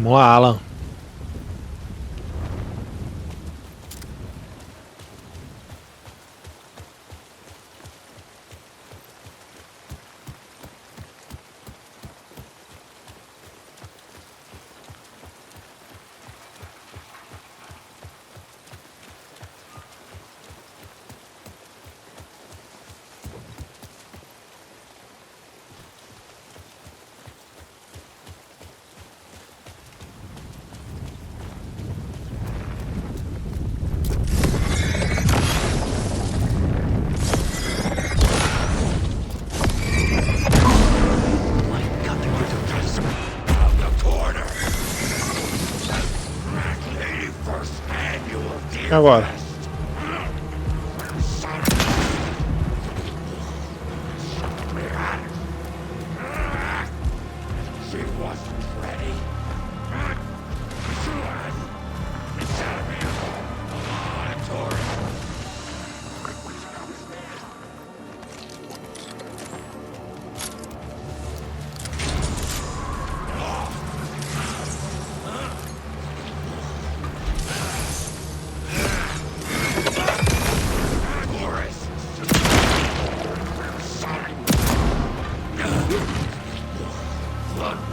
Vamos lá, Alan. E agora?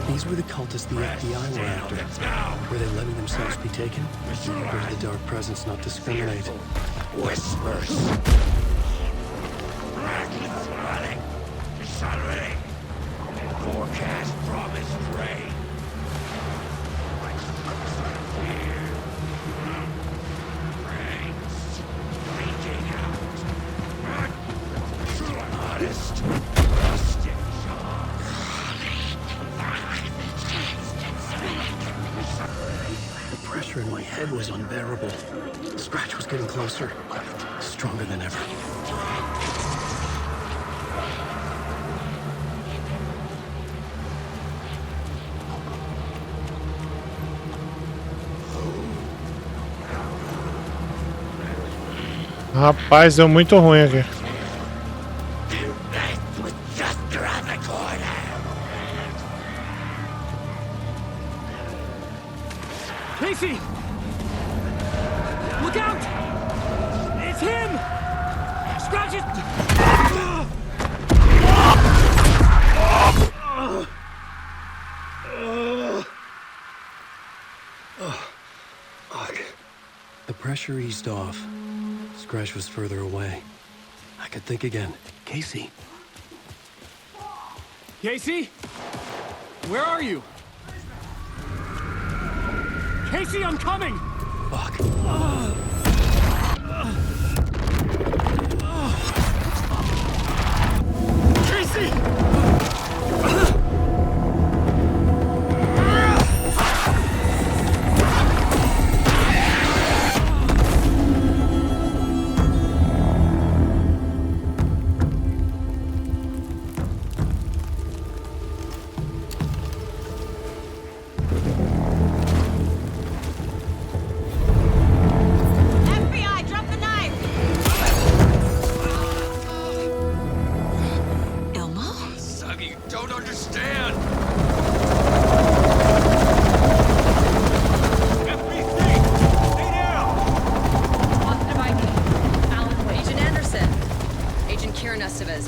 These were the cultists the FBI were after. Were they letting themselves be taken? Or did the dark presence not discriminate? Whispers. Running. Shuddering. Forecast promised rain. Rains leaking out. Honest. Rustic John. The pressure in my head was unbearable. The scratch was getting closer. Stronger than ever. Rapaz, deu muito ruim aqui. Casey! Look out! It's him! Scratch it! The pressure eased off. Scratch was further away. I could think again. Casey. Casey? Where are you? Casey, I'm coming! Fuck. Casey!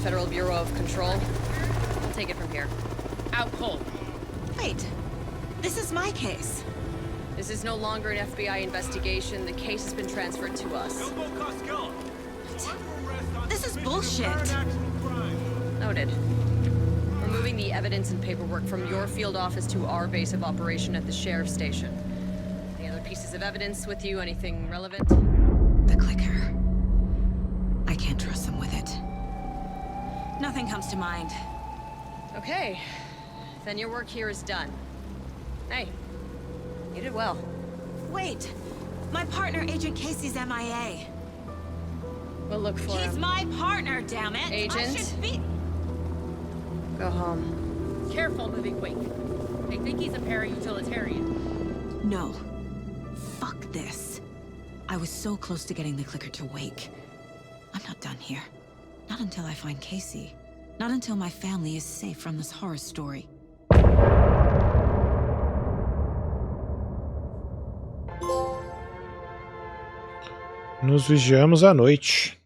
Federal Bureau of Control. I'll take it from here. Out cold. Wait. This is my case. This is no longer an FBI investigation. The case has been transferred to us. This is bullshit. Noted. We're moving the evidence and paperwork from your field office to our base of operation at the sheriff's station. Any other pieces of evidence with you? Anything relevant? The clicker. I can't trust them with it. Nothing comes to mind. Okay. Then your work here is done. Hey, you did well. Wait. My partner, Agent Casey's MIA. We'll look for him. He's my partner, damn it! Agent? I should be... Go home. Careful moving quick. They think he's a para-utilitarian. No. Fuck this. I was so close to getting the clicker to wake. I'm not done here. Not until I find Casey. Not until my family is safe from this horror story. Nos vigiamos à noite.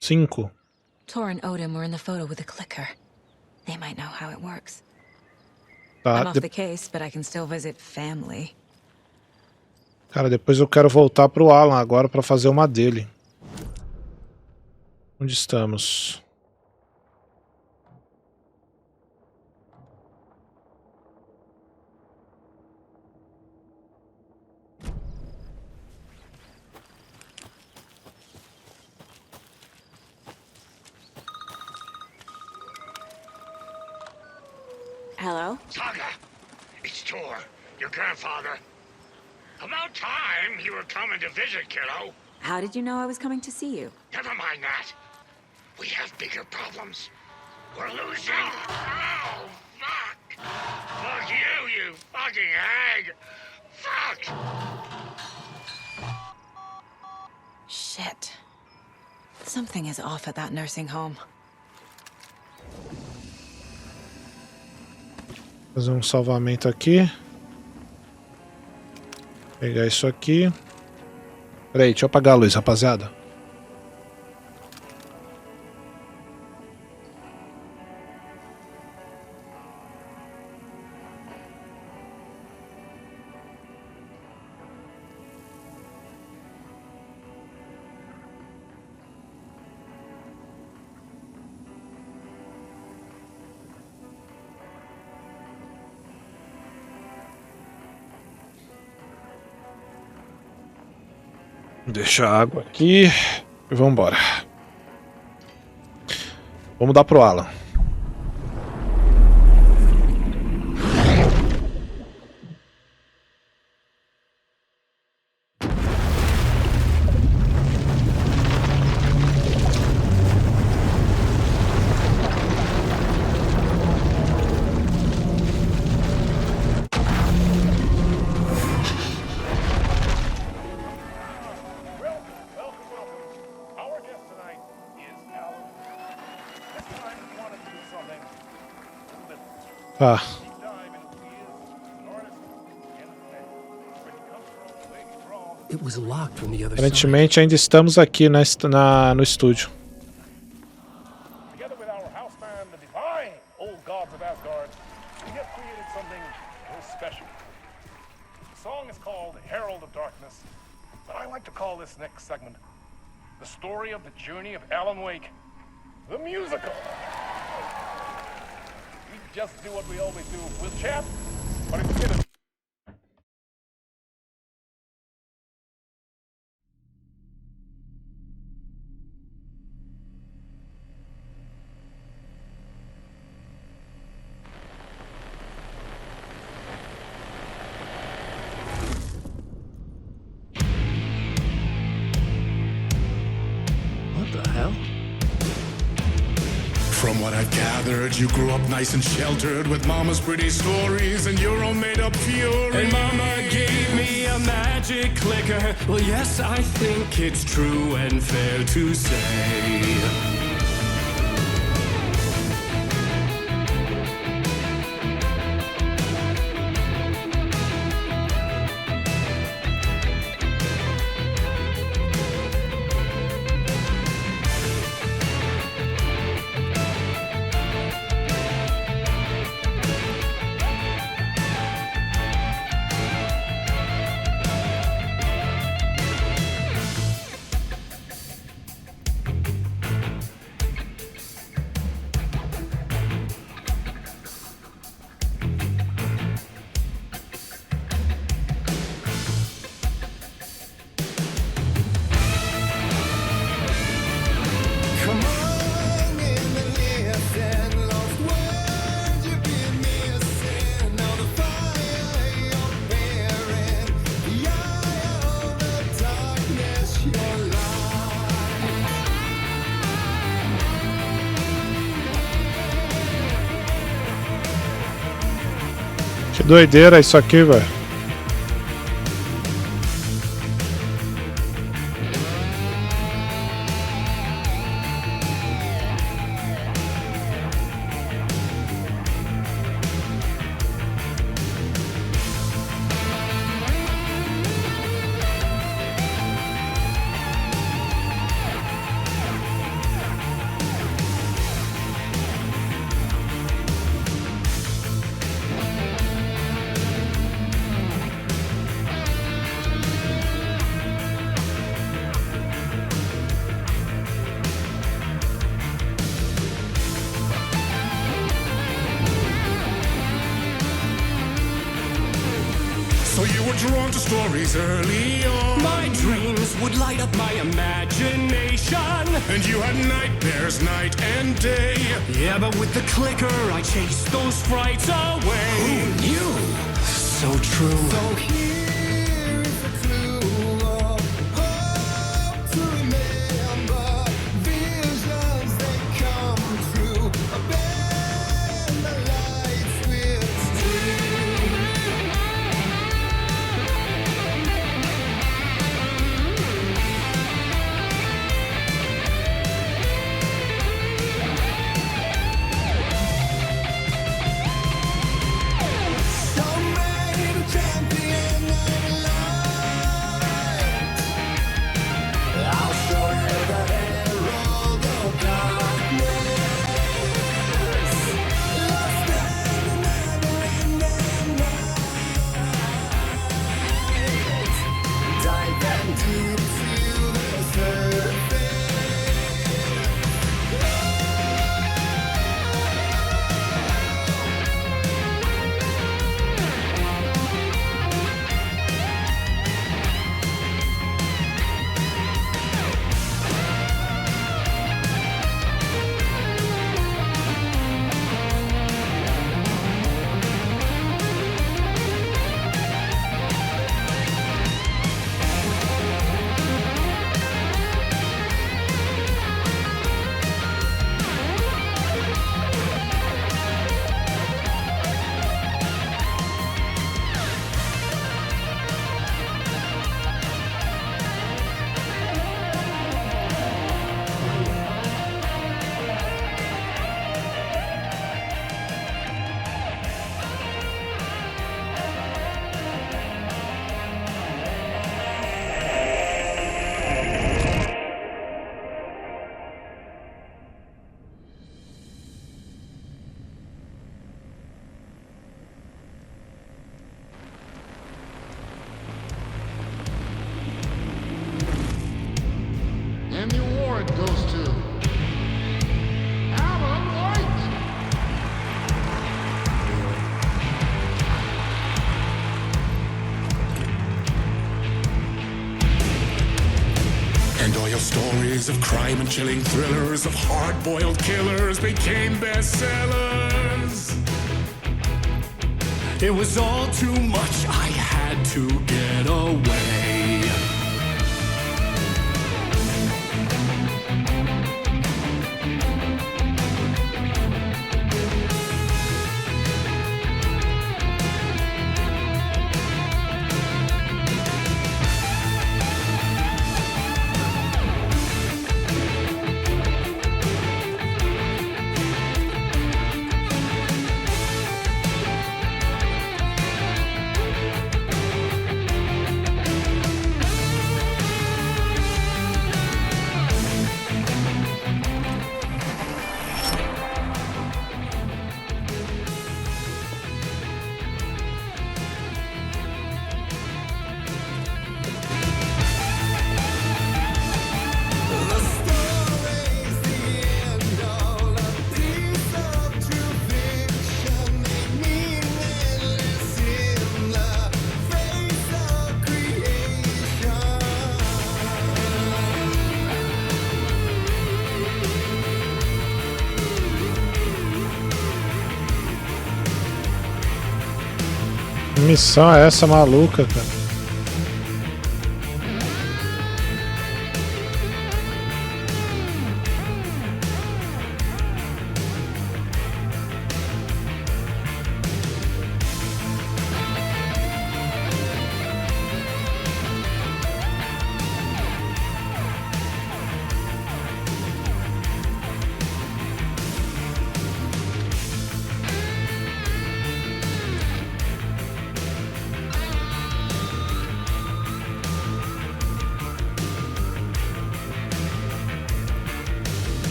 5. Tor and Odin were in the photo with a clicker. They might know how it works. Tá, I'm off the case, but I can still visit family. cara, depois eu quero voltar pro Alan agora pra fazer uma dele. Onde estamos? Hello? Saga, it's Tor, your grandfather. About time you were coming to visit, kiddo. How did you know I was coming to see you? Never mind that. We have bigger problems. We're losing. Oh, fuck. Fuck you, you fucking hag. Fuck. Shit. Something is off at that nursing home. Fazer um salvamento aqui. Pegar isso aqui. Peraí, deixa eu apagar a luz, rapaziada. Deixa a água aqui e vamos embora. Vamos dar pro Alan. Tá. It was locked from the other side. Aparentemente ainda estamos aqui no estúdio. Together with our houseman, the divine old gods of Asgard, we have created something very special. The song is called Herald of Darkness, but I like to call this next segment the story of the journey of Alan Wake, the musical. We just do what we always do. We'll chat, but instead of What the hell? From what I've gathered, you grew up nice and sheltered with mama's pretty stories and your own made-up fury. And mama gave me a magic clicker. Well, yes, I think it's true and fair to say. Que doideira isso aqui, velho. were drawn to stories early on. My dreams would light up my imagination. And you had nightmares night and day. Yeah, but with the clicker, I chased those frights away. Who knew? So true. So here is a clue of hope to remember. Visions they come true. Bend the lights with And the award goes to Alan White. And all your stories of crime and chilling thrillers of hard-boiled killers became bestsellers. It was all too much, I had to get away. Que missão é essa maluca, cara?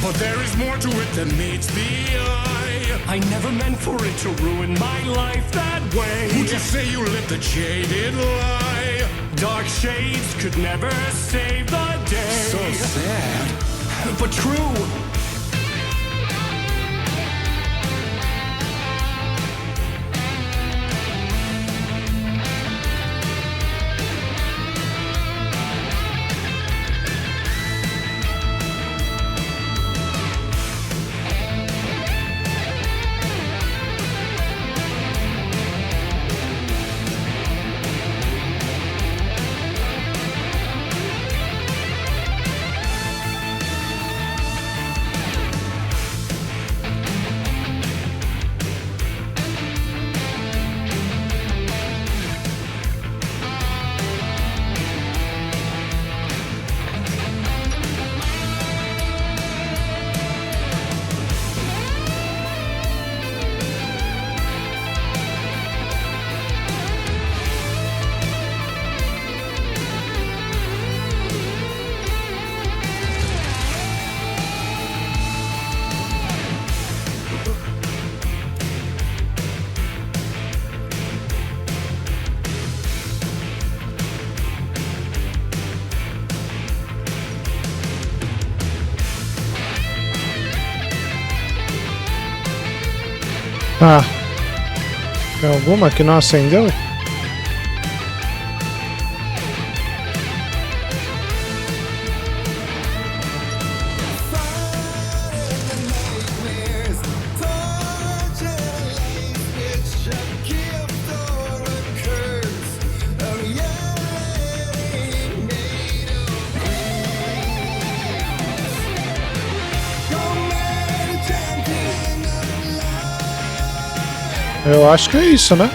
But there is more to it than meets the eye. I never meant for it to ruin my life that way. Would you say you lived a jaded lie? Dark shades could never save the day. So sad, but true. Ah, tem alguma que não acendeu? Eu acho que é isso, né?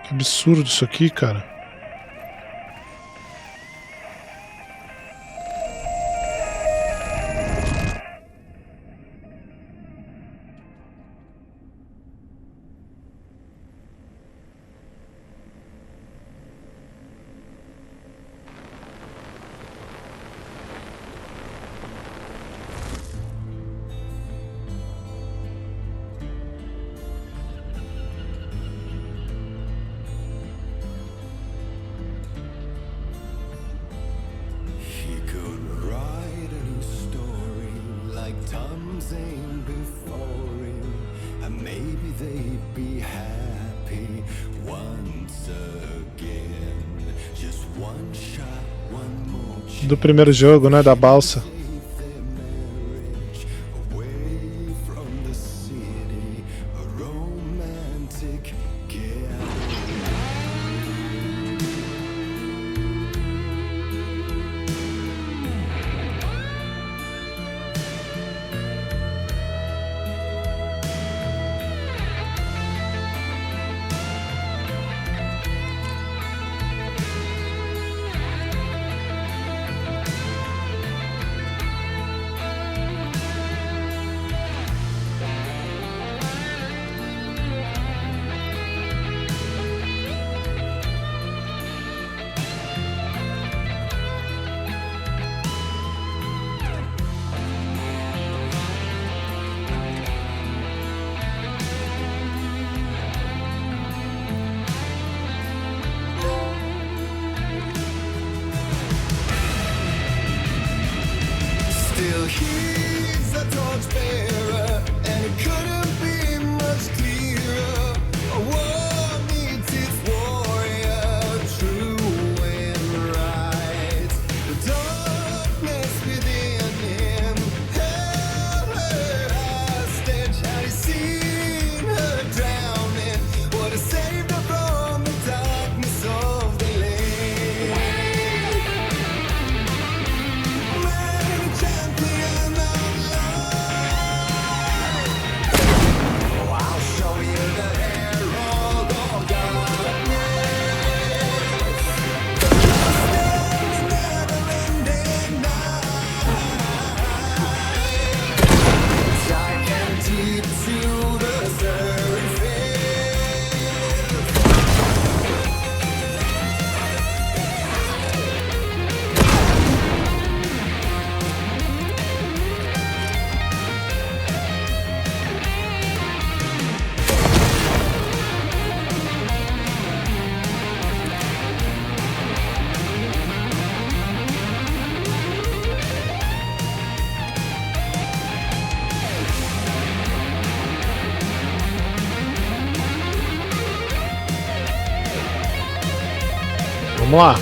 Que absurdo isso aqui, cara. Do primeiro jogo, né, da balsa. Vamos lá.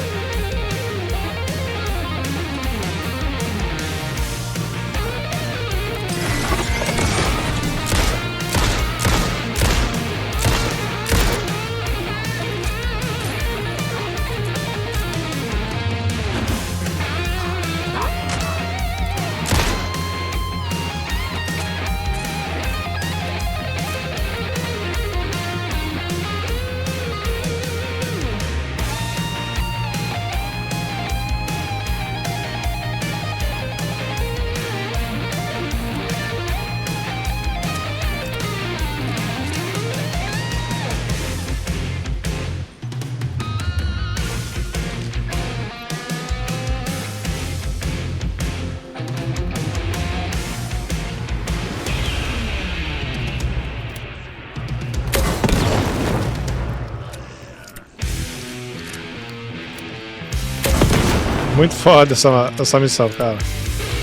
Muito foda essa missão, cara.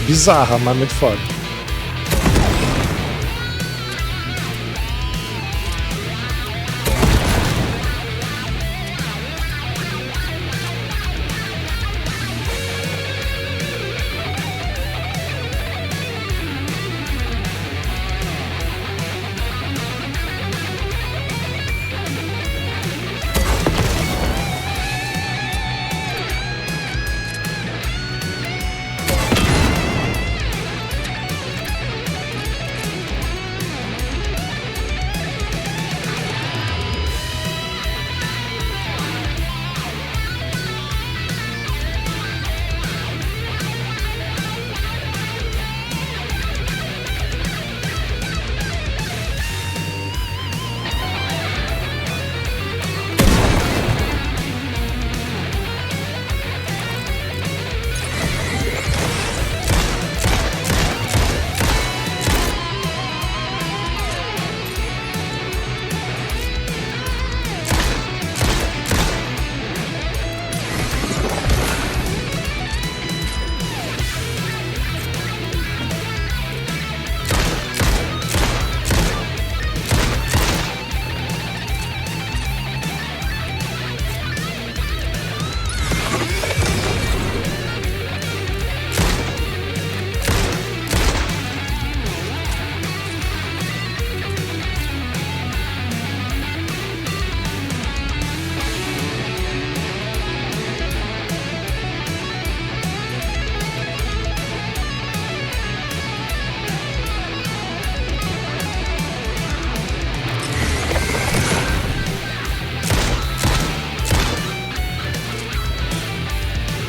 Bizarra, mas muito foda.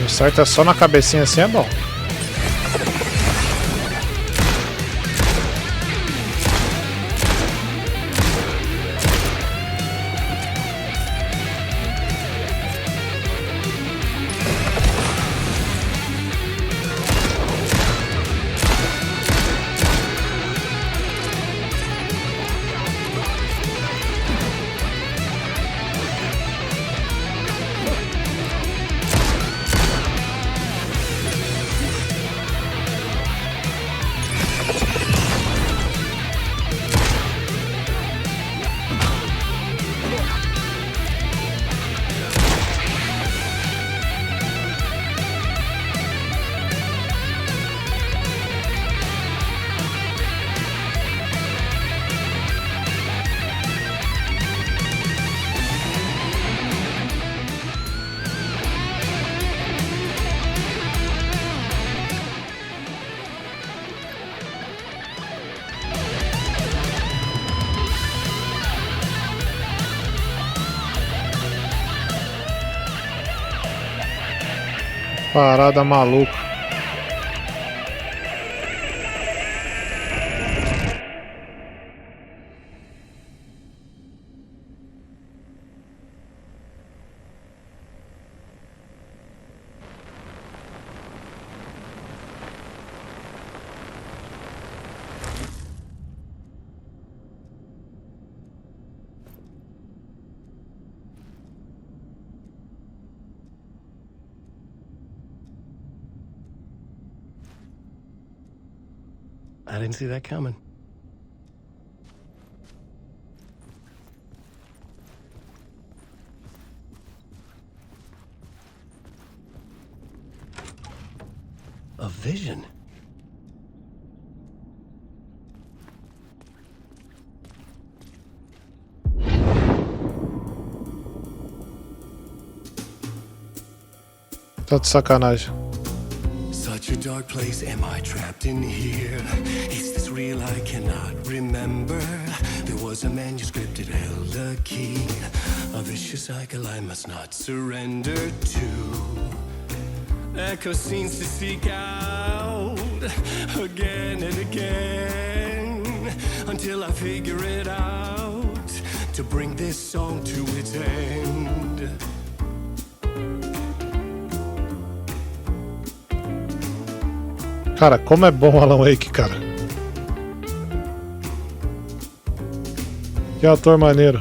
O certo é só na cabecinha assim, é bom. Parada maluca. I didn't see that coming. a vision. Tá de sacanagem. Such a dark place, am I trapped in here? Is this real? I cannot remember. There was a manuscript, it held a key. A vicious cycle I must not surrender to. Echo scenes to seek out again and again until I figure it out to bring this song to its end. Cara, como é bom o Alan Wake, cara. Que ator maneiro.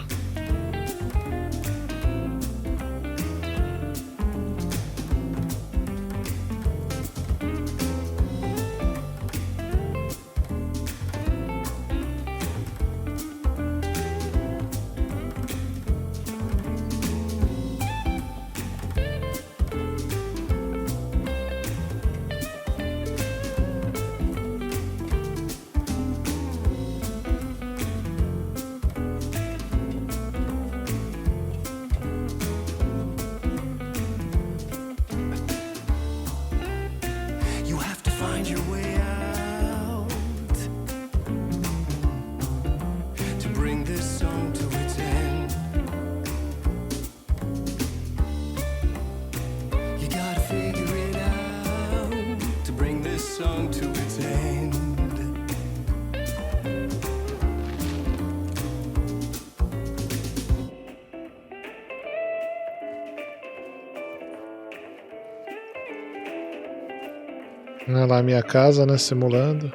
Olha lá a minha casa, né? Simulando.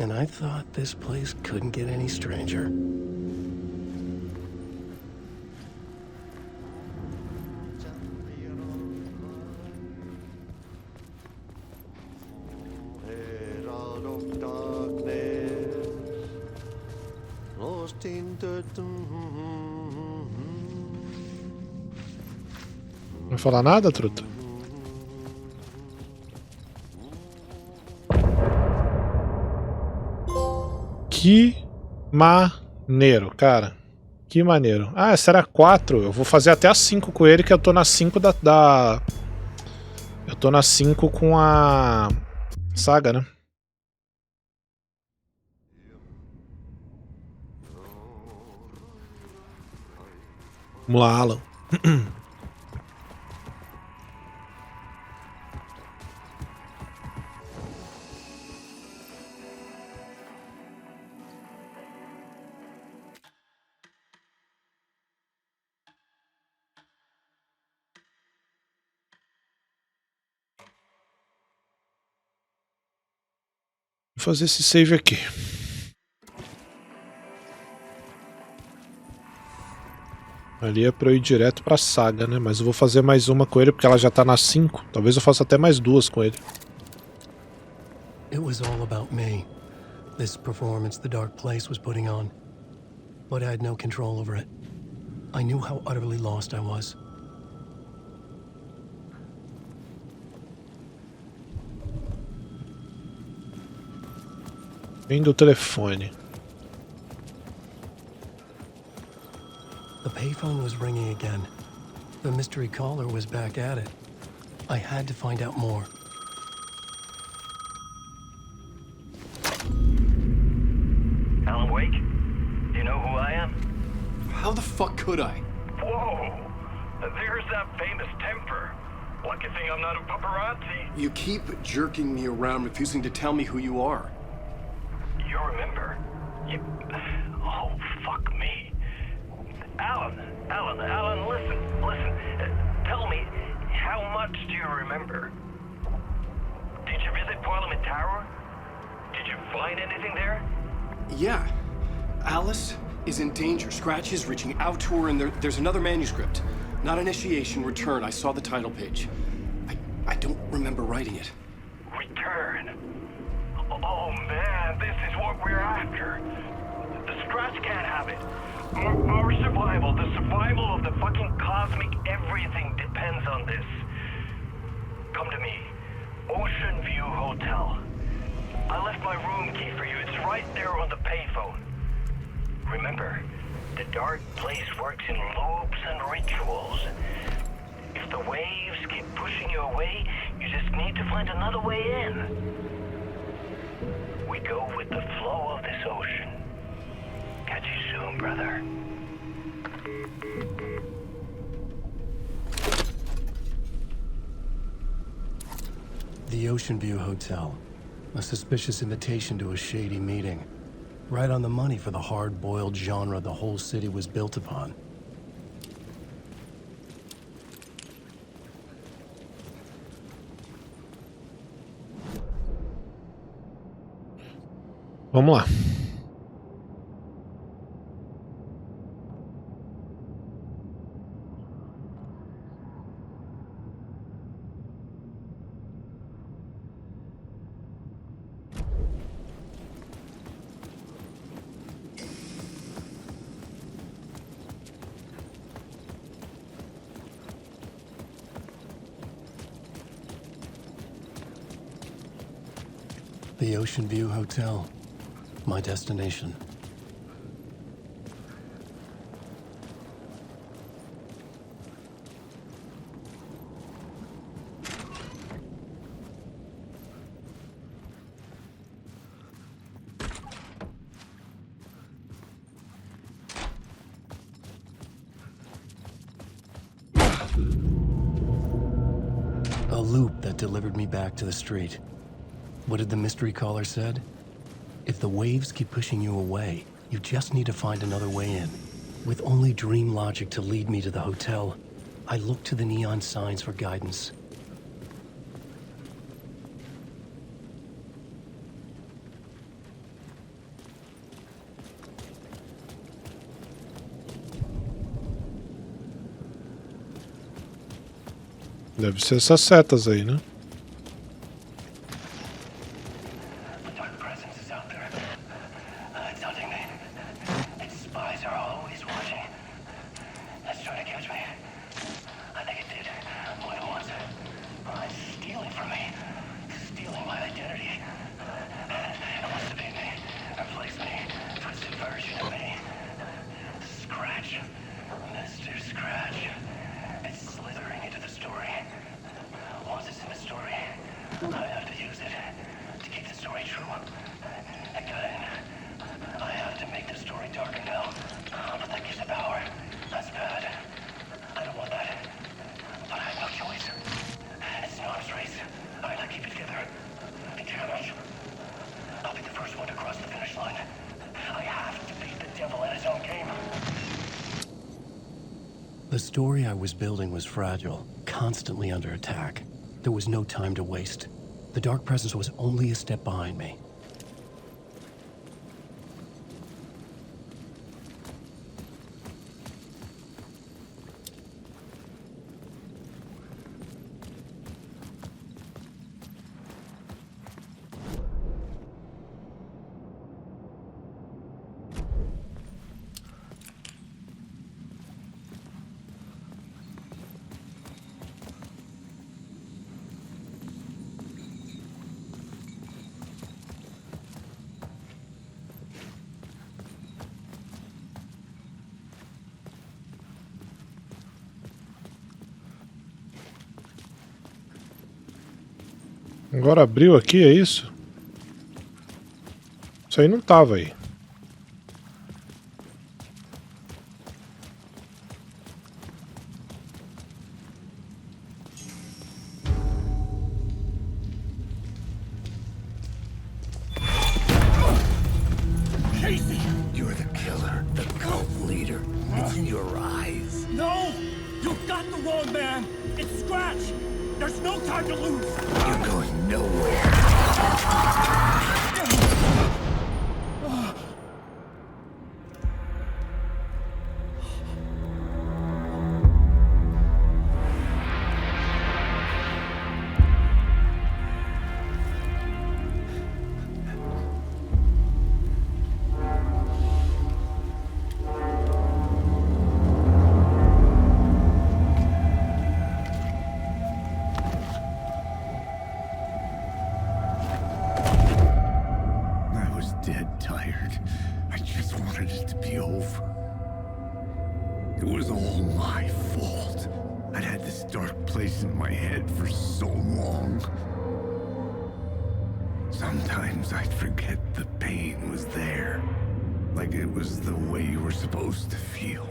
And I thought this place couldn't get any stranger. Herald of darkness, lost in the... Não vai falar nada, truta? Que maneiro, cara. Que maneiro. Ah, essa era 4. Eu vou fazer até a 5 com ele, que eu tô na 5 da... Eu tô na 5 com a saga, né? Vamos lá, Alan. Vou fazer esse save aqui. Ali é pra eu ir direto pra saga, né? Mas eu vou fazer mais uma com ele porque ela já tá na 5. Talvez eu faça até mais 2 com ele. It was all about me. This performance the dark place was putting on. But I had no control over it. I knew how utterly lost I was. Vem do telefone. The payphone was ringing again. The mystery caller was back at it. I had to find out more. Alan Wake? Do you know who I am? How the fuck could I? Whoa! There's that famous temper. Lucky thing I'm not a paparazzi. You keep jerking me around, refusing to tell me who you are. You remember? Oh, fuck me. Alan, listen. Tell me, how much do you remember? Did you visit Parliament Tower? Did you find anything there? Yeah. Alice is in danger. Scratch is reaching out to her, and there's another manuscript. Not initiation, return. I saw the title page. I don't remember writing it. Return? Oh man, this is what we're after. The Scratch can't have it. Our survival, the survival of the fucking cosmic everything depends on this. Come to me. Ocean View Hotel. I left my room key for you. It's right there on the payphone. Remember, the dark place works in loops and rituals. If the waves keep pushing you away, you just need to find another way in. We go with the flow of this ocean. Catch you soon, brother. The Ocean View Hotel. A suspicious invitation to a shady meeting. Right on the money for the hard-boiled genre the whole city was built upon. Vamos lá. The Ocean View Hotel. My destination. A loop that delivered me back to the street. What did the mystery caller said? If the waves keep pushing you away, you just need to find another way in. With only dream logic to lead me to the hotel, I looked to the neon signs for guidance. Deve ser essas setas aí, né? The story I was building was fragile, constantly under attack. There was no time to waste. The Dark Presence was only a step behind me. Agora abriu aqui, é isso? Isso aí não tava aí. Casey! You're the killer, the cult leader. It's in your eyes. No! You got the wrong man! It's Scratch! There's no time to lose! You're going nowhere. Sometimes I'd forget the pain was there, like it was the way you were supposed to feel.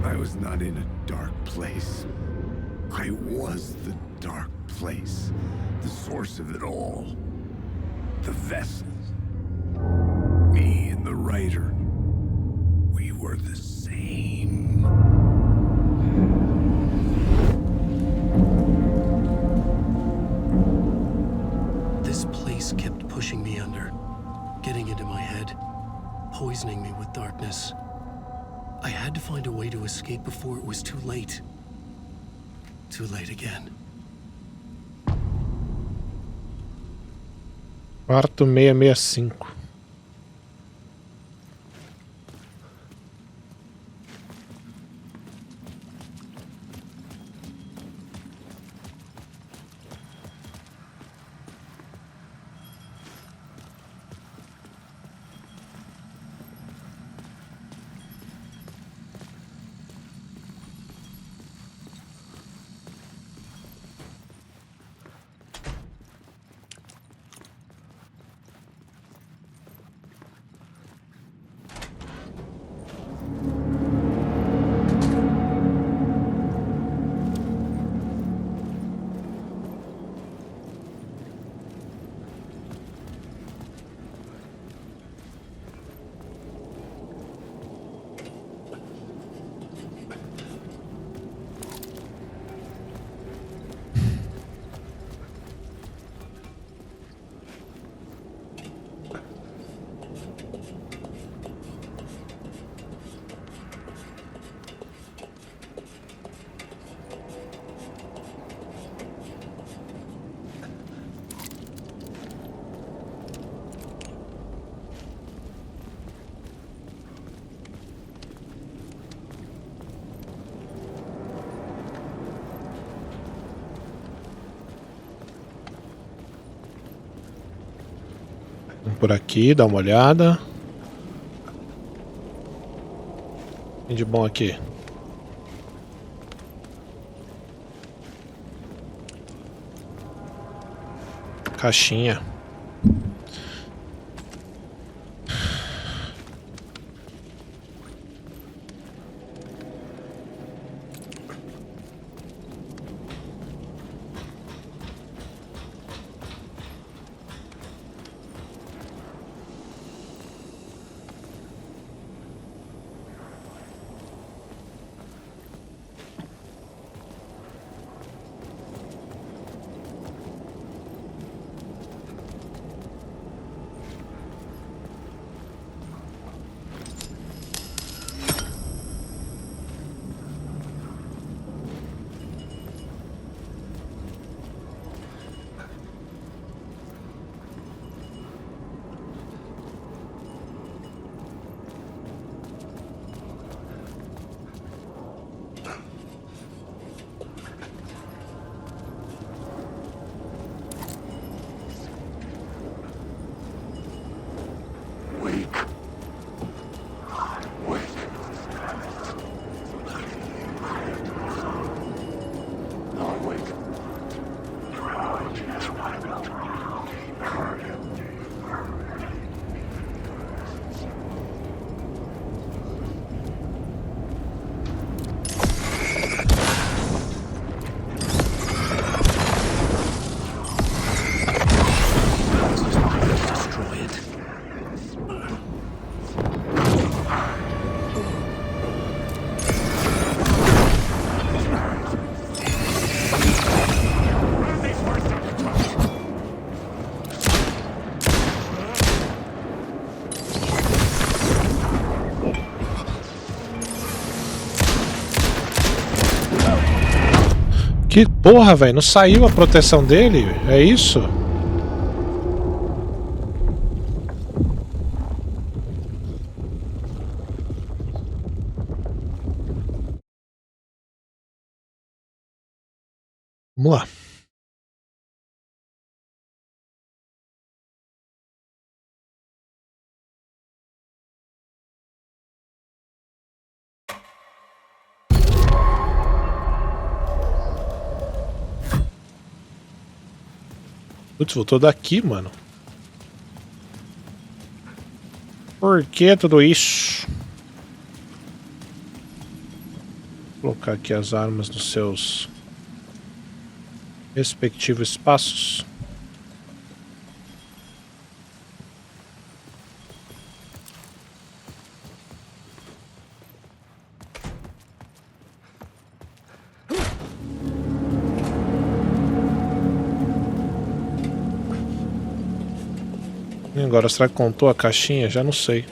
I was not in a dark place. I was the dark place, the source of it all. The vessel. Me and the writer. We were the same. This place kept pushing me under, getting into my head, poisoning me with darkness. I had to find a way to escape before it was too late. Too late again. Quarto 665. Vamos por aqui, dá uma olhada. O que tem de bom aqui? Caixinha. Que porra, velho. Não saiu a proteção dele? É isso? Vamos lá. Putz, voltou daqui, mano. Por que tudo isso? Vou colocar aqui as armas nos seus respectivos espaços. E agora, será que contou a caixinha? Já não sei.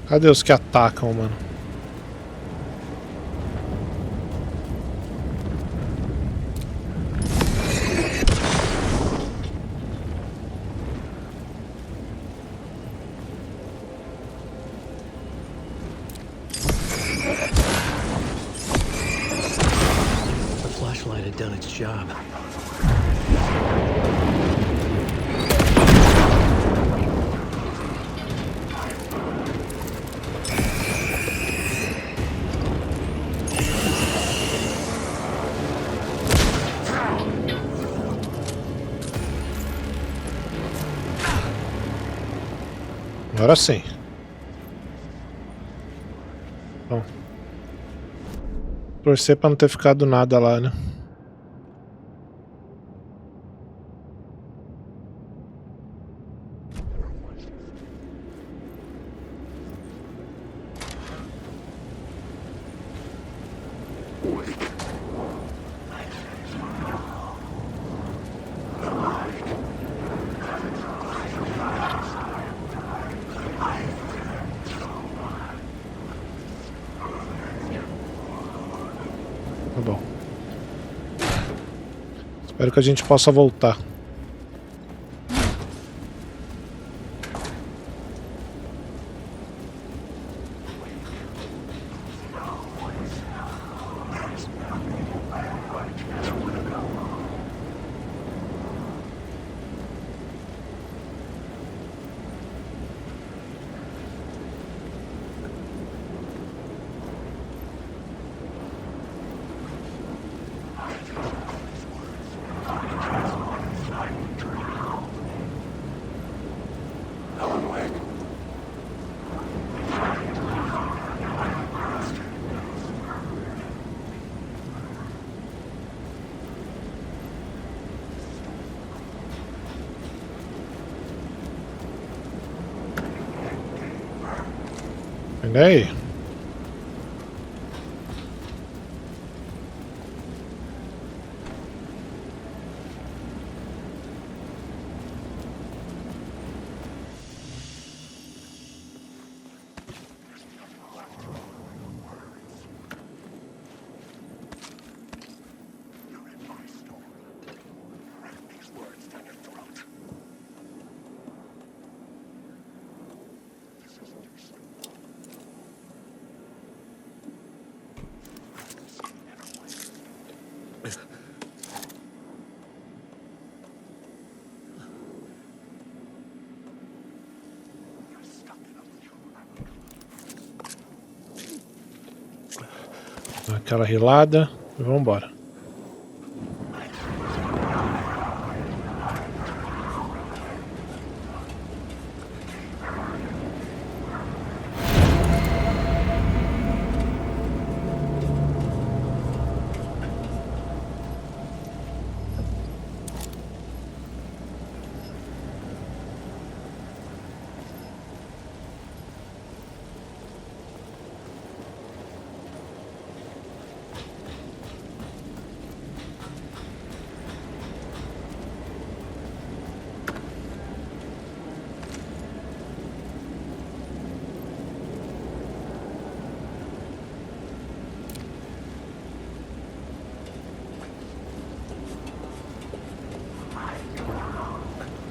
Cadê os que atacam, mano? The flashlight had done its job. Agora sim. Bom. Torcer pra não ter ficado nada lá, né? Tá bom. Espero que a gente possa voltar. Olha aí. Aquela rilada e vamos embora.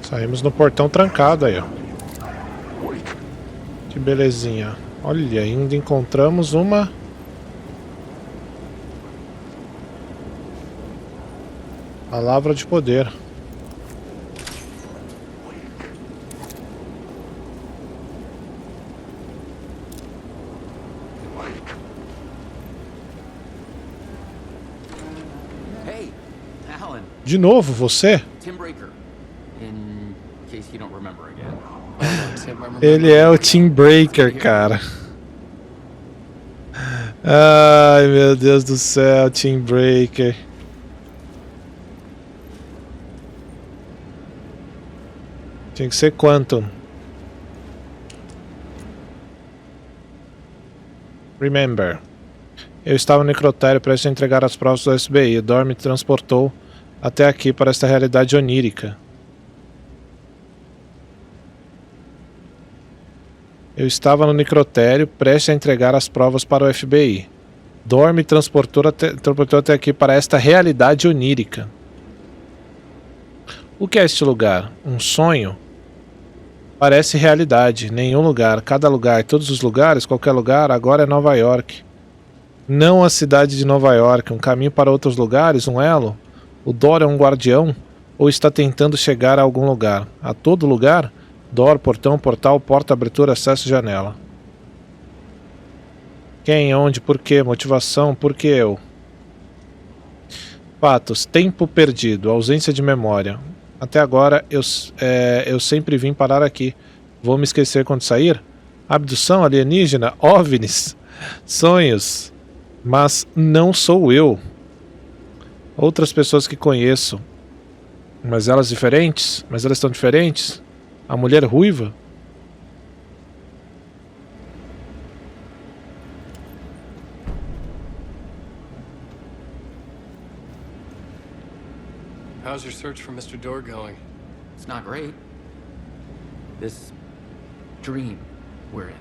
Saímos no portão trancado aí, ó. Que belezinha. Olha, ainda encontramos uma... palavra de poder. Hey, Alan. De novo, você? Ele é o Team Breaker, cara. Ai, meu Deus do céu, Team Breaker. Tinha que ser Quantum. Remember. Eu estava no necrotério prestes a entregar as provas do FBI. Dor me transportou até aqui para esta realidade onírica. Eu estava no necrotério, prestes a entregar as provas para o FBI. Dor me transportou até aqui para esta realidade onírica. O que é este lugar? Um sonho? Parece realidade. Nenhum lugar, cada lugar, todos os lugares, qualquer lugar, agora é Nova York. Não a cidade de Nova York, um caminho para outros lugares, um elo? O Dor é um guardião? Ou está tentando chegar a algum lugar? A todo lugar? Door, portão, portal, porta, abertura, acesso, janela. Quem, onde, por quê, motivação, por que eu? Fatos, tempo perdido, ausência de memória. Até agora eu sempre vim parar aqui. Vou me esquecer quando sair? Abdução alienígena, OVNIs, sonhos. Mas não sou eu. Outras pessoas que conheço. Mas elas diferentes? Mas elas estão diferentes? A mulher ruiva? How's your search for Mr. Door going? It's not great. This dream we're in,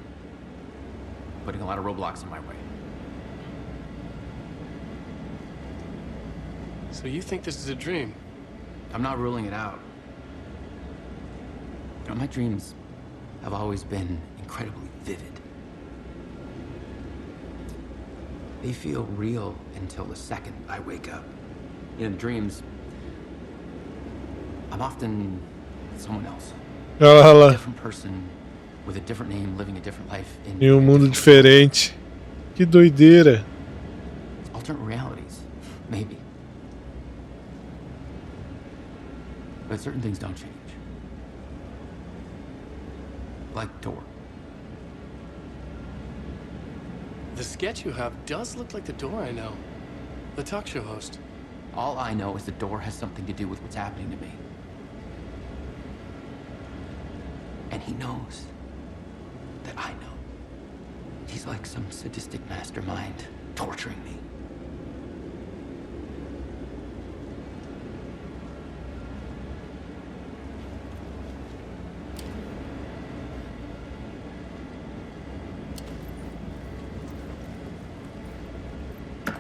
putting a lot of roadblocks in my way. So you think this is a dream? I'm not ruling it out. My dreams have always been incredibly vivid. They feel real until the second I wake up. In dreams, I'm often someone else. A different person with a different name, living a different life in um mundo diferente. Que doideira. Alternate realities, maybe. But certain things don't change. Like Door. The sketch you have does look like the Door I know. The talk show host. All I know is the Door has something to do with what's happening to me. And he knows that I know. He's like some sadistic mastermind, torturing me.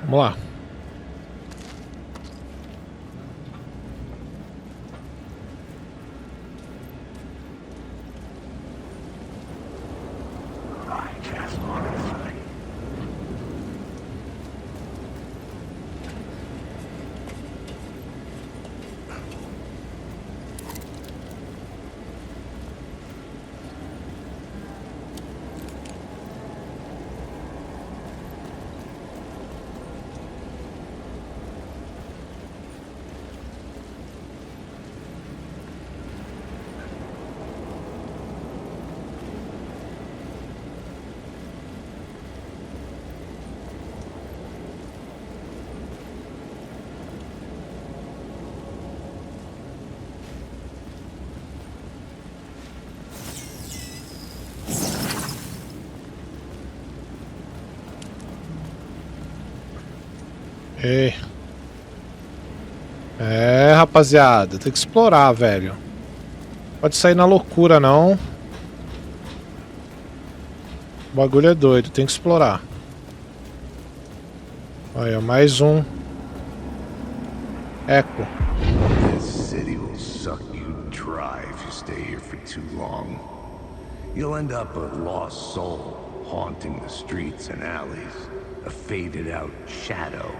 Vamos lá. Ei. É, rapaziada, tem que explorar, velho. Pode sair na loucura, não. O bagulho é doido, tem que explorar. Olha, mais um. Eco. This city will suck you dry if you stay here for too long. You'll end up a lost soul, haunting the streets and alleys. A faded-out shadow,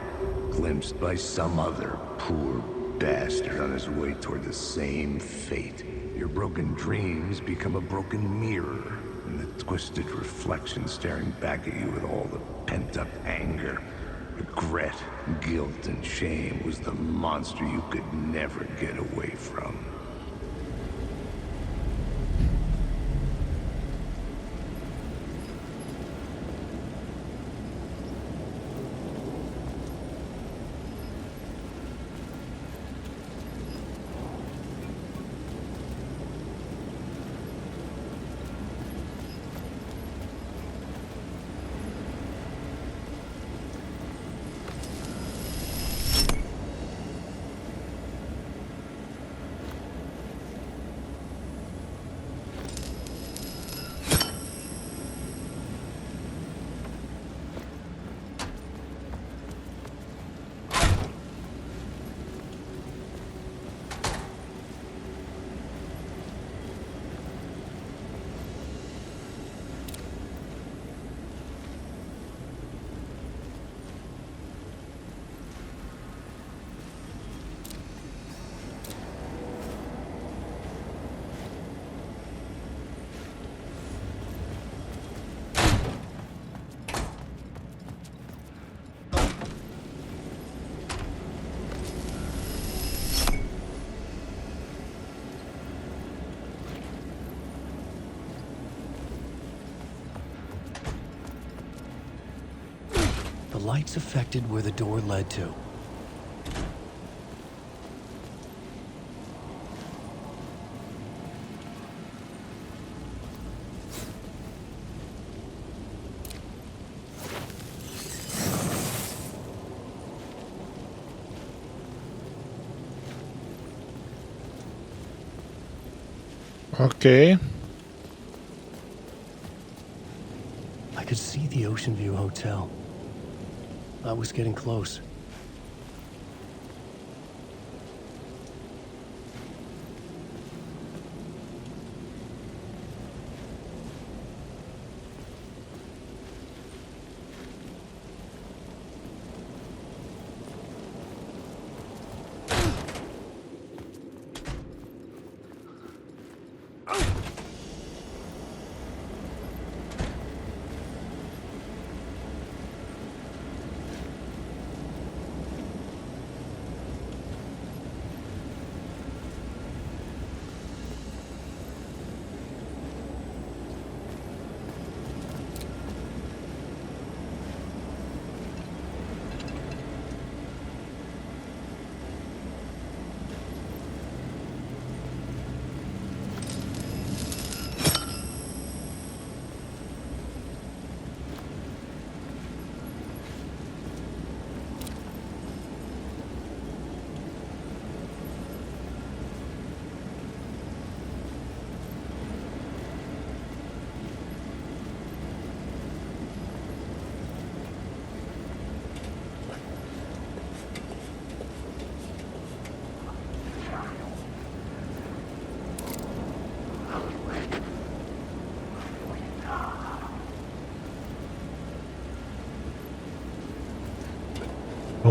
glimpsed by some other poor bastard on his way toward the same fate. Your broken dreams become a broken mirror, and the twisted reflection staring back at you with all the pent-up anger. Regret, guilt, and shame was the monster you could never get away from. The lights affected where the door led to. Ok. I could see the Ocean View Hotel. I was getting close.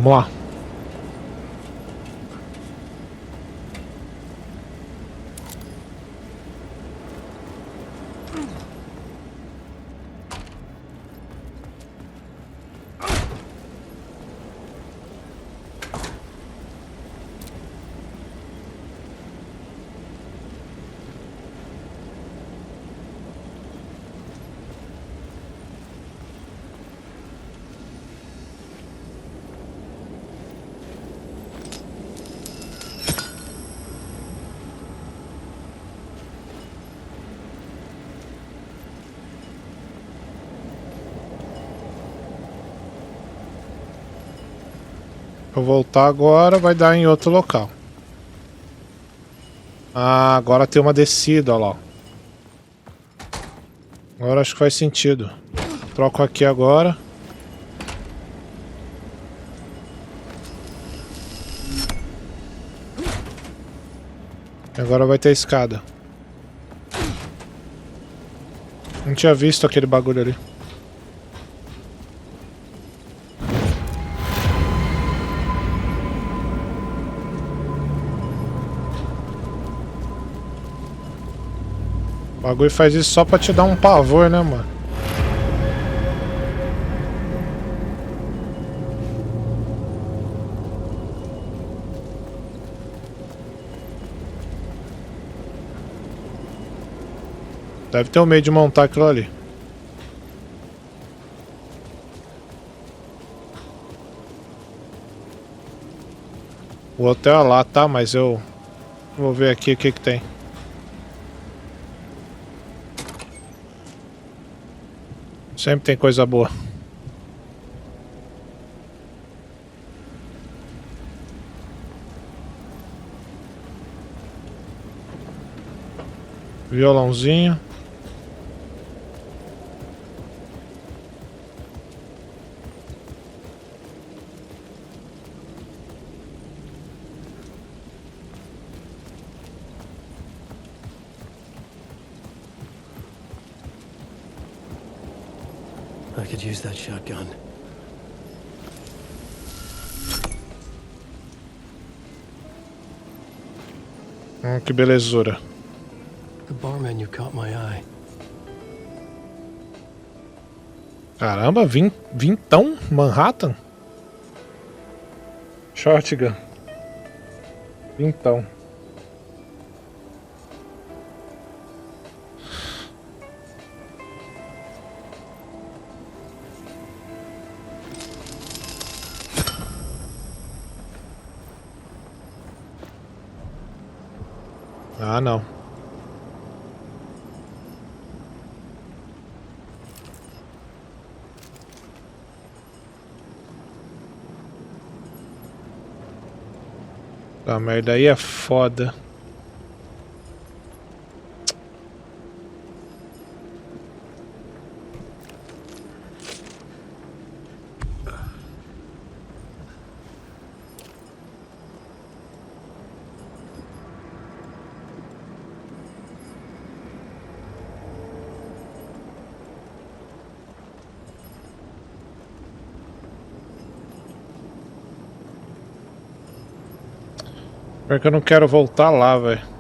Vamos lá. Vou voltar agora, vai dar em outro local. Ah, agora tem uma descida, olha lá. Agora acho que faz sentido. Troco aqui agora. Agora vai ter escada. Não tinha visto aquele bagulho ali. O bagulho faz isso só pra te dar um pavor, né, mano? Deve ter um meio de montar aquilo ali. O hotel é lá, tá? Mas eu vou ver aqui o que que tem. Sempre tem coisa boa. Violãozinho. I could use that shotgun. Que belezura. The bar menu caught my eye. Caramba, vintão Manhattan? Shotgun. Vintão. Ah, não. Tá, merda aí é foda. Porque eu não quero voltar lá, velho.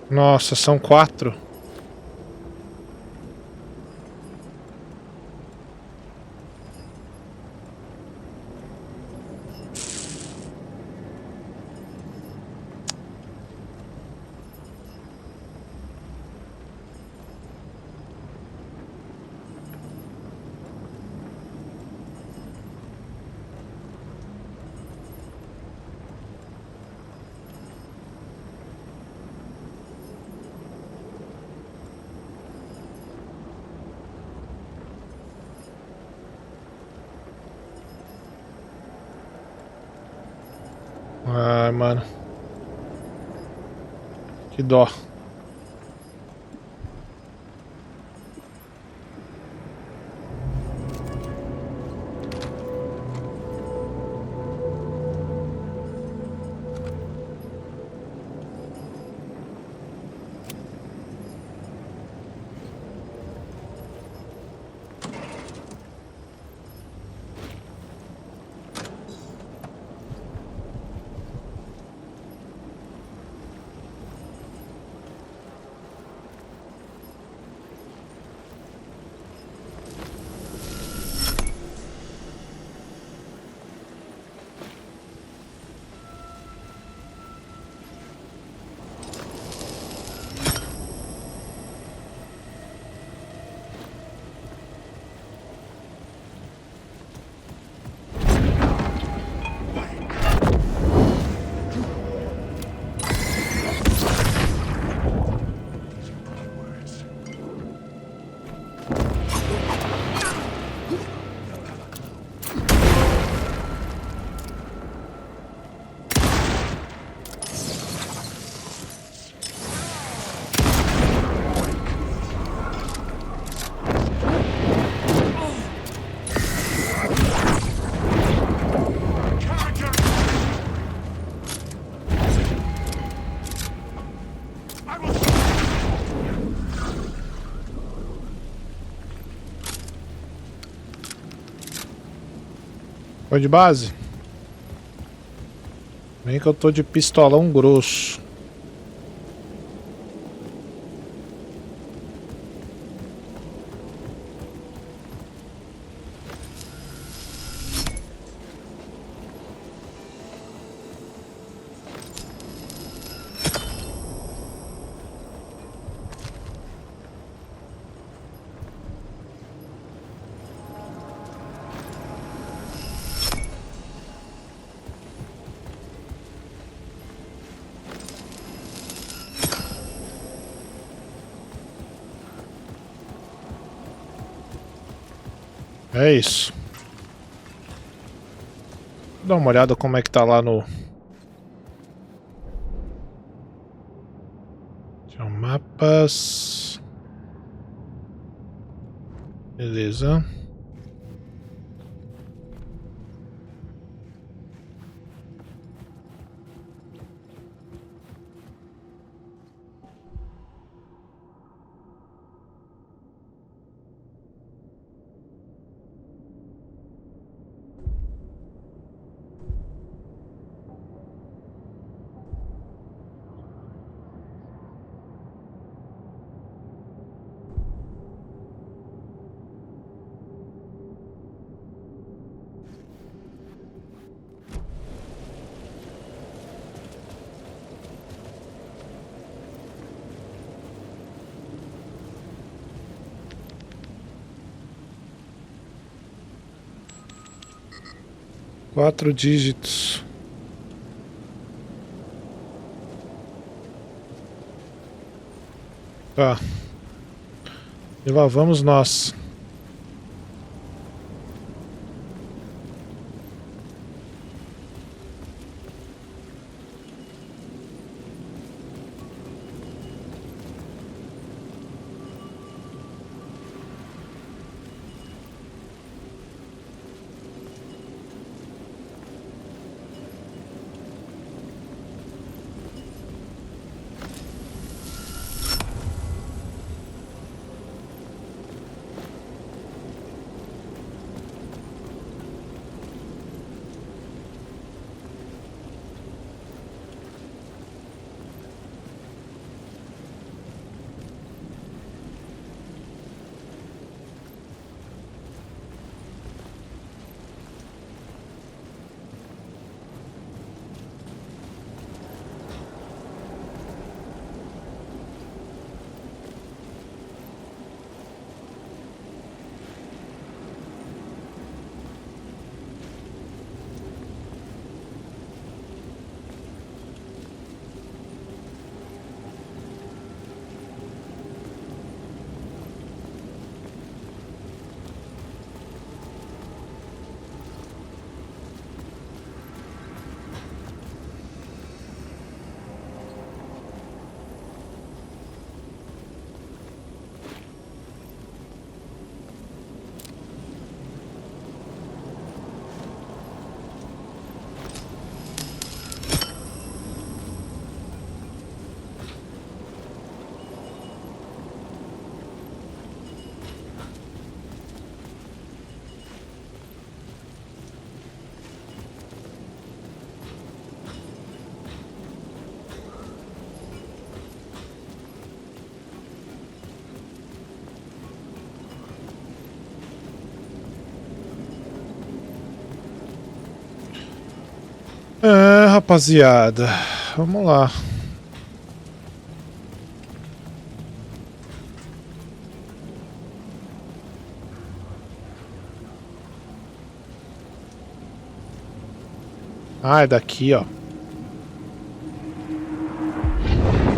Nossa, são 4. Ai, mano. Que dó. Foi de base? Vem que eu tô de pistolão grosso. É isso. Vou dar uma olhada como é que tá lá no... Mapas. Beleza. Quatro dígitos. Tá. E lá vamos nós. rapaziada. Vamos lá. Ah, é daqui, ó.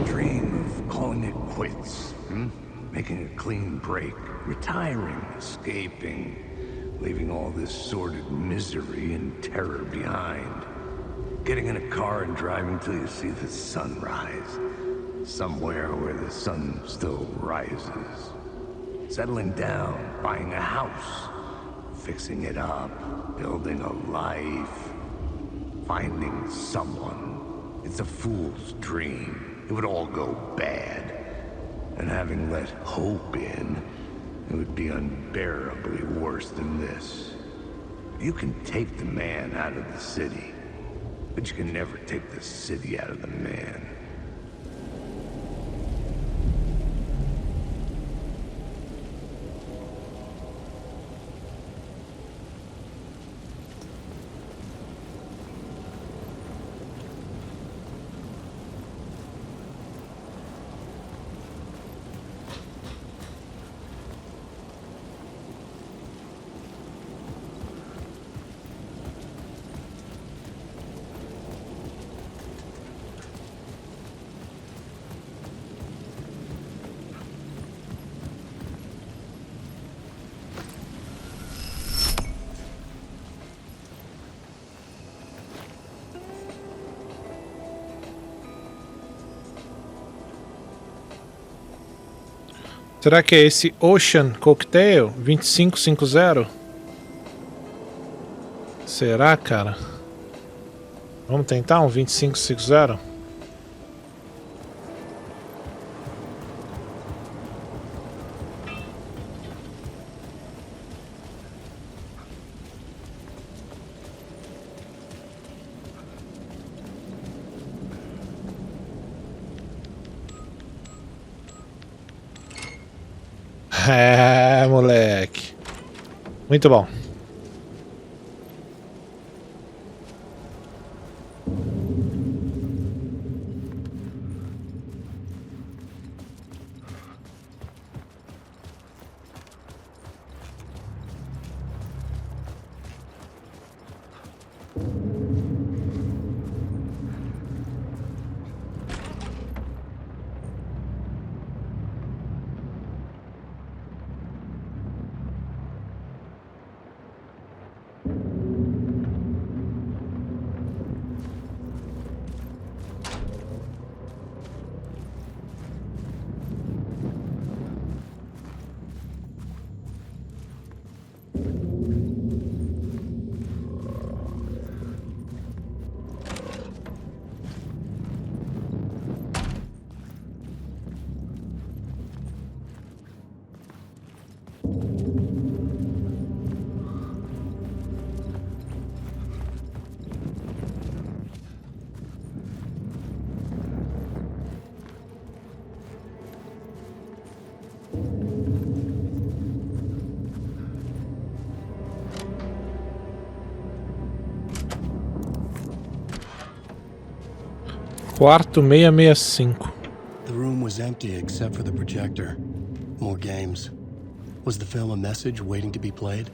Dream of calling it quits, making a clean break, retiring, escaping, leaving all this sordid misery and terror behind. Getting in a car and driving till you see the sun rise, somewhere where the sun still rises. Settling down, buying a house, fixing it up, building a life, finding someone. It's a fool's dream. It would all go bad. And having let hope in, it would be unbearably worse than this. You can take the man out of the city, but you can never take the city out of the man. Será que é esse Ocean Cocktail 2550? Será, cara? Vamos tentar um 2550? É, moleque. Muito bom. Quarto 665. The room was empty except for the projector. More games. Was the film a message waiting to be played?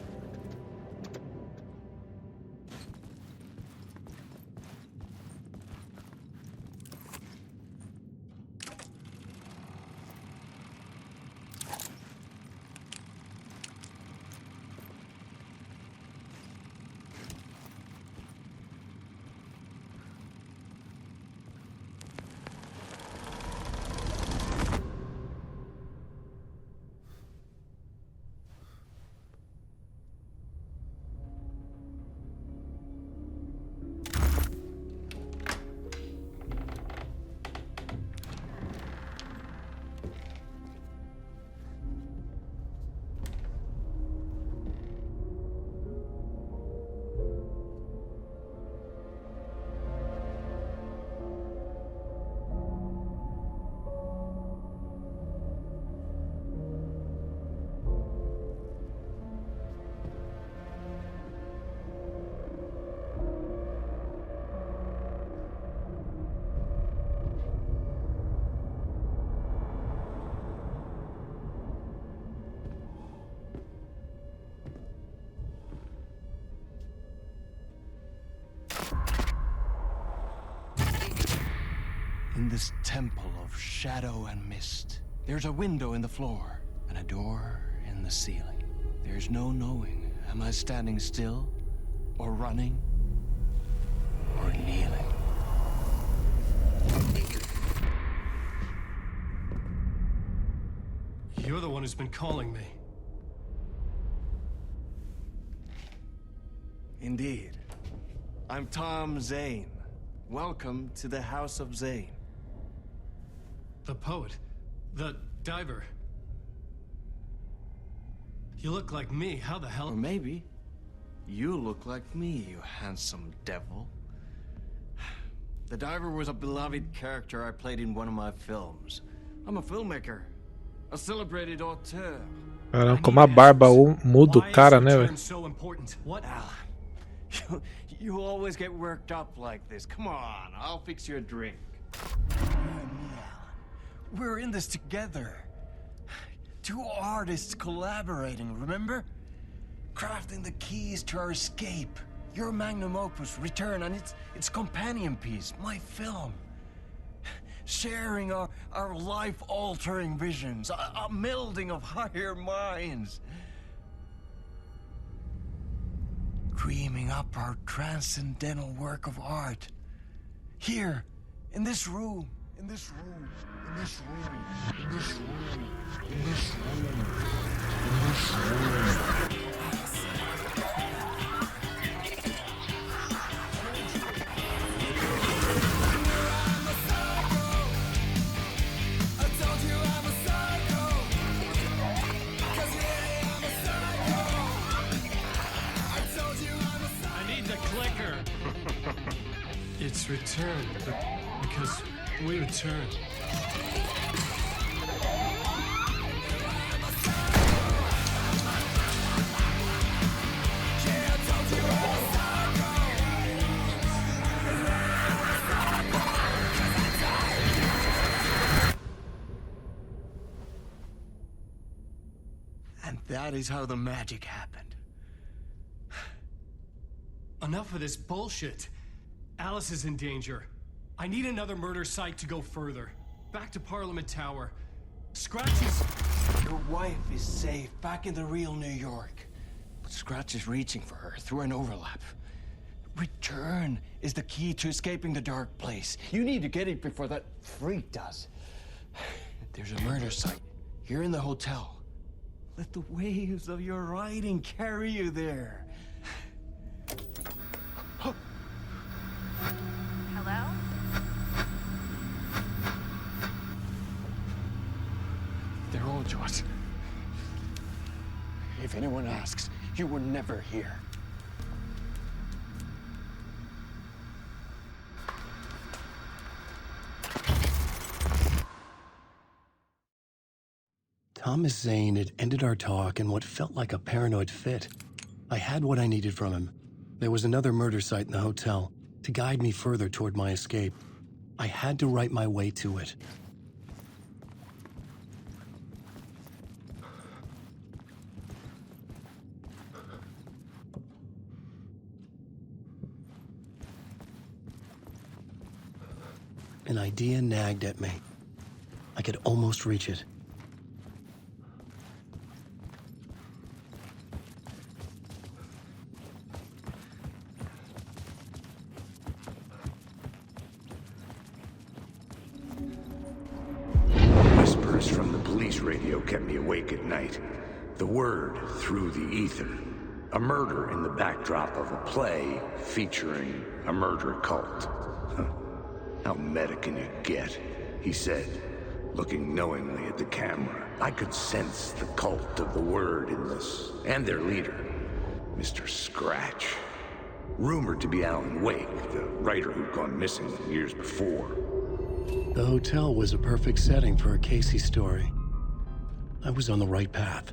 this temple of shadow and mist. There's a window in the floor and a door in the ceiling. There's no knowing, am I standing still, or running, or kneeling? You're the one who's been calling me. Indeed. I'm Tom Zane. Welcome to the House of Zane. The poet. The diver. You look like me. How the hell? Or maybe you look like me, you handsome devil. The diver was a beloved character I played in one of my films. I'm a filmmaker. A celebrated auteur. Caramba, como a barba muda o cara, né, velho? So important. What? You always get worked up like this. Come on, I'll fix you a drink. We're in this together. Two artists collaborating, remember? Crafting the keys to our escape. Your magnum opus, Return, and its companion piece, my film. Sharing our life-altering visions, a melding of higher minds. Dreaming up our transcendental work of art. Here, in this room, in this room, in this room, in this room, in this room, in this room. It's returned, because we return. And that is how the magic happened. Enough of this bullshit. Alice is in danger. I need another murder site to go further. Back to Parliament Tower. Scratch is... Your wife is safe, back in the real New York. But Scratch is reaching for her through an overlap. Return is the key to escaping the dark place. You need to get it before that freak does. There's a murder site here in the hotel. Let the waves of your writing carry you there. Hello? They're all yours. If anyone asks, you were never here. Thomas Zane had ended our talk in what felt like a paranoid fit. I had what I needed from him. There was another murder site in the hotel to guide me further toward my escape. I had to write my way to it. An idea nagged at me. I could almost reach it. Whispers from the police radio kept me awake at night. The word through the ether. A murder in the backdrop of a play featuring a murder cult. Huh. How meta can you get? He said, looking knowingly at the camera. I could sense the cult of the word in this, and their leader, Mr. Scratch. Rumored to be Alan Wake, the writer who'd gone missing years before. The hotel was a perfect setting for a Casey story. I was on the right path.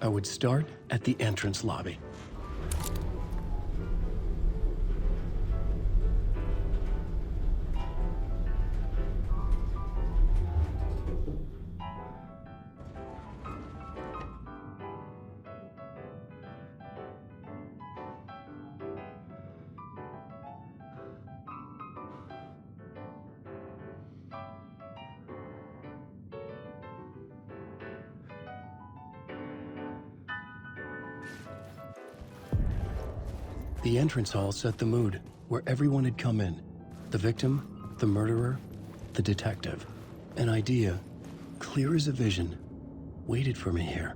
I would start at the entrance lobby. The entrance hall set the mood, where everyone had come in. The victim, the murderer, the detective. An idea, clear as a vision, waited for me here.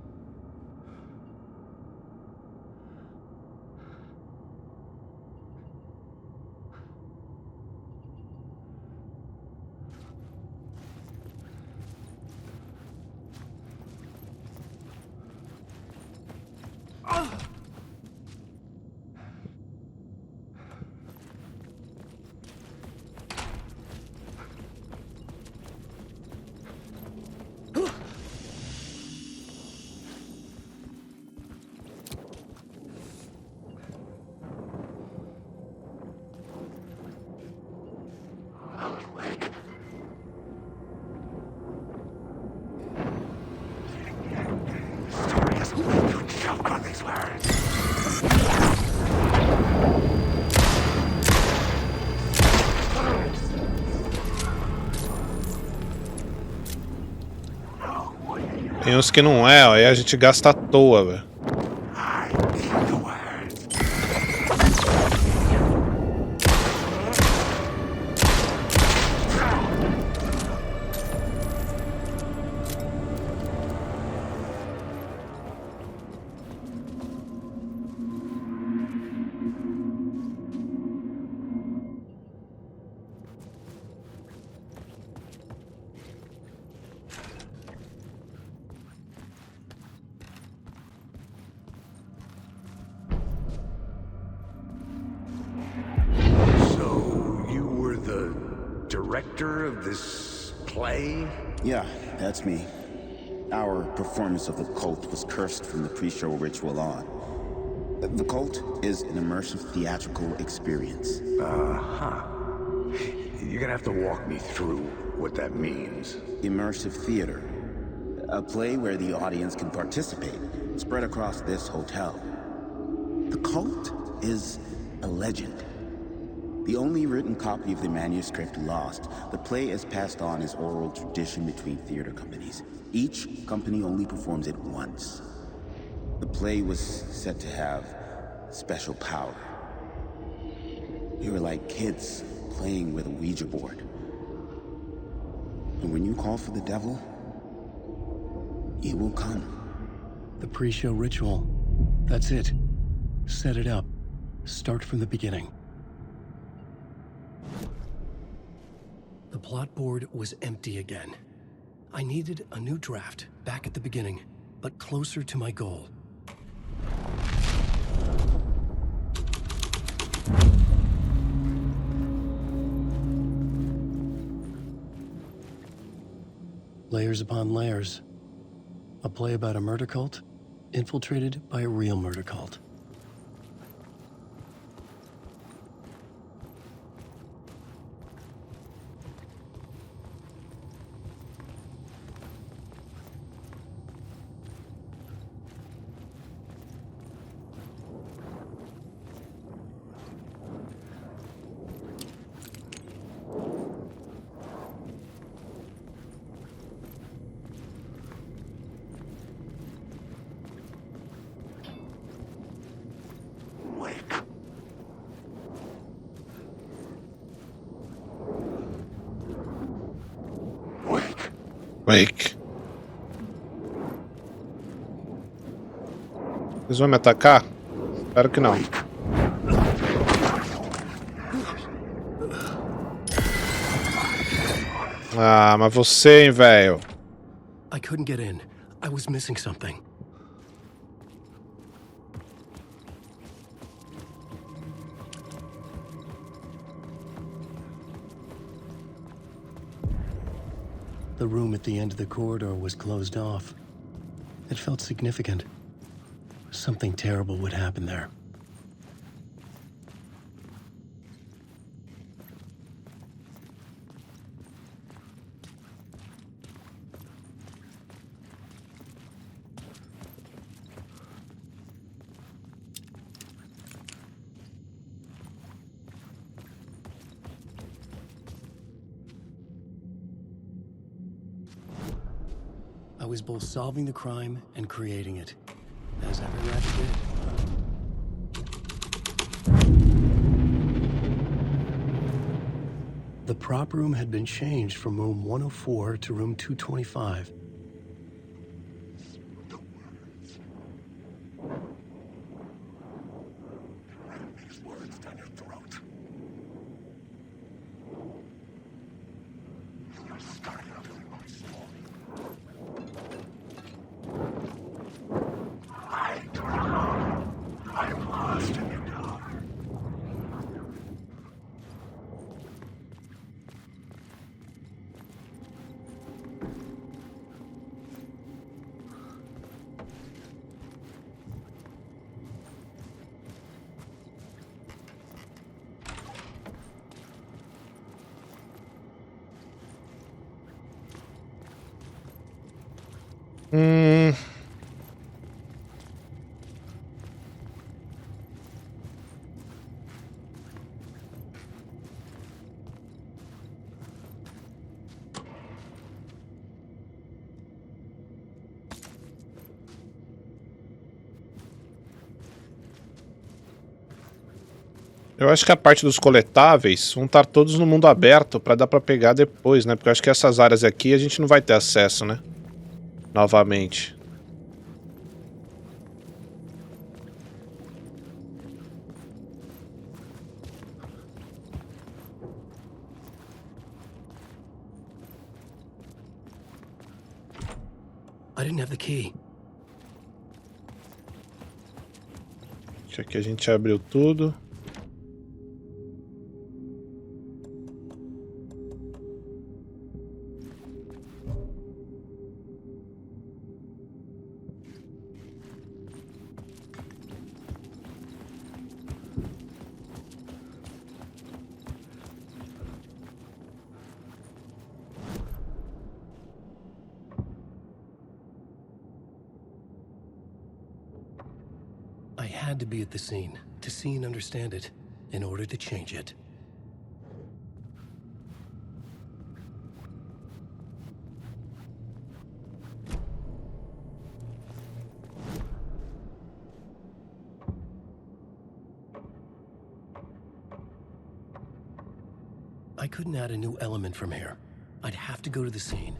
Tem uns que não é, ó, aí a gente gasta à toa, velho. Director of this play? Yeah, that's me. Our performance of The Cult was cursed from the pre-show ritual on. The Cult is an immersive theatrical experience. Uh-huh. You're gonna have to walk me through what that means. Immersive theater. A play where the audience can participate, spread across this hotel. The Cult is a legend. The only written copy of the manuscript lost, the play is passed on as oral tradition between theater companies. Each company only performs it once. The play was said to have special power. We were like kids playing with a Ouija board. And when you call for the devil, he will come. The pre-show ritual. That's it. Set it up. Start from the beginning. The plot board was empty again. I needed a new draft, back at the beginning, but closer to my goal. Layers upon layers. A play about a murder cult, infiltrated by a real murder cult. Wake. Eles vão me atacar? Espero que não. Ah, mas você, hein, velho. I couldn't get in. I was missing something. The room at the end of the corridor was closed off. It felt significant. Something terrible would happen there. I was both solving the crime and creating it, as every rabbit did. The prop room had been changed from room 104 to room 225. These words down your throat. You're starting to feel my story. I don't know. I'm lost in the dark. Eu acho que a parte dos coletáveis vão estar todos no mundo aberto pra dar pra pegar depois, né? Porque eu acho que essas áreas aqui a gente não vai ter acesso, né? Novamente. I didn't have the key. Isso aqui a gente abriu tudo. I had to be at the scene, to see and understand it, in order to change it. I couldn't add a new element from here. I'd have to go to the scene.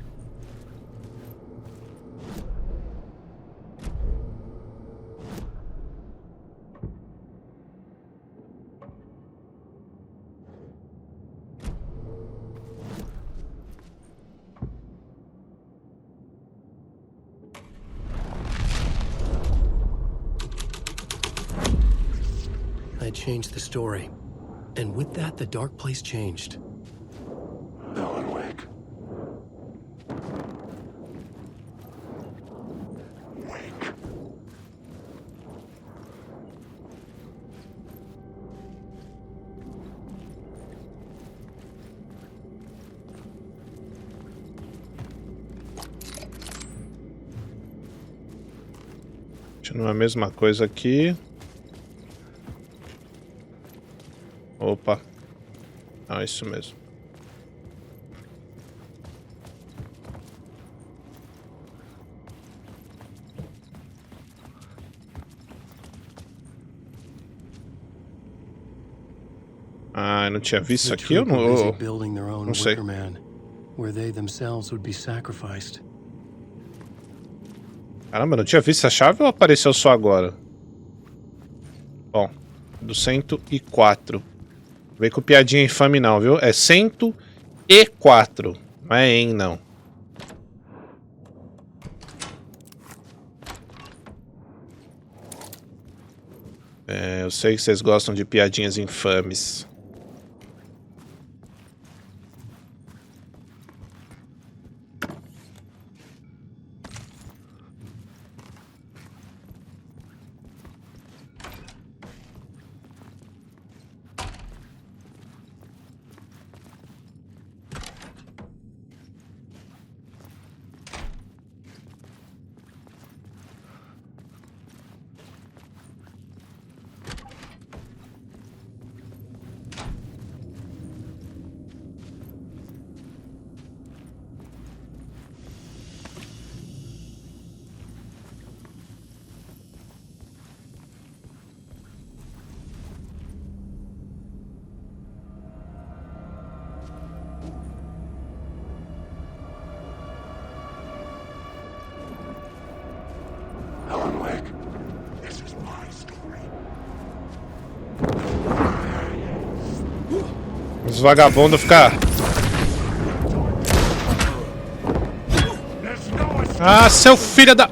I changed the story. And with that, the dark place changed. Alan Wake. Wake. Continua a mesma coisa aqui. Opa. Ah, isso mesmo. Ah, eu não tinha visto isso aqui? Eu não... Não sei. Where they themselves would be sacrificed. Caramba, eu não tinha visto essa chave ou apareceu só agora? Bom, do 104. Vem com piadinha infame não, viu? É 104. Não é em, não. É, eu sei que vocês gostam de piadinhas infames. Os vagabundos ficam... Ah, seu filho da...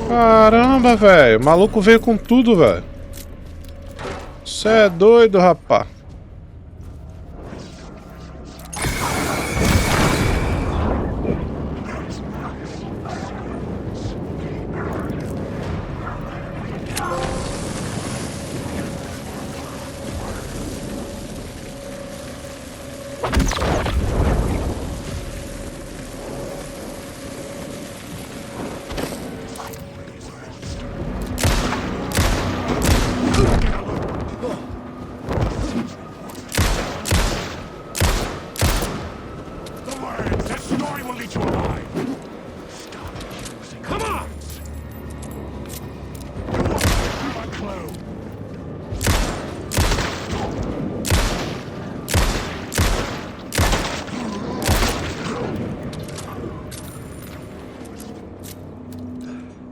Caramba, velho. O maluco veio com tudo, velho. Você é doido, rapá.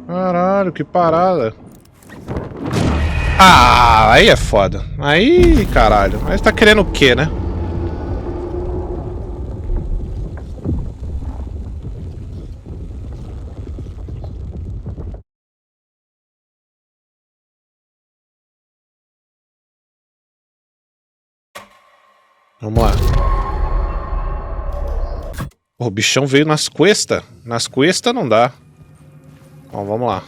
Caralho, que parada. Ah, aí é foda. Aí, caralho. Aí você tá querendo o quê, né? Vamos lá. O bichão veio nas cuestas. Nas cuestas não dá. Bom, vamos lá.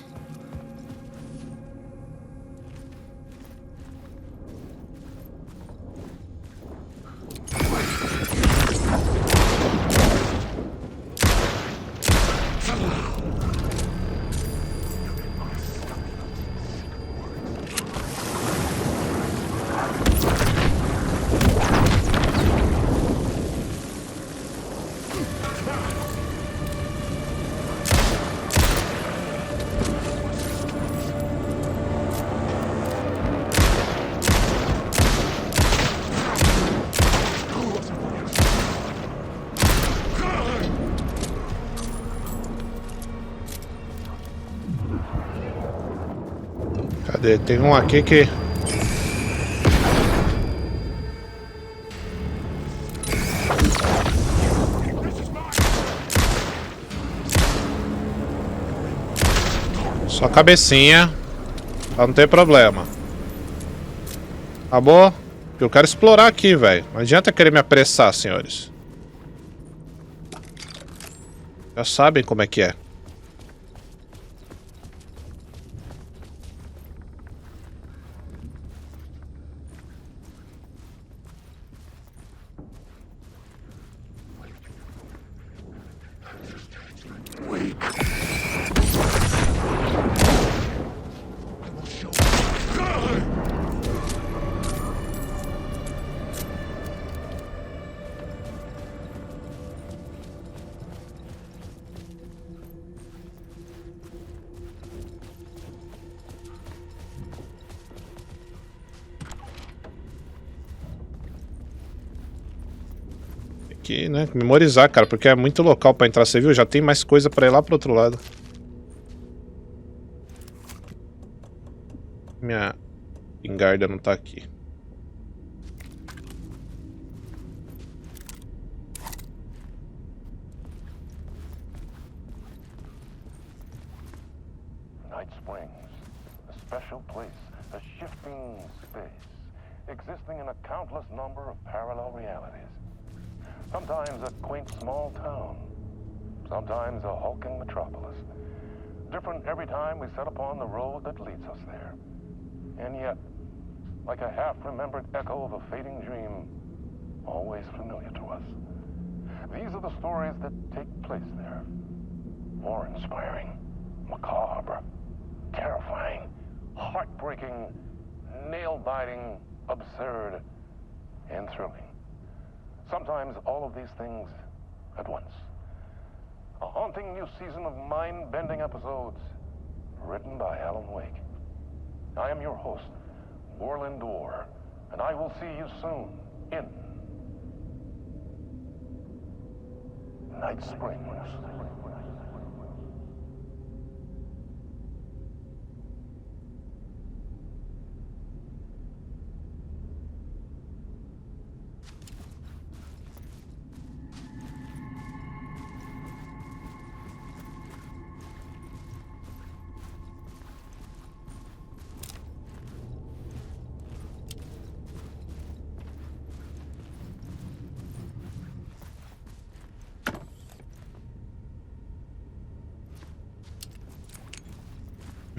Cadê? Tem um aqui que... Só cabecinha. Pra não ter problema. Acabou? Eu quero explorar aqui, velho. Não adianta querer me apressar, senhores. Já sabem como é que é. Aqui, né? Memorizar, cara, porque é muito local pra entrar, você viu? Já tem mais coisa pra ir lá pro outro lado. Minha pingarda não tá aqui. Night Springs, a special place, a shifting space, existing in a countless number of parallel realities. Sometimes a quaint small town, sometimes a hulking metropolis. Different every time we set upon the road that leads us there. And yet, like a half-remembered echo of a fading dream, always familiar to us. These are the stories that take place there. Awe-inspiring, macabre, terrifying, heartbreaking, nail-biting, absurd, and thrilling. Sometimes all of these things at once. A haunting new season of mind-bending episodes written by Alan Wake. I am your host, Borland Orr, and I will see you soon in Night Springs.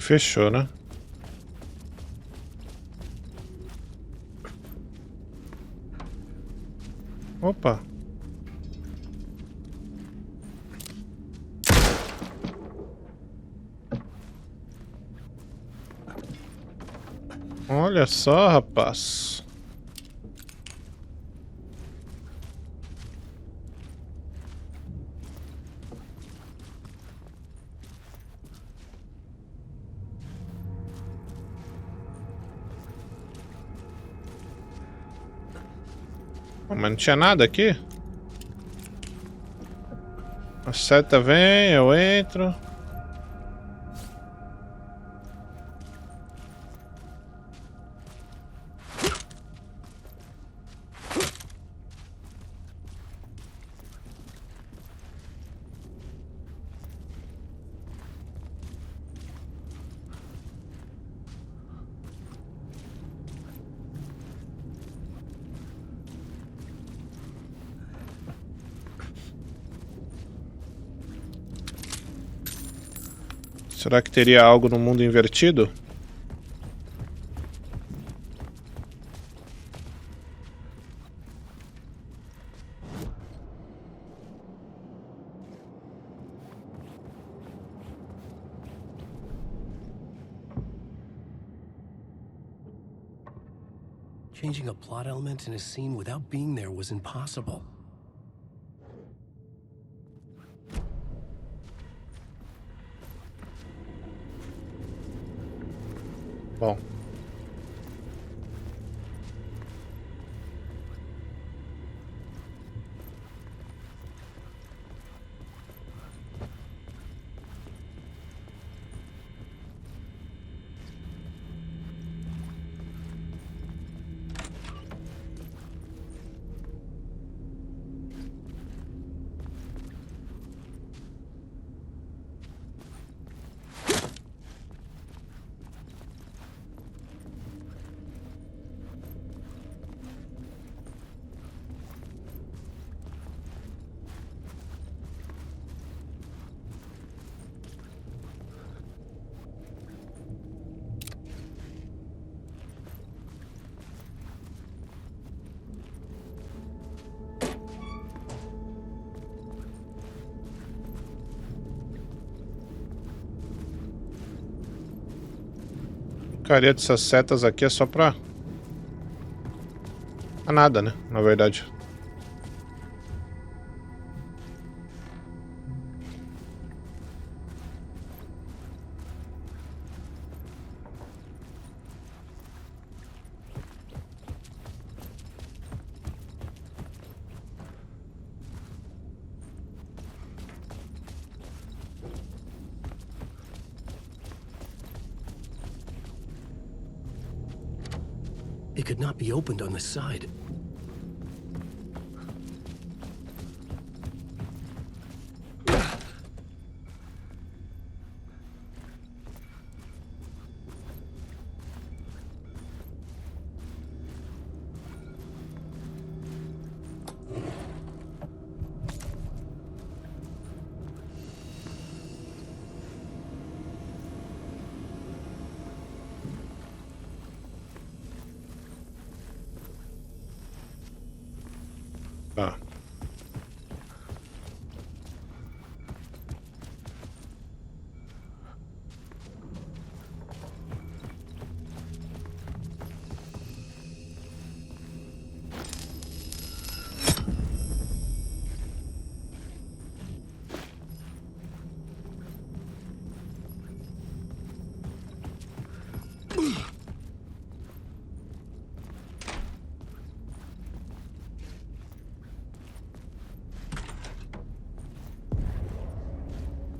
fechou, né? Opa. Olha só, rapaz. Oh, mas não tinha nada aqui? A seta vem, eu entro. Será que teria algo no mundo invertido? Changing a plot element in a scene without being there was impossible. Bom. A porcaria dessas setas aqui é só pra nada, né? Na verdade. It could not be opened on the side. Tá.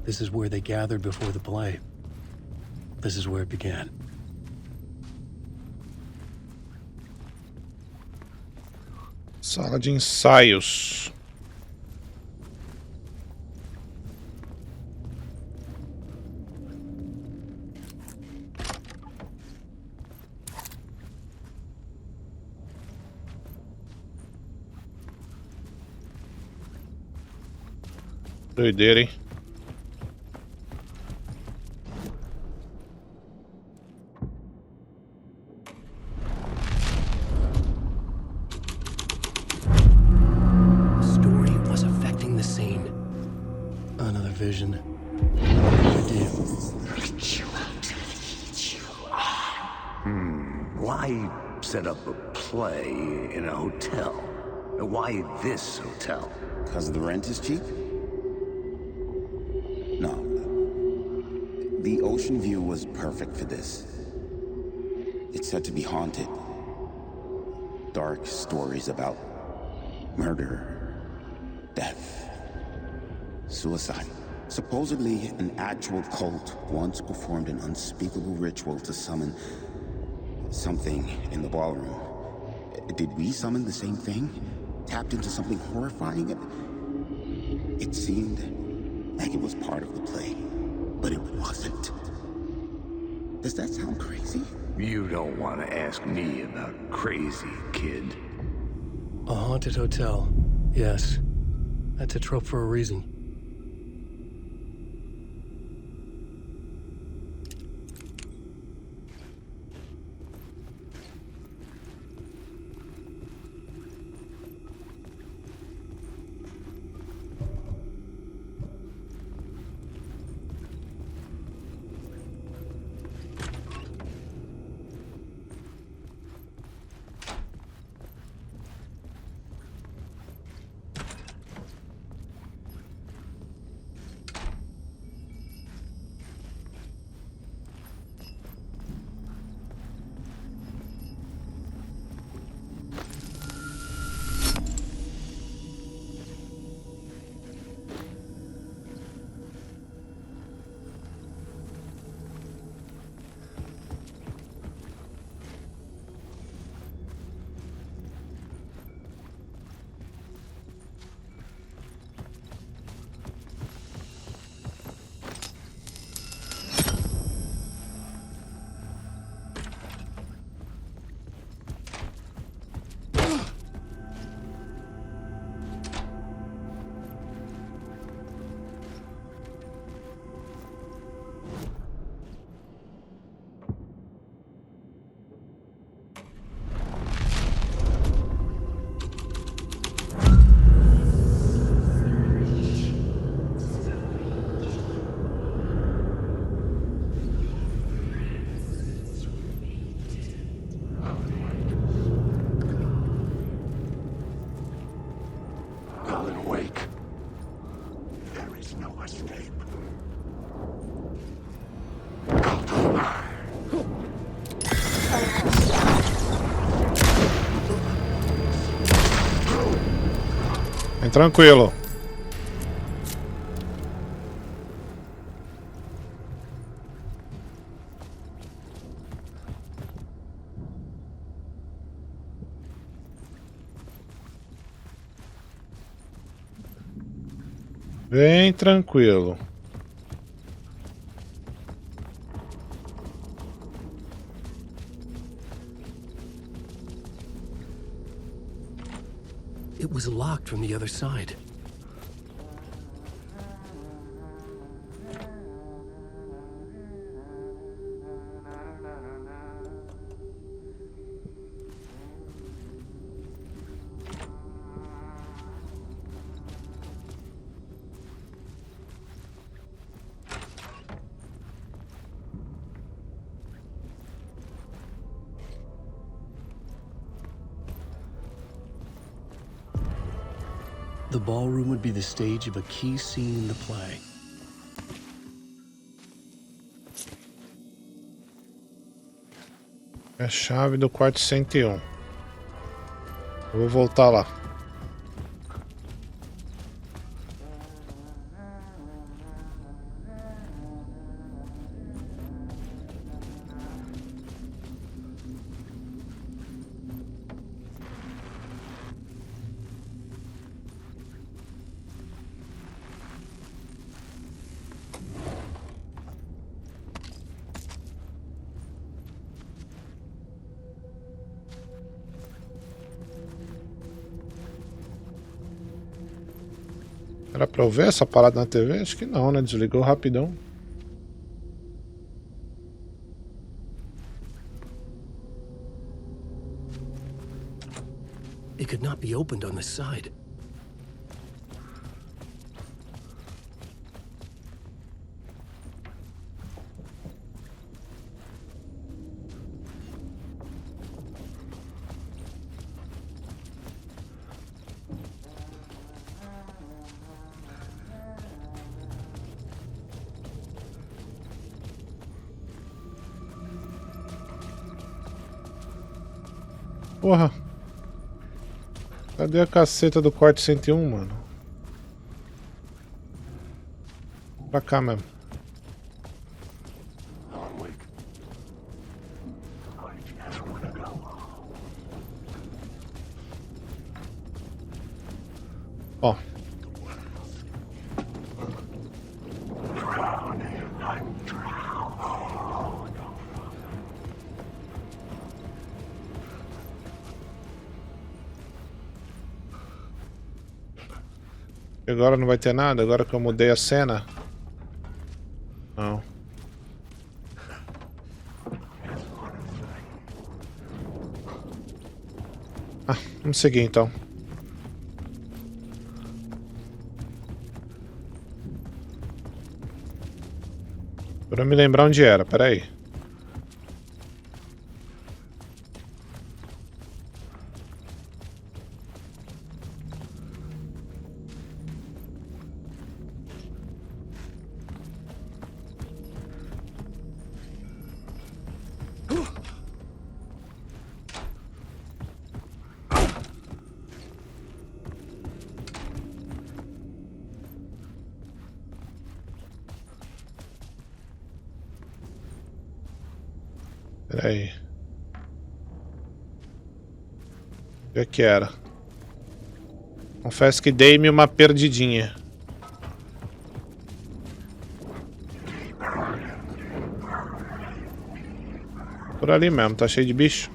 This is where they gathered before the play. This is where it began. Sala de ensaios. Doideira, hein? vision. I do. Why set up a play in a hotel? Why this hotel? Because the rent is cheap? No. The ocean view was perfect for this. It's said to be haunted. Dark stories about murder, death, suicide. Supposedly, an actual cult once performed an unspeakable ritual to summon something in the ballroom. Did we summon the same thing? Tapped into something horrifying? It seemed like it was part of the play, but it wasn't. Does that sound crazy? You don't want to ask me about crazy, kid. A haunted hotel. Yes. That's a trope for a reason. Tranquilo. Bem tranquilo. It was locked from the other side. The ballroom would be the stage of a key scene in the play. É a chave do quarto 101. Eu vou voltar lá. Era pra eu ver essa parada na TV? Acho que não, né? Desligou rapidão. It could not be opened on this side. Porra. Cadê a caceta do corte 101, mano? Pra cá mesmo. Ó. Agora não vai ter nada? Agora que eu mudei a cena? Não. Ah, vamos seguir então. Pra me lembrar onde era, peraí. Peraí. O que era? Confesso que dei-me uma perdidinha. Por ali mesmo, tá cheio de bicho.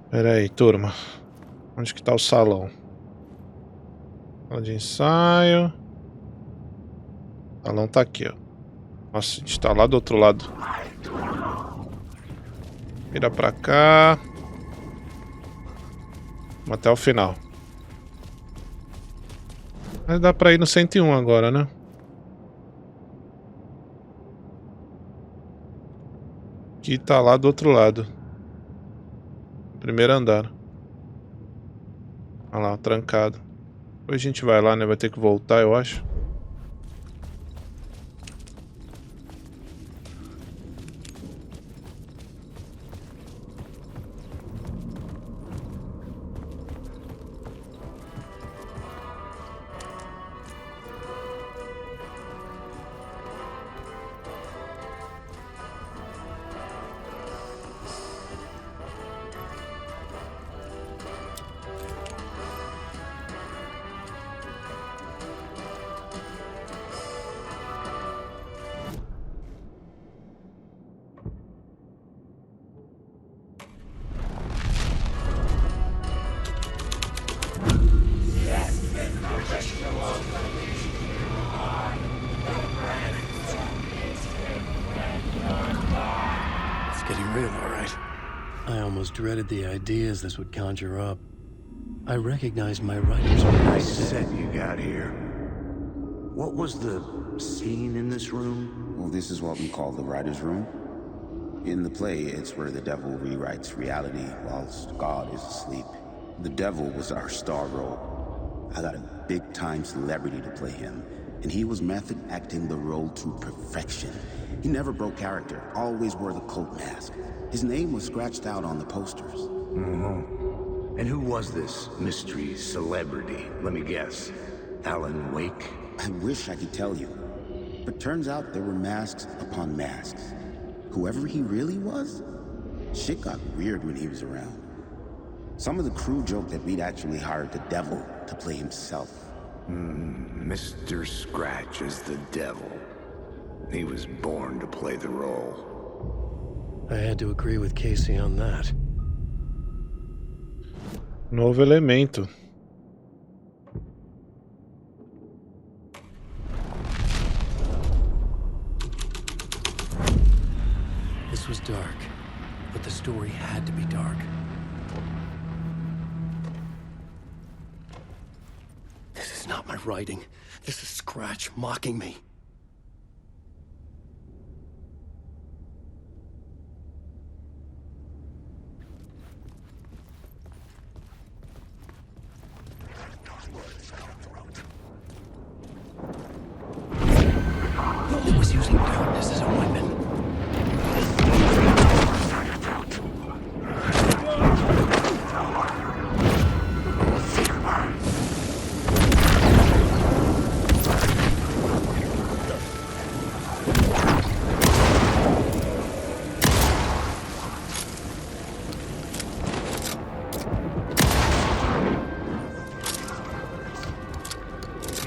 Pera aí, turma. Onde que tá o salão? Sala de ensaio. O salão tá aqui, ó. Nossa, a gente tá lá do outro lado. Vira pra cá. Vamos até o final. Mas dá pra ir no 101 agora, né? Aqui tá lá do outro lado. Primeiro andar. Olha lá, trancado. Depois a gente vai lá, né? Vai ter que voltar, eu acho. Dreaded the ideas this would conjure up. I recognized my writer's room. Nice set you got here. What was the scene in this room? Well, this is what we call the writer's room. In the play, it's where the devil rewrites reality whilst God is asleep. The devil was our star role. I got a big-time celebrity to play him, and he was method acting the role to perfection. He never broke character, always wore the cult mask. His name was scratched out on the posters. Mm-hmm. And who was this mystery celebrity? Let me guess. Alan Wake? I wish I could tell you. But turns out there were masks upon masks. Whoever he really was, shit got weird when he was around. Some of the crew joked that we'd actually hired the devil to play himself. Mr. Scratch is the devil. He was born to play the role. I had to agree with Casey on that. Novo elemento. This was dark, but the story had to be dark. This writing. This is Scratch mocking me. It was using darkness as a weapon.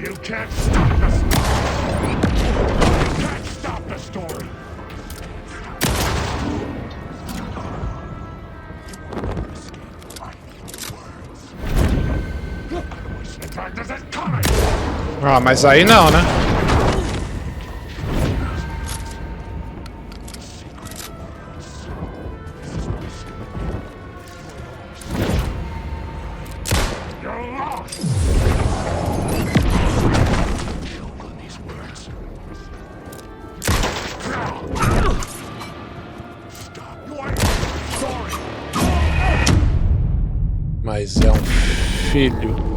You can't stop the story! You can't stop the story! Ah, mas aí não, né? Mas é um filho.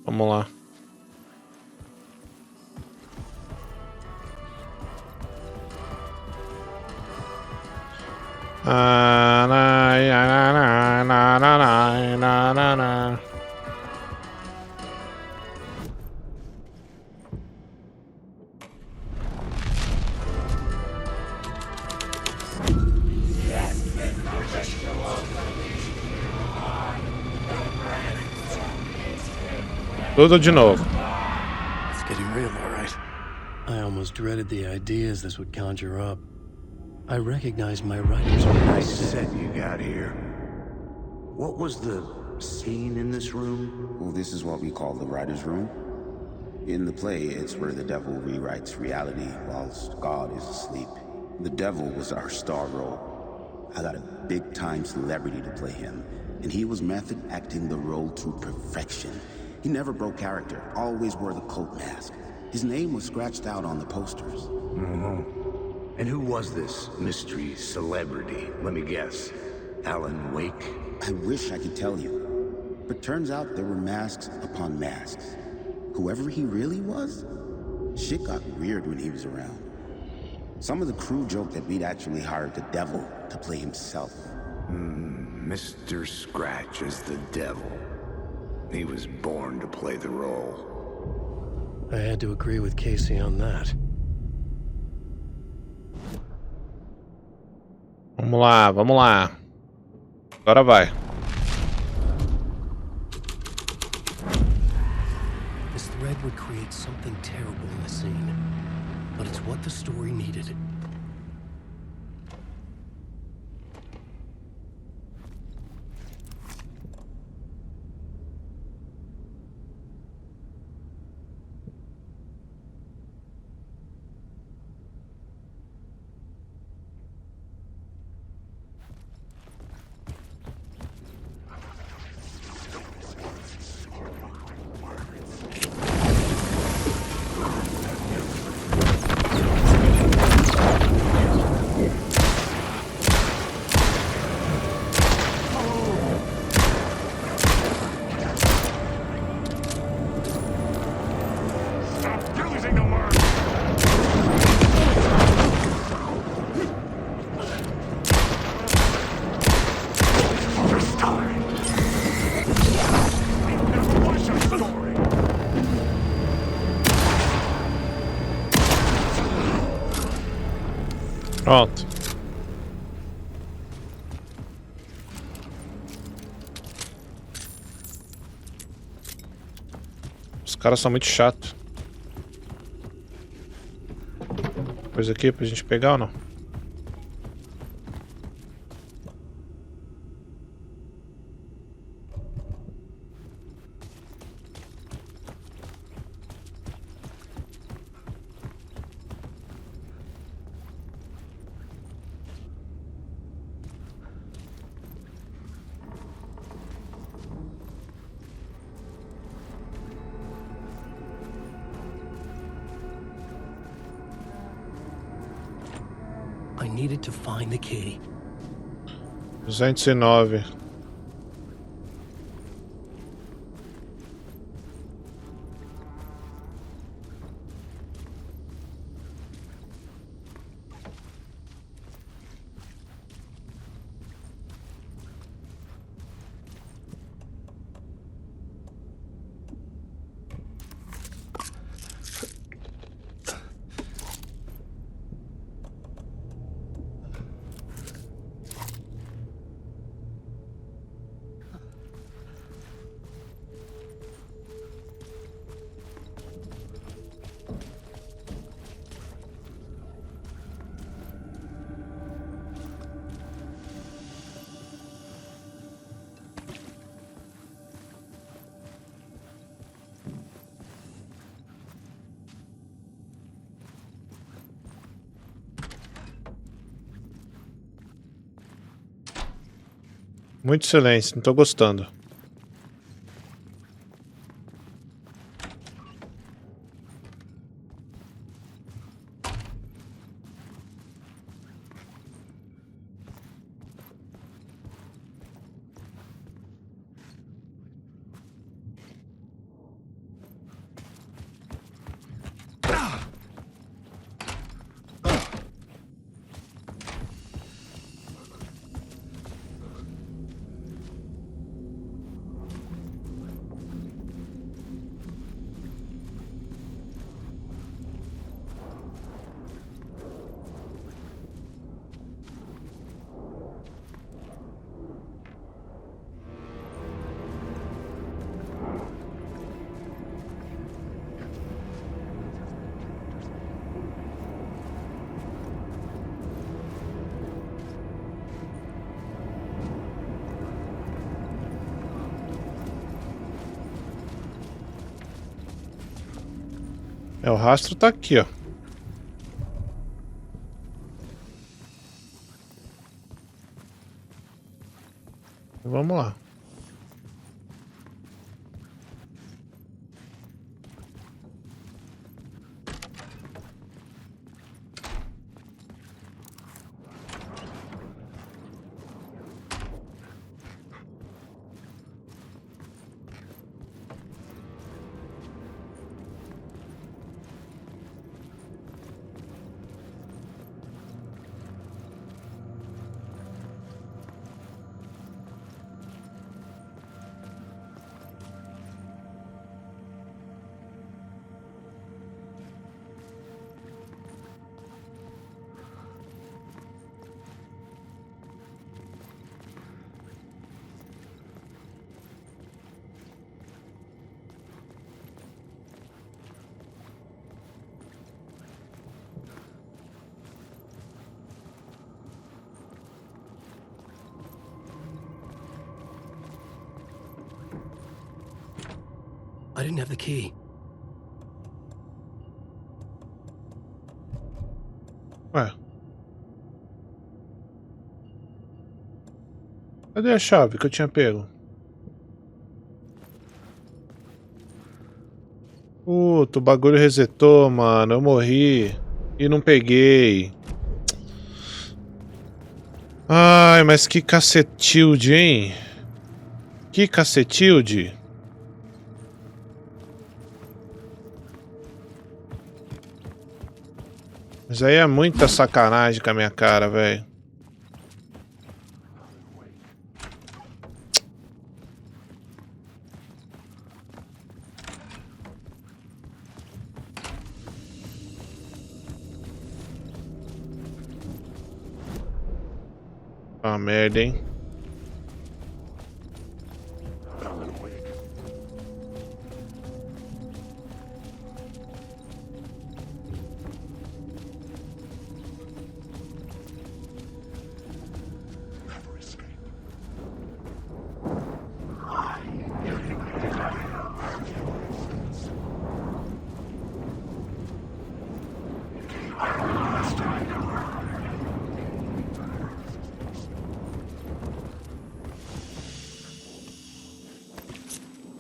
Vamos lá. Tudo de novo. It's getting real, all right. I almost dreaded the ideas this would conjure up. I recognized my writer's Nice set you got here. What was the scene in this room? Well, this is what we call the writer's room. In the play, it's where the devil rewrites reality whilst God is asleep. The devil was our star role. I got a big-time celebrity to play him, and he was method acting the role to perfection. He never broke character, always wore the coat mask. His name was scratched out on the posters. And who was this mystery celebrity? Let me guess. Alan Wake? I wish I could tell you. But turns out there were masks upon masks. Whoever he really was, shit got weird when he was around. Some of the crew joked that we'd actually hired the devil to play himself. Mr. Scratch is the devil. He was born to play the role. I had to agree with Casey on that. Vamos lá, vamos lá. Agora vai. This thread would create something terrible in the scene, but it's what the story needed. Pronto. Os caras são muito chatos. Coisa aqui pra gente pegar ou não? needed to find the key. 209. Muito silêncio, não tô gostando. É, o rastro tá aqui, ó. Vamos lá. I didn't have the key. Ué. Cadê a chave que eu tinha pego? Puta, o bagulho resetou, mano. Eu morri. E não peguei. Ai, mas que cacetilde, hein? Que cacetilde. Mas aí é muita sacanagem com a minha cara, velho. Ah, merda, hein?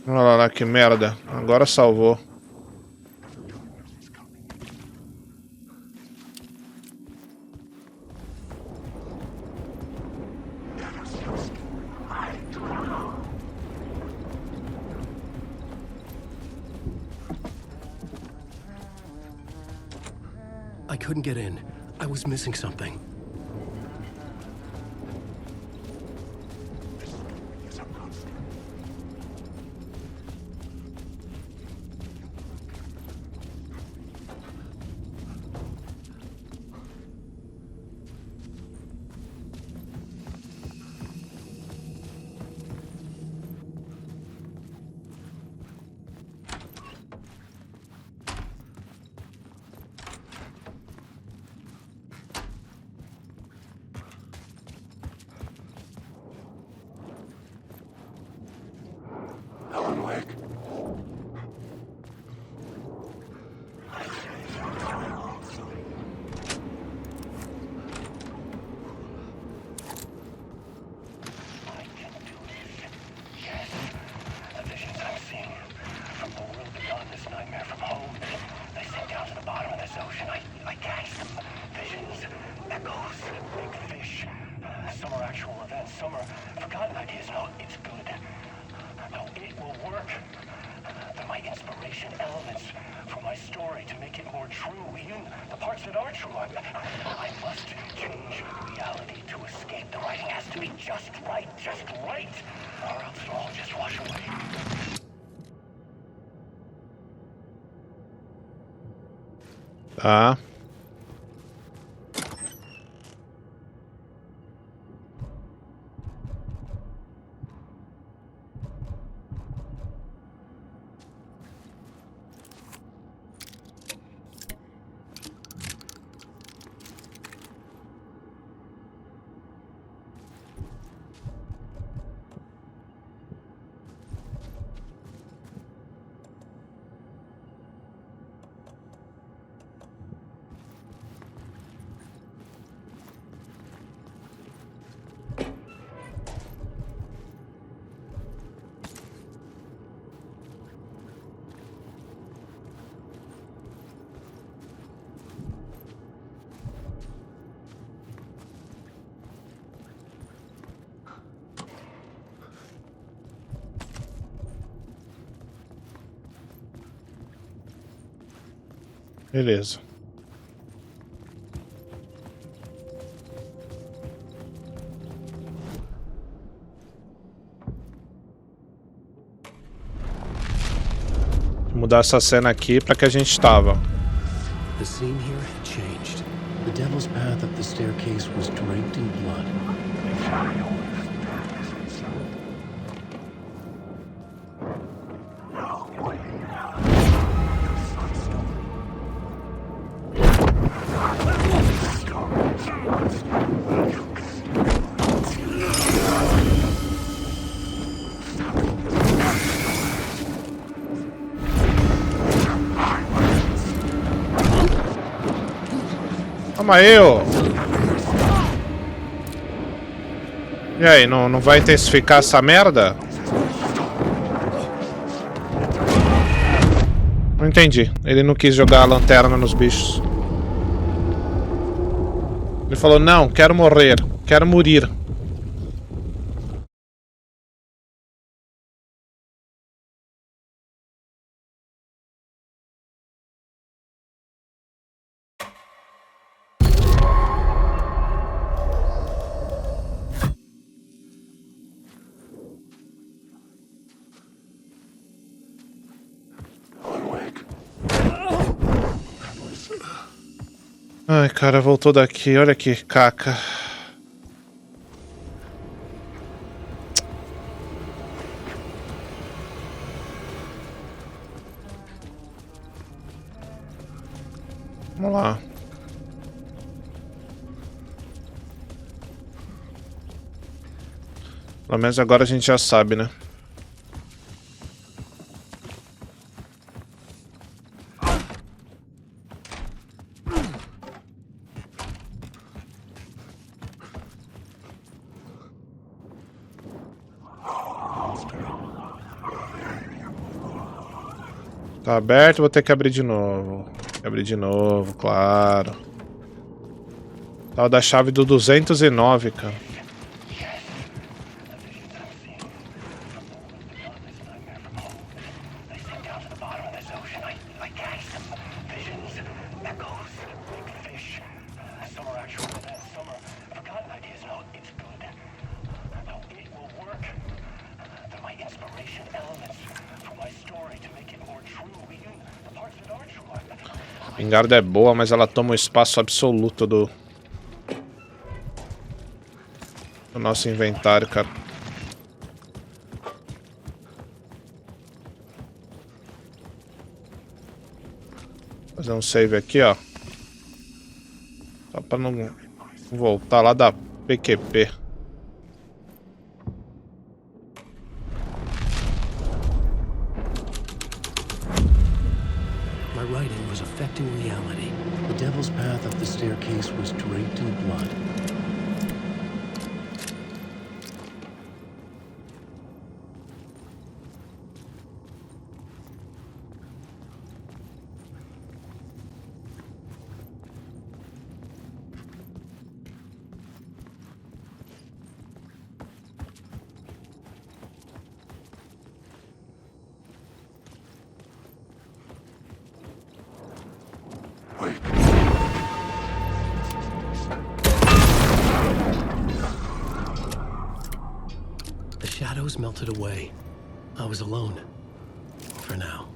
Olha lá, que merda. Agora salvou. I couldn't get in. I was missing something. Tá. Beleza. Vou mudar essa cena aqui para que a gente estava. The scene here had changed. The devil's path up the staircase was draped in blood. Calma aí, ô. E aí, não vai intensificar essa merda? Não entendi. Ele não quis jogar a lanterna nos bichos. Ele falou, não, quero morrer. Quero morir. Ai, cara, voltou daqui. Olha que caca. Vamos lá. Pelo menos agora a gente já sabe, né? Tá aberto, vou ter que abrir de novo. Abrir de novo, claro. Tal da chave do 209, cara. Espingarda é boa, mas ela toma o espaço absoluto do nosso inventário, cara. Fazer um save aqui, ó. Só pra não voltar lá da PQP. My writing was affecting reality. The devil's path up the staircase was draped in blood. The shadows melted away. I was alone. For now.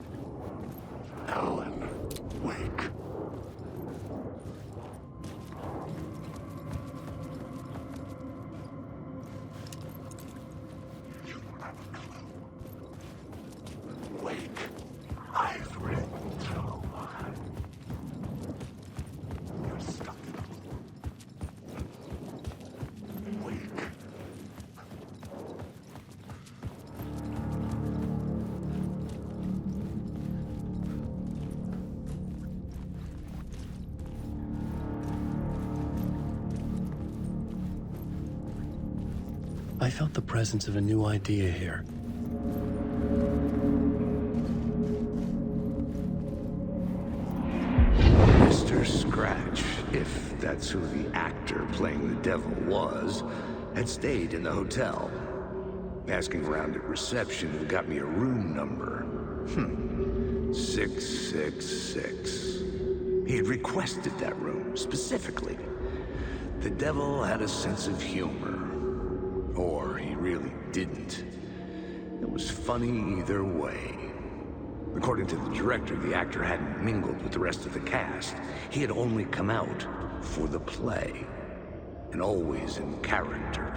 Alan, wake. You don't have a clue. Wake. I've written so much. You're stuck in a loop. Wake. I felt the presence of a new idea here. Mr. Scratch, if that's who the actor playing the devil was, had stayed in the hotel. Asking around at reception who got me a room number. 666. He had requested that room, specifically. The devil had a sense of humor. Or he really didn't. It was funny either way. According to the director, the actor hadn't mingled with the rest of the cast. He had only come out for the play. And always in character.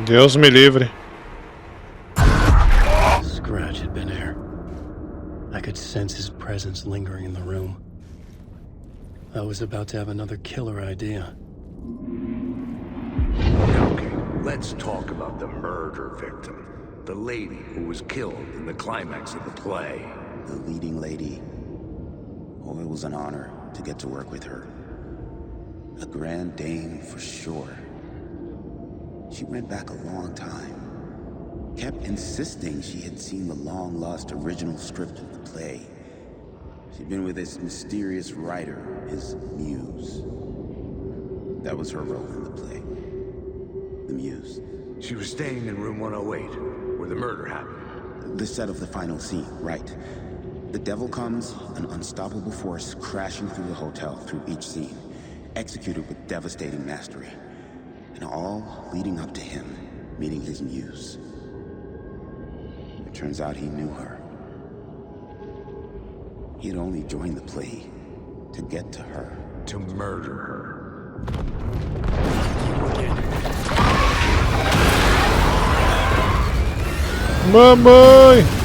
Deus me livre. Scratch had been here. I could sense his presence lingering in the room. I was about to have another killer idea. Okay, let's talk about the murder victim. The lady who was killed in the climax of the play. The leading lady. Oh, it was an honor to get to work with her. A grand dame for sure. She went back a long time. Kept insisting she had seen the long-lost original script of the play. She'd been with this mysterious writer, his muse. That was her role in the play. The muse. She was staying in room 108, where the murder happened. The set of the final scene, right. The devil comes, an unstoppable force crashing through the hotel through each scene, executed with devastating mastery, and all leading up to him meeting his muse. It turns out he knew her. He had only joined the play to get to her. To murder her. Mamãe!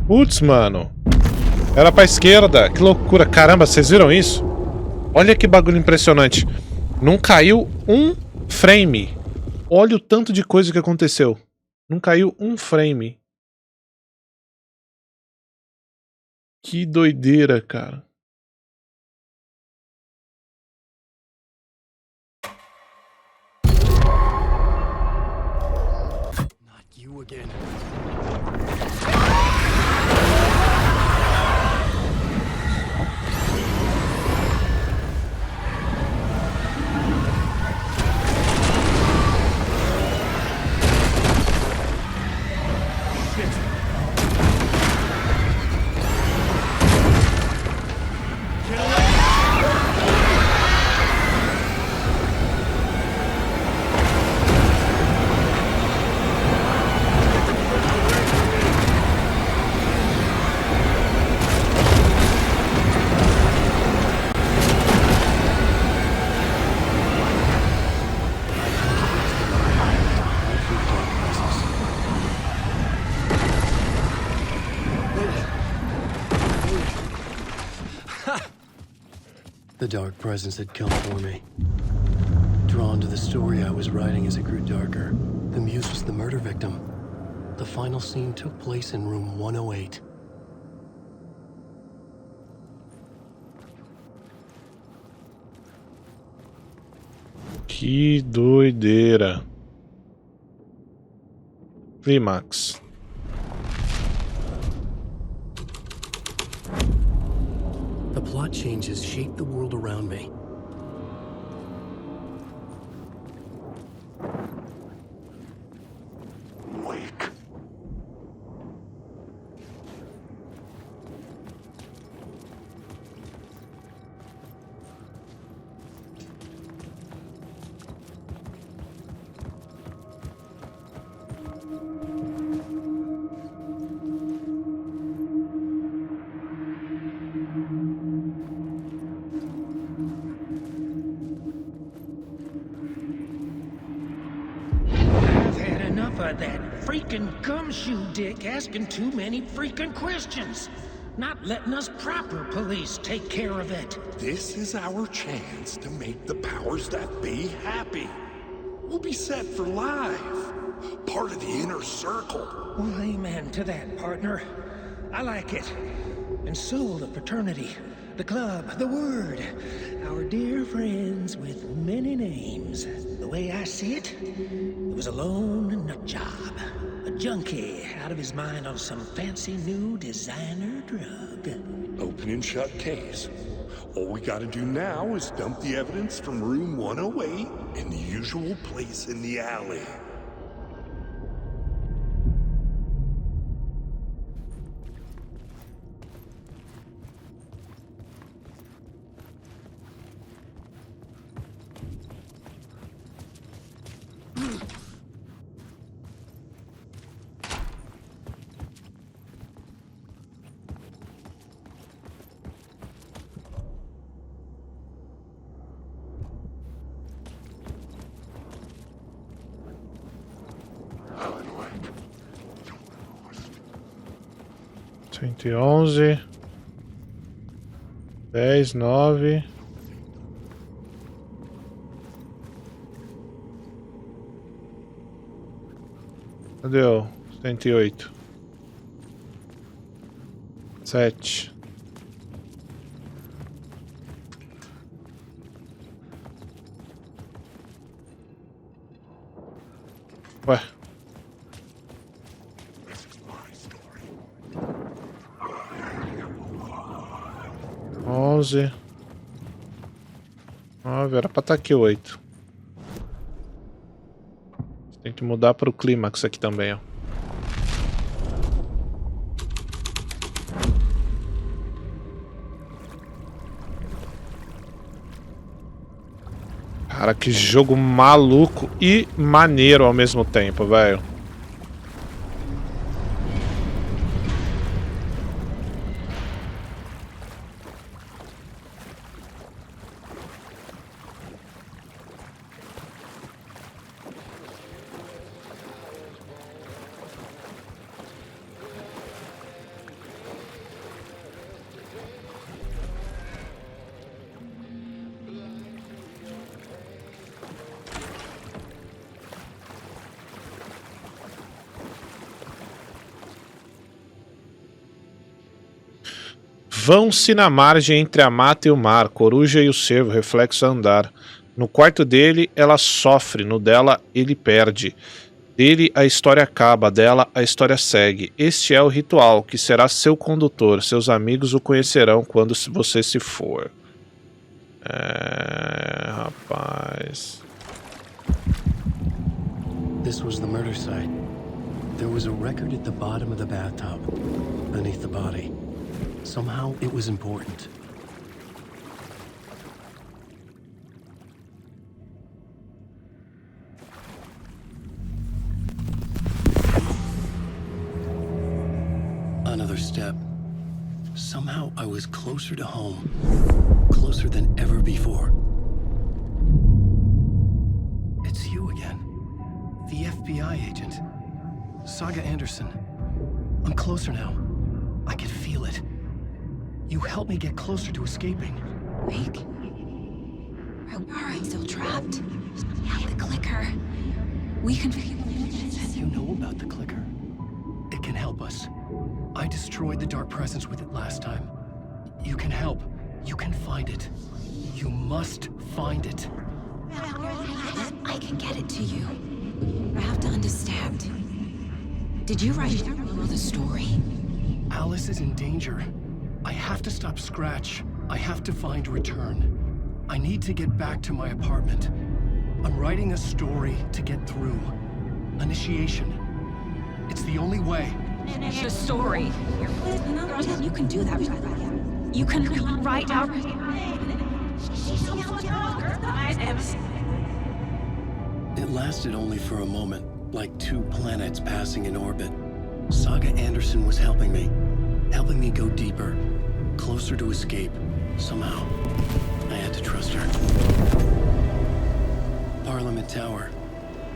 Putz, mano. Era pra esquerda. Que loucura. Caramba, vocês viram isso? Olha que bagulho impressionante. Não caiu um frame. Olha o tanto de coisa que aconteceu. Não caiu um frame. Que doideira, cara. Not you again. The dark presence had come for me. Drawn to the story I was writing as it grew darker, the muse was the murder victim. The final scene took place in room 108. Que doideira. Clímax. The plot changes shaped the world around me. Wake. Of that freaking gumshoe dick asking too many freaking questions. Not letting us proper police take care of it. This is our chance to make the powers that be happy. We'll be set for life. Part of the inner circle. Well, amen to that, partner. I like it. And so the fraternity, the club, the word. Our dear friends with many names. The way I see it, it was a lone nut job. A junkie out of his mind on some fancy new designer drug. Open and shut case. All we gotta do now is dump the evidence from room 108 in the usual place in the alley. Cento e 10, 9. Cadê o 108? 7. Ué. Onze. 9, era pra estar aqui 8. Tem que mudar para o clímax aqui também, ó. Cara, que jogo maluco e maneiro ao mesmo tempo, velho. Vão-se na margem entre a mata e o mar, coruja e o cervo, reflexo a andar. No quarto dele, ela sofre, no dela, ele perde. Dele, a história acaba, dela, a história segue. Este é o ritual, que será seu condutor. Seus amigos o conhecerão quando você se for. Rapaz... This was the murder site. There was a record at the bottom of the bathtub, beneath the body. Somehow, it was important. Another step. Somehow, I was closer to home. Closer than ever before. It's you again. The FBI agent. Saga Anderson. I'm closer now. I can feel it. You helped me get closer to escaping. Wake? Are we still trapped? Yeah, the clicker. We can... You know about the clicker. It can help us. I destroyed the dark presence with it last time. You can help. You can find it. You must find it. I can get it to you. I have to understand. Did you write the story? Alice is in danger. I have to stop Scratch. I have to find Return. I need to get back to my apartment. I'm writing a story to get through. Initiation. It's the only way. The story. You can do that. You can write out... It lasted only for a moment, like two planets passing in orbit. Saga Anderson was helping me go deeper, closer to escape. Somehow, I had to trust her. Parliament Tower.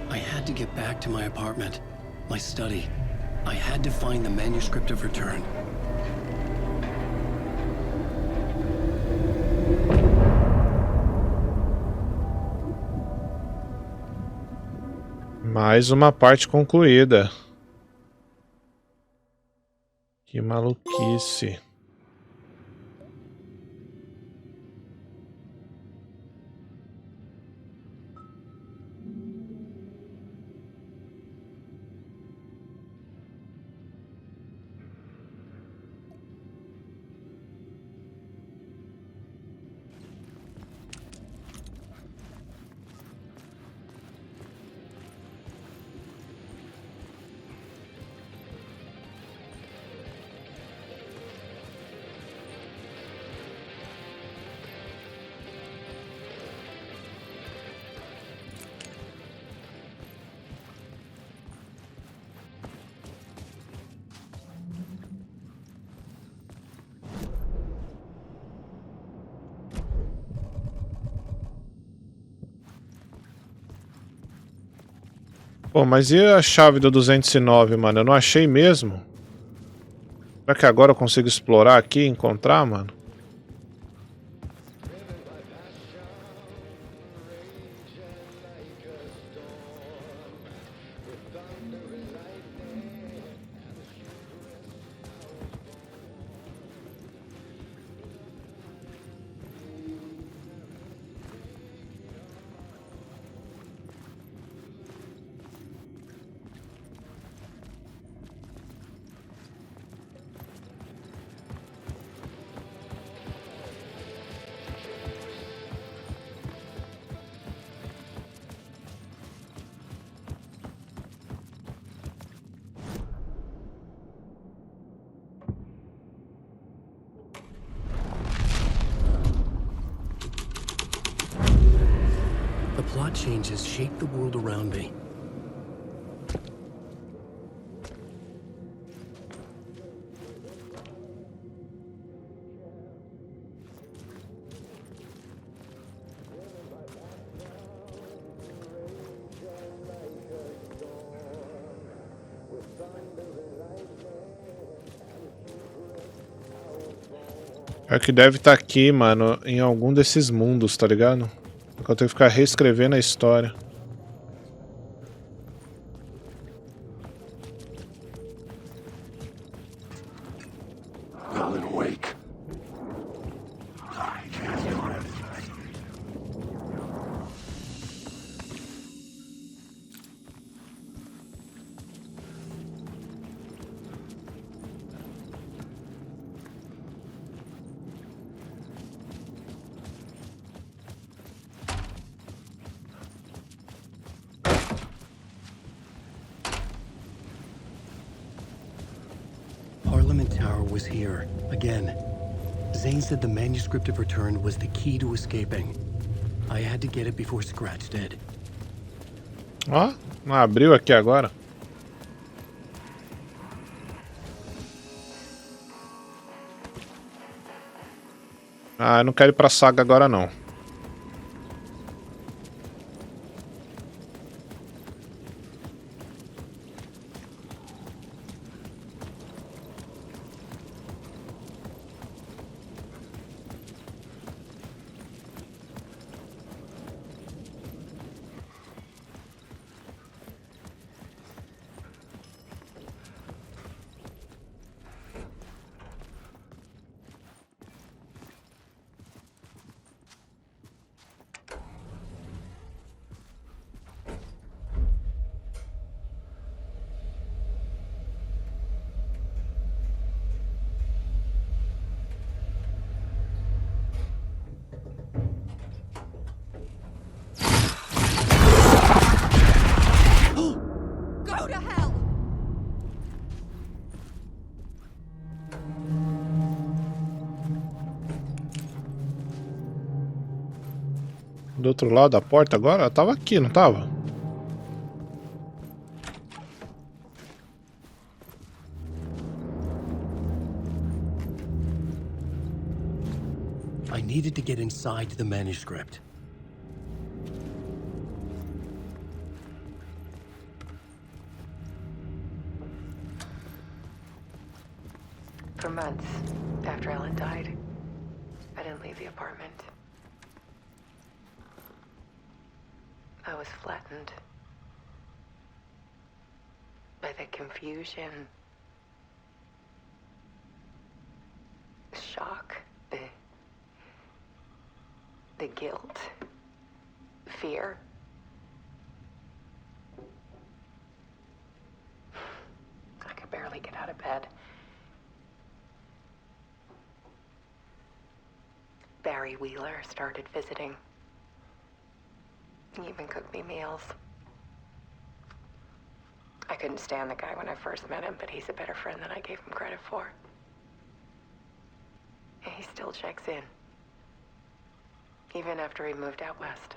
I had to get back to my apartment, my study. I had to find the manuscript of Return. Mais uma parte concluída. Que maluquice. Pô, mas e a chave do 209, mano? Eu não achei mesmo. Será que agora eu consigo explorar aqui e encontrar, mano? The plot changes shape the world around me. É que deve estar aqui, mano, em algum desses mundos, tá ligado? Eu tenho que ficar reescrevendo a história. Alan, wake. Parliament Tower was here, again. Zane said the manuscript of return was the key to escaping. I had to get it before Scratch did. Ó, abriu aqui agora. Ah, eu não quero ir pra saga agora não. Go to hell! Do outro lado da porta agora? Ela tava aqui, não tava? I needed to get inside the manuscript. For months after Ellen died, I didn't leave the apartment. I was flattened by the confusion, shock, the guilt, fear. I could barely get out of bed. Barry Wheeler started visiting. He even cooked me meals. I couldn't stand the guy when I first met him, but he's a better friend than I gave him credit for. And he still checks in. Even after he moved out west.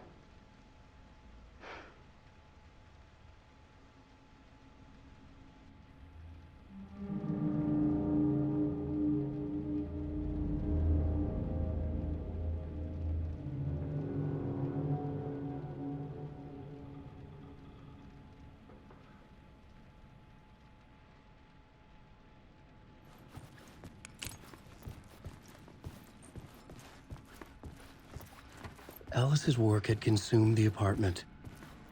Alice's work had consumed the apartment.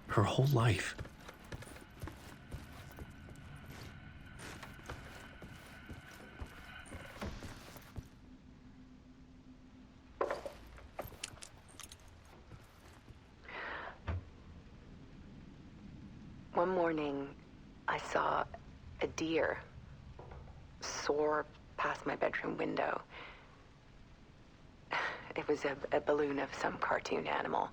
Her whole life. One morning, I saw a deer soar past my bedroom window. It was a balloon of some cartoon animal.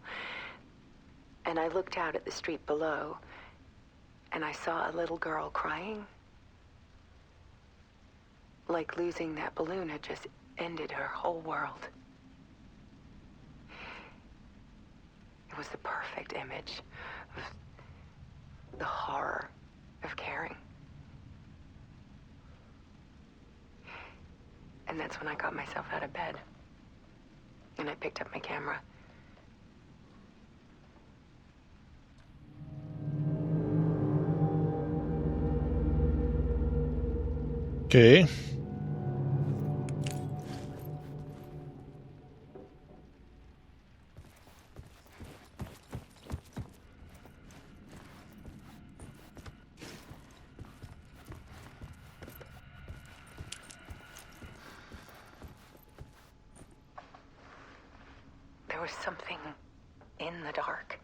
And I looked out at the street below, and I saw a little girl crying. Like losing that balloon had just ended her whole world. It was the perfect image of the horror of caring. And that's when I got myself out of bed. And I picked up my camera. Okay. There was something in the dark.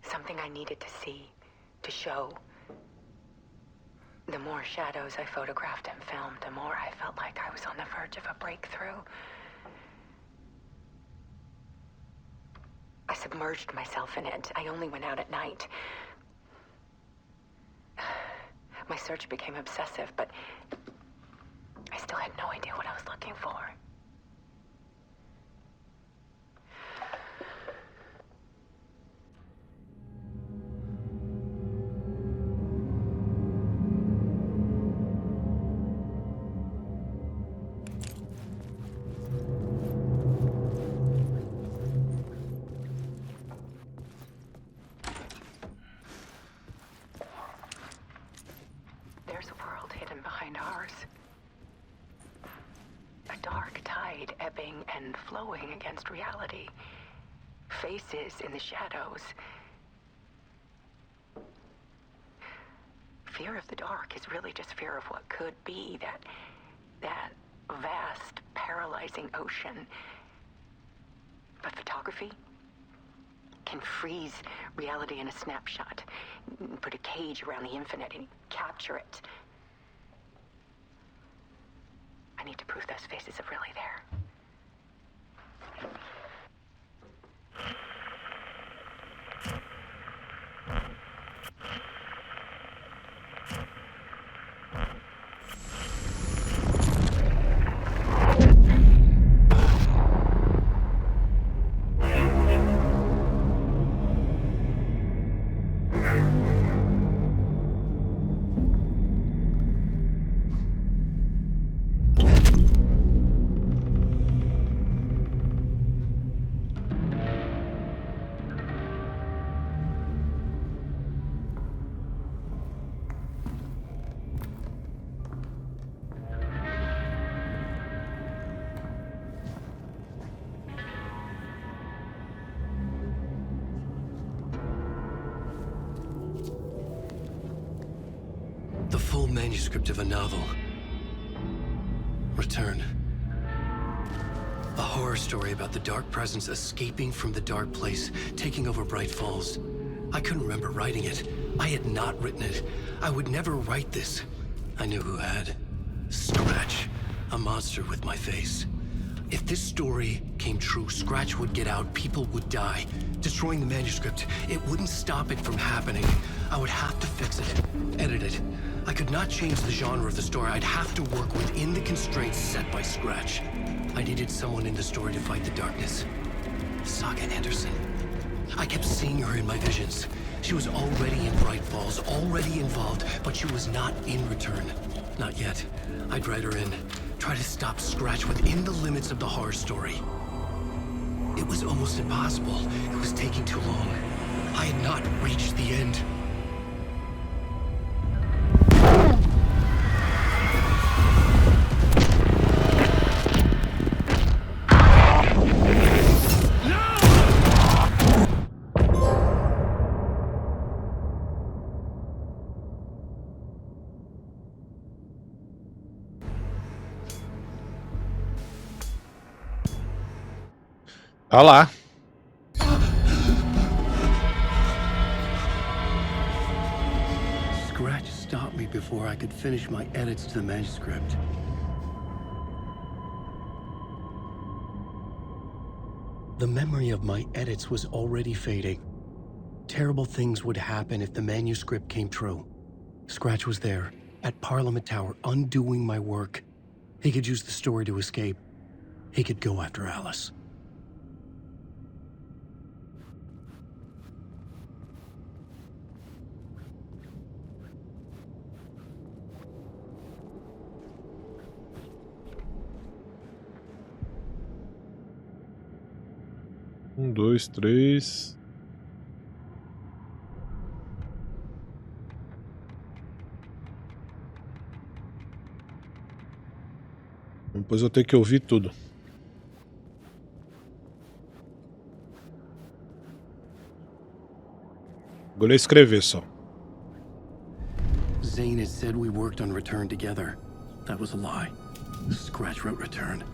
Something I needed to see, to show. The more shadows I photographed and filmed, the more I felt like I was on the verge of a breakthrough. I submerged myself in it. I only went out at night. My search became obsessive, but I still had no idea what I was looking for. There's a world hidden behind ours. A dark tide ebbing and flowing against reality. Faces in the shadows. Fear of the dark is really just fear of what could be, that vast, paralyzing ocean. But photography can freeze reality in a snapshot, put a cage around the infinite and capture it. I need to prove those faces are really there. The full manuscript of a novel. Return. A horror story about the dark presence escaping from the dark place, taking over Bright Falls. I couldn't remember writing it. I had not written it. I would never write this. I knew who had. Scratch. A monster with my face. If this story came true, Scratch would get out, people would die. Destroying the manuscript, it wouldn't stop it from happening. I would have to fix it, edit it. I could not change the genre of the story. I'd have to work within the constraints set by Scratch. I needed someone in the story to fight the darkness. Saga Anderson. I kept seeing her in my visions. She was already in Bright Falls, already involved, but she was not in Return. Not yet. I'd write her in. Try to stop Scratch within the limits of the horror story. It was almost impossible. It was taking too long. I had not reached the end. Olha lá. Scratch stopped me before I could finish my edits to the manuscript. The memory of my edits was already fading. Terrible things would happen if the manuscript came true. Scratch was there, at Parliament Tower, undoing my work. He could use the story to escape. He could go after Alice. Um, dois, três. Depois eu tenho que ouvir tudo. Vou ler e escrever só. Zane had said we worked on Return together. That was a lie. Scratch wrote Return.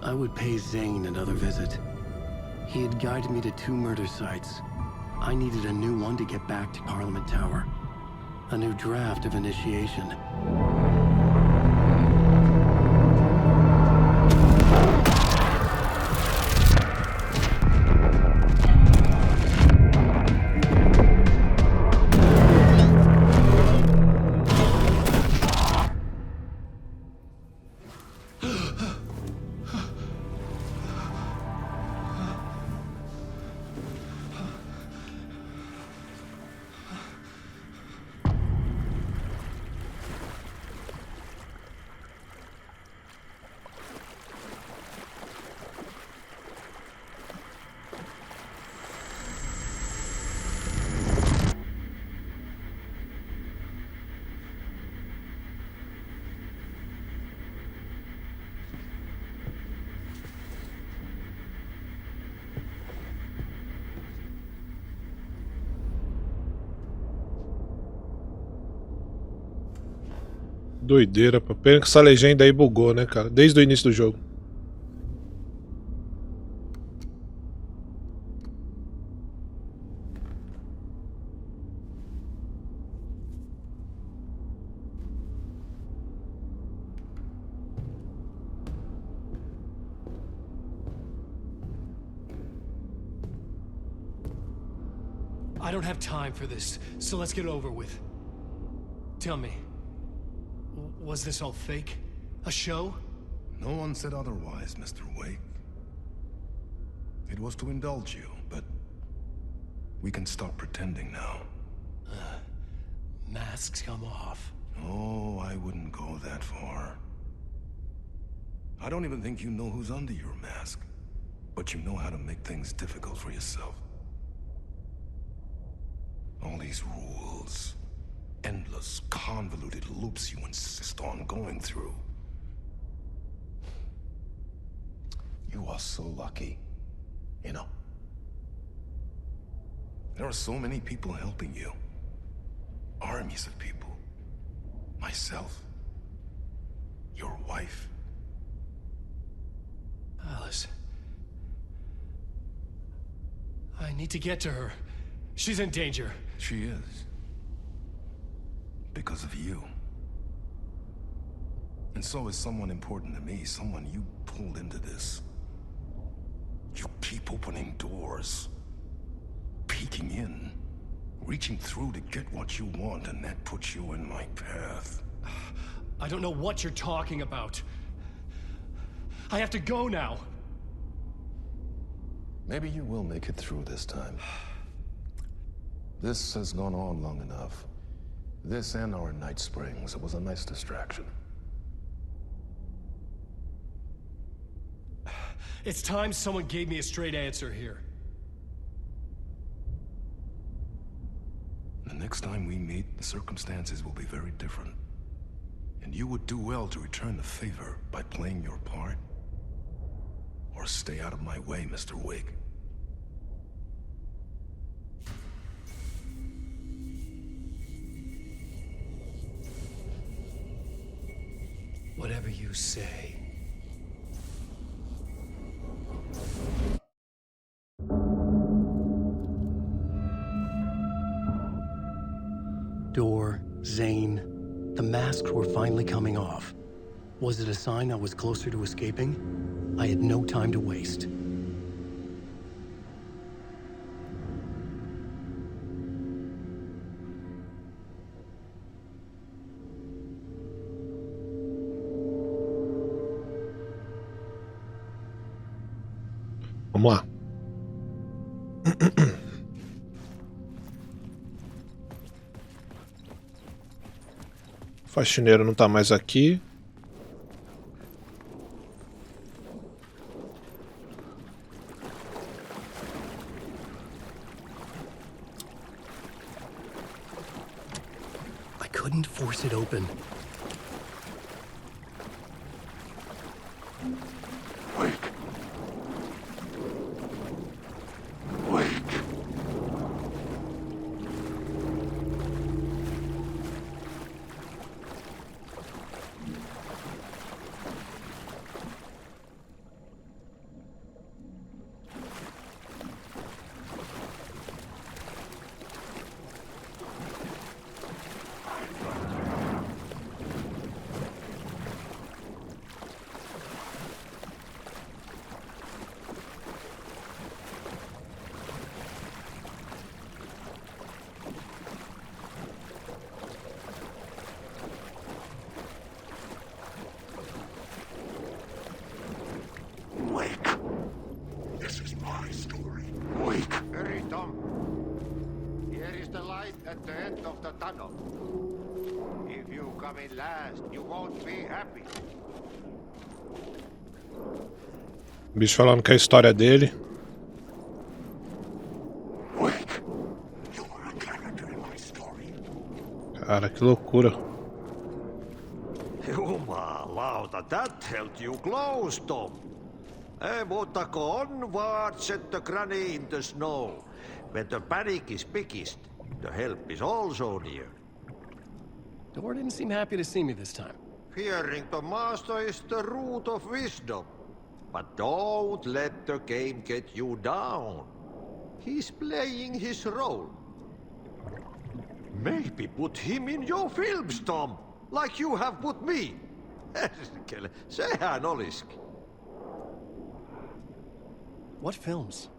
I would pay Zane another visit. He had guided me to 2 murder sites. I needed a new one to get back to Parliament Tower. A new draft of initiation. Doideira, pô. Pena que essa legenda aí bugou, né, cara? Desde o início do jogo. I don't have time for this, so let's get it over with. Tell me, was this all fake? A show? No one said otherwise, Mr. Wake. It was to indulge you, but we can stop pretending now. Masks come off. Oh, I wouldn't go that far. I don't even think you know who's under your mask, but you know how to make things difficult for yourself. All these rules, endless, convoluted loops you insist on going through. You are so lucky, you know. There are so many people helping you. Armies of people. Myself. Your wife. Alice. I need to get to her. She's in danger. She is. Because of you. And so is someone important to me, someone you pulled into this. You keep opening doors. Peeking in. Reaching through to get what you want, and that puts you in my path. I don't know what you're talking about. I have to go now. Maybe you will make it through this time. This has gone on long enough. This and our night springs. It was a nice distraction. It's time someone gave me a straight answer here. The next time we meet, the circumstances will be very different. And you would do well to return the favor by playing your part. Or stay out of my way, Mr. Wake. Whatever you say. Door, Zane, the masks were finally coming off. Was it a sign I was closer to escaping? I had no time to waste. Vamos lá. O faxineiro não tá mais aqui. couldn't force it open. Wake. Wake. This is my story. Wake. Hurry, Tom. Here is the light at the end of the tunnel. If you come in last, you won't be happy. O bicho falando que é a história dele. Wake. You are a character in my story. Cara, que loucura. Jumalauta, that held you close, Tom. Mutta onward, set the granny in the snow. When the panic is biggest, the help is also near. Door didn't seem happy to see me this time. Fearing the master is the root of wisdom. But don't let the game get you down. He's playing his role. Maybe put him in your films, Tom, like you have put me. Sehän olisikin. What films?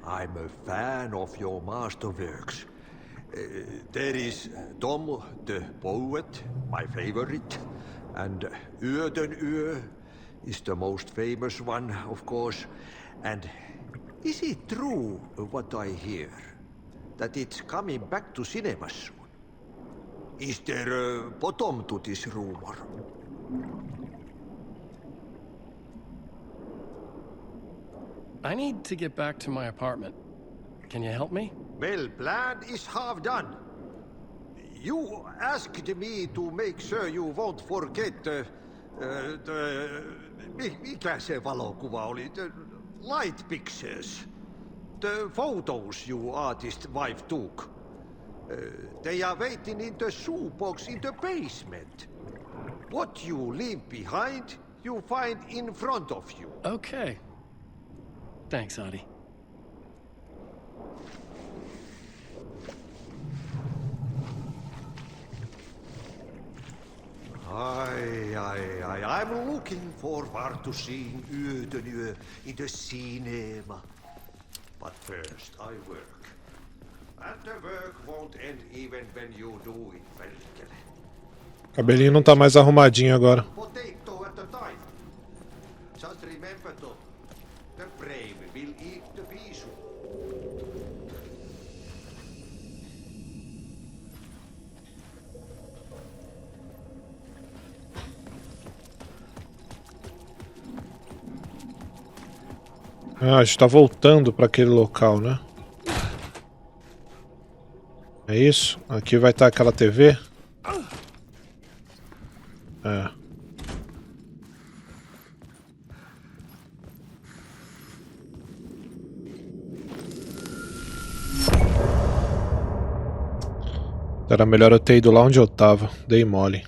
I'm a fan of your masterworks. There is Tom the Poet, my favorite, and Ödenö is the most famous one, of course. And is it true what I hear, that it's coming back to cinemas soon? Is there a bottom to this rumor? I need to get back to my apartment. Can you help me? Well, plan is half done. You asked me to make sure you won't forget mikä se valokuva oli? The light pictures. The photos your artist wife took. They are waiting in the shoebox in the basement. What you leave behind, you find in front of you. Okay. Thanks, Adi. I'm looking forward to seeing Ödenö in the cinema. But first I work. And the work won't end even when you do it, Velkele. Cabelinho não tá mais arrumadinho agora. Potato at a time. Just remember, Tom, the brave will eat the pisu. Ah, a gente tá voltando para aquele local, né? É isso? Aqui vai estar aquela TV? É. Era melhor eu ter ido lá onde eu tava. Dei mole.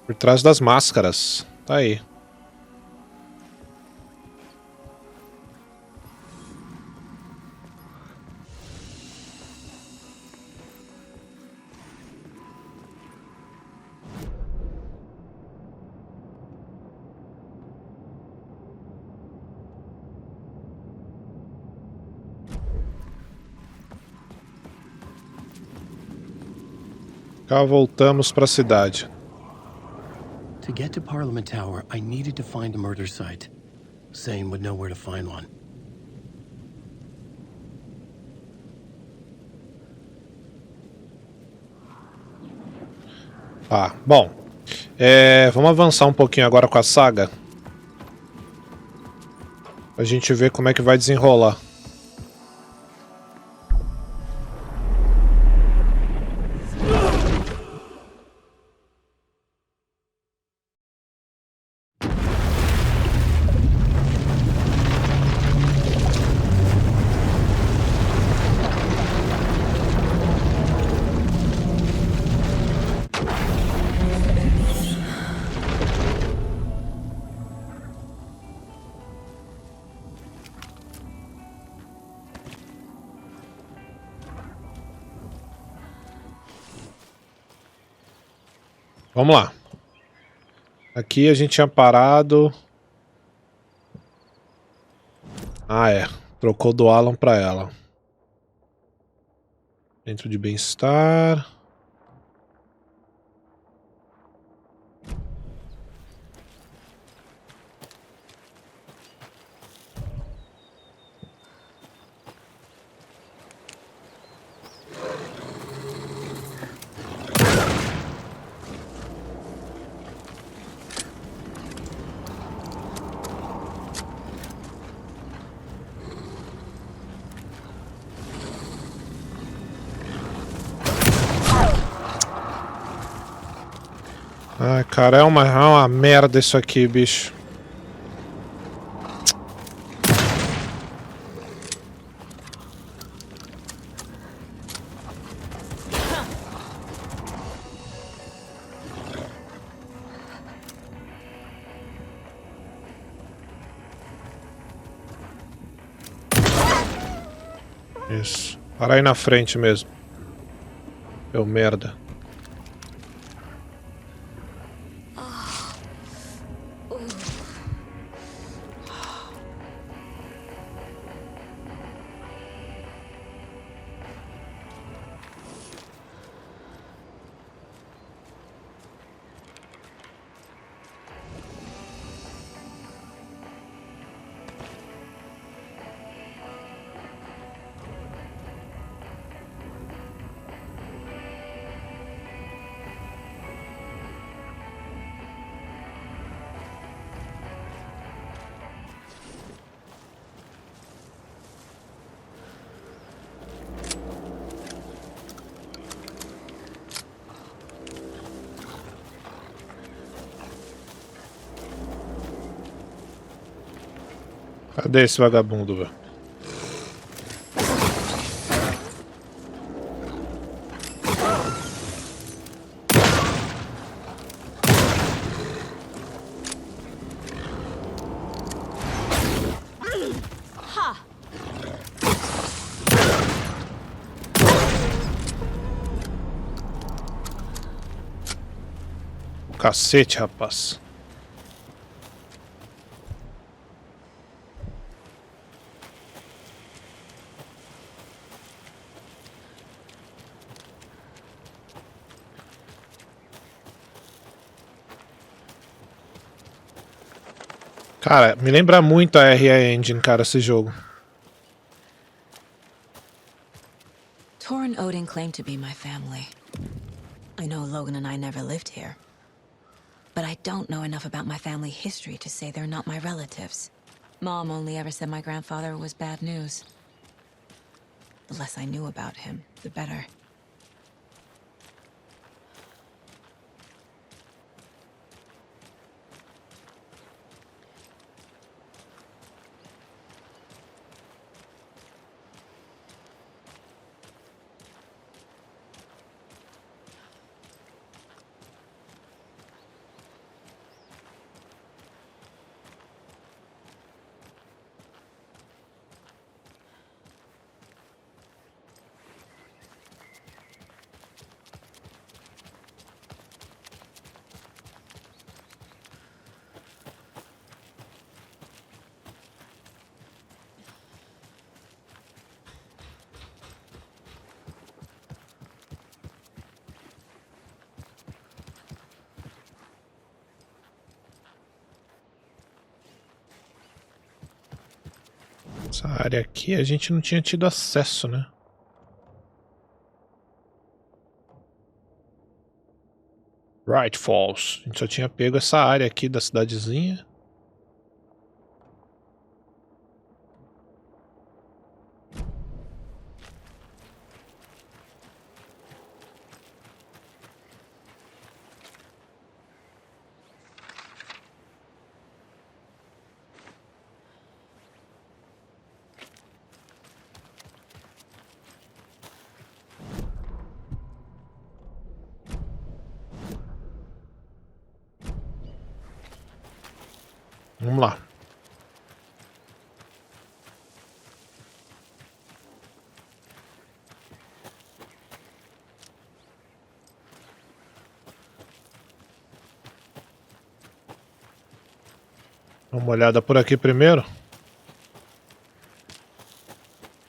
Por trás das máscaras. Tá aí. Cá voltamos para a cidade. To get to Parliament Tower, I needed to find a murder site. Zane would know where to find one. Ah, bom. Vamos avançar um pouquinho agora com a saga. A gente ver como é que vai desenrolar. Vamos lá. Aqui a gente tinha parado. Ah, é. Trocou do Alan pra ela. Centro de bem-estar. Ai, cara, é uma merda isso aqui, bicho. Isso. Para aí na frente mesmo. Meu merda. Cadê esse vagabundo, velho? Cacete, rapaz. Cara, me lembra muito a RE Engine, cara, esse jogo. Torrin Odin claimed to be my family. I know Logan and I never lived here. But I don't know enough about my family history to say they're not my relatives. Mom only ever said my grandfather was bad news. The less I knew about him, the better. Essa área aqui a gente não tinha tido acesso, né? Right Falls. A gente só tinha pego essa área aqui da cidadezinha. Vamos lá. Dá uma olhada por aqui primeiro.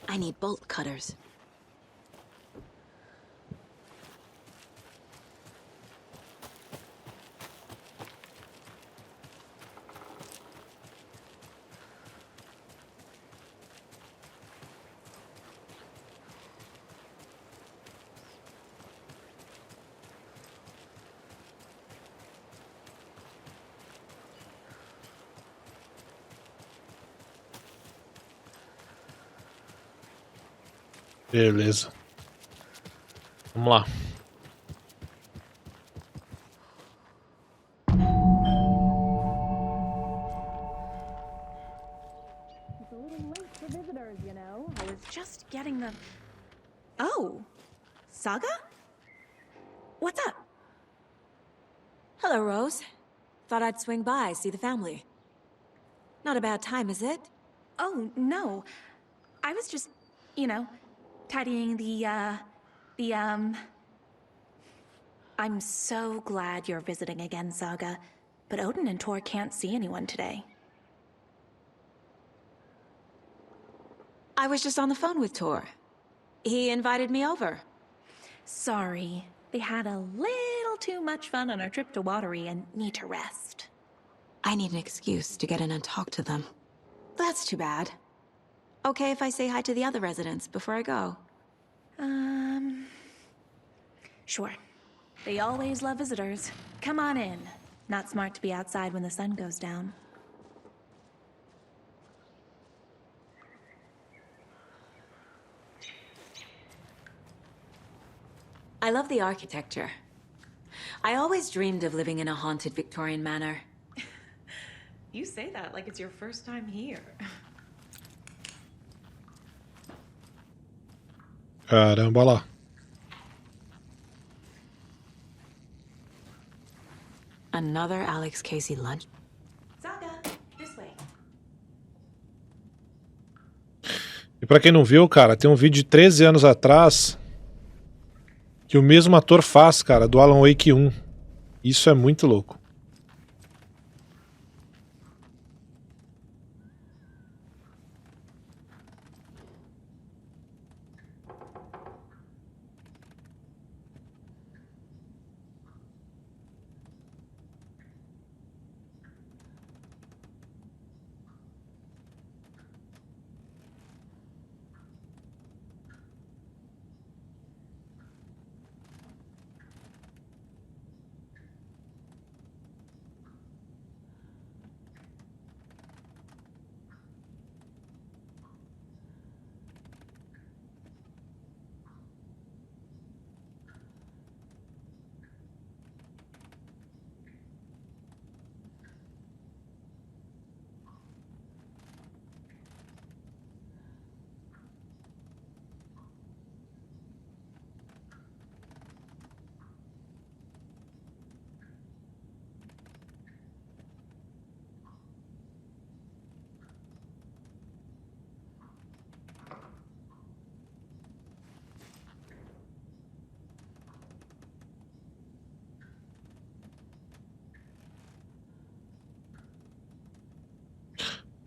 I need bolt cutters. Beleza. Vamos lá. It's a little late for visitors, you know. I was just getting the... Oh, Saga? What's up? Hello, Rose. Thought I'd swing by, see the family. Not a bad time, is it? Oh, no. I was just, you know, tidying I'm so glad you're visiting again, Saga. But Odin and Tor can't see anyone today. I was just on the phone with Tor. He invited me over. Sorry. They had a little too much fun on our trip to Watery and need to rest. I need an excuse to get in and talk to them. That's too bad. Okay if I say hi to the other residents before I go? Sure. They always love visitors. Come on in. Not smart to be outside when the sun goes down. I love the architecture. I always dreamed of living in a haunted Victorian manor. You say that like it's your first time here. Caramba, olha lá. Another Alex Casey lunch? Saga, this way. E pra quem não viu, cara, tem um vídeo de 13 anos atrás que o mesmo ator faz, cara, do Alan Wake 1. Isso é muito louco.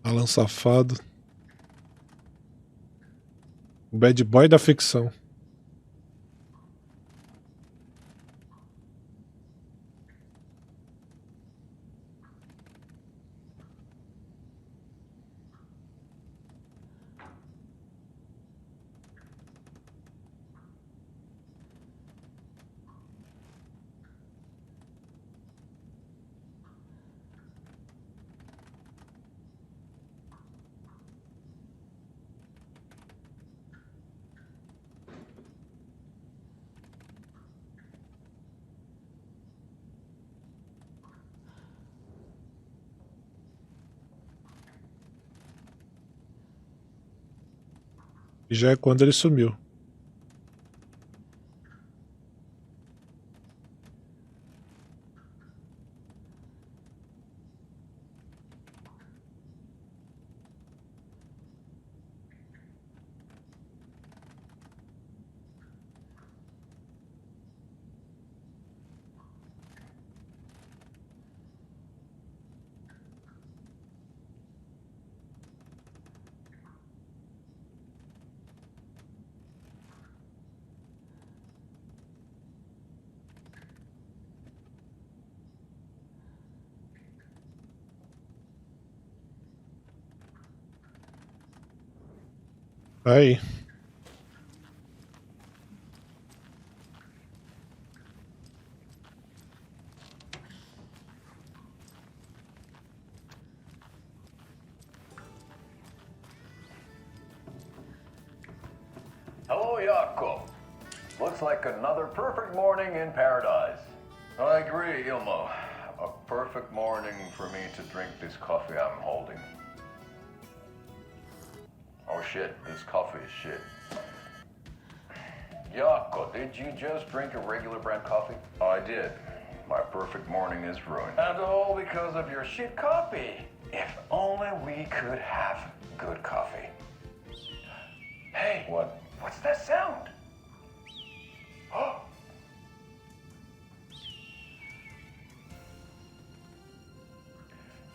Alan safado. O bad boy da ficção. E já é quando ele sumiu. Aí. Hello, Jakob. Looks like another perfect morning in paradise. I agree, Ilmo. A perfect morning for me to drink this coffee I'm holding. Oh shit, this coffee is shit. Jakob, did you just drink a regular brand coffee? I did. My perfect morning is ruined. And all because of your shit coffee. If only we could have good coffee. Hey, what's that sound? Oh.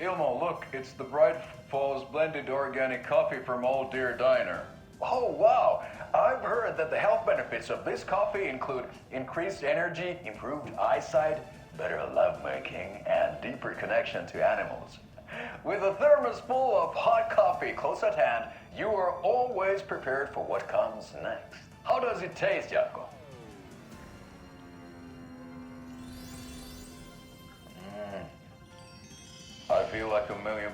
Ilmo, look, it's the Bright Falls blended organic coffee from Old Deer Diner. Oh, wow. I've heard that the health benefits of this coffee include increased energy, improved eyesight, better lovemaking, and deeper connection to animals. With a thermos full of hot coffee close at hand, you are always prepared for what comes next. How does it taste, Jakob? I feel like $1 million.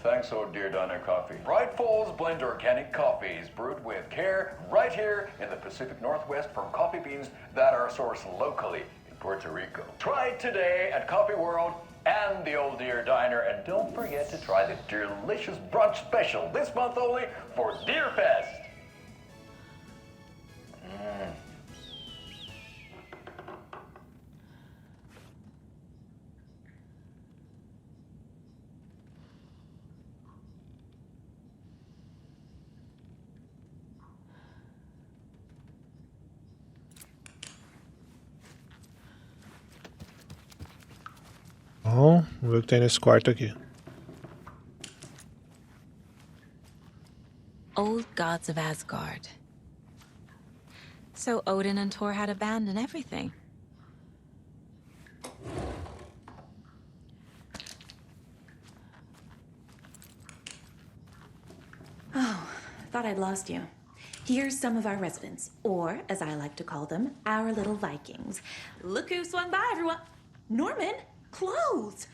Thanks, Old Deer Diner Coffee. Bright Falls Blend Organic Coffee is brewed with care right here in the Pacific Northwest from coffee beans that are sourced locally in Puerto Rico. Try it today at Coffee World and the Old Deer Diner, and don't forget to try the delicious brunch special this month only for Deer Fest. Bom, vamos ver o que tem nesse quarto aqui. Old gods of Asgard. So Odin and Thor had a band and everything. Oh, thought I'd lost you. Here's some of our residents, or as I like to call them, our little Vikings. Look who swung by, everyone. Norman, clothes.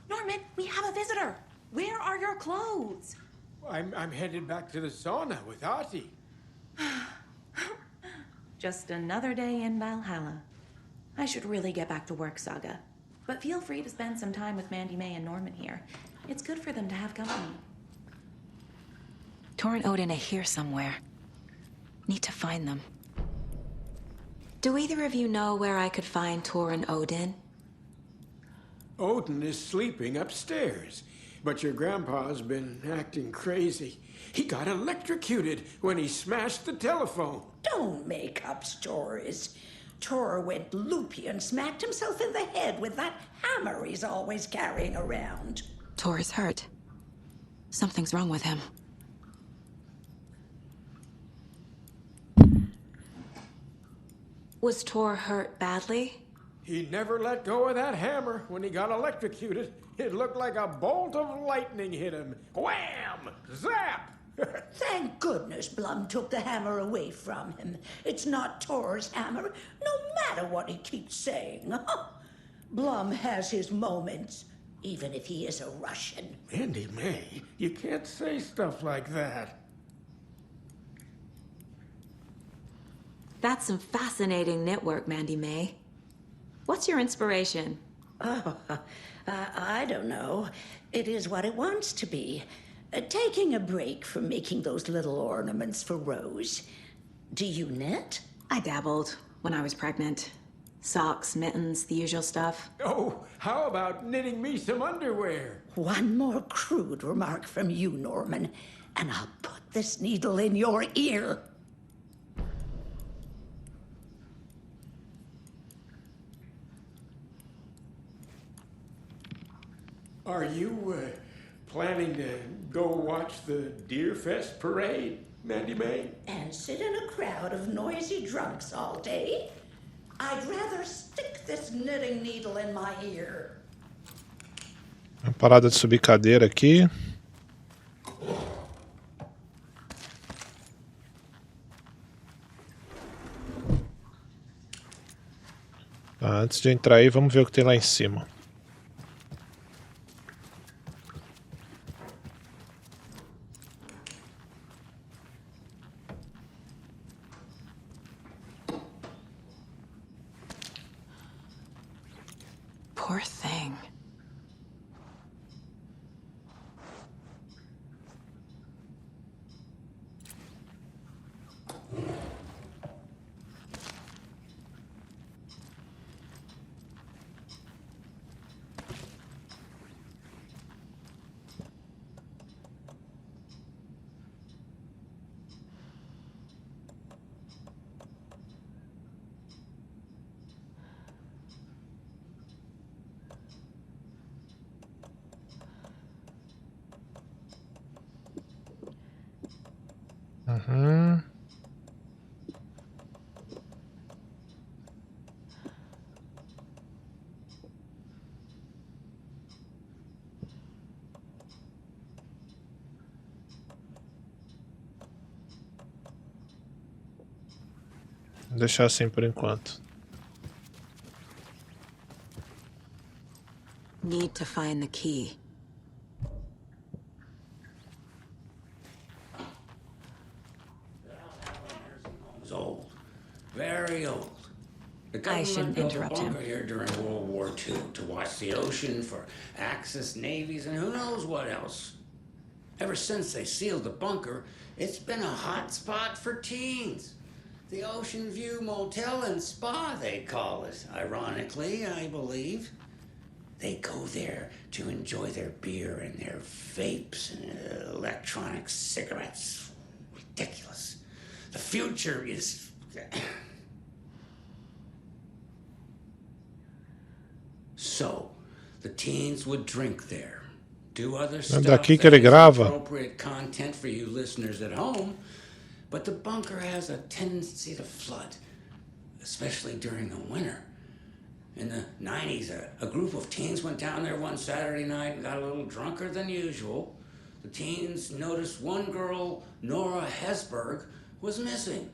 Norman, we have a visitor. Where are your clothes? I'm headed back to the sauna with Artie. Just another day in Valhalla. I should really get back to work, Saga. But feel free to spend some time with Mandy May and Norman here. It's good for them to have company. Thor and Odin are here somewhere. Need to find them. Do either of you know where I could find Thor and Odin? Odin is sleeping upstairs, but your grandpa's been acting crazy. He got electrocuted when he smashed the telephone. Don't make up stories. Thor went loopy and smacked himself in the head with that hammer he's always carrying around. Thor is hurt. Something's wrong with him. Was Thor hurt badly? He never let go of that hammer when he got electrocuted. It looked like a bolt of lightning hit him. Wham! Zap! Thank goodness Blum took the hammer away from him. It's not Thor's hammer, no matter what he keeps saying. Blum has his moments, even if he is a Russian. Mandy May, you can't say stuff like that. That's some fascinating knitwork, Mandy May. What's your inspiration? Oh, I don't know. It is what it wants to be. Taking a break from making those little ornaments for Rose. Do you knit? I dabbled when I was pregnant. Socks, mittens, the usual stuff. Oh, how about knitting me some underwear? One more crude remark from you, Norman, and I'll put this needle in your ear. Are you planning to go watch the Deer Fest parade, Mandy May? And sit in a crowd of noisy drunks all day? I'd rather stick this knitting needle in my ear. Uma parada de subir cadeira aqui. Tá, antes de entrar aí, vamos ver o que tem lá em cima. Poor thing. Uhum. Vou deixar assim por enquanto. Need to find the key. It's old. Very old. The I shouldn't government built a interrupt him. bunker here during World War II to watch the ocean for Axis navies and who knows what else. Ever since they sealed the bunker, it's been a hot spot for teens. The Ocean View Motel and Spa, they call it. Ironically, I believe. They go there to enjoy their beer and their vapes and electronic cigarettes. Ridiculous. The future is... So, the teens would drink there, do other stuff daqui que that ele is grava. appropriate content for you listeners at home, but the bunker has a tendency to flood, especially during the winter. In the 90s, a group of teens went down there one Saturday night and got a little drunker than usual. The teens noticed one girl, Nora Hesberg, was missing.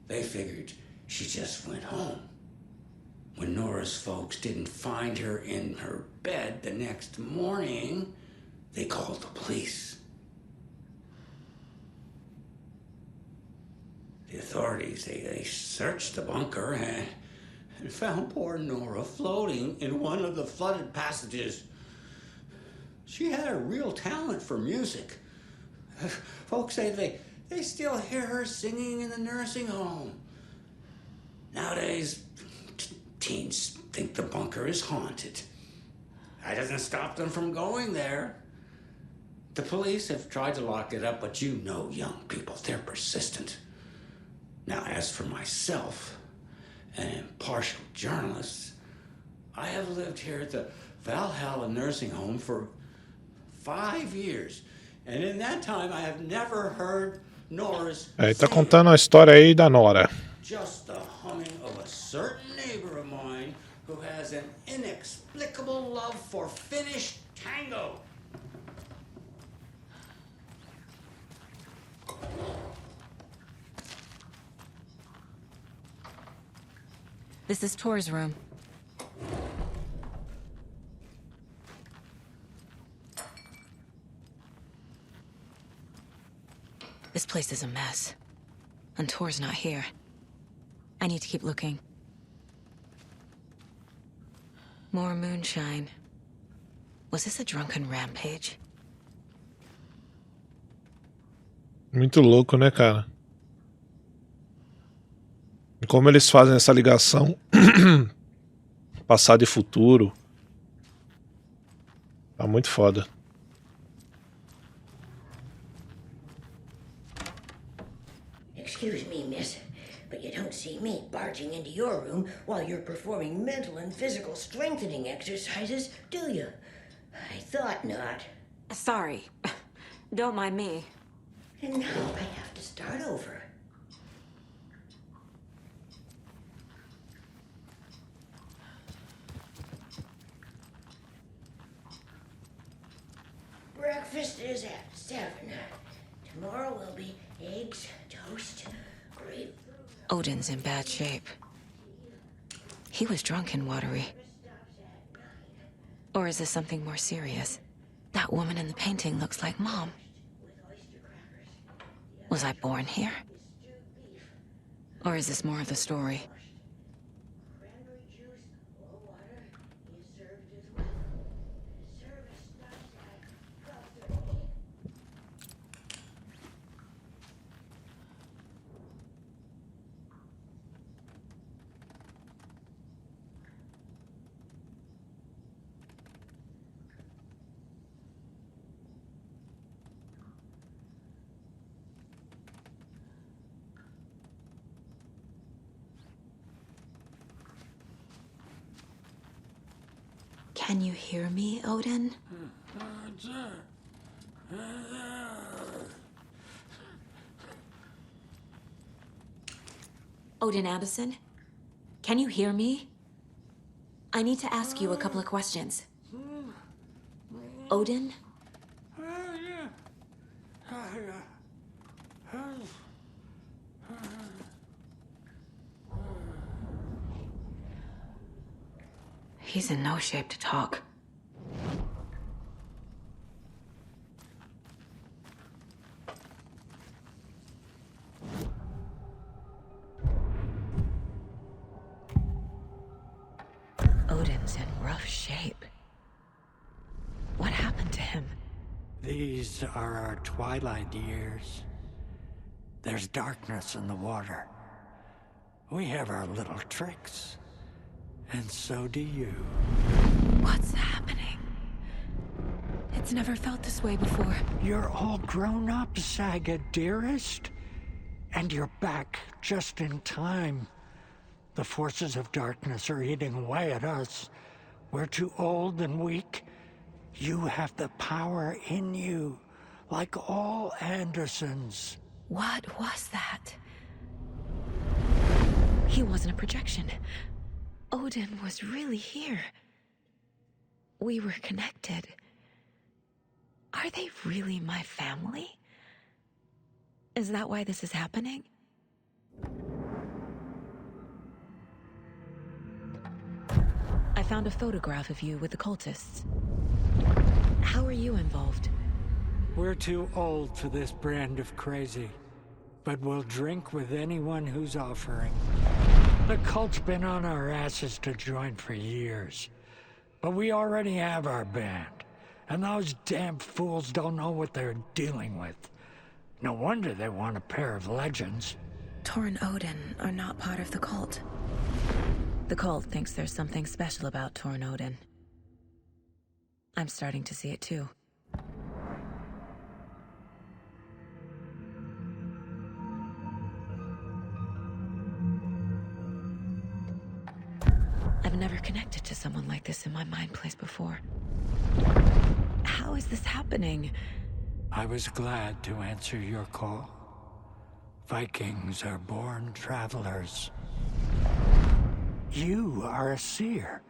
They figured she just went home. When Nora's folks didn't find her in her bed the next morning, they called the police. The authorities, they searched the bunker and found poor Nora floating in one of the flooded passages. She had a real talent for music. Folks say they still hear her singing in the nursing home. Nowadays, teens think the bunker is haunted. That doesn't stop them from going there. The police have tried to lock it up, but you know young people, they're persistent. Now, as for myself, an impartial journalist, I have lived here at the Valhalla nursing home for 5 years. And in that time, I have never heard Nora's Ele tá contando a história aí da Nora. just the humming of a certain neighbor of mine who has an inexplicable love for Finnish tango. This is Tor's room. This place is a mess. And Tor's not here. I need to keep looking. More moonshine. Was this a drunken rampage? Muito louco, né, cara? E como eles fazem essa ligação passado e futuro. Tá muito foda. Excuse me, miss, but you don't see me barging into your room while you're performing mental and physical strengthening exercises, do you? I thought not. Sorry. Don't mind me. And now I have to start over. Breakfast is at 7. Tomorrow will be eggs, toast, grapefruit. Odin's in bad shape. He was drunk and watery. Or is this something more serious? That woman in the painting looks like Mom. Was I born here? Or is this more of the story? Can you hear me, Odin? Odin Anderson? Can you hear me? I need to ask you a couple of questions. Odin? He's in no shape to talk. Odin's in rough shape. What happened to him? These are our twilight years. There's darkness in the water. We have our little tricks. And so do you. What's happening? It's never felt this way before. You're all grown up, Saga, dearest. And you're back just in time. The forces of darkness are eating away at us. We're too old and weak. You have the power in you, like all Andersons. What was that? He wasn't a projection. Odin was really here. We were connected. Are they really my family? Is that why this is happening? I found a photograph of you with the cultists. How are you involved? We're too old for this brand of crazy, but we'll drink with anyone who's offering. The cult's been on our asses to join for years, but we already have our band, and those damn fools don't know what they're dealing with. No wonder they want a pair of legends. Tor and Odin are not part of the cult. The cult thinks there's something special about Tor and Odin. I'm starting to see it too. I've never connected to someone like this in my mind place before. How is this happening? I was glad to answer your call. Vikings are born travelers. You are a seer.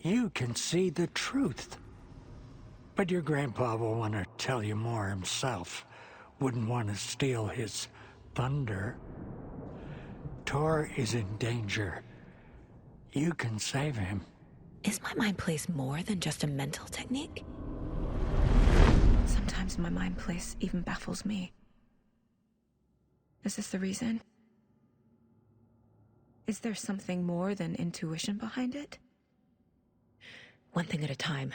You can see the truth. But your grandpa will want to tell you more himself. Wouldn't want to steal his thunder. Tor is in danger. You can save him. Is my mind place more than just a mental technique? Sometimes my mind place even baffles me. Is this the reason? Is there something more than intuition behind it? One thing at a time.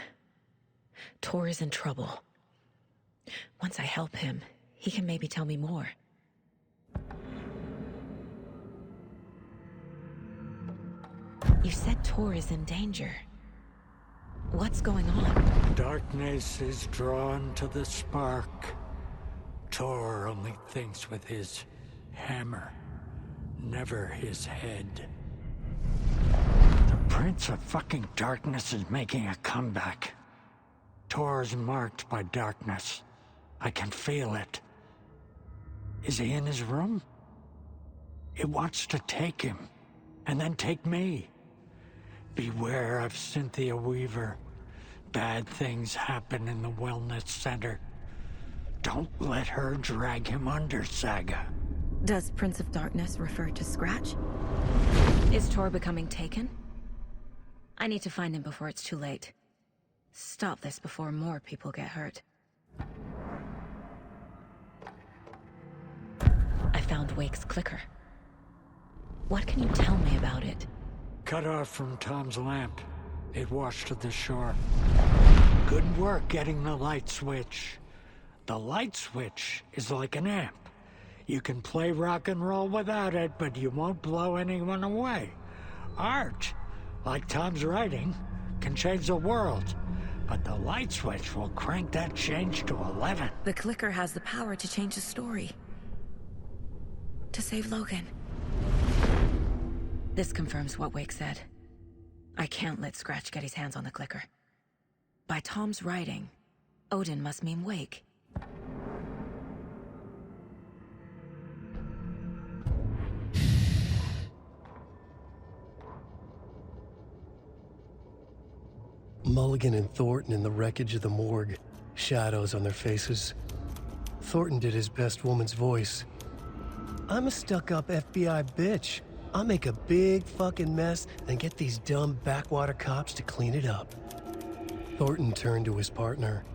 Tor is in trouble. Once I help him, he can maybe tell me more. You said Tor is in danger. What's going on? Darkness is drawn to the spark. Tor only thinks with his hammer, never his head. The Prince of fucking Darkness is making a comeback. Tor's marked by darkness. I can feel it. Is he in his room? It wants to take him, and then take me. Beware of Cynthia Weaver. Bad things happen in the wellness center. Don't let her drag him under, Saga. Does Prince of Darkness refer to Scratch? Is Tor becoming taken? I need to find him before it's too late. Stop this before more people get hurt. I found Wake's clicker. What can you tell me about it? Cut off from Tom's lamp. It washed to the shore. Good work getting the light switch. The light switch is like an amp. You can play rock and roll without it, but you won't blow anyone away. Art, like Tom's writing, can change the world. But the light switch will crank that change to 11. The clicker has the power to change the story. To save Logan. This confirms what Wake said. I can't let Scratch get his hands on the clicker. By Tom's writing, Odin must mean Wake. Mulligan and Thornton in the wreckage of the morgue, shadows on their faces. Thornton did his best woman's voice. I'm a stuck-up FBI bitch. I'll make a big fucking mess and get these dumb backwater cops to clean it up. Thornton turned to his partner.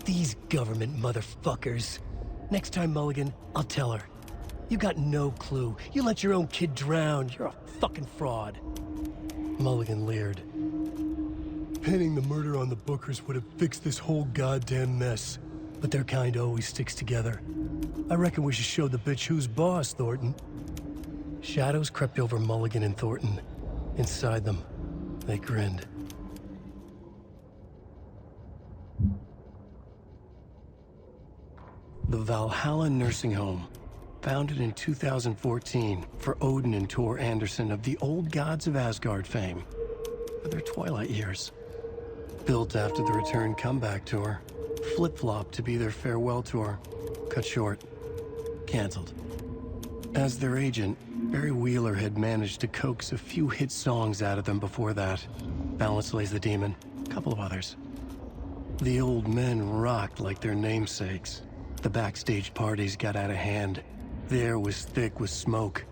These government motherfuckers. Next time, Mulligan, I'll tell her. You got no clue. You let your own kid drown. You're a fucking fraud. Mulligan leered. Pinning the murder on the Bookers would have fixed this whole goddamn mess. But their kind always sticks together. I reckon we should show the bitch who's boss, Thornton. Shadows crept over Mulligan and Thornton. Inside them, they grinned. The Valhalla Nursing Home, founded in 2014 for Odin and Tor Anderson of the Old Gods of Asgard fame, for their twilight years. Built after the return comeback tour, flip-flopped to be their farewell tour, cut short, canceled. As their agent, Barry Wheeler had managed to coax a few hit songs out of them before that. Balance Lays the Demon, a couple of others. The old men rocked like their namesakes. The backstage parties got out of hand. The air was thick with smoke.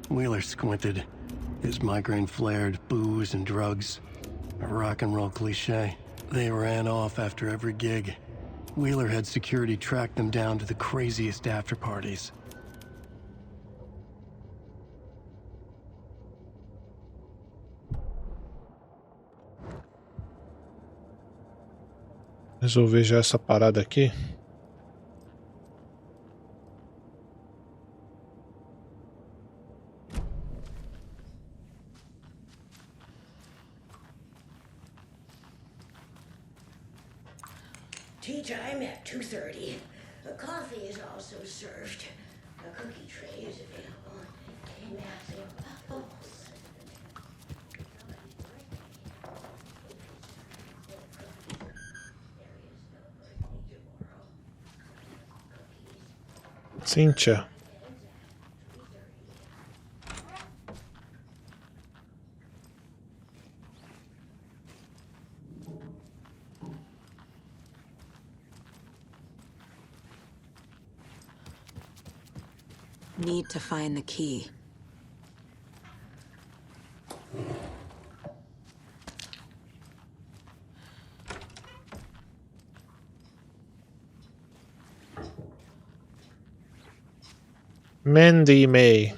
Wheeler squinted. His migraine flared, booze and drugs. A rock and roll cliche. They ran off after every gig. Wheeler had security track them down to the craziest after parties. Resolver já essa parada aqui. Tea time at 2:30. The coffee is also served. A cookie tray is available. Came out in bubbles. Cynthia. Need to find the key. Mandy May.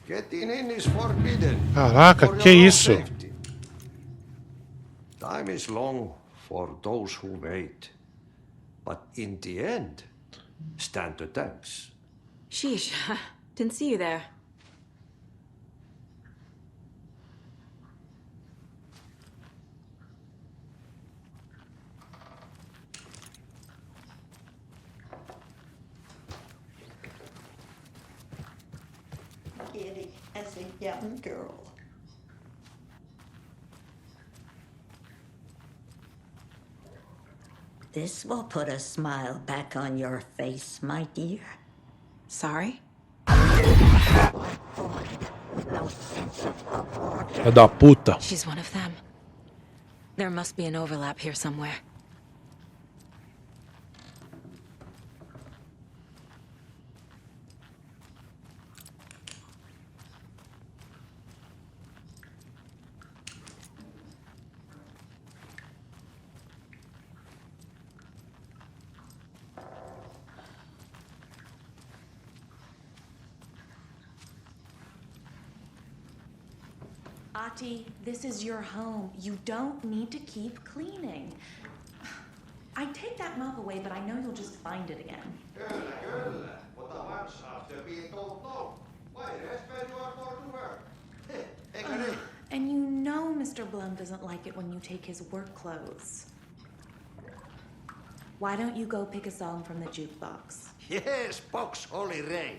Getting in is forbidden. Caraca, For que your own isso? safety. Time is long for those who wait. But in the end, stand the thanks. Sheesh, didn't see you there. Giddy as a young girl. This will put a smile back on your face, my dear. Sorry? No sense of É da puta. She's one of them. There must be an overlap here somewhere. Ati, this is your home. You don't need to keep cleaning. I'd take that mop away, but I know you'll just find it again. Kyllä. Mutta once after being told no. Why rest when you are more to work? Eikö niin? And you know Mr. Blum doesn't like it when you take his work clothes. Why don't you go pick a song from the jukebox? Yes, box Olli Ray.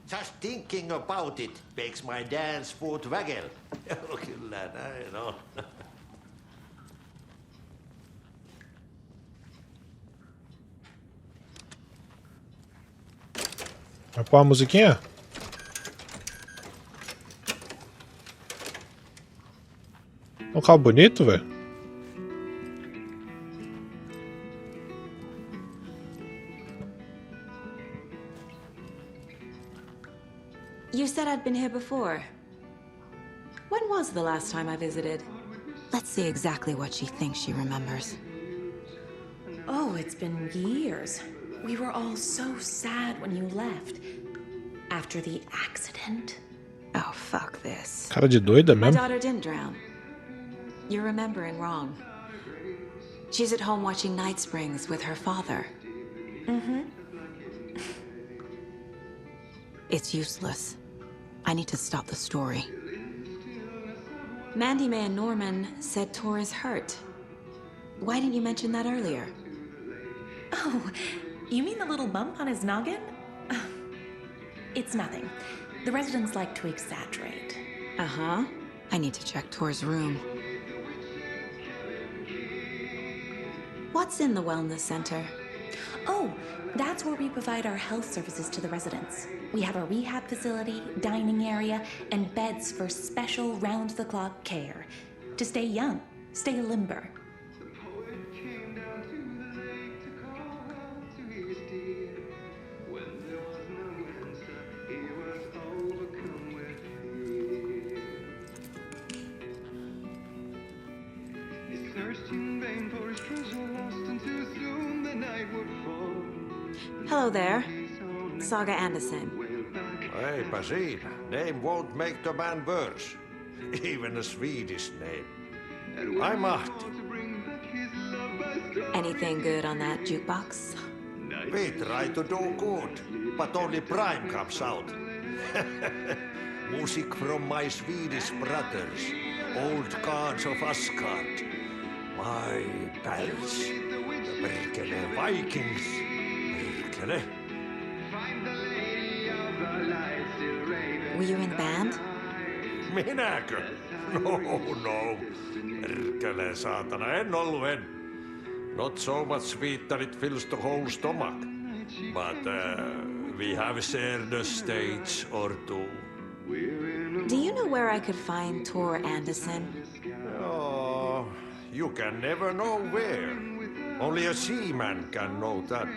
Just thinking about it makes my dance foot waggle. Kyllä näin on. Vai pôr a musiquinha? Um carro bonito, velho. You said I'd been here before. When was the last time I visited? Let's see exactly what she thinks she remembers. Oh, it's been years. We were all so sad when you left. After the accident. Oh, fuck this. Cara de doida My mesmo. daughter didn't drown. You're remembering wrong. She's at home watching Night Springs with her father. Mm-hmm. It's useless. I need to stop the story. Mandy May and Norman said Tor is hurt. Why didn't you mention that earlier? Oh, you mean the little bump on his noggin? It's nothing. The residents like to exaggerate. Uh-huh. I need to check Tor's room. What's in the wellness center? Oh, that's where we provide our health services to the residents. We have a rehab facility, dining area, and beds for special round-the-clock care. To stay young, stay limber. Hello there. Saga Anderson. Hey, Basin. Name won't make the man worse. Even a Swedish name. I'm Ahti. Anything good on that jukebox? We try to do good, but only Prime comes out. Music from my Swedish brothers, old gods of Asgard. My pals, the Perkele Vikings. Perkele. Were you in the band? Minäkö? No. Perkele saatana, en ollut en. Not so much sweet that it fills the whole stomach. But we have shared a stage or two. Do you know where I could find Tor Anderson? Oh, you can never know where. Only a seaman can know that.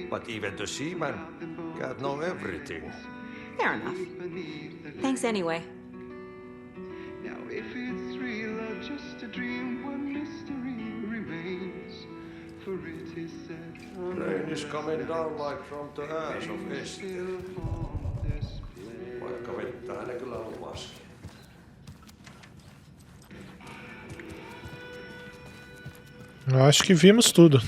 But even the seaman can't know everything. Fair enough. Thanks anyway. Now, if it's real or just a dream, one mystery remains. For it is said, Rain is coming down like from the ass of Esther. Vaikka vettä ne kyllä on laskee. Eu acho que vimos tudo.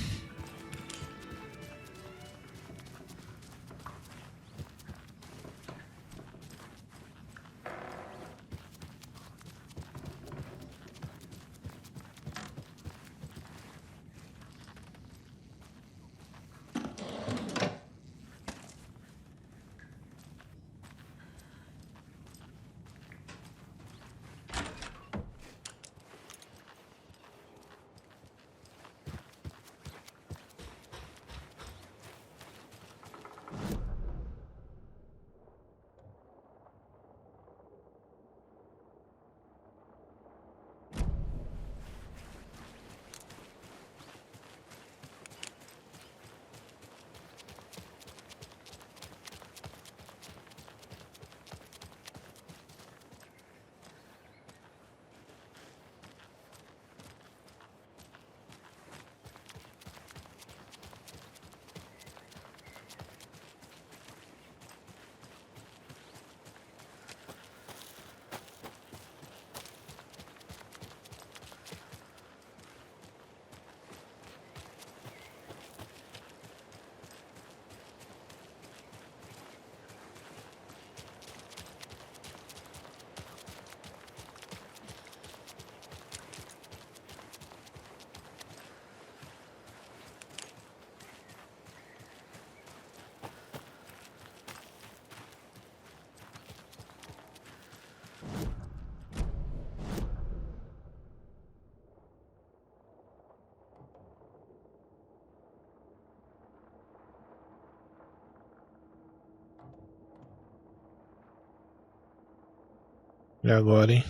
E agora, hein?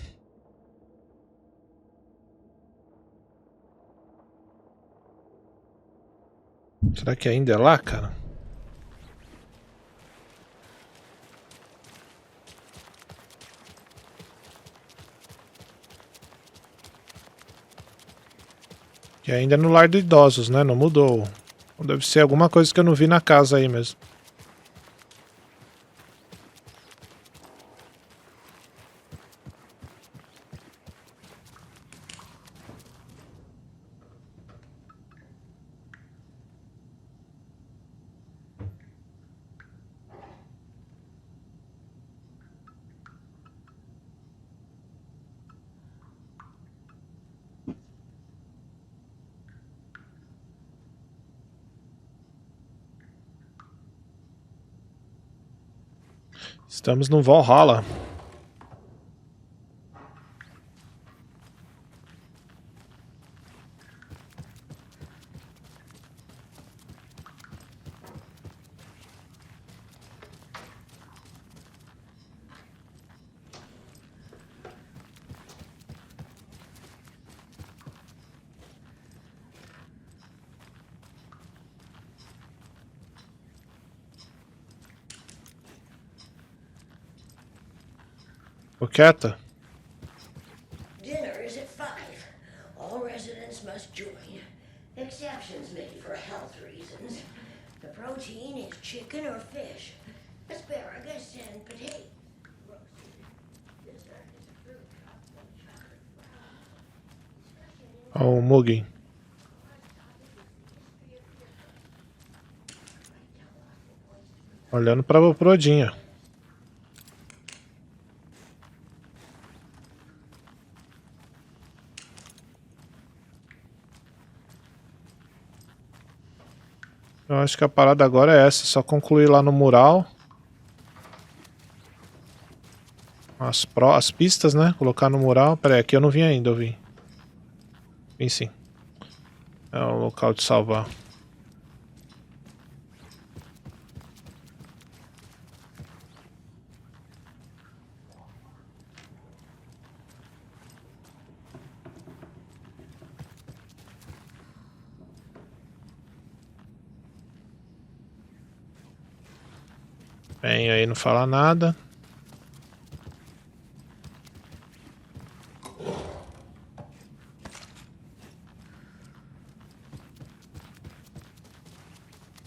Será que ainda é lá, cara? Que ainda é no lar de idosos, né? Não mudou. Deve ser alguma coisa que eu não vi na casa aí mesmo. Estamos no Valhalla. Ô, quieta. Dinner is at 5. All residents must join. Exceptions made for health reasons. The protein is chicken or fish, asparagus and potato. Ó, o Mugen. Olhando pra Odinha. Eu acho que a parada agora é essa. Só concluir lá no mural. As pistas, né? Colocar no mural. Pera aí, aqui eu não vim ainda, eu vim. Vim sim. É o local de salvar. Vem aí, não fala nada.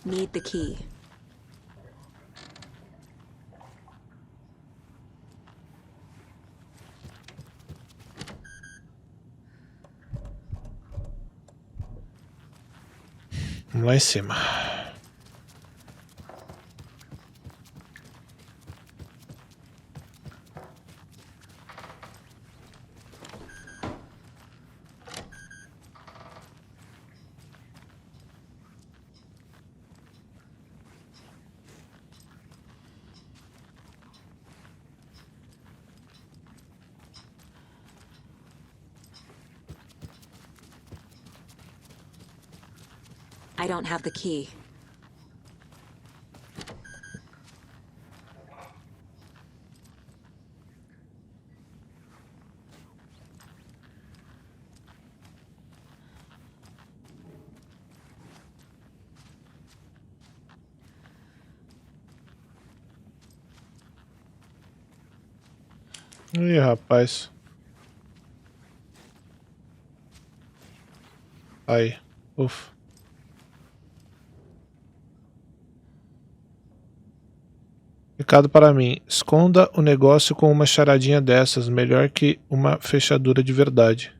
Need the key. Vamos lá em cima. I don't have the key. Ih, rapaz. Aí. Ufa. Recado para mim. Esconda o negócio com uma charadinha dessas. Melhor que uma fechadura de verdade.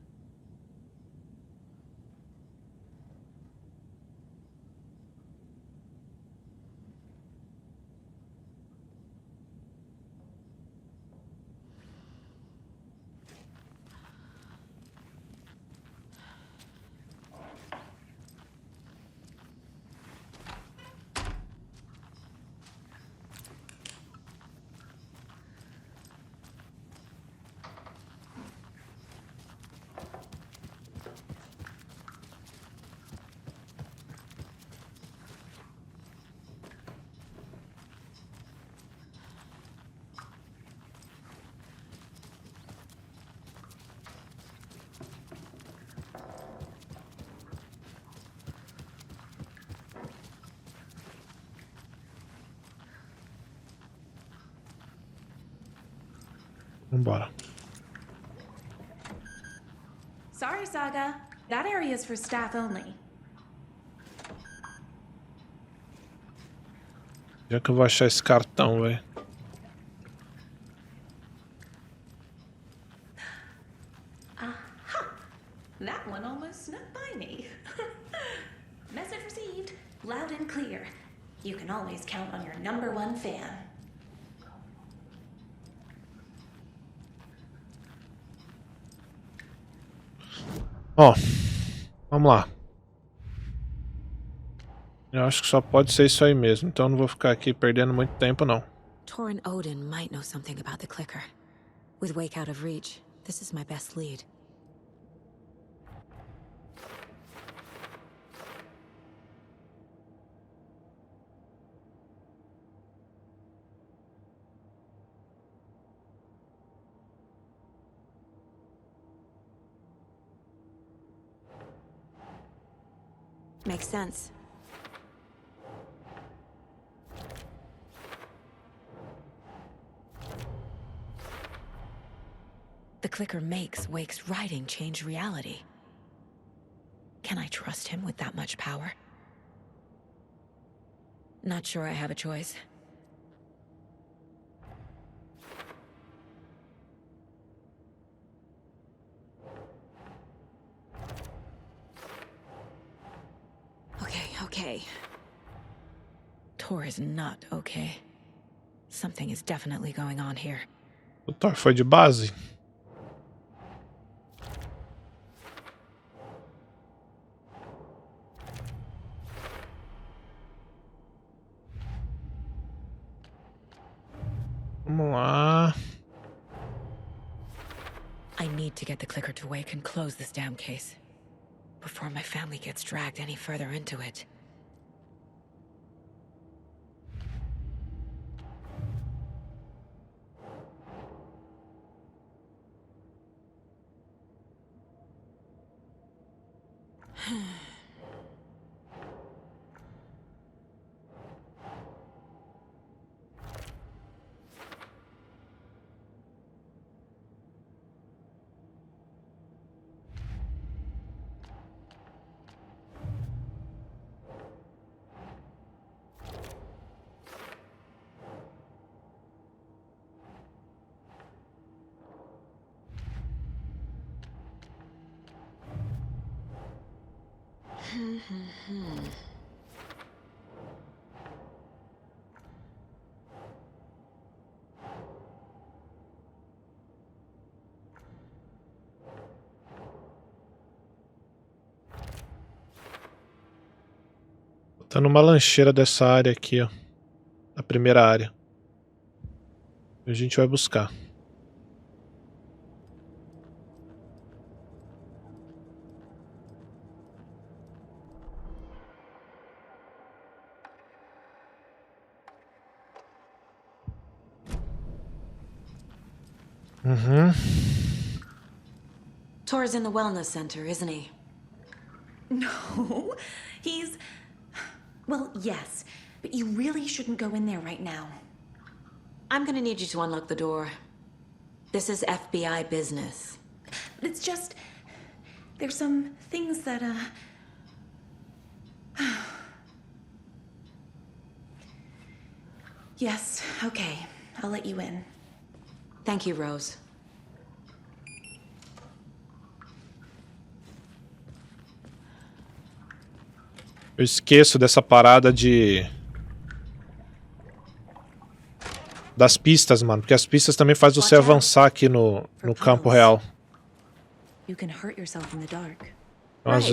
Vambora. Sorry, Saga. That area is for staff only. Já que eu vou achar esse cartão, velho. Aha! That one almost snuck by me. Message received. Loud and clear. You can always count on your #1 fan. Ó, vamos lá. Eu acho que só pode ser isso aí mesmo, então eu não vou ficar aqui perdendo muito tempo, não. Tor and Odin might know something about the clicker. With Wake out of reach, this is my best lead. Makes sense. The clicker makes Wake's writing change reality. Can I trust him with that much power? Not sure I have a choice. Okay. Tor is not okay. Something is definitely going on here. O Thor foi de base? Vamos lá. I need to get the clicker to Wake and close this damn case before my family gets dragged any further into it. Tá numa lancheira dessa área aqui, ó. Da primeira área. A gente vai buscar. Tor's in the wellness center, isn't he? No, he's... Well, yes, but you really shouldn't go in there right now. I'm gonna need you to unlock the door. This is FBI business. It's just... There's some things that, Yes, okay. I'll let you in. Thank you, Rose. Eu esqueço dessa parada das pistas, mano. Porque as pistas também fazem você avançar aqui no campo real. You can hurt yourself in the dark. Então, às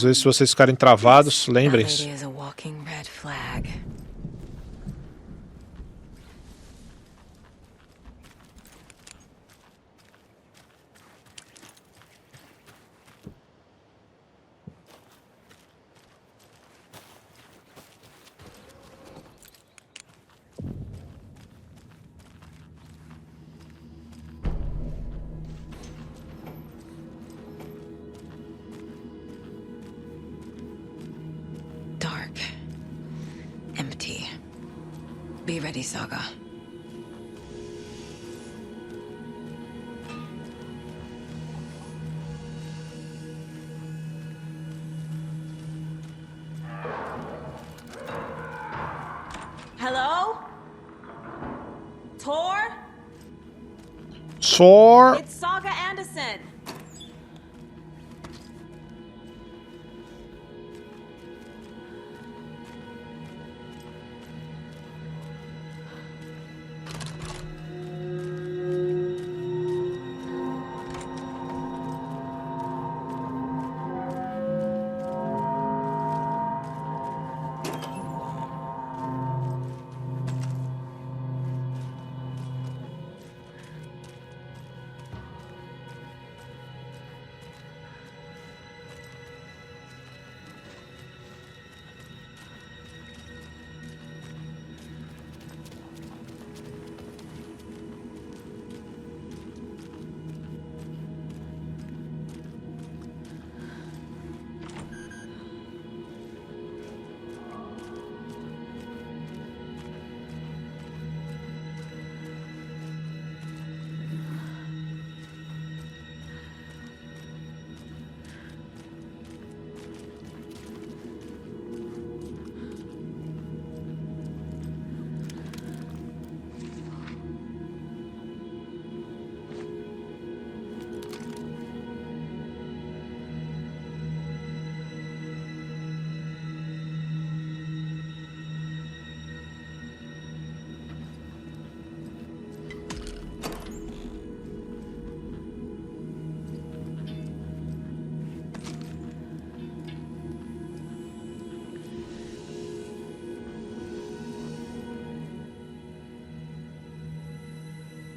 vezes, se vocês ficarem travados, lembrem-se. That lady is a walking red flag. Be ready, Saga. Thor. It's Saga Anderson.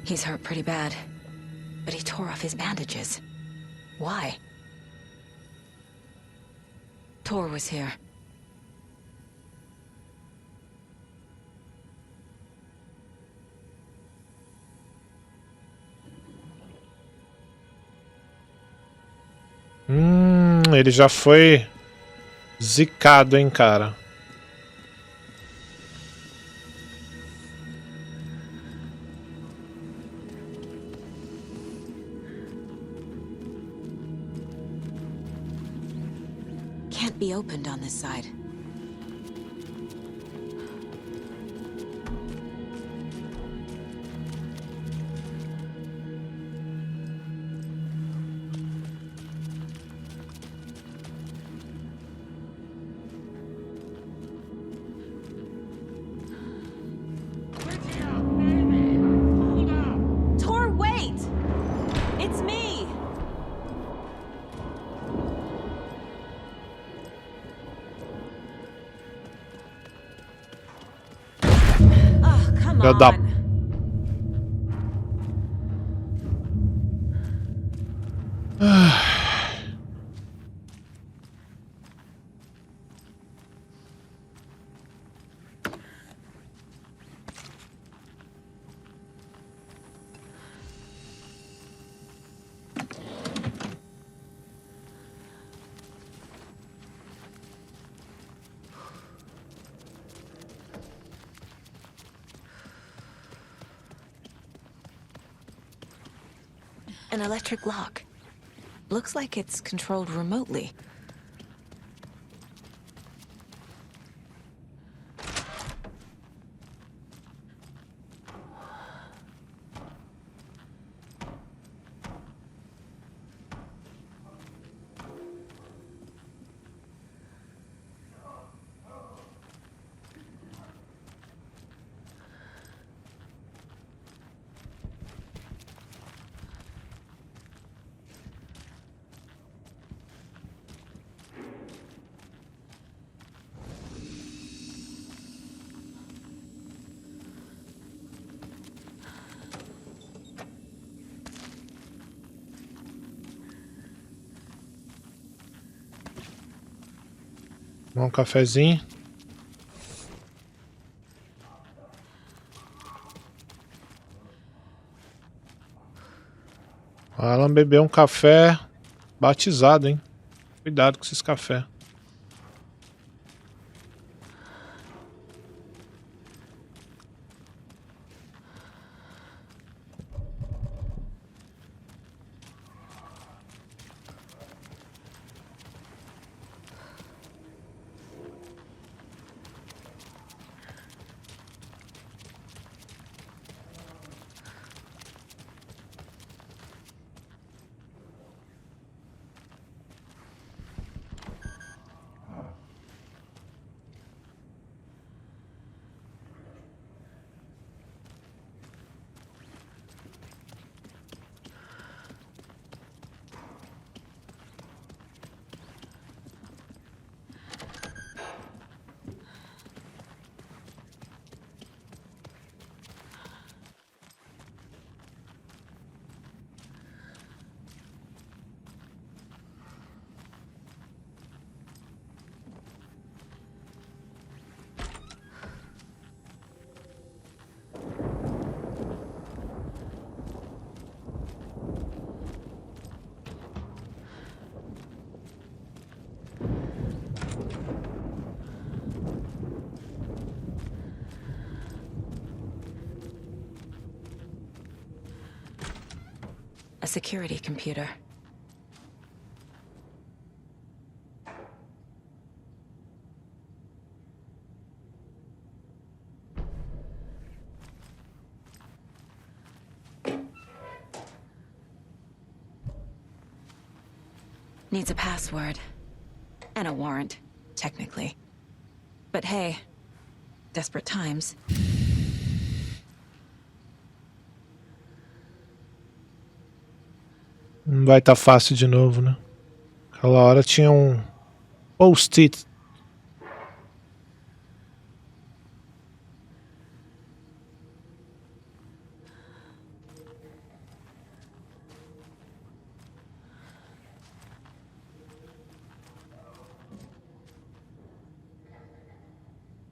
He's hurt pretty bad, but he tore off his bandages. Why? Tor was here. Ele já foi zicado, hein, cara. Can't be opened on this side. Tor, wait! It's me! Oh, come Já dá. on. An electric lock. Looks like it's controlled remotely. Um cafezinho. O Alan bebeu um café batizado, hein? Cuidado com esses cafés. A security computer. Needs a password. And a warrant, technically. But hey, desperate times. Não vai estar fácil de novo, né? Aquela hora tinha um post-it.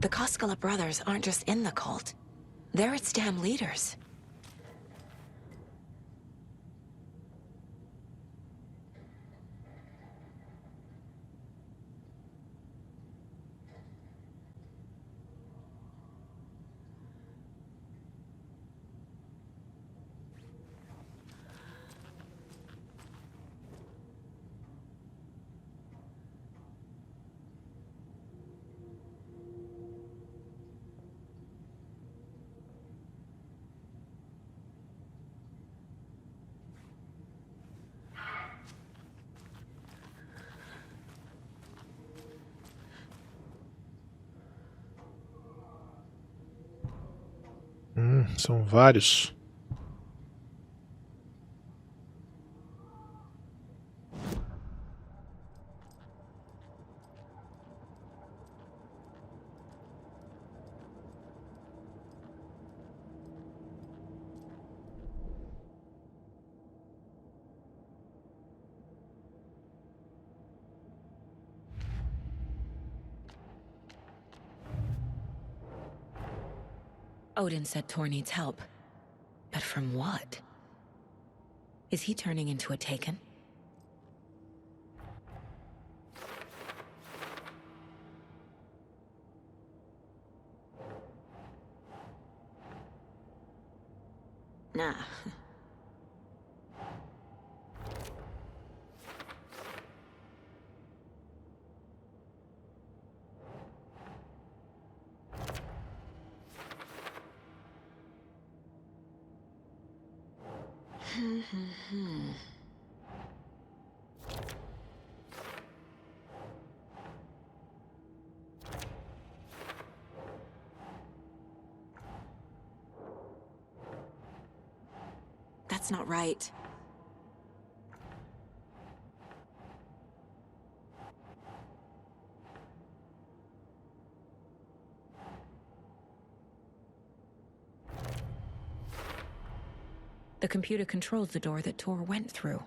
The Koskela brothers aren't just in the cult. They're its damn leaders. São vários. Odin said Tor needs help. But from what? Is he turning into a Taken? Nah. That's not right. The computer controls the door that Tor went through.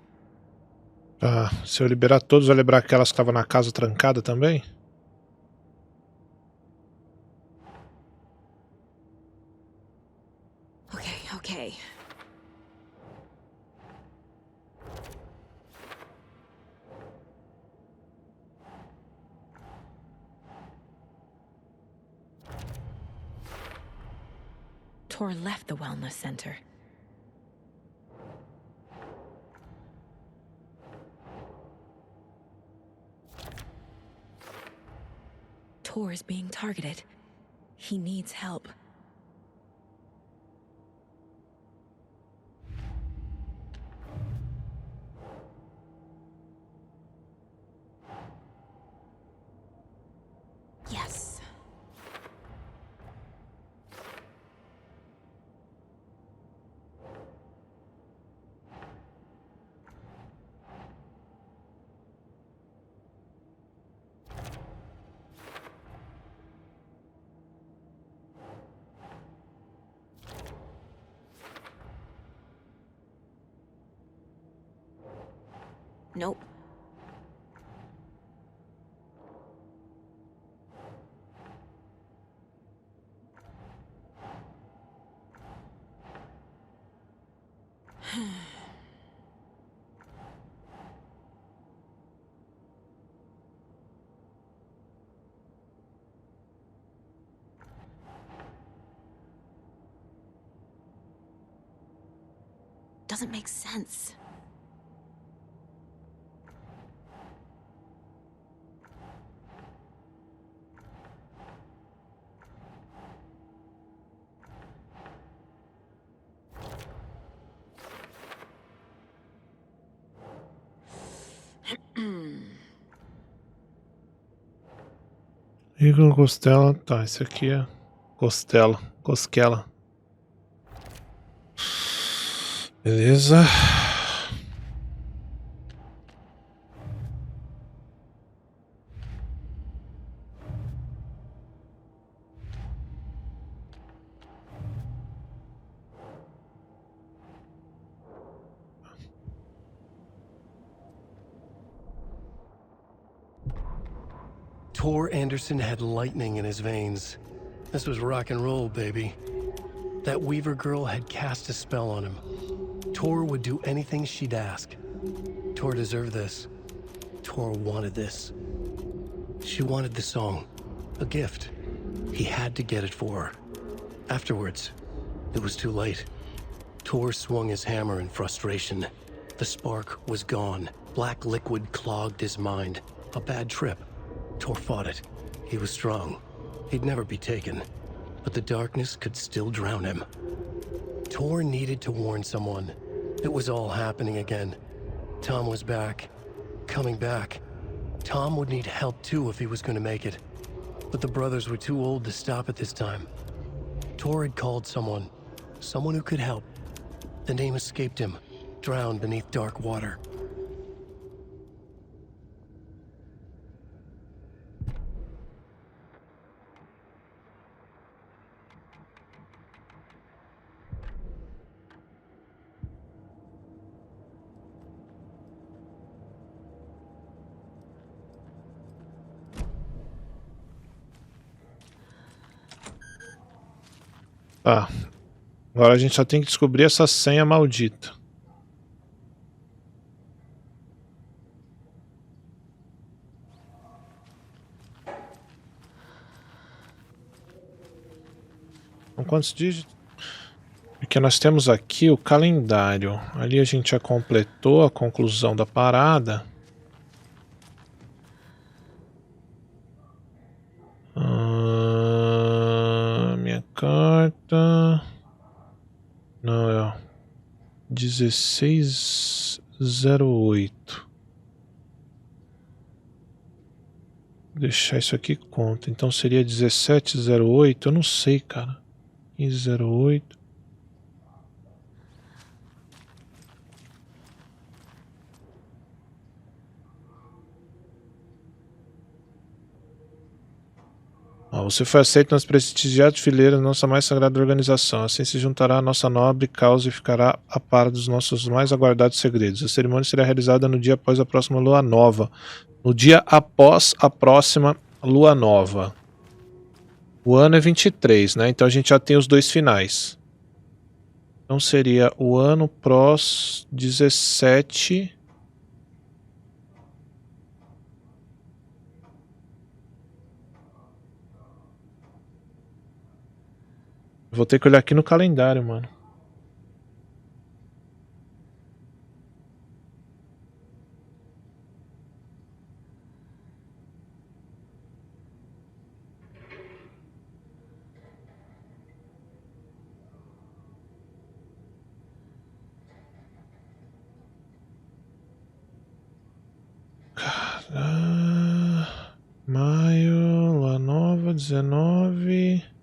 Ah, se eu liberar todos, vai liberar aquelas que estavam na casa trancada também? Okay. Tor left the wellness center. Tor is being targeted. He needs help. Yes. Nope. Doesn't make sense. Igor Costela, tá, esse aqui é Costela, Cosquela. Beleza. Tor Anderson had lightning in his veins. This was rock and roll, baby. That Weaver girl had cast a spell on him. Tor would do anything she'd ask. Tor deserved this. Tor wanted this. She wanted the song. A gift. He had to get it for her. Afterwards, it was too late. Tor swung his hammer in frustration. The spark was gone. Black liquid clogged his mind. A bad trip. Tor fought it. He was strong. He'd never be taken. But the darkness could still drown him. Tor needed to warn someone. It was all happening again. Tom was back. Coming back. Tom would need help too if he was going to make it. But the brothers were too old to stop at this time. Tor had called someone. Someone who could help. The name escaped him. Drowned beneath dark water. Tá. Agora a gente só tem que descobrir essa senha maldita. São quantos dígitos? Porque nós temos aqui o calendário. Ali a gente já completou a conclusão da parada. Minha carta... Não, é 1608. Deixar isso aqui conta. Então seria 1708. Eu não sei, cara. 1508. Você foi aceito nas prestigiadas fileiras da nossa mais sagrada organização. Assim se juntará à nossa nobre causa e ficará a par dos nossos mais aguardados segredos. A cerimônia será realizada no dia após a próxima lua nova. No dia após a próxima lua nova. O ano é 23, né? Então a gente já tem os dois finais. Então seria o ano prós 17... Vou ter que olhar aqui no calendário, mano. Maio, lua nova, 19...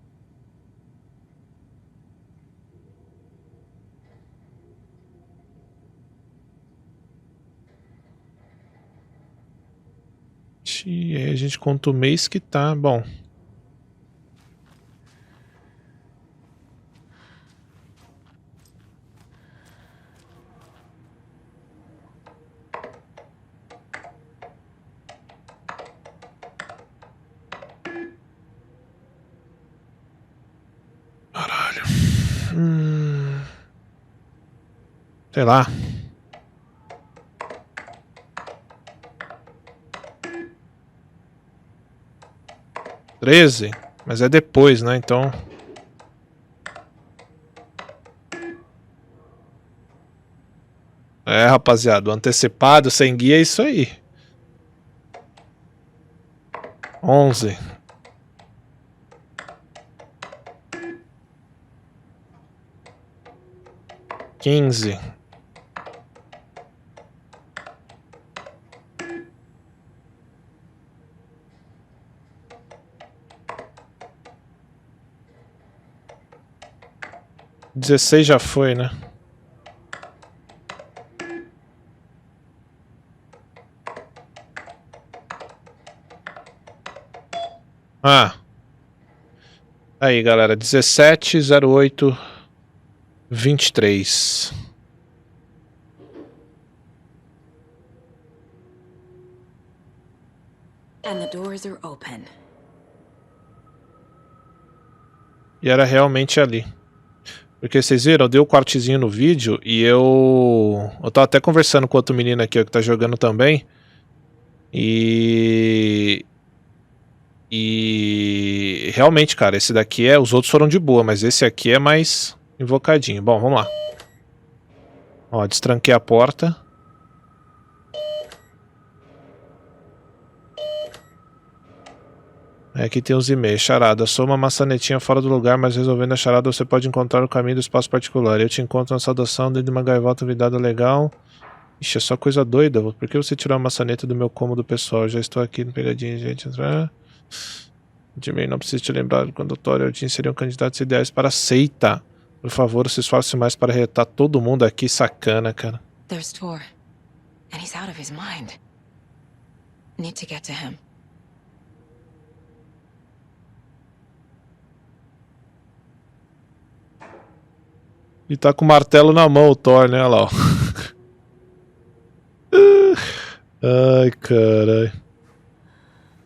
E aí a gente conta o mês que tá, bom. Caralho. Sei lá. Mas é depois, né? Então... É, rapaziada, o antecipado sem guia é isso aí. 11. 15. 16 já foi, né? Ah. Aí, galera. 170823. And the doors are open. E era realmente ali. Porque vocês viram, eu dei o cortezinho no vídeo e eu tava até conversando com outro menino aqui ó, que tá jogando também. E realmente, cara, esse daqui é... Os outros foram de boa, mas esse aqui é mais invocadinho. Bom, vamos lá. Ó, destranquei a porta. Aqui tem os e-mails. Charada. Sou uma maçanetinha fora do lugar, mas resolvendo a charada você pode encontrar o caminho do espaço particular. Eu te encontro na saudação dentro de uma gaivota vidada legal. Ixi, é só coisa doida. Por que você tirou a maçaneta do meu cômodo pessoal? Já estou aqui no pegadinho, gente. Jimmy, não preciso te lembrar quando o Tori e o Jim seriam candidatos ideais para a seita. Por favor, se esforce mais para retar todo mundo aqui. Sacana, cara. There's Tor. And he's out of his mind. Need to get to him. E tá com o martelo na mão o Thor, né? Olha lá, ó. Ai, caralho.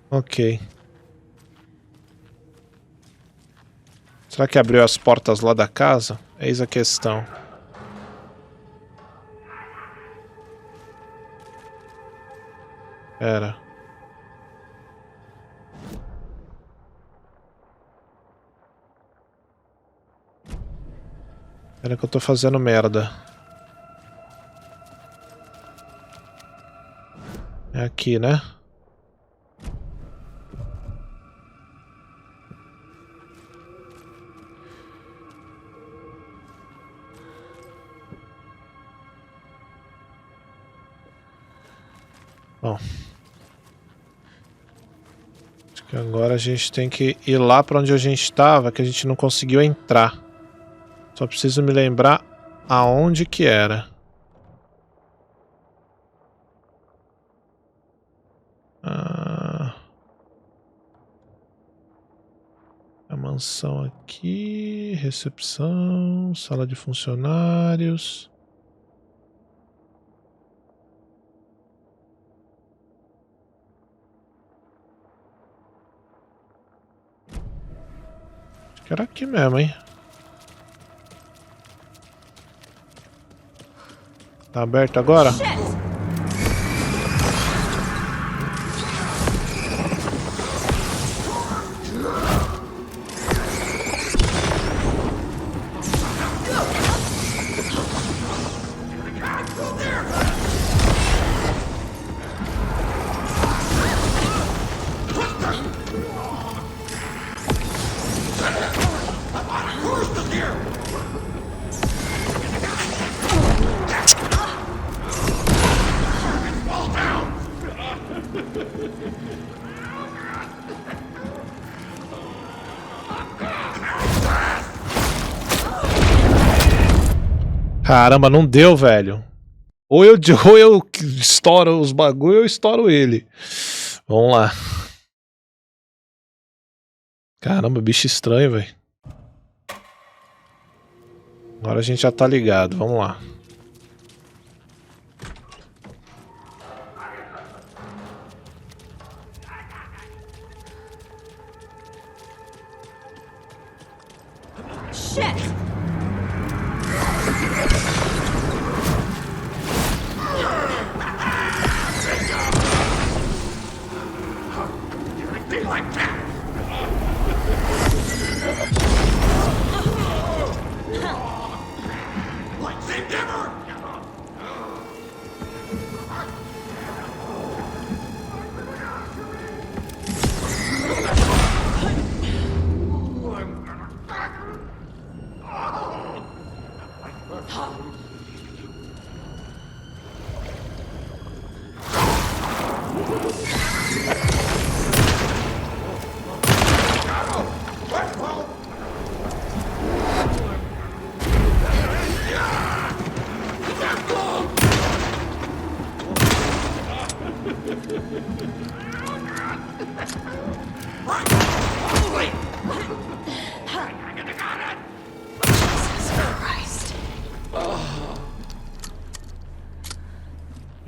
Ok. Será que abriu as portas lá da casa? Eis a questão. Pera. Pera que eu tô fazendo merda. É aqui, né? Bom. Acho que agora a gente tem que ir lá pra onde a gente estava, que a gente não conseguiu entrar. Só preciso me lembrar aonde que era. A mansão aqui, recepção, sala de funcionários. Acho que era aqui mesmo, hein? Tá aberto agora? Caramba, não deu, velho. Ou eu estouro os bagulho ou eu estouro ele. Vamos lá. Caramba, bicho estranho, velho. Agora a gente já tá ligado. Vamos lá. Shit!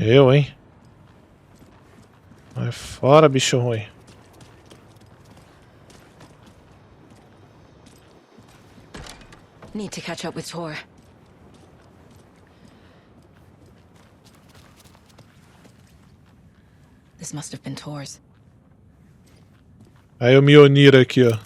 Eu, hein? Vai fora, bicho ruim. Need to catch up with Tor. This must have been Tor's. Aí o Mjolnir aqui, ó.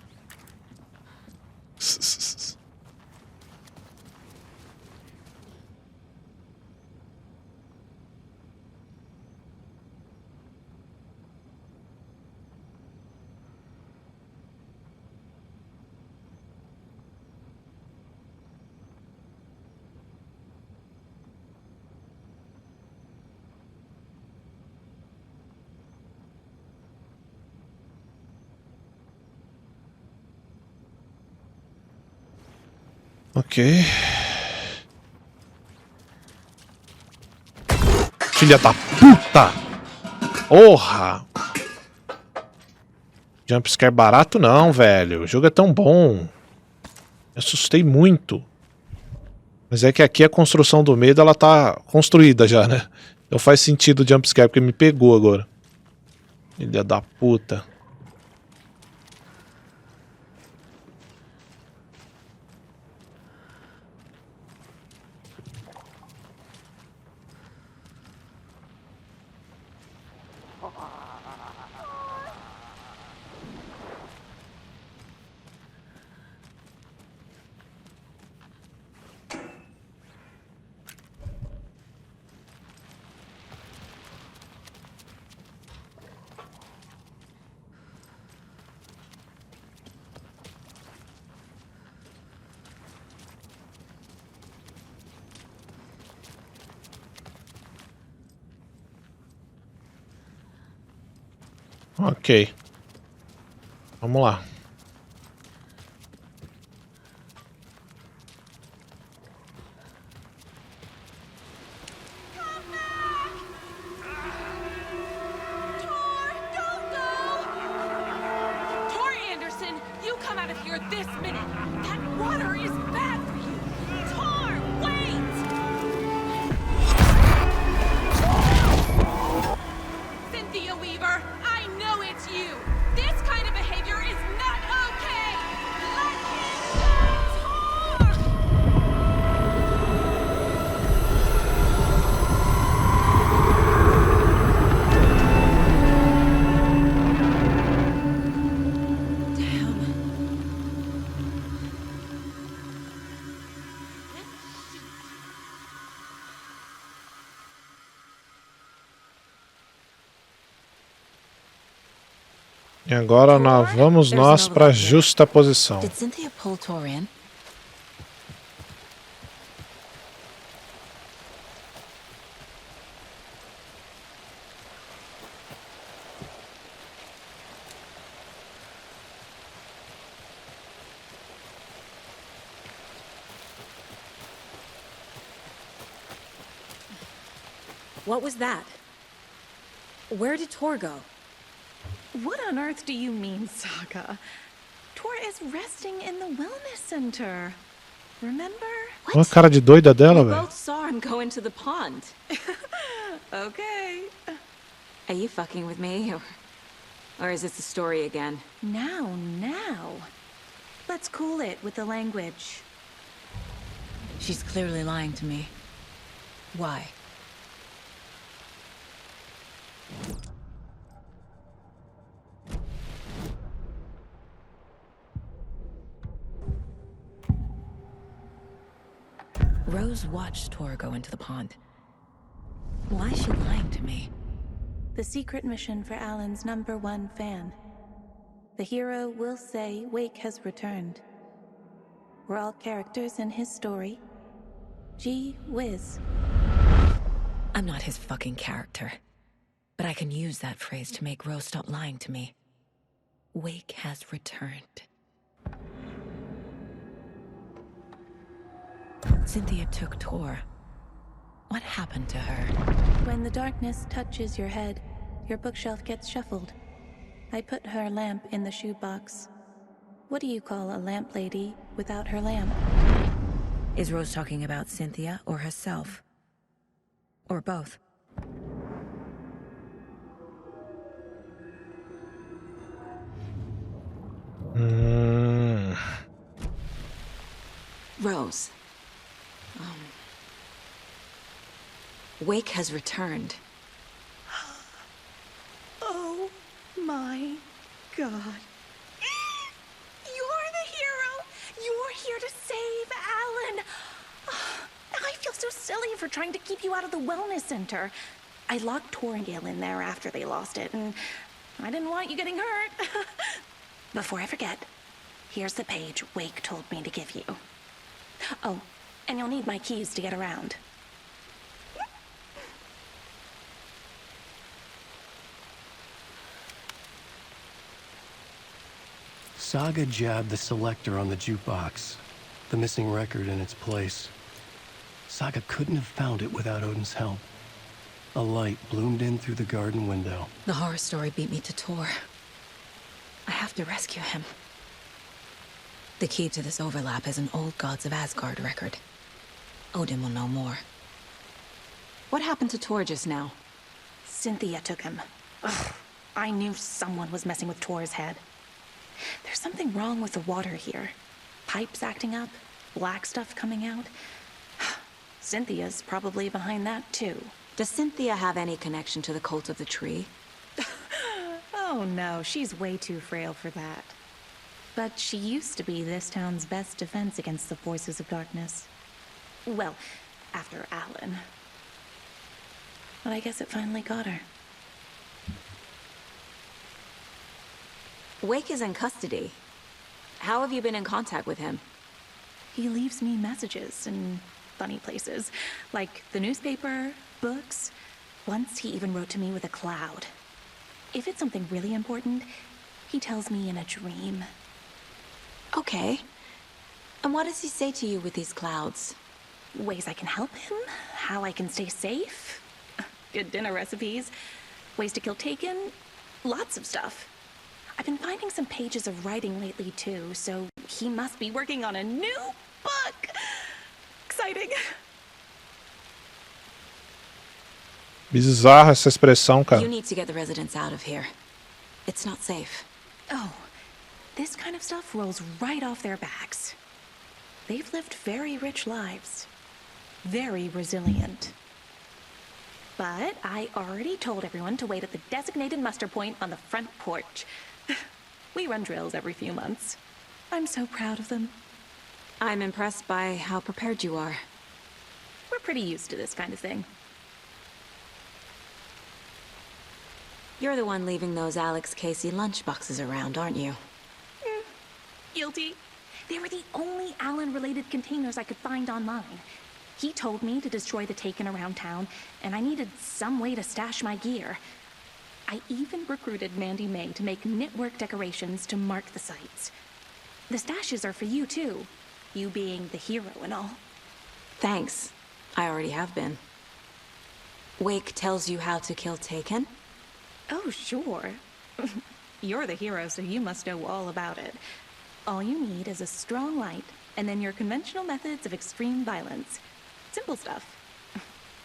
Ok. Filha da puta! Porra! Jumpscare barato não, velho. O jogo é tão bom. Me assustei muito. Mas é que aqui a construção do medo, ela tá construída já, né? Então faz sentido o jumpscare, porque me pegou agora. Filha da puta. Ok. Vamos lá. Tor Anderson, you come out of here this minute. That water is bad for you. Tor, wait! Cynthia Weaver, I know it's you. This kind of behavior is not okay. Let him go, Tor! E agora vamos nós para justa posição. Did Cynthia pull Tor in? What was that? Where did Tor go? What on earth do you mean, Saga? Tor is resting in the wellness center. Remember? Olha a cara de doida dela, velho. Both saw him go into the pond. Okay. Are you fucking with me, or is this the story again? Now. Let's cool it with the language. She's clearly lying to me. Why? Rose watched Tor go into the pond. Why is she lying to me? The secret mission for Alan's #1 fan. The hero will say Wake has returned. We're all characters in his story. Gee whiz. I'm not his fucking character. But I can use that phrase to make Rose stop lying to me. Wake has returned. Cynthia took Tor. What happened to her? When the darkness touches your head, your bookshelf gets shuffled. I put her lamp in the shoebox. What do you call a lamp lady without her lamp? Is Rose talking about Cynthia or herself? Or both? Rose. Wake has returned. Oh my God. You're the hero! You're here to save Alan! I feel so silly for trying to keep you out of the wellness center. I locked Torringale in there after they lost it, and I didn't want you getting hurt. Before I forget, here's the page Wake told me to give you. Oh, and you'll need my keys to get around. Saga jabbed the selector on the jukebox, the missing record in its place. Saga couldn't have found it without Odin's help. A light bloomed in through the garden window. The horror story beat me to Tor. I have to rescue him. The key to this overlap is an old Gods of Asgard record. Odin will know more. What happened to Tor just now? Cynthia took him. Ugh, I knew someone was messing with Tor's head. There's something wrong with the water here. Pipes acting up, black stuff coming out. Cynthia's probably behind that too. Does Cynthia have any connection to the cult of the tree? Oh no, she's way too frail for that. But she used to be this town's best defense against the forces of darkness. Well, after Alan. But I guess it finally got her. Wake is in custody. How have you been in contact with him? He leaves me messages in funny places, like the newspaper, books. Once he even wrote to me with a cloud. If it's something really important, he tells me in a dream. Okay. And what does he say to you with these clouds? Ways I can help him, how I can stay safe, good dinner recipes, ways to kill Taken, lots of stuff. I've been finding some pages of writing lately too, so he must be working on a new book. Exciting. Bizarra essa expressão, cara. You need to get the residents out of here. It's not safe. Oh, this kind of stuff rolls right off their backs. They've lived very rich lives. Very resilient. But I already told everyone to wait at the designated muster point on the front porch. We run drills every few months. I'm so proud of them. I'm impressed by how prepared you are. We're pretty used to this kind of thing. You're the one leaving those Alex Casey lunchboxes around, aren't you? Guilty. They were the only Alan-related containers I could find online. He told me to destroy the Taken around town, and I needed some way to stash my gear. I even recruited Mandy May to make knitwork decorations to mark the sites. The stashes are for you, too. You being the hero and all. Thanks. I already have been. Wake tells you how to kill Taken? Oh, sure. You're the hero, so you must know all about it. All you need is a strong light, and then your conventional methods of extreme violence. Simple stuff.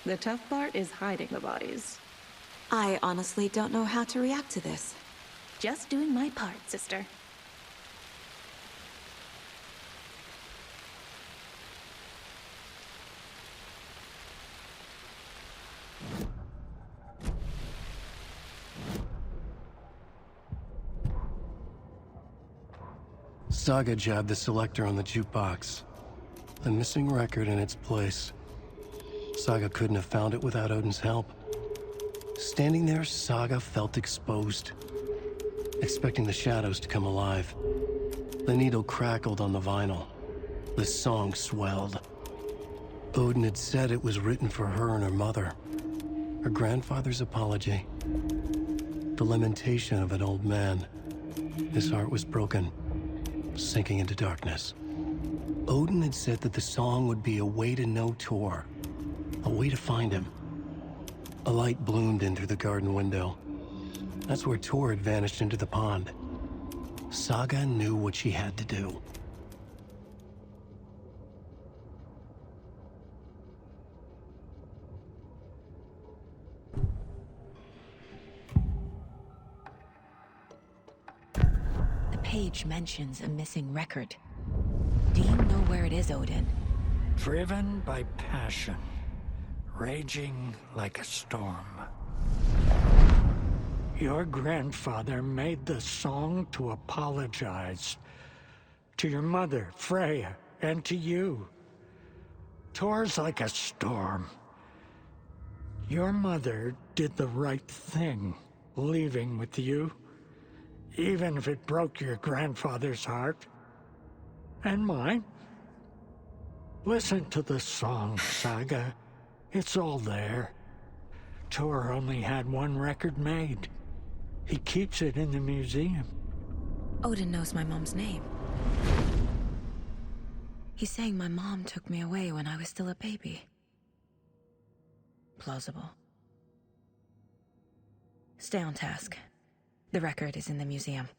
The tough part is hiding the bodies. I honestly don't know how to react to this. Just doing my part, sister. Saga jabbed the selector on the jukebox, the missing record in its place. Saga couldn't have found it without Odin's help. Standing there, Saga felt exposed, expecting the shadows to come alive. The needle crackled on the vinyl. The song swelled. Odin had said it was written for her and her mother. Her grandfather's apology. The lamentation of an old man. His heart was broken, sinking into darkness. Odin had said that the song would be a way to know Tor, a way to find him. A light bloomed in through the garden window. That's where Tor had vanished into the pond. Saga knew what she had to do. The page mentions a missing record. Do you know where it is, Odin? Driven by passion, raging like a storm. Your grandfather made the song to apologize. To your mother, Freya, and to you. Tor's like a storm. Your mother did the right thing, leaving with you. Even if it broke your grandfather's heart. And mine. Listen to the song, Saga. It's all there. Tor only had one record made. He keeps it in the museum. Odin knows my mom's name. He's saying my mom took me away when I was still a baby. Plausible. Stay on task. The record is in the museum.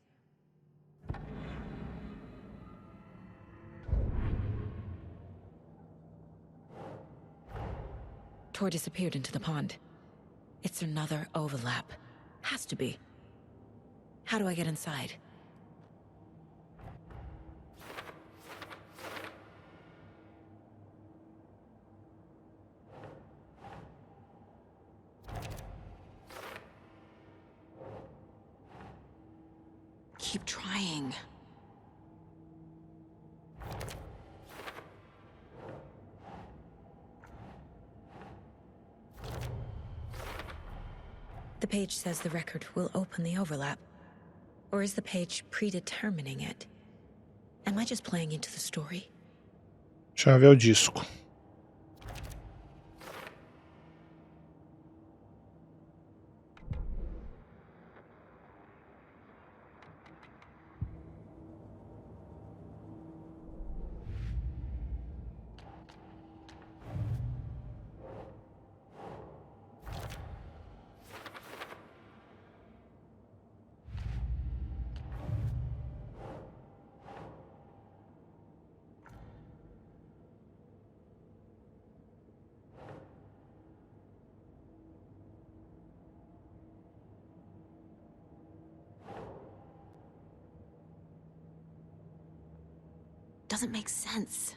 Tor disappeared into the pond. It's another overlap. Has to be. How do I get inside? Keep trying. The page says the record will open the overlap. Or is the page predetermining it? Am I just playing into the story? Deixa eu ver o disco. Doesn't make sense.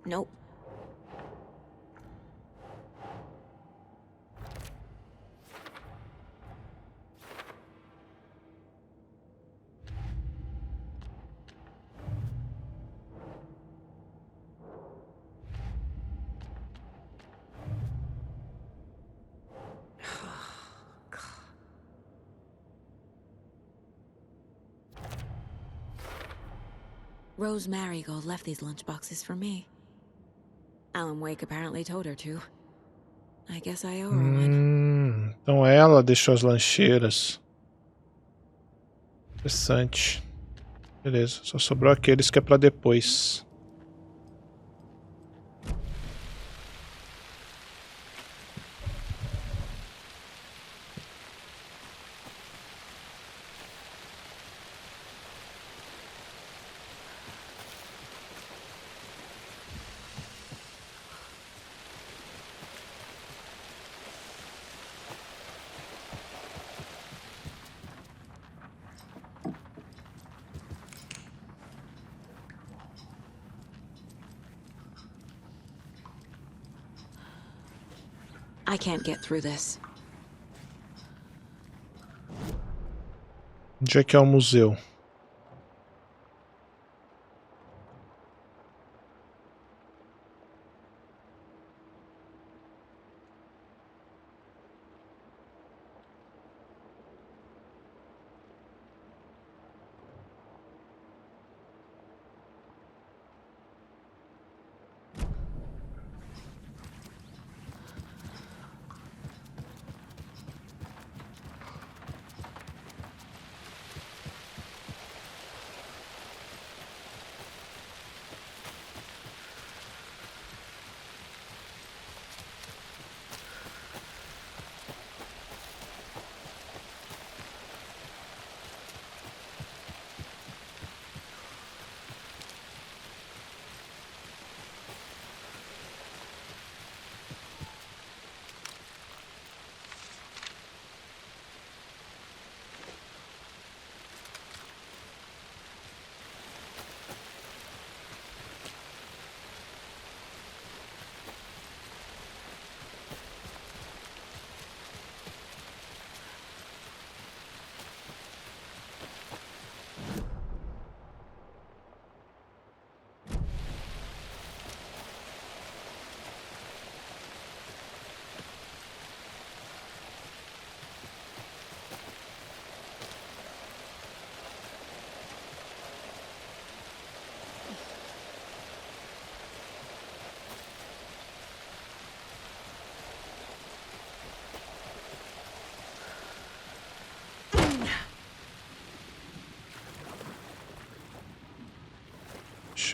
Nope. Rose Marigold left these lunchboxes for me. Alan Wake apparently told her to. I guess I owe her one. Então ela deixou as lancheiras. Interessante. Beleza, só sobrou aqueles que é pra depois. I can't get through this. Onde é que é o museu?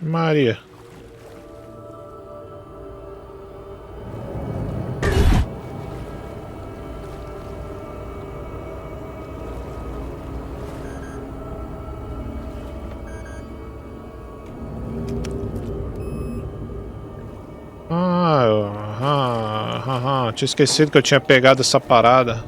Maria. Tinha esquecido que eu tinha pegado essa parada.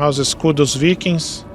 Os escudos vikings.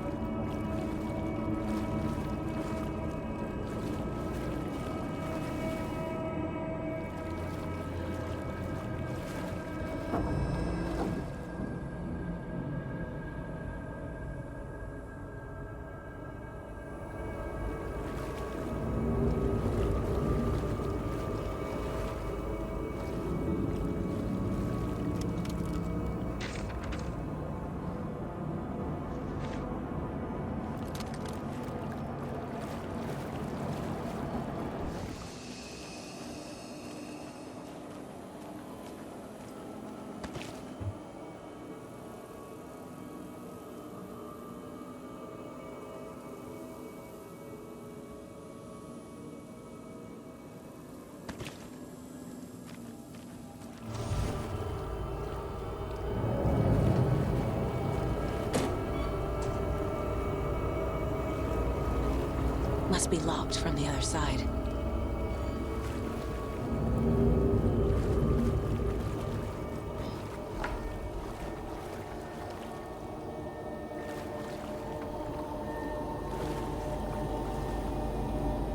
Must be locked from the other side.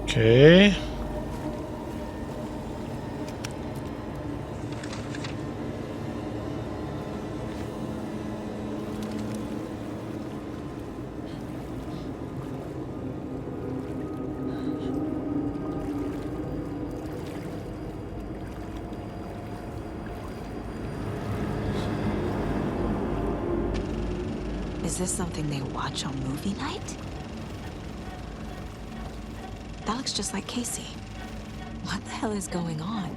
Okay. Is this something they watch on movie night? That looks just like Casey. What the hell is going on?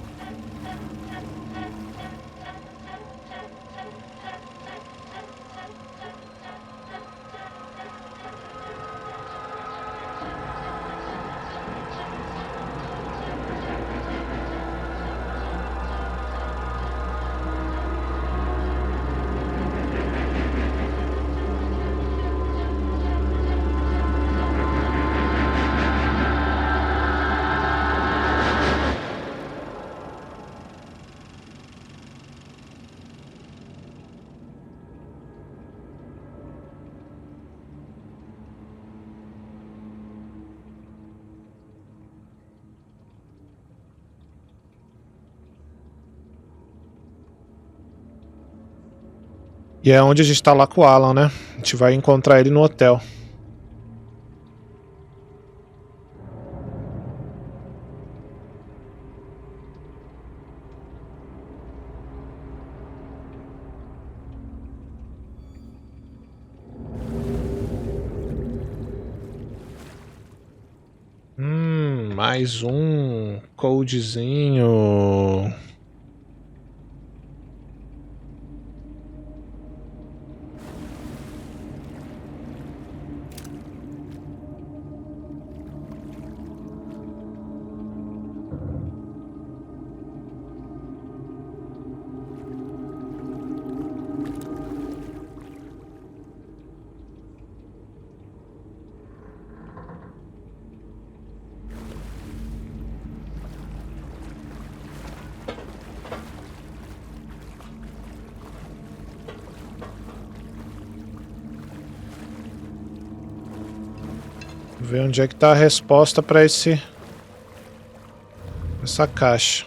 E é onde a gente tá lá com o Alan, né? A gente vai encontrar ele no hotel. Mais um codezinho. Ver onde é que tá a resposta para essa caixa.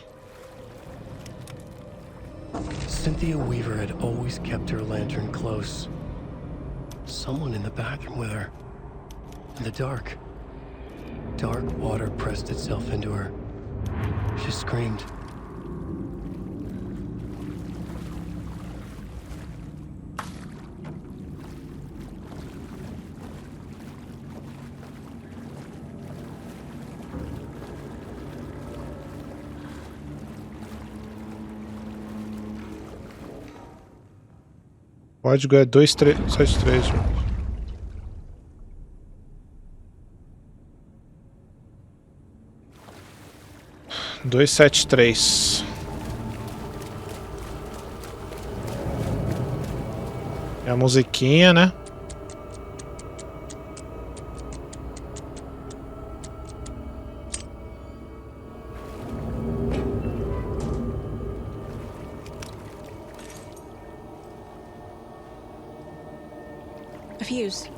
Cynthia Weaver had always kept her lantern close. Someone in the bathroom with her. In the dark. Dark water pressed itself into her. She screamed. Código é 2373. 273. É a musiquinha, né? A fuse.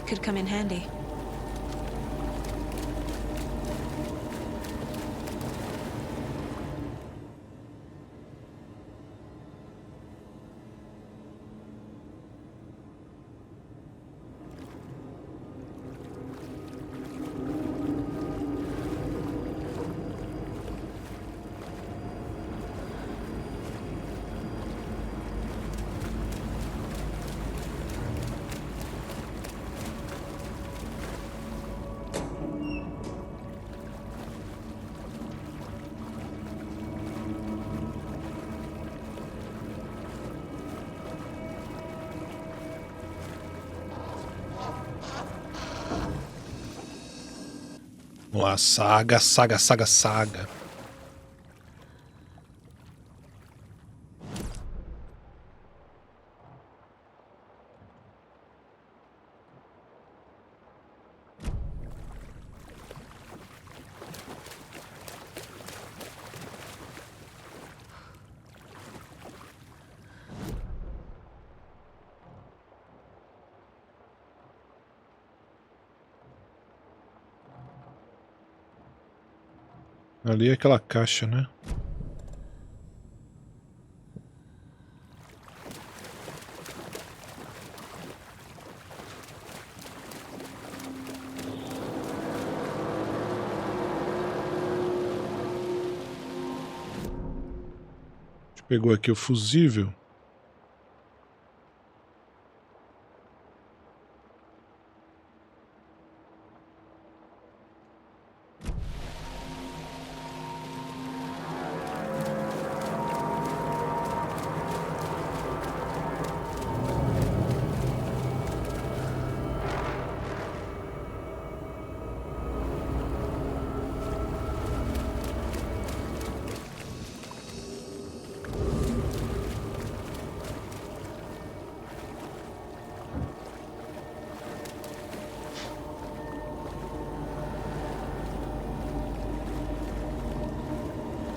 Could come in handy. Uma saga. Ali é aquela caixa, né? A gente pegou aqui o fusível.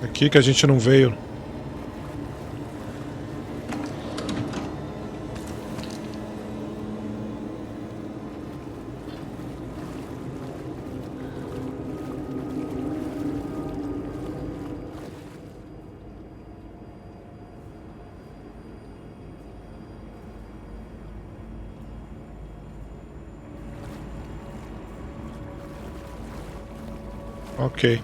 Aqui que a gente não veio. Ok.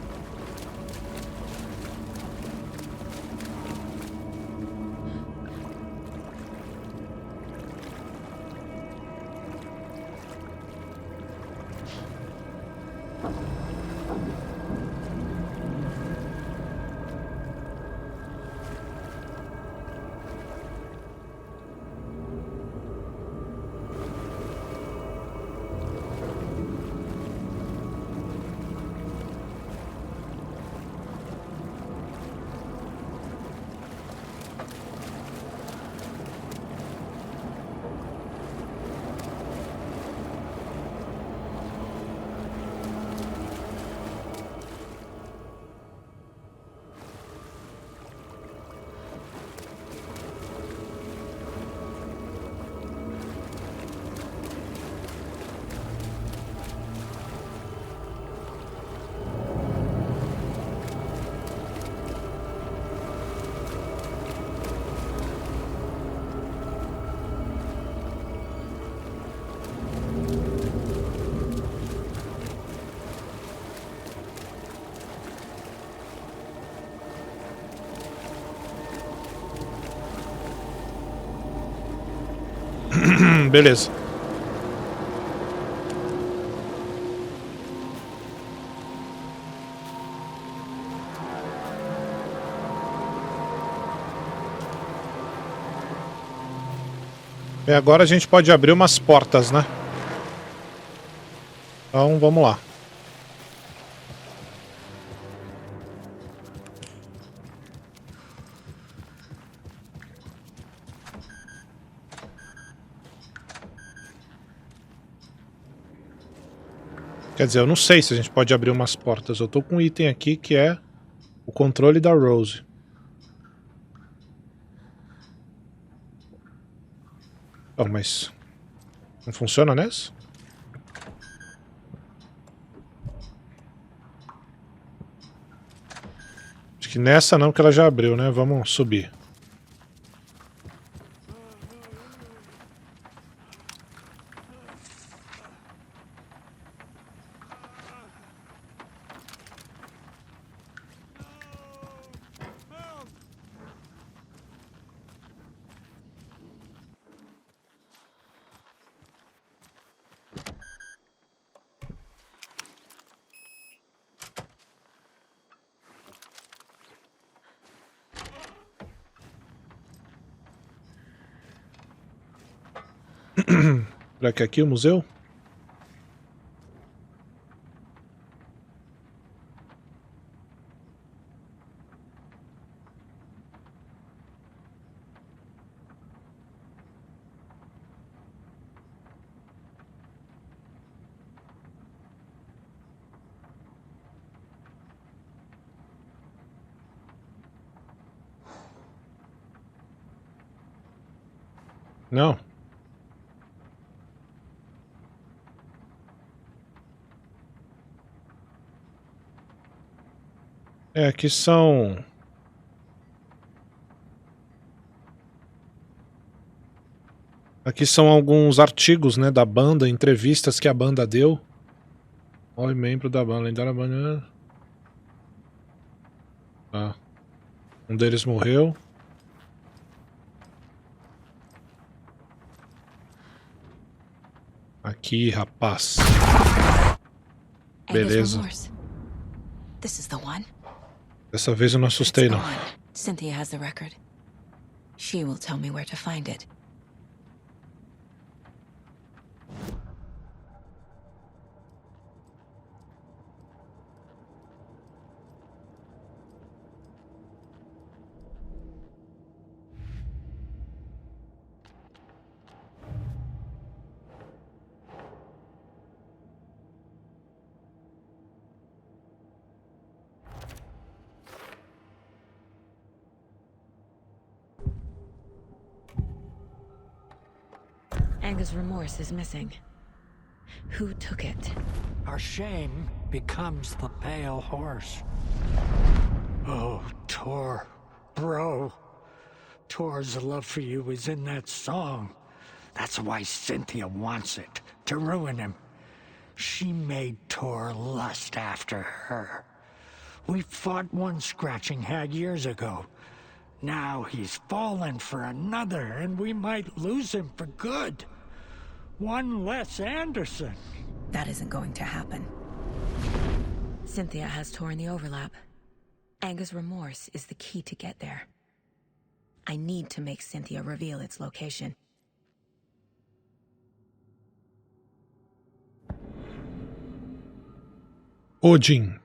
Beleza. E agora a gente pode abrir umas portas, né? Então vamos lá. Quer dizer, eu não sei se a gente pode abrir umas portas. Eu tô com um item aqui que é o controle da Rose. Oh, mas não funciona nessa? Acho que nessa não, porque ela já abriu, né? Vamos subir. Será que é aqui o museu? Não. É, aqui são... Aqui são alguns artigos, né, da banda, entrevistas que a banda deu. Oi, membro da banda, lendária banda... Ah. Um deles morreu. Aqui, rapaz. Beleza. This is the one. Dessa vez eu não assustei, não. Cynthia has the record. She will tell me where to find it. Angus' remorse is missing. Who took it? Our shame becomes the pale horse. Oh, Tor, bro. Tor's love for you is in that song. That's why Cynthia wants it, to ruin him. She made Tor lust after her. We fought one scratching hag years ago. Now he's fallen for another, and we might lose him for good. One less Anderson. That isn't going to happen. Cynthia has Tor in the overlap. Angus' remorse is the key to get there. I need to make Cynthia reveal its location. Odin.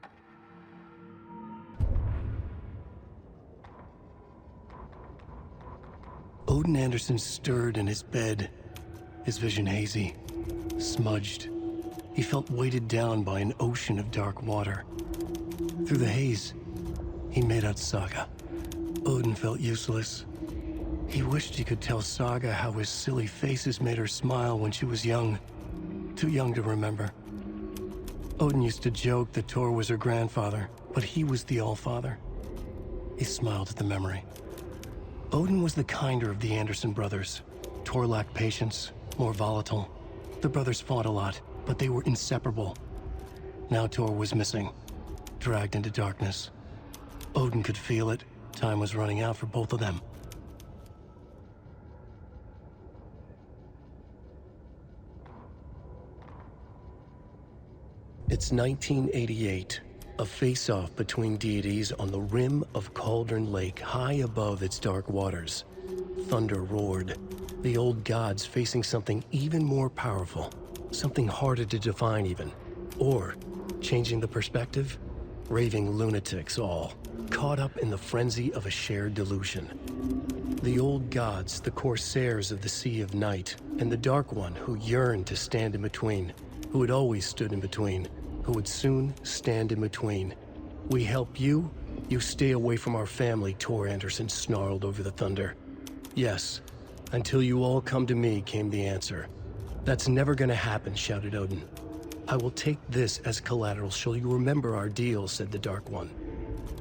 Odin Anderson stirred in his bed, his vision hazy, smudged. He felt weighted down by an ocean of dark water. Through the haze, he made out Saga. Odin felt useless. He wished he could tell Saga how his silly faces made her smile when she was young. Too young to remember. Odin used to joke that Tor was her grandfather, but he was the Allfather. He smiled at the memory. Odin was the kinder of the Anderson brothers. Tor lacked patience, more volatile. The brothers fought a lot, but they were inseparable. Now Tor was missing, dragged into darkness. Odin could feel it. Time was running out for both of them. It's 1988, a face-off between deities on the rim of Cauldron Lake, high above its dark waters. Thunder roared, the old gods facing something even more powerful, something harder to define even. Or, changing the perspective, raving lunatics all, caught up in the frenzy of a shared delusion. The old gods, the corsairs of the Sea of Night, and the Dark One who yearned to stand in between, who had always stood in between, who would soon stand in between. We help you, you stay away from our family, Tor Anderson snarled over the thunder. Yes, until you all come to me, came the answer. That's never gonna happen, shouted Odin. I will take this as collateral, shall you remember our deal, said the Dark One.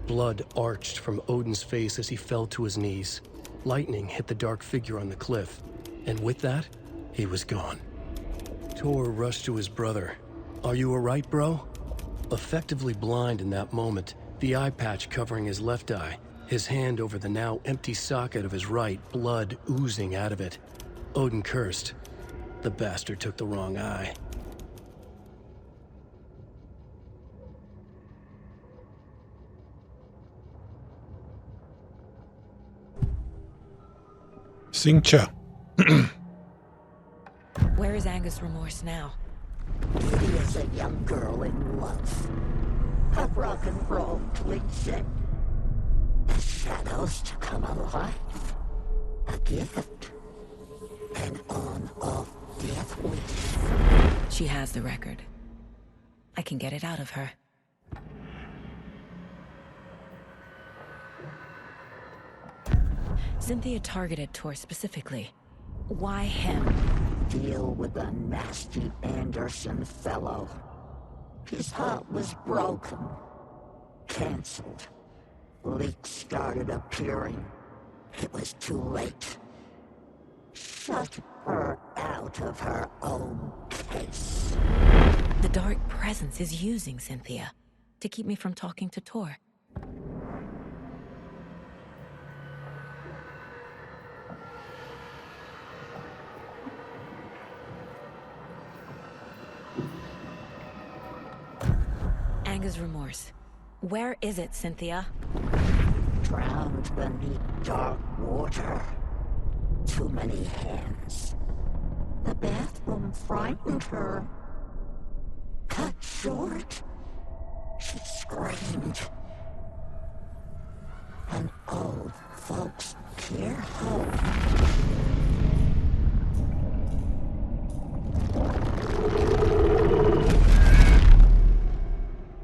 Blood arched from Odin's face as he fell to his knees. Lightning hit the dark figure on the cliff, and with that, he was gone. Tor rushed to his brother. Are you alright, bro? Effectively blind in that moment, the eye patch covering his left eye, his hand over the now empty socket of his right, blood oozing out of it. Odin cursed. The bastard took the wrong eye. Cynthia. Where is Angus Remorse now? She is a young girl in love. A rock and roll twin. The shadows to come alive. A gift. An on-off death wish. She has the record. I can get it out of her. Cynthia targeted Tor specifically. Why him? Deal with the nasty Anderson fellow. His heart was broken. Cancelled. Leaks started appearing. It was too late. Shut her out of her own case. The dark presence is using Cynthia to keep me from talking to Tor. Angus Remorse. Where is it, Cynthia? Drowned beneath dark water. Too many hands. The bathroom frightened her. Cut short. She screamed. An old folks' care home.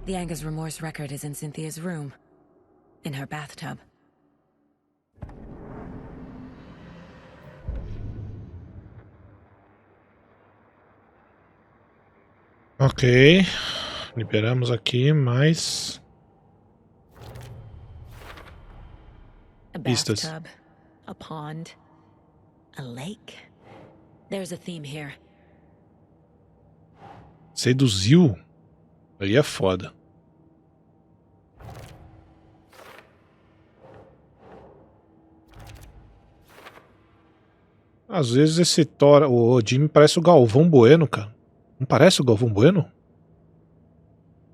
The Angus Remorse record is in Cynthia's room. In her bathtub. Ok. Liberamos aqui mais A pistas. bathtub, a pond, a lake. There's a theme here. Seduziu? Aí é foda. Às vezes esse Thor, o Jimmy parece o Galvão Bueno, cara. Não parece o Galvão Bueno?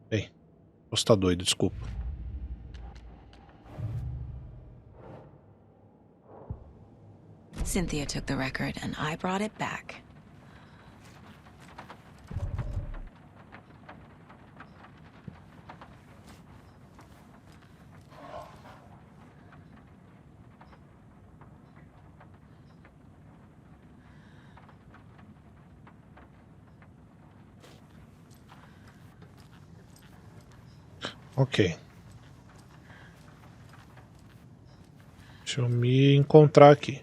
Bem, posso estar doido, desculpa. Cynthia took the record and I brought it back. Ok. Deixa eu me encontrar aqui.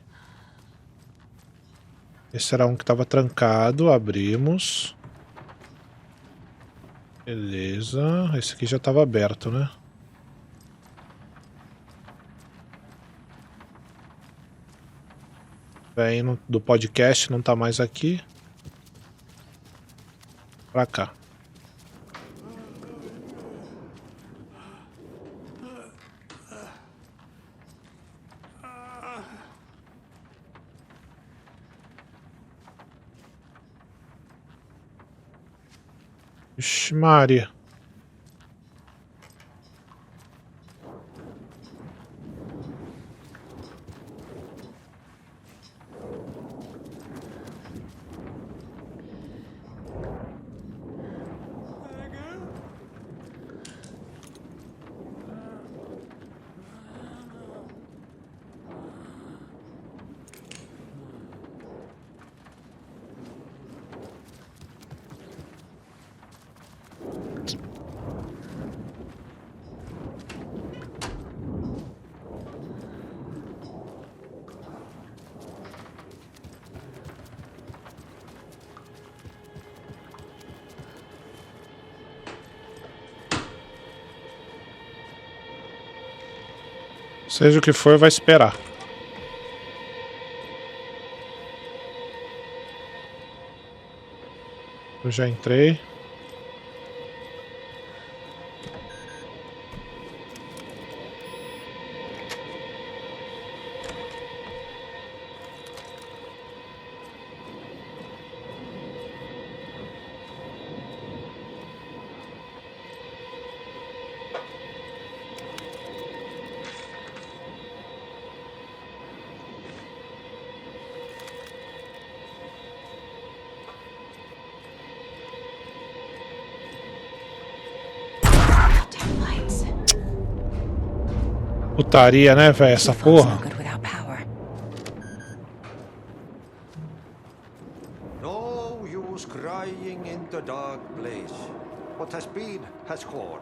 Esse era um que estava trancado. Abrimos. Beleza. Esse aqui já estava aberto, né? Vem do podcast, não tá mais aqui. Pra cá. Ixi, Maria. Seja o que for, vai esperar. Eu já entrei. Putaria, né, velho? Essa porra. No use crying in the dark place. What has been has gone.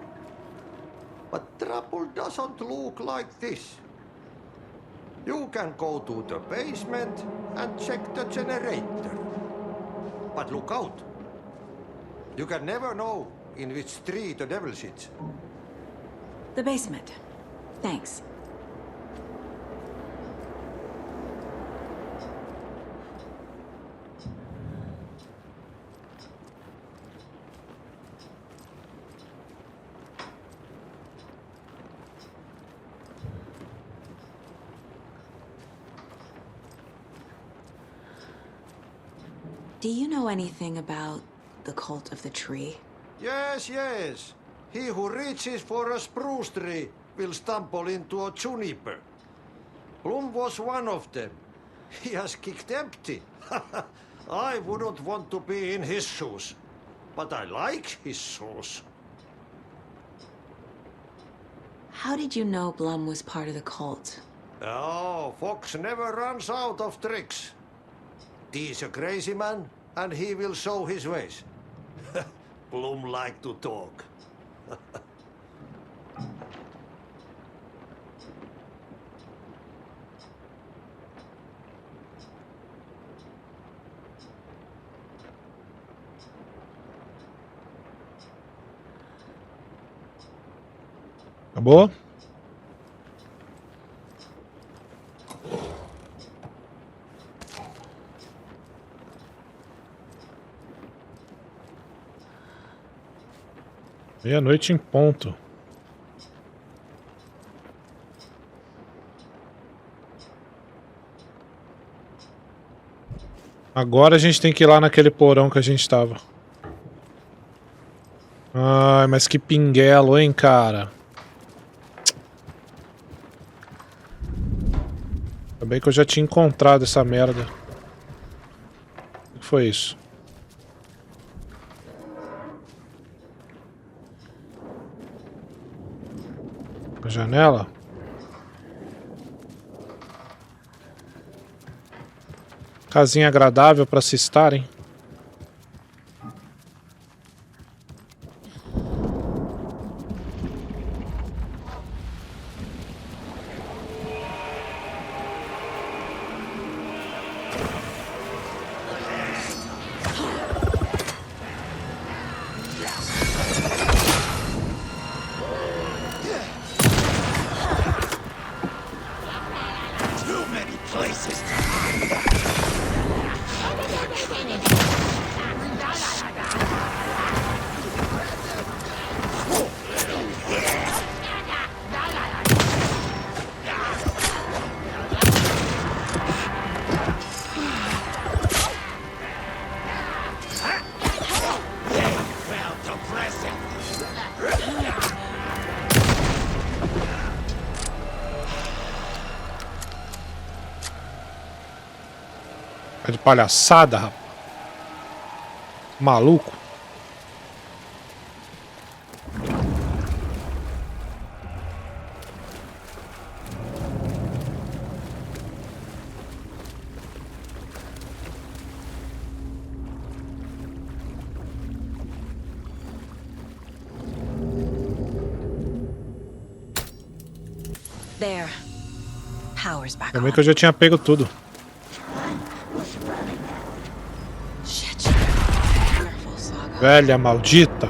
But trouble doesn't look like this. You can go to the basement and check the generator. But look out. You can never know in which tree the devil sits. The basement. Thanks. Do you know anything about the cult of the tree? Yes, yes. He who reaches for a spruce tree will stumble into a juniper. Bloom was one of them. He has kicked empty. I wouldn't want to be in his shoes. But I like his shoes. How did you know Blum was part of the cult? Oh, Fox never runs out of tricks. He's a crazy man, and he will show his ways. Bloom like to talk. Acabou? Meia-noite em ponto. Agora a gente tem que ir lá naquele porão que a gente tava. Ai, mas que pinguelo, hein, cara. Ainda bem que eu já tinha encontrado essa merda. O que foi isso? A janela? Casinha agradável para se estarem. Too many places to hide. Tá de palhaçada, rapaz. Maluco. There. Power's back Também on. que eu já tinha pego tudo. Shit. Careful, Saga. Velha maldita.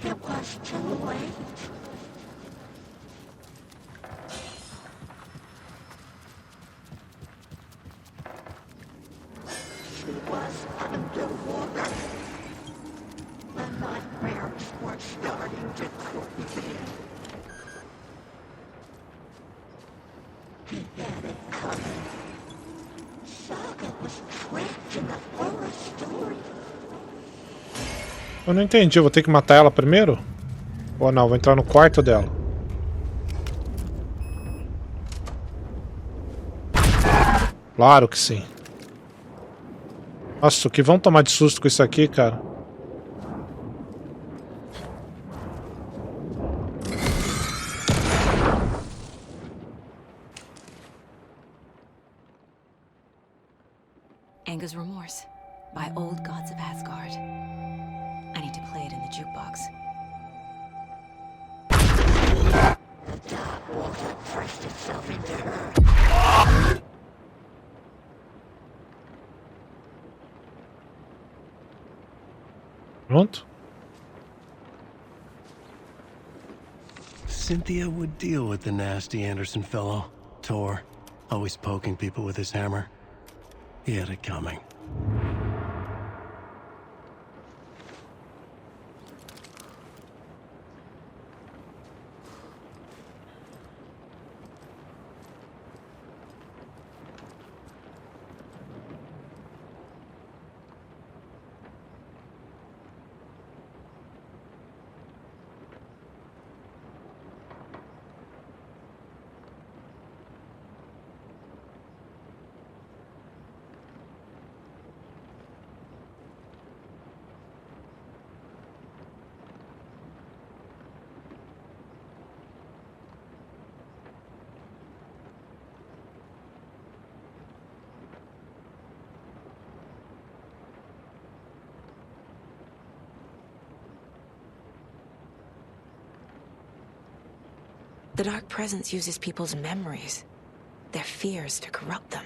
It was too late. She was underwater. The nightmares were starting to creep in. He had it coming. Saga was trapped in the forest story. Eu não entendi, eu vou ter que matar ela primeiro? Ou não, vou entrar no quarto dela. Claro que sim. Nossa, o que vão tomar de susto com isso aqui, cara? Anger's Remorse by Old Gods of Asgard. I need to play it in the jukebox. The dark water pressed itself into her. Pronto? Cynthia would deal with the nasty Anderson fellow, Tor, always poking people with his hammer. He had it coming. The Dark Presence uses people's memories, their fears to corrupt them.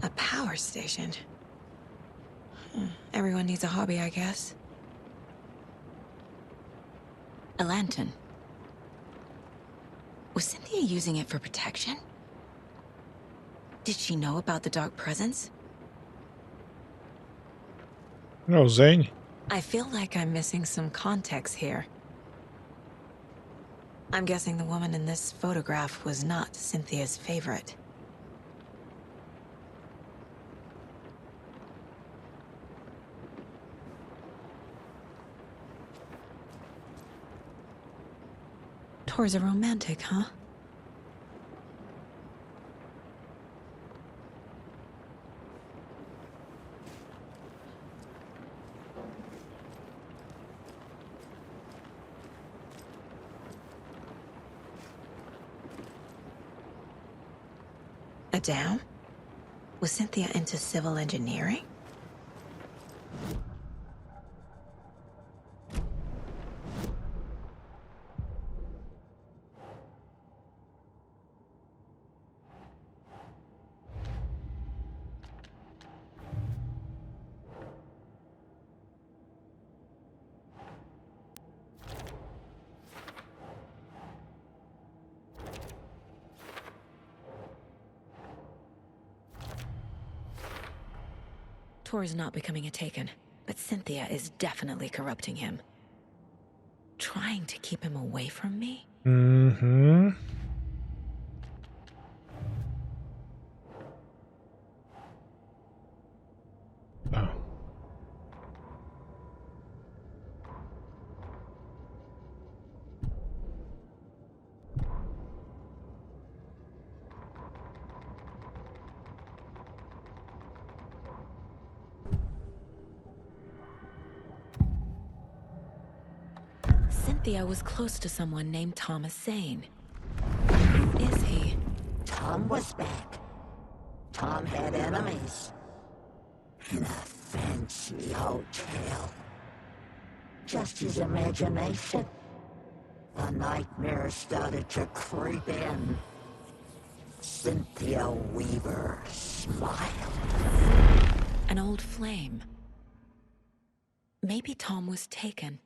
A power station. Everyone needs a hobby, I guess. A lantern. Was Cynthia using it for protection? Did she know about the Dark Presence? No, Zane. I feel like I'm missing some context here. I'm guessing the woman in this photograph was not Cynthia's favorite. Tor's a romantic, huh? A dam? Was Cynthia into civil engineering? Tor is not becoming a Taken, but Cynthia is definitely corrupting him. Trying to keep him away from me? Mm-hmm. Oh. Cynthia was close to someone named Thomas Zane. Who is he? Tom was back. Tom had enemies. In a fancy hotel. Just his imagination. A nightmare started to creep in. Cynthia Weaver smiled. An old flame. Maybe Tom was taken.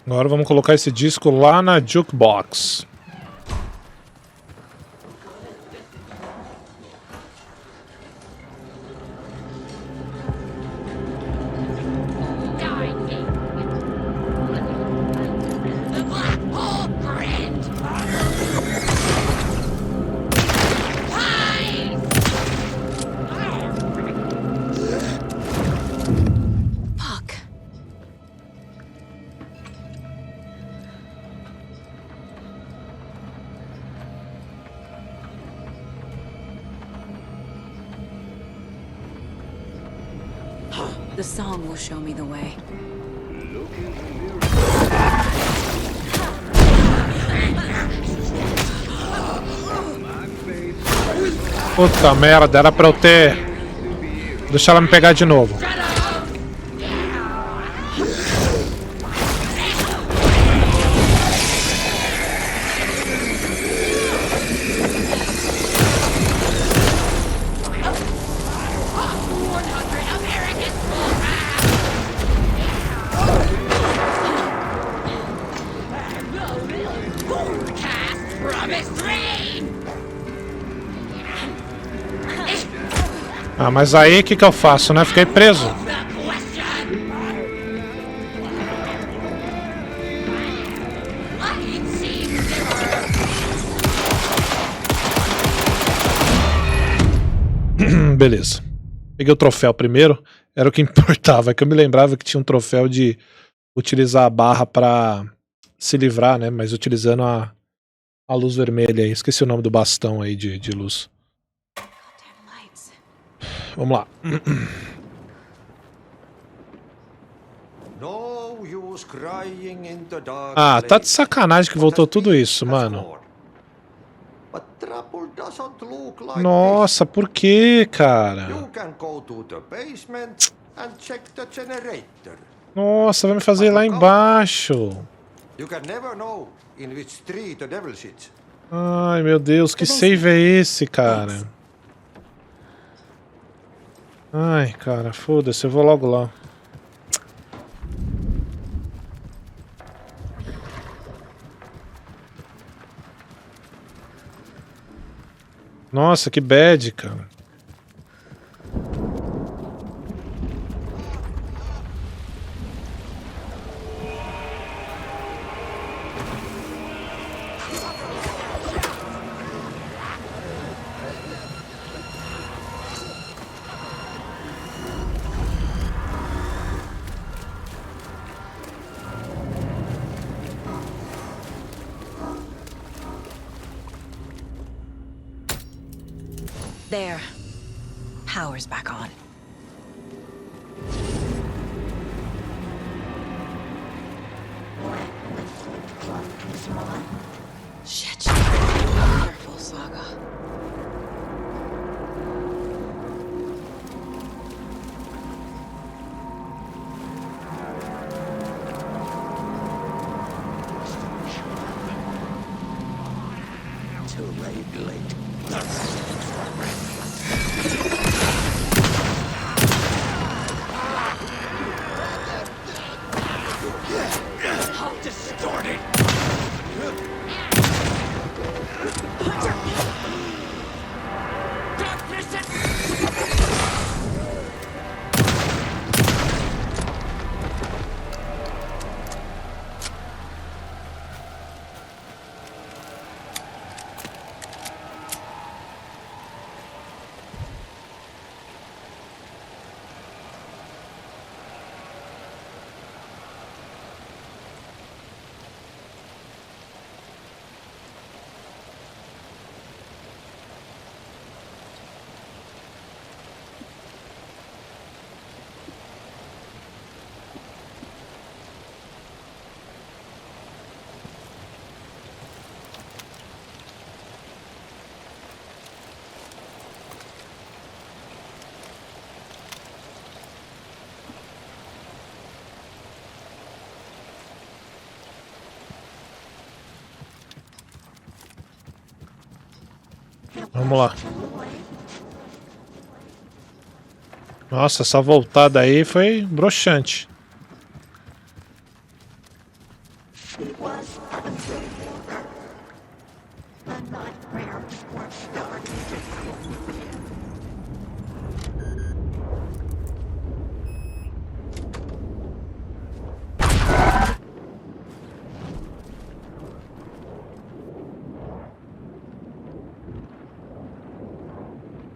Agora vamos colocar esse disco lá na jukebox. The song will show me the way. Puta merda, era pra eu ter... Deixa ela me pegar de novo. Ah, mas aí o que eu faço, né? Fiquei preso. Beleza. Peguei o troféu primeiro. Era o que importava. É que eu me lembrava que tinha um troféu de utilizar a barra pra se livrar, né? Mas utilizando a luz vermelha aí. Esqueci o nome do bastão aí de luz. Vamos lá. Ah, tá de sacanagem que voltou tudo isso, mano. Nossa, por que, cara? Nossa, vai me fazer ir lá embaixo. Ai, meu Deus, que save é esse, cara? Ai, cara, foda-se, eu vou logo lá. Nossa, que bad, cara. There. Power's back on. Shit. Careful, Saga. Vamos lá. Nossa, essa voltada aí foi broxante.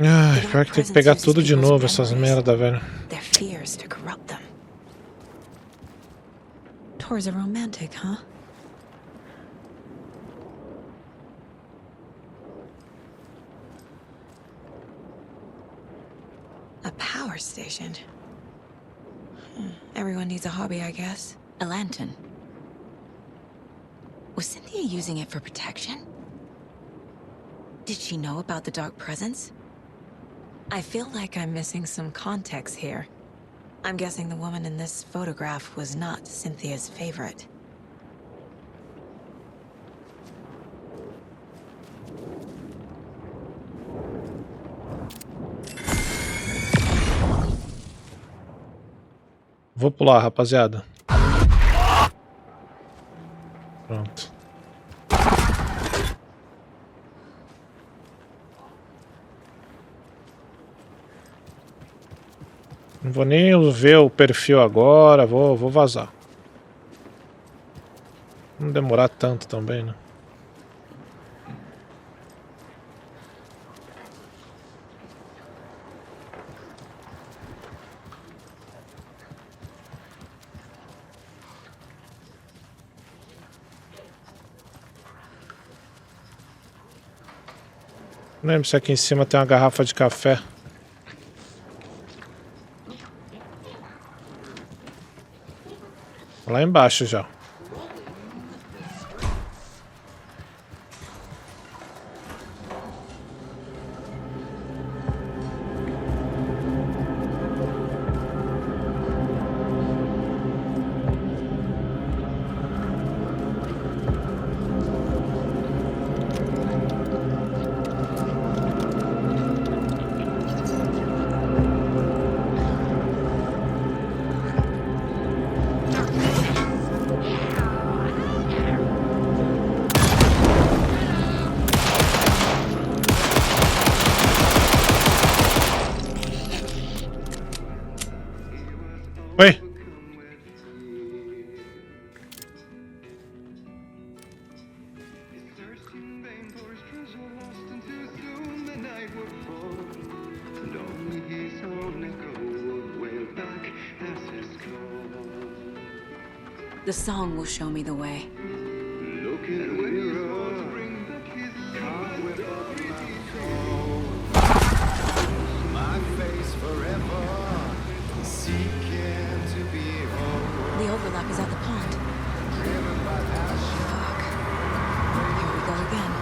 Ai, pior que tem que pegar tudo de novo, essas merda, velho. Their fears to corrupt them. Tours are romantic, huh? A power station. Everyone needs a hobby, I guess. A lantern. Was Cynthia using it for protection? Did she know about the dark presence? I feel like I'm missing some context here. I'm guessing the woman in this photograph was not Cynthia's favorite. Vou pular, rapaziada. Pronto. Não vou nem ver o perfil agora, vou vazar. Não demorar tanto também, né? Não lembro se aqui em cima tem uma garrafa de café. Lá embaixo já. Oi. The song will show me the way. The overlap is at the pond. Fuck. Here we go again.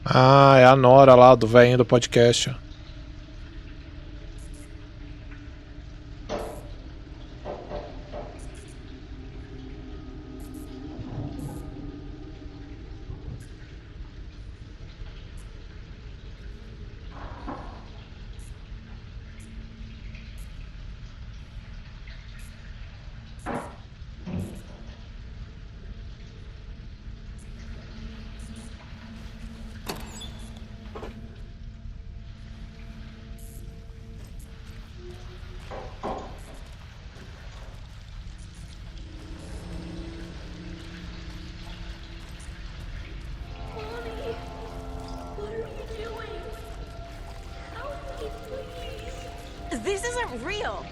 Ah, é a Nora lá do velhinho do podcast. This isn't real.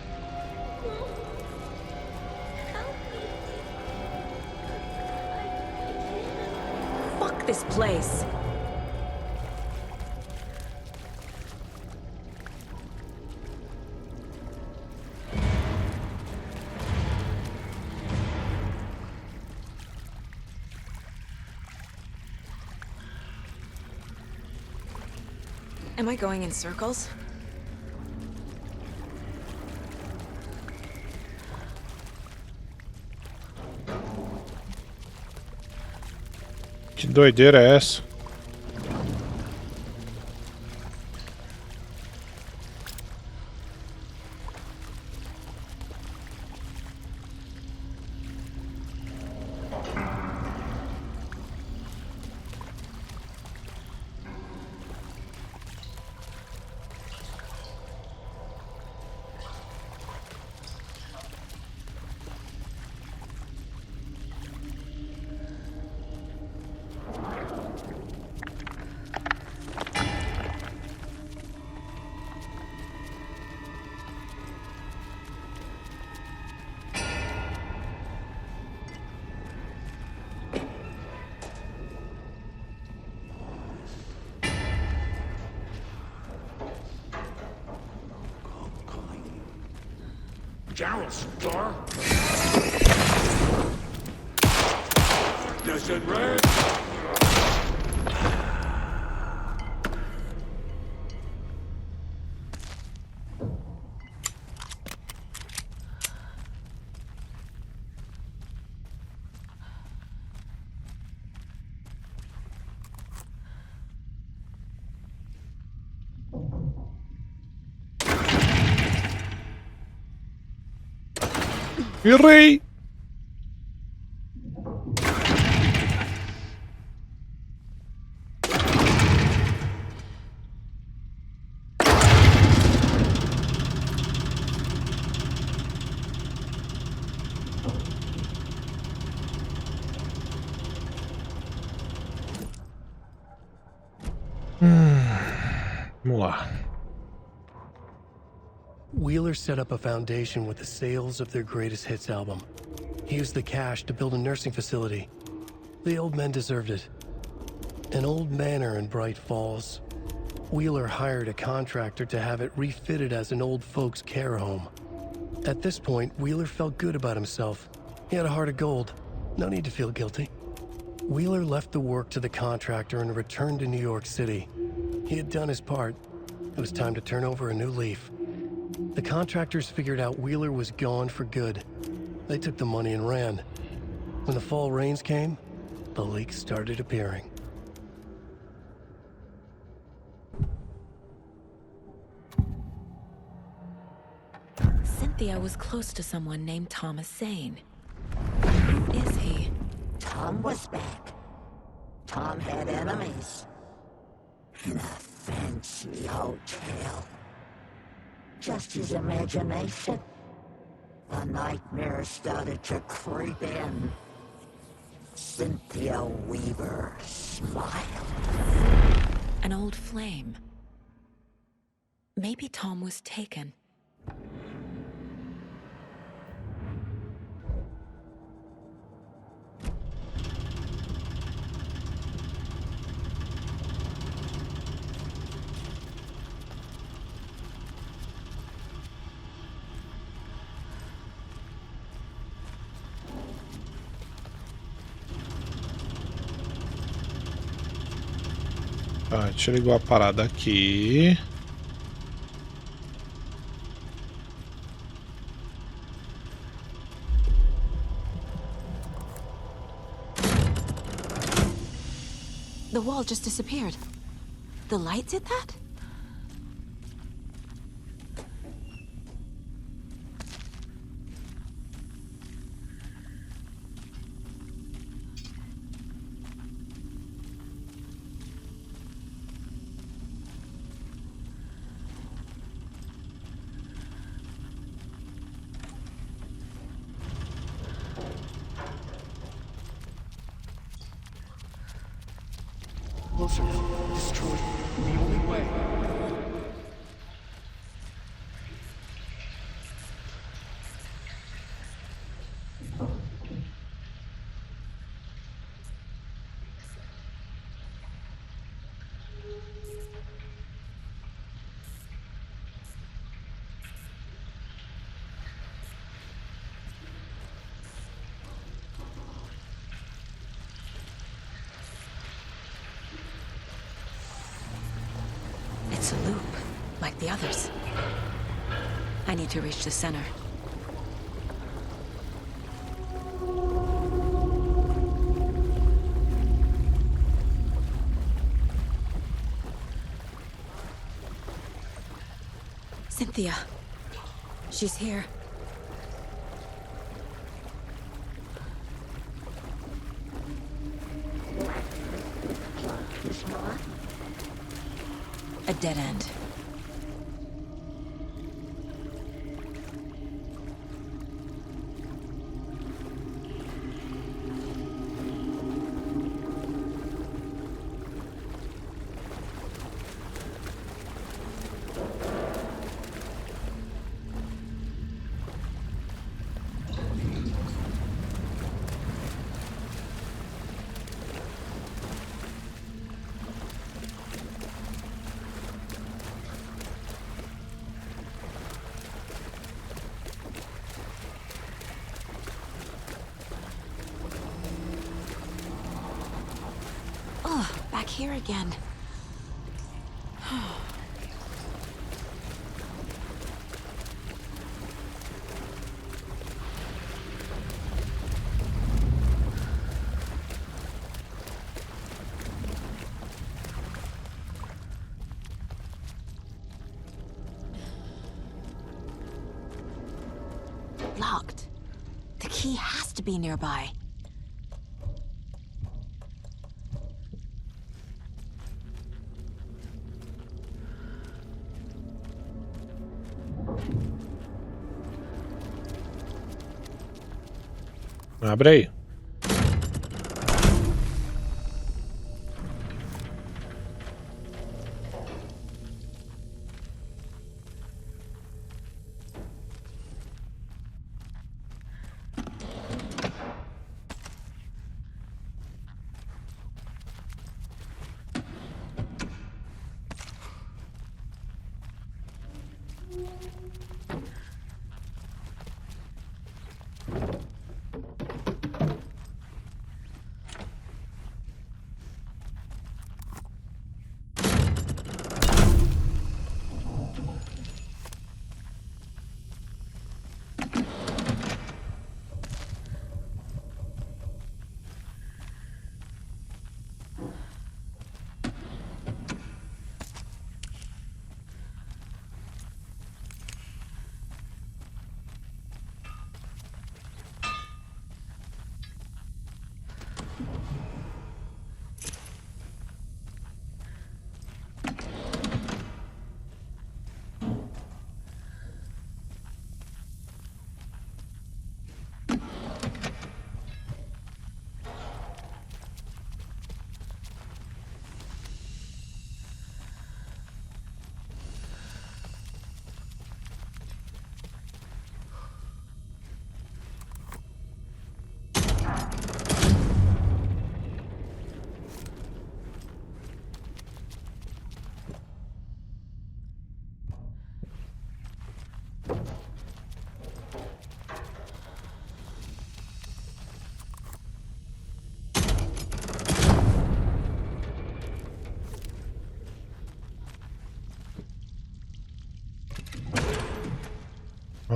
Fuck this place. Am I going in circles? Que doideira é essa? General Star? This in red? Errei! Vamos lá. Wheeler set up a foundation with the sales of their greatest hits album. He used the cash to build a nursing facility. The old men deserved it. An old manor in Bright Falls. Wheeler hired a contractor to have it refitted as an old folks' care home. At this point, Wheeler felt good about himself. He had a heart of gold. No need to feel guilty. Wheeler left the work to the contractor and returned to New York City. He had done his part. It was time to turn over a new leaf. The contractors figured out Wheeler was gone for good. They took the money and ran. When the fall rains came, the leaks started appearing. Cynthia was close to someone named Thomas Zane. Who is he? Tom was back. Tom had enemies. In a fancy hotel. Just his imagination. The nightmare started to creep in. Cynthia Weaver smiled. An old flame. Maybe Tom was taken. Tá, deixa eu ligar a parada aqui. The wall just disappeared. The light did that? Closer. Destroyed. The only way. the others. I need to reach the center. Cynthia. She's here. A dead end. Back here again. Locked. The key has to be nearby. Abre aí.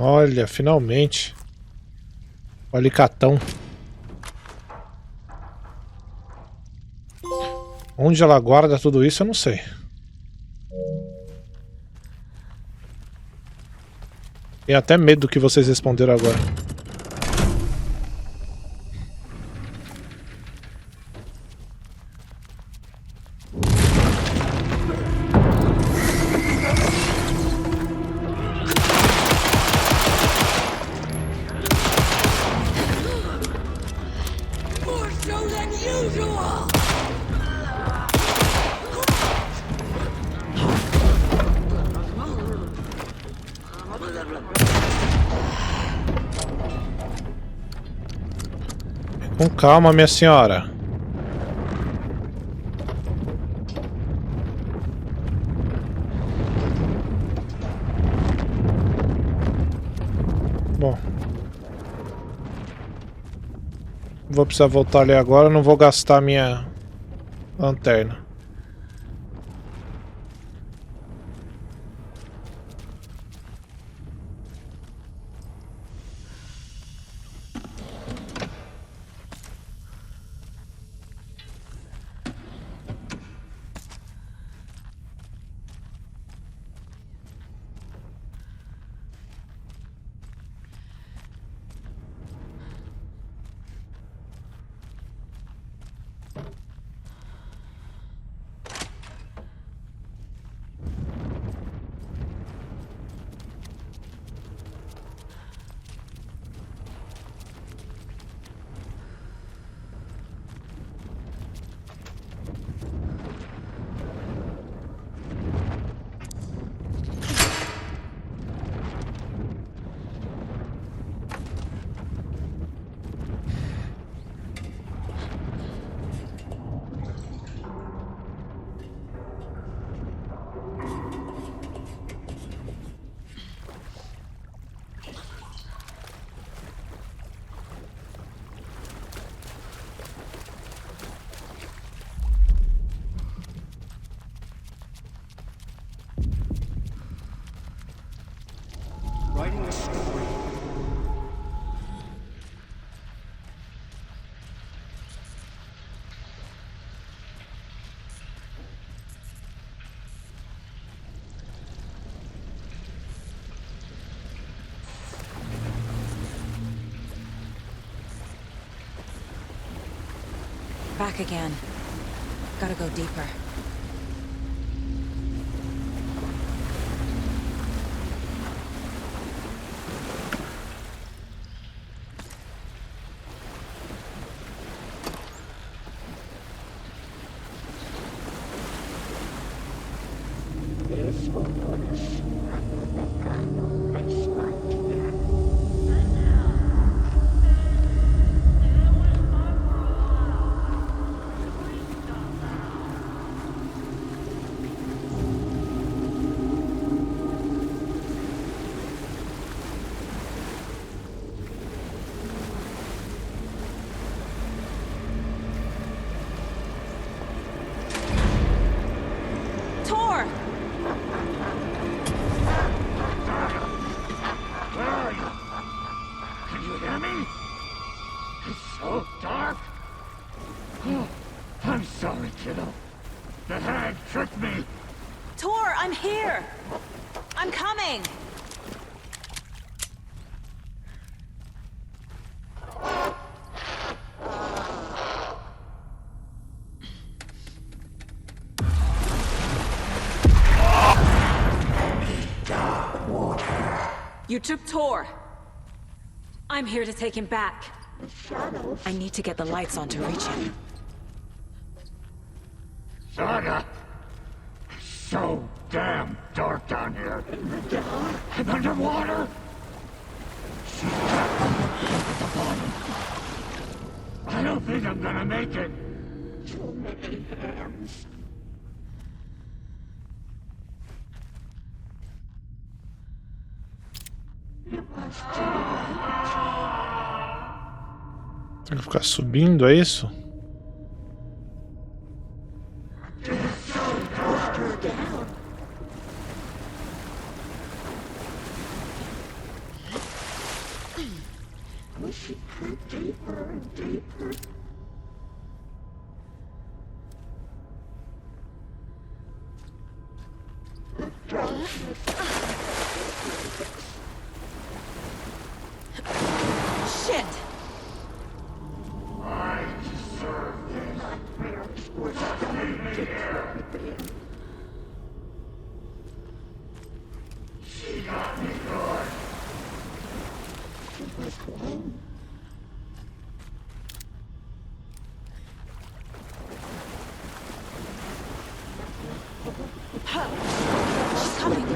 Olha, finalmente. O alicatão. Onde ela guarda tudo isso, eu não sei. Tenho até medo do que vocês responderam agora. Com calma, minha senhora. Bom. Vou precisar voltar ali agora, não vou gastar minha lanterna. Back again. Gotta go deeper. You took Tor. I'm here to take him back. I need to get the lights on to reach him. Zera! So damn dark down here. And underwater. She's at the bottom. I don't think I'm gonna make it. Too many hands. Tem que ficar subindo, é isso? Shit! I deserve this. Just leave me here. She got me good. She was home. She's coming.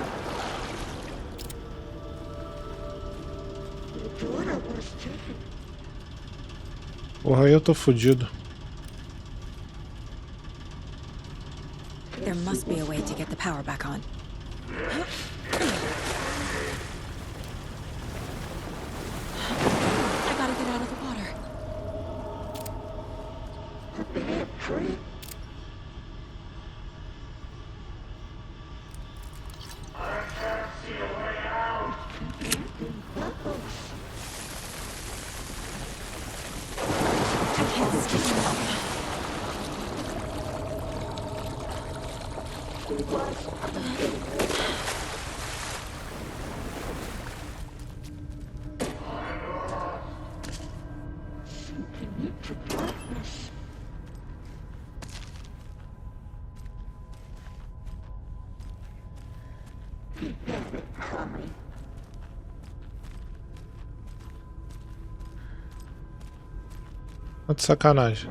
Porra, eu tô fudido. There must be a way to get the power back on. I gotta get out of the water. A bad trip. I can't see a way out. I can't escape. Tá de sacanagem.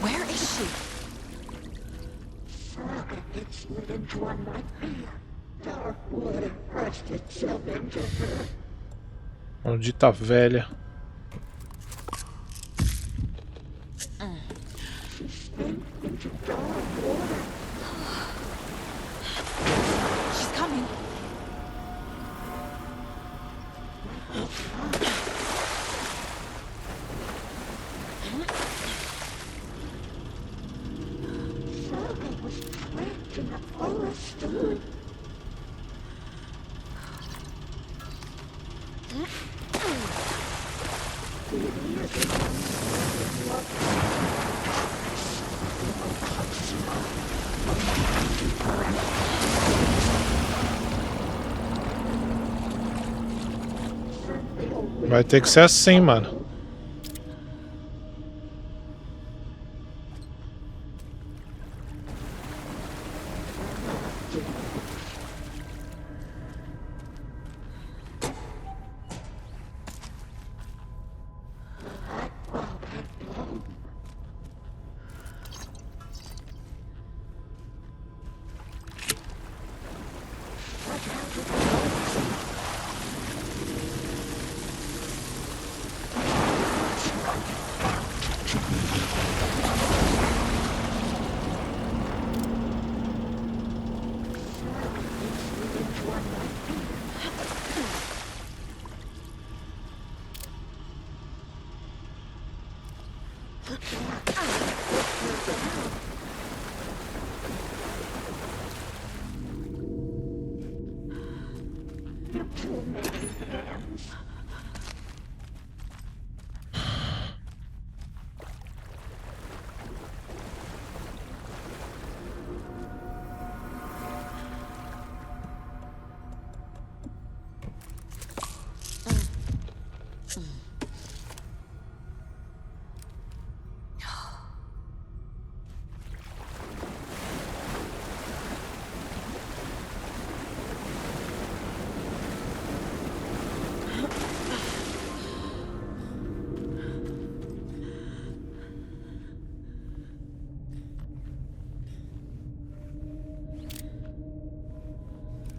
Where is she? Saga had slid into a nightmare. Dark water pressed itself into her. Maldita velha. Into dark water. She's coming. Saga was trapped in the forest. Vai ter que ser assim, mano.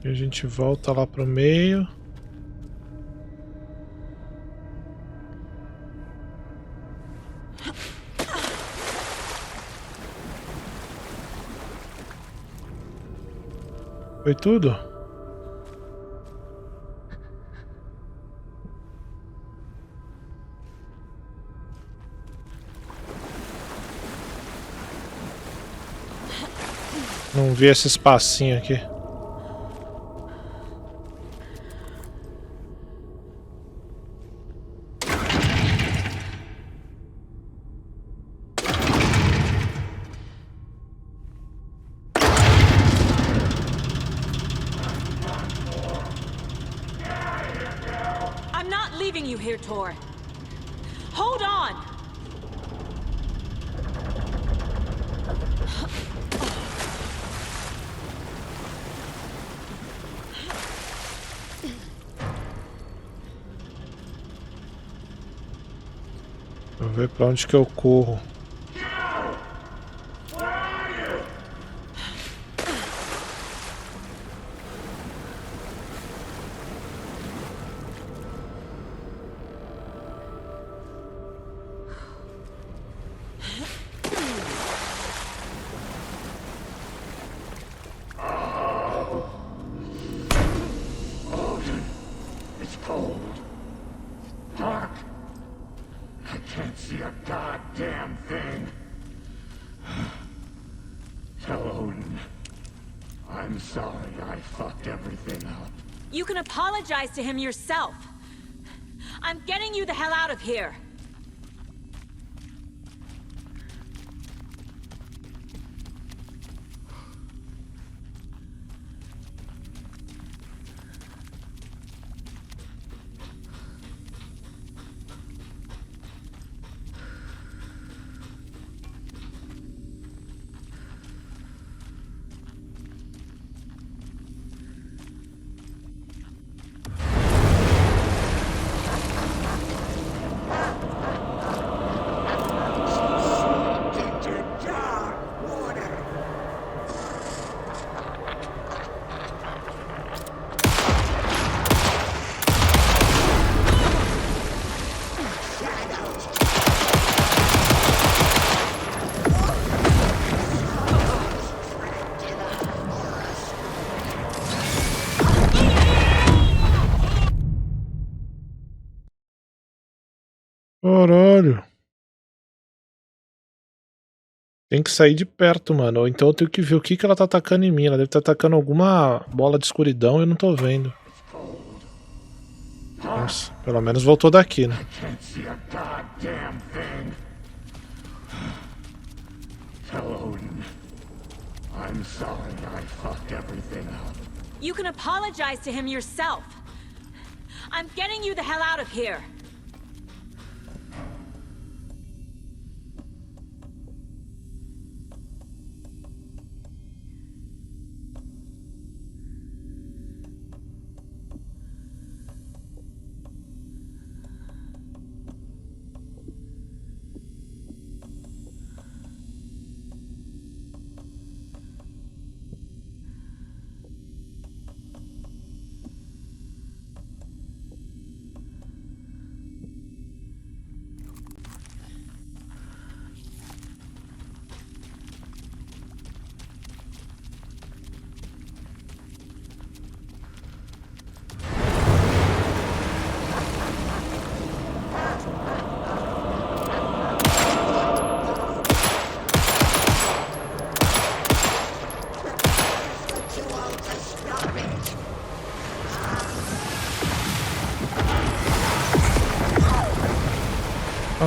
E a gente volta lá pro meio. Foi tudo? Não vi esse espacinho aqui. I'm not leaving you here, Tor. Hold on! Vou ver pra onde que eu corro. It's cold. Dark. I can't see a goddamn thing. Tell Odin. I'm sorry I fucked everything up. You can apologize to him yourself. I'm getting you the hell out of here. Caralho. Tem que sair de perto, mano. Ou então eu tenho que ver o que ela tá atacando em mim. Ela deve estar atacando alguma bola de escuridão e eu não tô vendo. Nossa, pelo menos voltou daqui, né? You can apologize to him yourself. I'm getting you the hell out of here.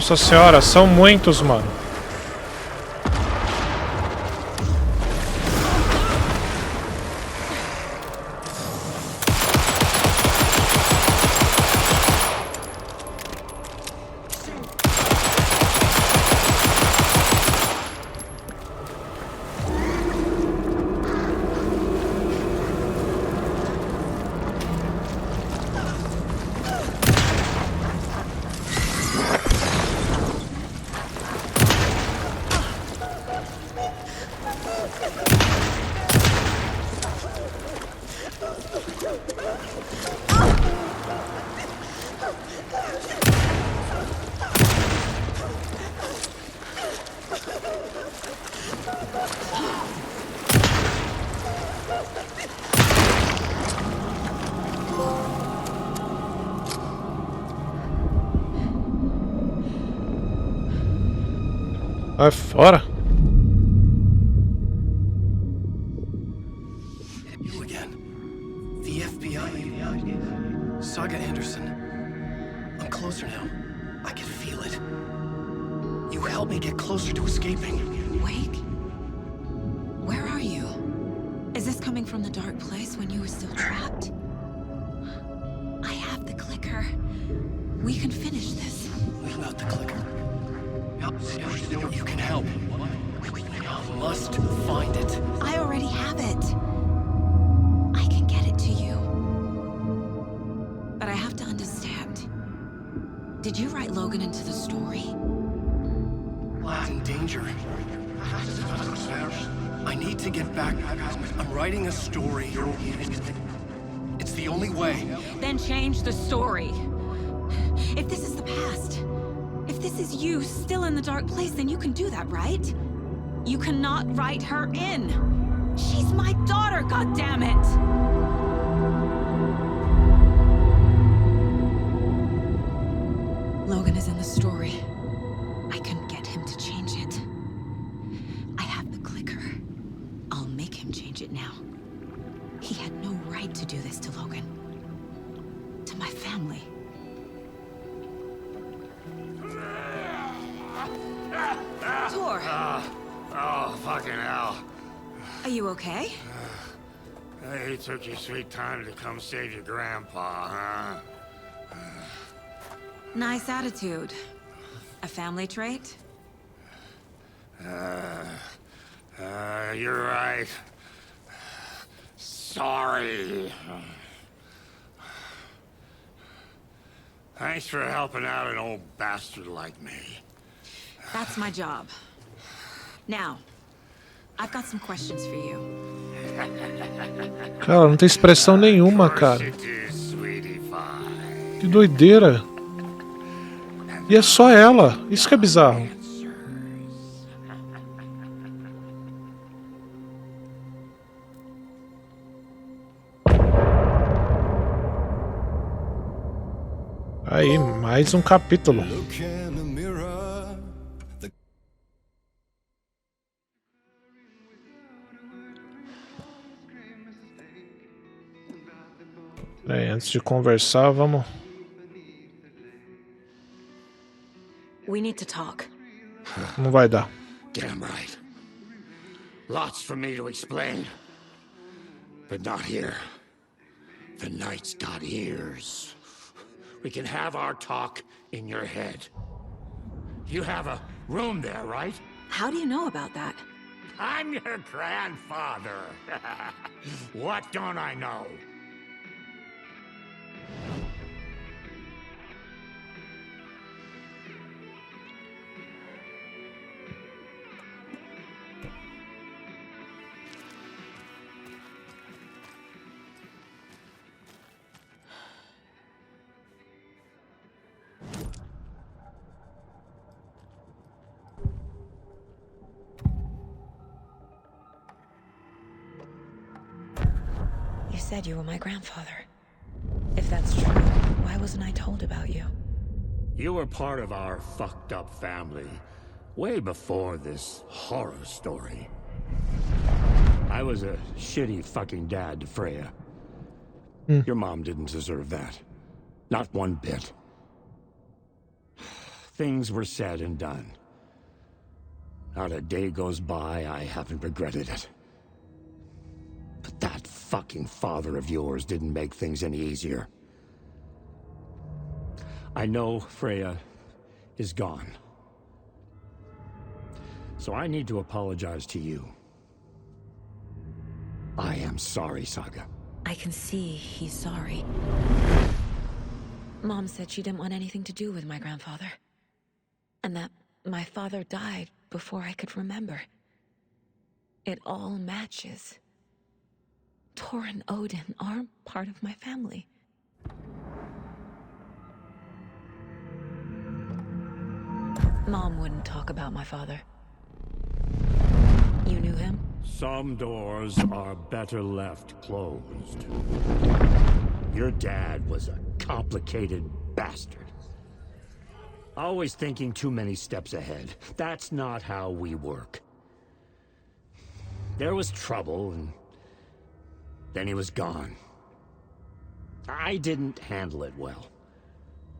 Nossa senhora, são muitos, mano. Vai fora. You again. The FBI. Saga Anderson. I'm closer now. I can feel it. You helped me get closer to escaping. Wake? Where are you? Is this coming from the dark place when you were still trapped? I have the clicker. We can finish this. What about the clicker? You can help. You must find it. I already have it. I can get it to you. But I have to understand. Did you write Logan into the story? Lad's in danger. I need to get back. I'm writing a story. It's the only way. Then change the story. If this is the past, if this is you still in the dark place, then you can do that, right? You cannot write her in. She's my daughter, goddammit! Logan is in the story. I can get him to change it. I have the clicker. I'll make him change it now. He had no right to do this to Logan. To my family. Tor! Oh, fucking hell. Are you okay? Hey, you took your sweet time to come save your grandpa, huh? Nice attitude. A family trait? You're right. Sorry. Thanks for helping out an old bastard like me. That's my job. Now, I've got some questions for you. Cara, não tem expressão nenhuma, cara. Que doideira. E é só ela. Isso que é bizarro. Aí, mais um capítulo. Aí, antes de conversar, vamos... We need to talk. Não vai dar. Damn right. Lots for me to explain. But not here. The night's got ears. We can have our talk in your head. You have a room there, right? How do you know about that? I'm your grandfather. What don't I know? You said you were my grandfather. If that's true, why wasn't I told about you? You were part of our fucked up family way before this horror story. I was a shitty fucking dad to Freya. Your mom didn't deserve that. Not one bit. things were said and done. Not a day goes by I haven't regretted it. But that fucking father of yours didn't make things any easier. I know Freya is gone. So I need to apologize to you. I am sorry, Saga. I can see he's sorry. Mom said she didn't want anything to do with my grandfather. And that my father died before I could remember. It all matches. Tor and Odin are part of my family. Mom wouldn't talk about my father. You knew him? Some doors are better left closed. Your dad was a complicated bastard. Always thinking too many steps ahead. That's not how we work. There was trouble, and then he was gone. I didn't handle it well.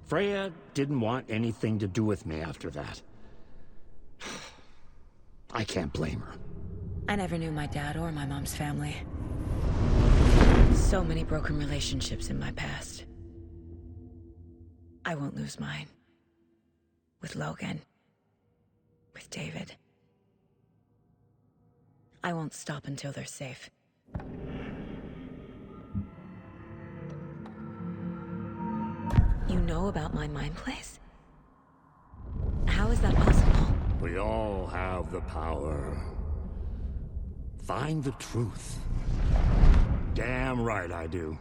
Freya didn't want anything to do with me after that. I can't blame her. I never knew my dad or my mom's family. So many broken relationships in my past. I won't lose mine. With Logan. With David. I won't stop until they're safe. You know about my mind place? How is that possible? We all have the power. Find the truth. Damn right I do.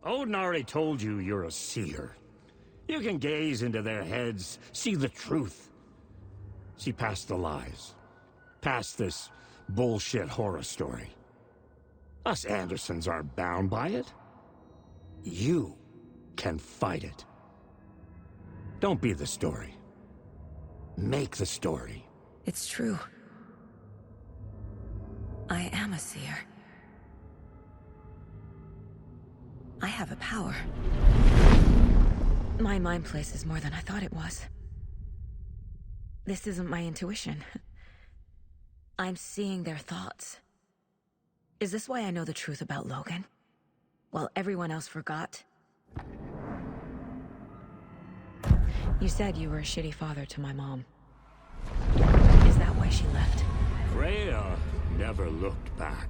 Odin already told you you're a seer. You can gaze into their heads, see the truth. See past the lies. Past this bullshit horror story. Us Andersons aren't bound by it. You can fight it. Don't be the story. Make the story. It's true. I am a seer. I have a power. My mind place is more than I thought it was. This isn't my intuition. I'm seeing their thoughts. Is this why I know the truth about Logan? While everyone else forgot? You said you were a shitty father to my mom. Is that why she left? Freya never looked back.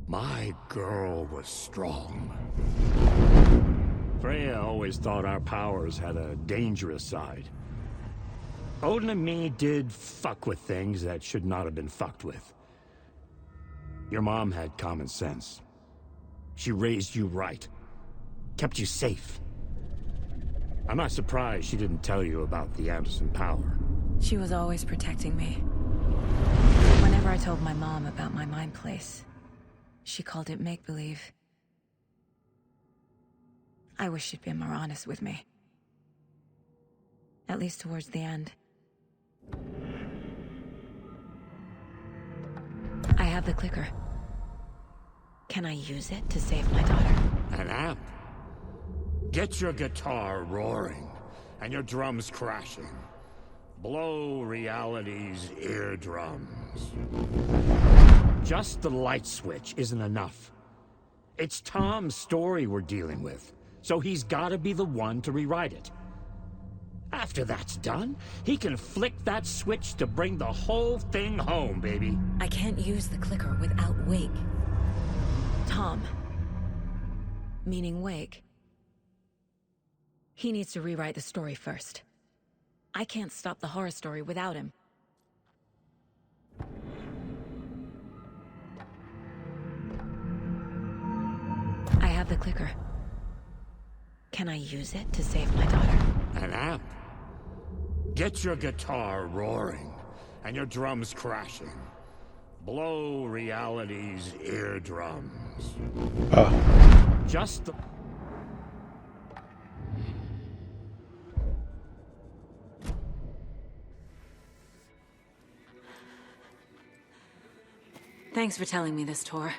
My girl was strong. Freya always thought our powers had a dangerous side. Odin and me did fuck with things that should not have been fucked with. Your mom had common sense. She raised you right. Kept you safe. I'm not surprised she didn't tell you about the Anderson power. She was always protecting me. Whenever I told my mom about my mind place, she called it make-believe. I wish she'd been more honest with me. At least towards the end. I have the clicker. Can I use it to save my daughter? An amp? Get your guitar roaring, and your drums crashing. Blow reality's eardrums. Just the light switch isn't enough. It's Tom's story we're dealing with, so he's gotta be the one to rewrite it. After that's done, he can flick that switch to bring the whole thing home, baby. I can't use the clicker without Wake. Tom. Meaning Wake. He needs to rewrite the story first. I can't stop the horror story without him. I have the clicker. Can I use it to save my daughter? An amp? Get your guitar roaring, and your drums crashing. Blow reality's eardrums. Just the... Thanks for telling me this, Tor.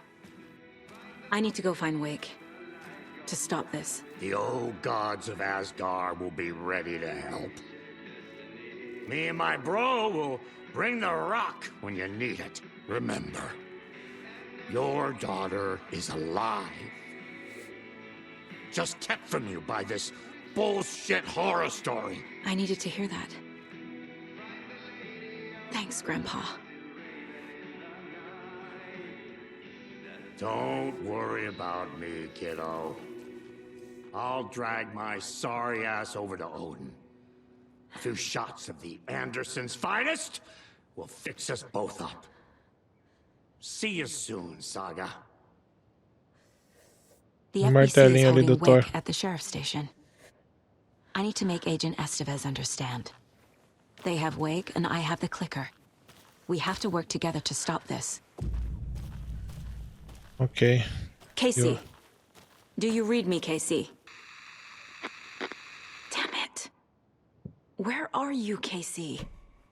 I need to go find Wake. To stop this. The old gods of Asgard will be ready to help. Me and my bro will bring the rock when you need it. Remember, your daughter is alive. Just kept from you by this bullshit horror story. I needed to hear that. Thanks, Grandpa. Don't worry about me, kiddo. I'll drag my sorry ass over to Odin. A few shots of the Andersons' finest will fix us both up. See you soon, Saga. The O FBC is martelinho ali do holding Thor. wake at the sheriff's station. I need to make Agent Estevez understand. They have wake and I have the clicker. We have to work together to stop this. Ok. Casey. Do you read me, Casey? Damn it. Where are you, Casey?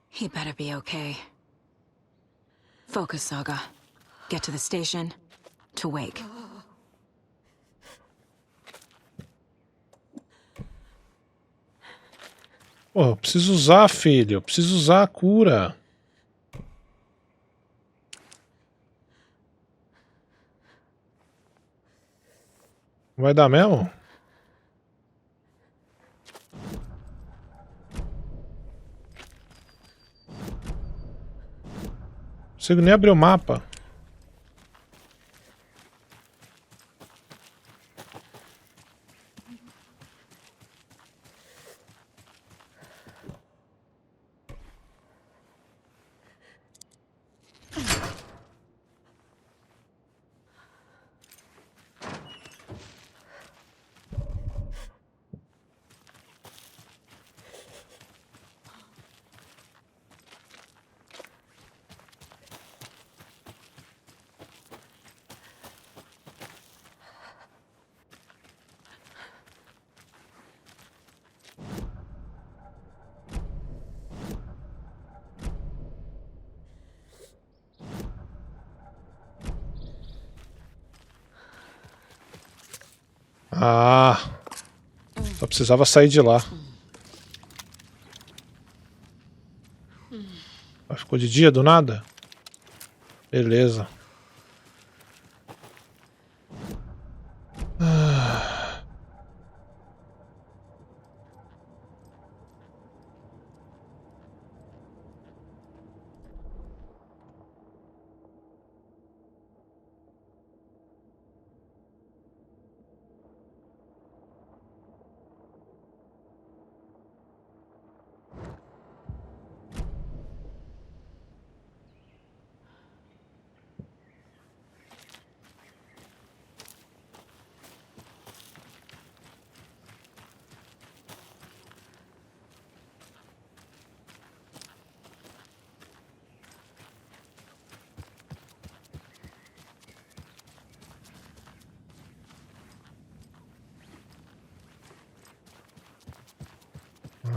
He better be okay. Focus, Saga. Get to the station. To wake. Pô, eu preciso usar, filho. Eu preciso usar a cura. Vai dar mesmo? Não consigo nem abrir o mapa. Ah, só precisava sair de lá. Ficou de dia do nada? Beleza.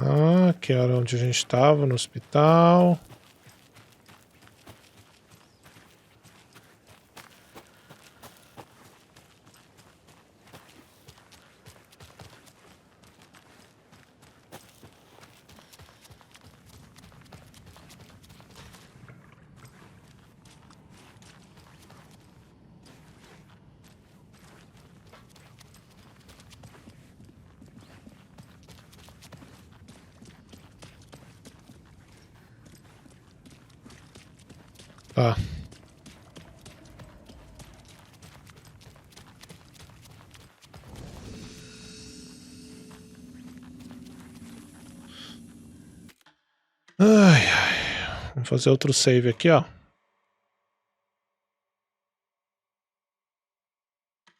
Ah, que era onde a gente estava, no hospital. Tá. Ai, ai. Vamos fazer outro save aqui, ó.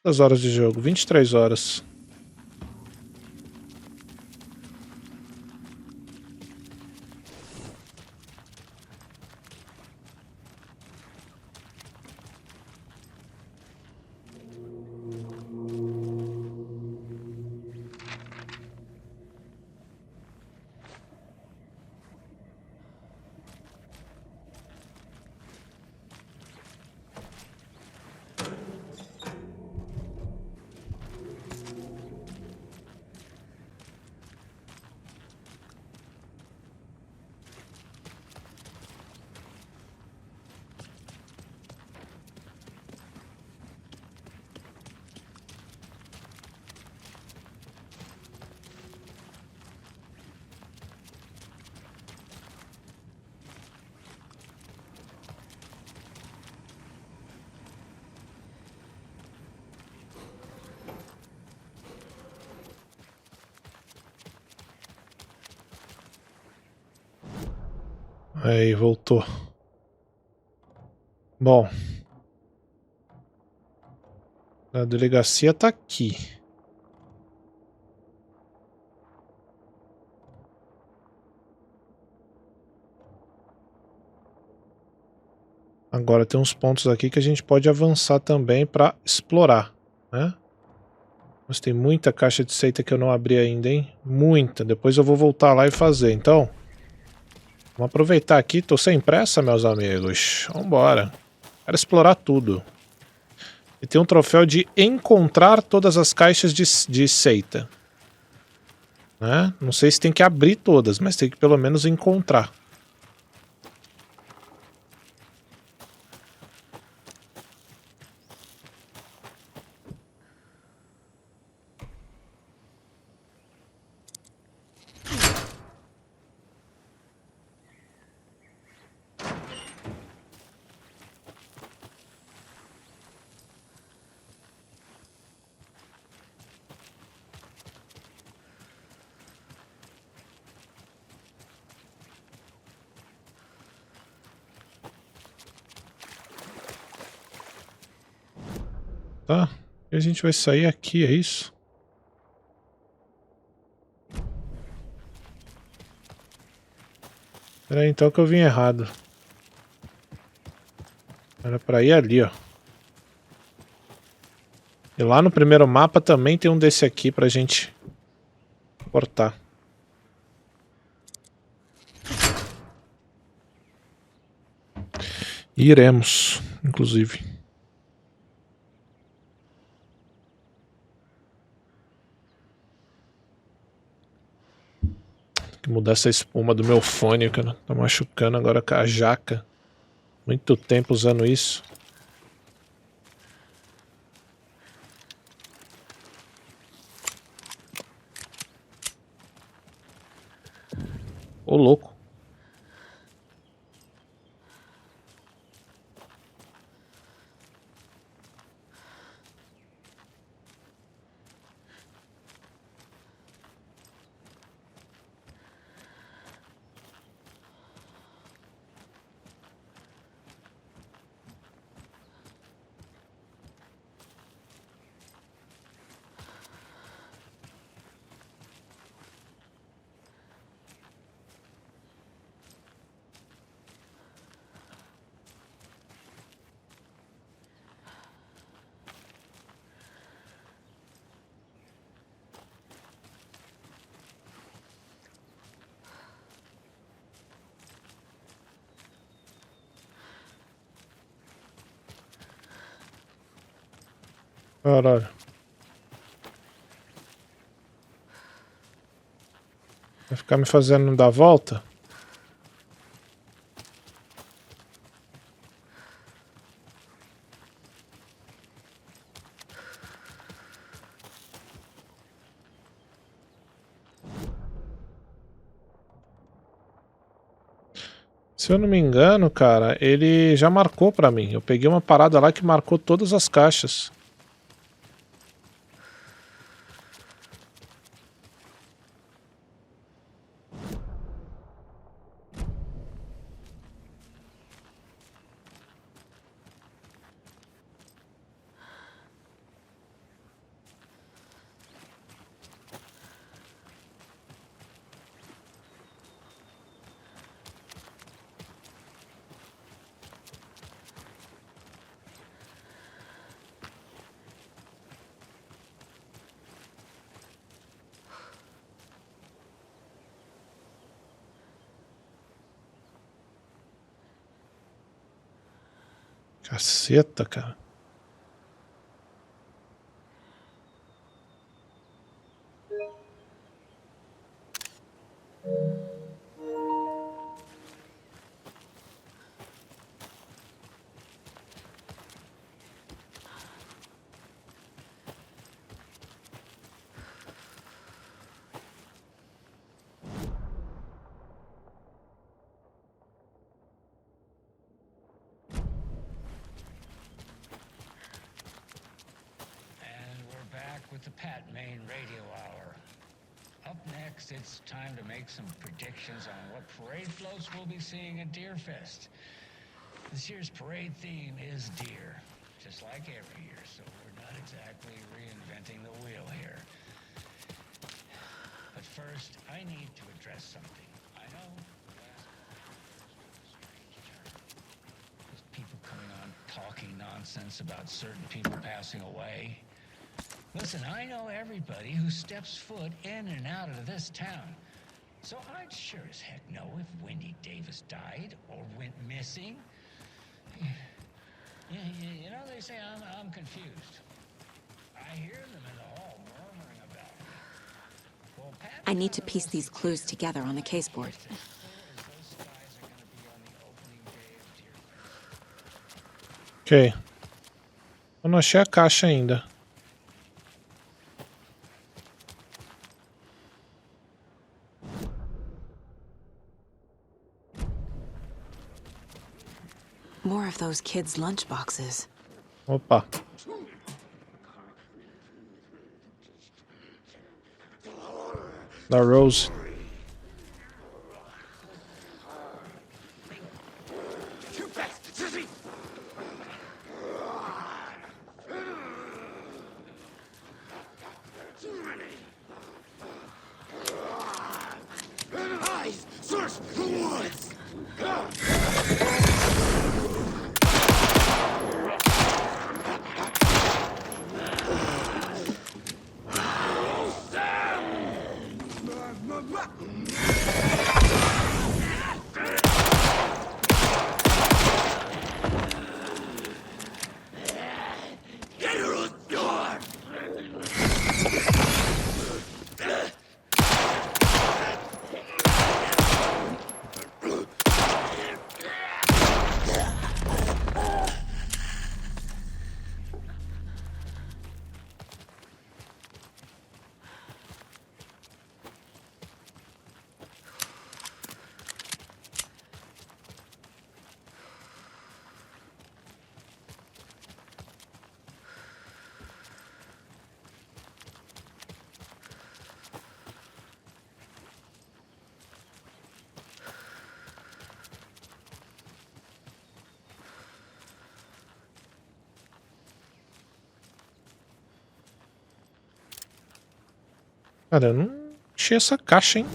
Quantas horas de jogo? 23 horas. Aí, voltou. Bom. A delegacia tá aqui. Agora tem uns pontos aqui que a gente pode avançar também para explorar, né? Mas tem muita caixa de seita que eu não abri ainda, hein? Muita. Depois eu vou voltar lá e fazer. Então, vamos aproveitar aqui. Tô sem pressa, meus amigos. Vambora. Quero explorar tudo. E tem um troféu de encontrar todas as caixas de seita. Né? Não sei se tem que abrir todas, mas tem que pelo menos encontrar. Tá? E a gente vai sair aqui, é isso? Era então que eu vim errado. Era pra ir ali, ó. E lá no primeiro mapa também tem um desse aqui pra gente cortar. Iremos, inclusive. Tem que mudar essa espuma do meu fone, cara. Tá machucando agora com a jaca. Muito tempo usando isso. Ô, louco. Caralho. Vai ficar me fazendo dar volta? Se eu não me engano, cara, ele já marcou pra mim. Eu peguei uma parada lá que marcou todas as caixas. Caceta, cara. With the Pat Main Radio Hour. Up next, it's time to make some predictions on what parade floats we'll be seeing at Deer Fest. This year's parade theme is deer, just like every year, so we're not exactly reinventing the wheel here. But first, I need to address something. I know there's people coming on talking nonsense about certain people passing away. Listen, I know everybody who steps foot in and out of this town. So I'd sure as heck know if Wendy Davis died or went missing. You know, they say I'm confused. I hear them in the hall murmuring about me. Well, I need to piece these clues together on the caseboard. Ok. Eu não achei a caixa ainda. More of those kids' lunchboxes. Opa. Da Rose. Eyes, search the woods. Cara, eu não achei essa caixa, hein?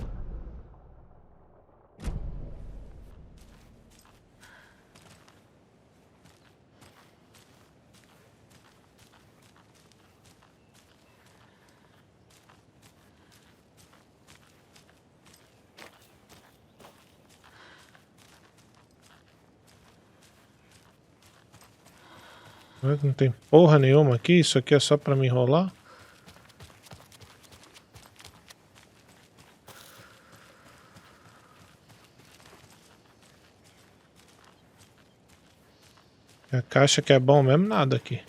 Não tem porra nenhuma aqui. Isso aqui é só pra me enrolar. A caixa que é bom mesmo, nada aqui.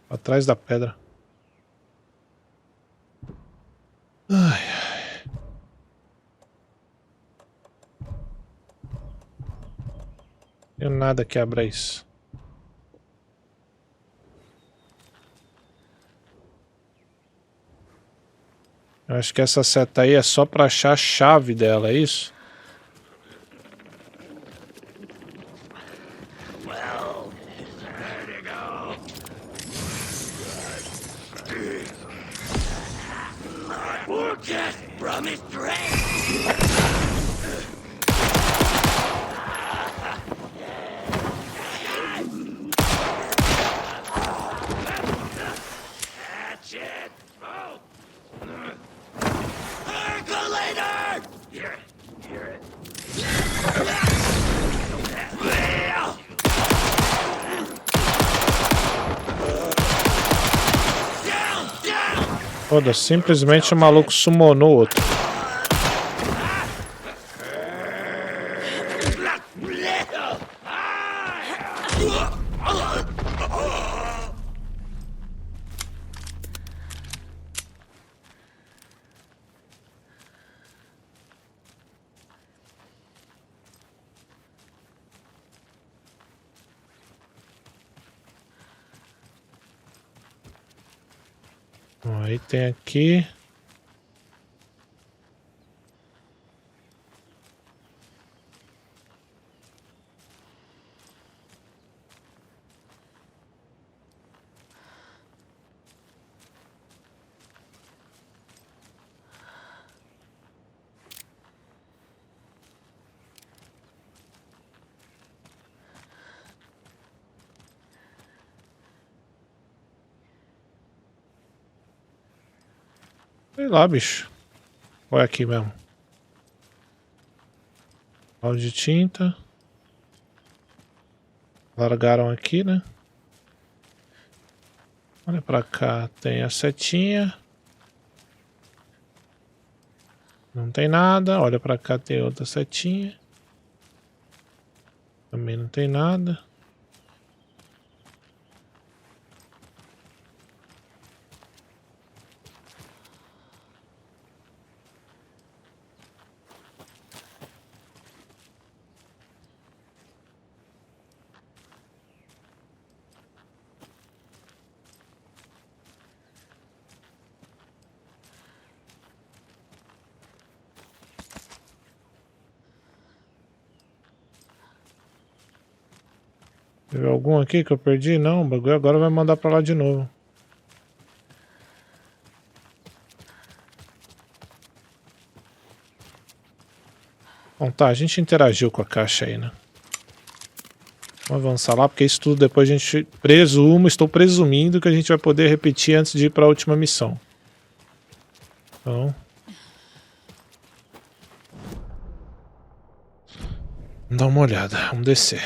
Atrás da pedra. Ai, ai. Tem nada que abra isso. Eu acho que essa seta aí é só pra achar a chave dela, é isso? Well, there you go. We're just from his brain. That's it, folks. Percolator! Hear it, hear it. Foda, simplesmente o maluco summonou o outro. Bom, aí tem aqui. Sei lá, bicho. Ou é aqui mesmo? Balde de tinta. Largaram aqui, né? Olha pra cá, tem a setinha. Não tem nada. Olha pra cá, tem outra setinha. Também não tem nada. Teve algum aqui que eu perdi? Não, o bagulho agora vai mandar pra lá de novo. Bom, tá, a gente interagiu com a caixa aí, né? Vamos avançar lá, porque isso tudo depois a gente estou presumindo que a gente vai poder repetir antes de ir pra última missão. Então... vamos dar uma olhada, vamos descer.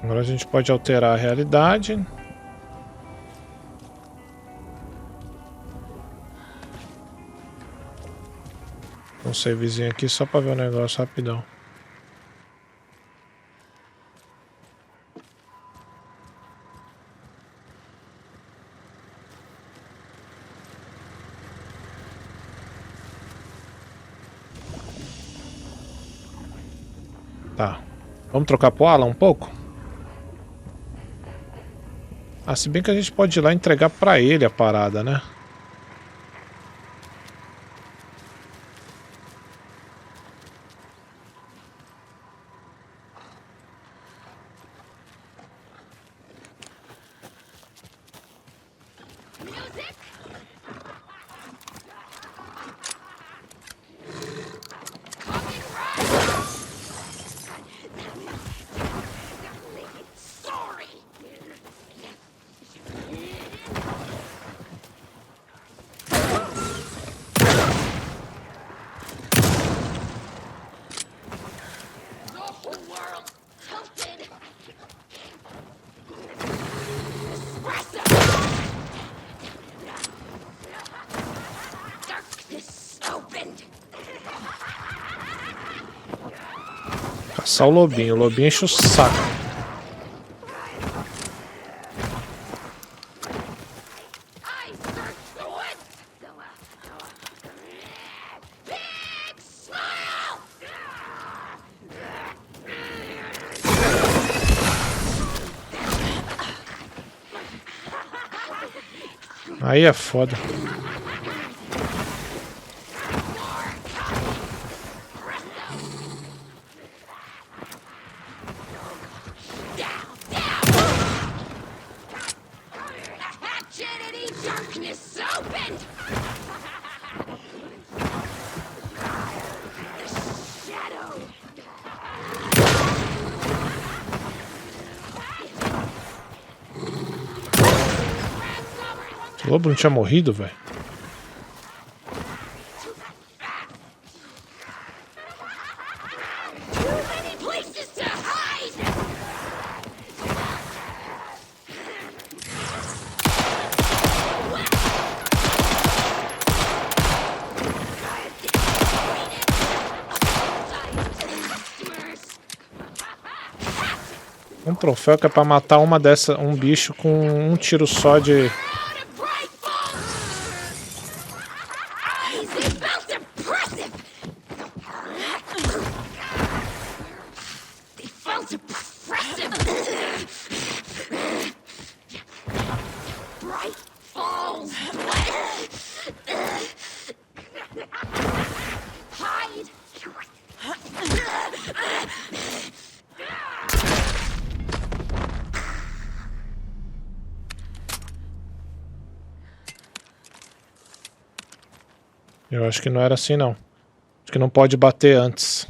Agora a gente pode alterar a realidade. Um savezinho aqui só para ver o negócio rapidão. Tá. Vamos trocar pro Alan um pouco? Ah, se bem que a gente pode ir lá entregar pra ele a parada, né? Caçar o lobinho enche o saco. Aí é foda. O lobo não tinha morrido, velho? Um troféu que é pra matar um bicho com um tiro só de... Eu acho que não era assim, não. Acho que não pode bater antes.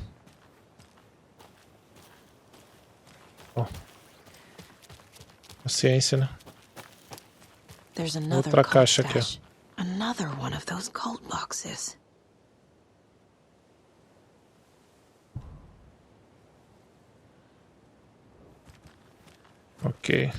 Ó. Paciência, né? Outra caixa aqui, ó. Another one of those cult boxes. Ok.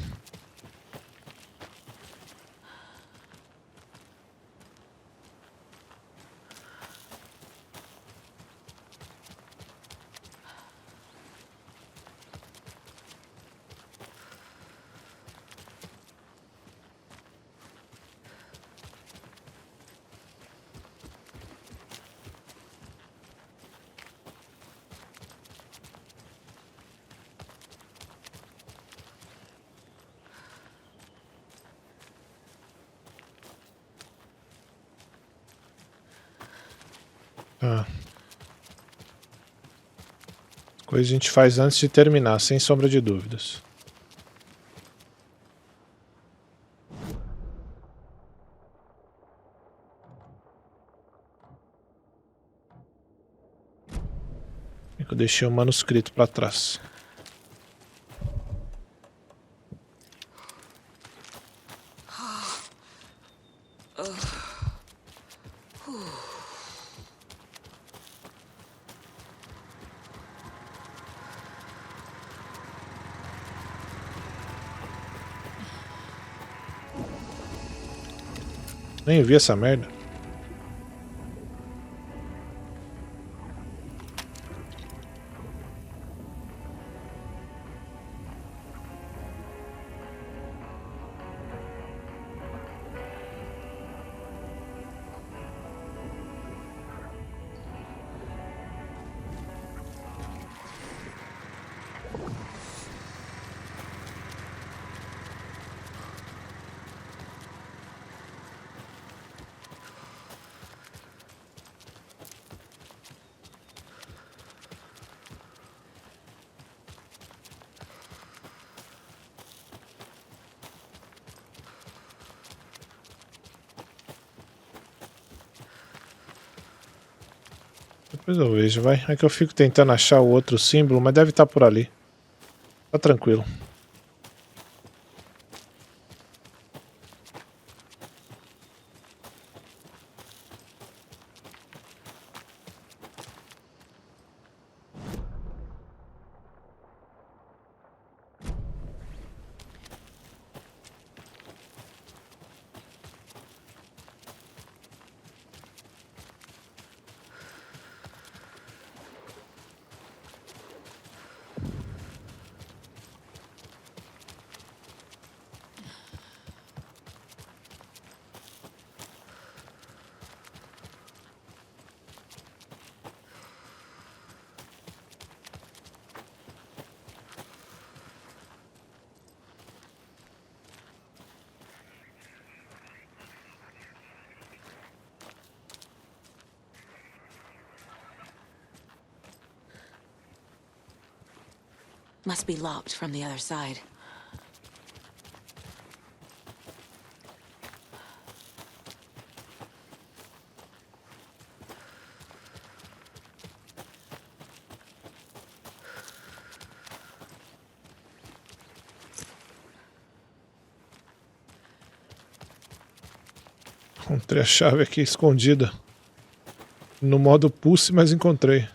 Ah. Coisa a gente faz antes de terminar, sem sombra de dúvidas. Eu deixei o manuscrito para trás. Nem vi essa merda. Depois eu vejo, vai. É que eu fico tentando achar o outro símbolo, mas deve estar por ali. Tá tranquilo. Must be locked from the other side. Encontrei a chave aqui escondida. No modo pulse, mas encontrei.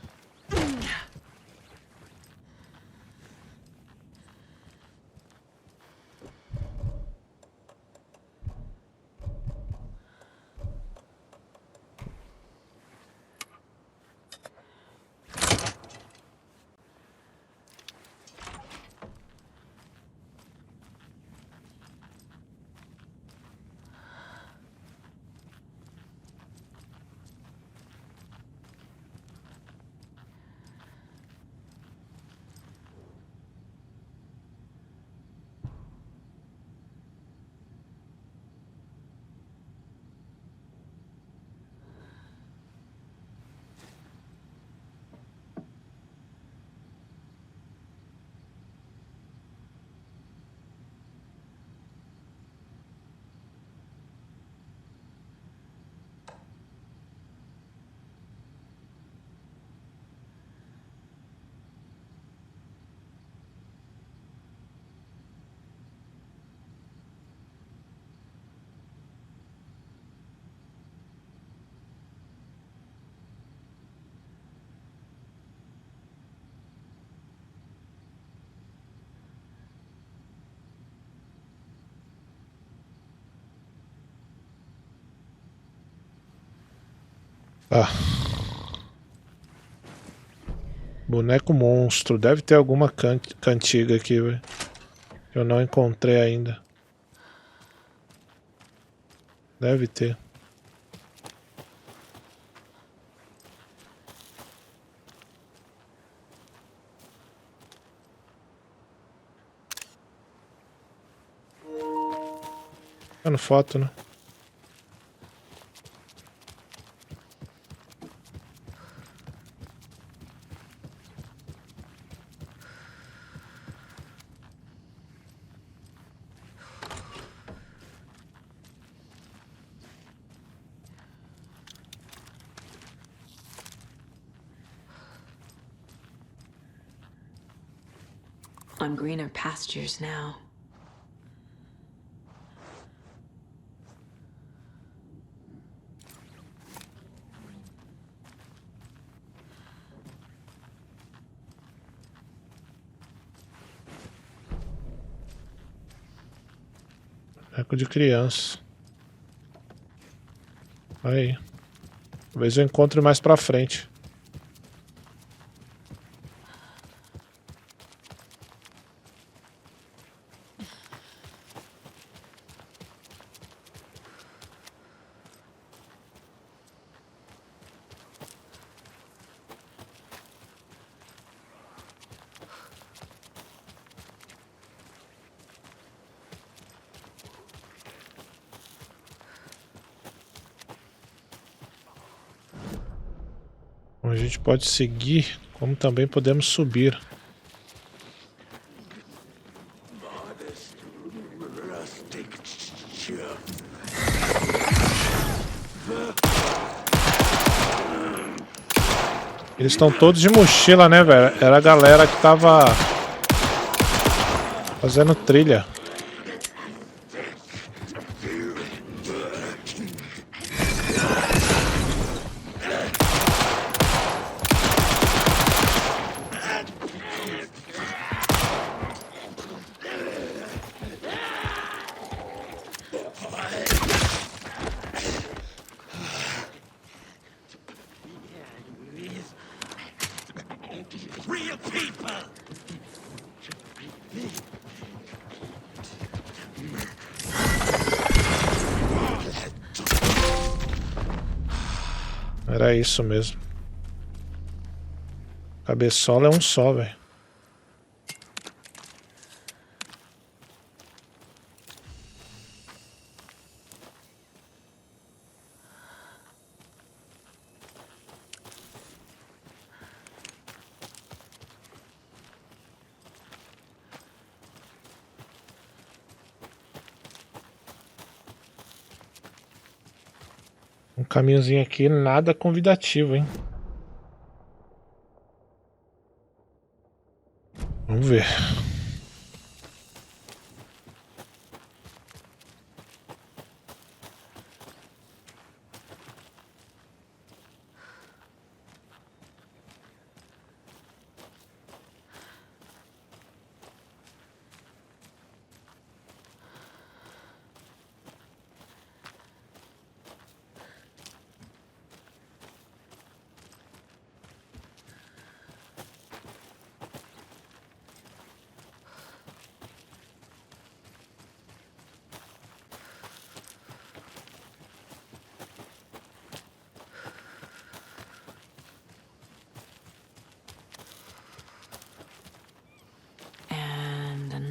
Ah. Boneco monstro. Deve ter alguma cantiga aqui, velho. Que eu não encontrei ainda. Deve ter. Tirando foto, né? On greener pastures now. Boneco de criança. Aí. Talvez eu encontre mais pra frente. A gente pode seguir, como também podemos subir. Eles estão todos de mochila, né, velho? Era a galera que tava fazendo trilha. Real people! Era isso mesmo. Cabeçola é um só, velho. Um caminhozinho aqui, nada convidativo, hein? Vamos ver.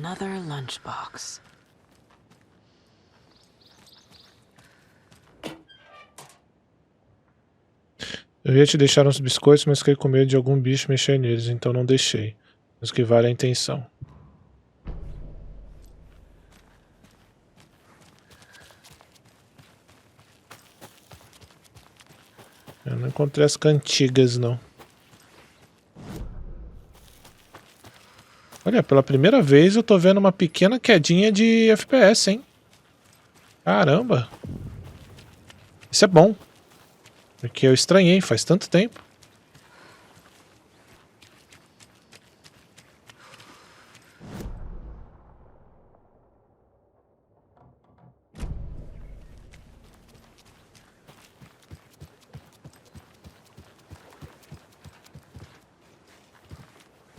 Another lunchbox. Eu ia te deixar uns biscoitos, mas fiquei com medo de algum bicho mexer neles, então não deixei. Mas que vale a intenção. Eu não encontrei as cantigas, não. Olha, pela primeira vez eu tô vendo uma pequena quedinha de FPS, hein? Caramba! Isso é bom. Porque eu estranhei, faz tanto tempo.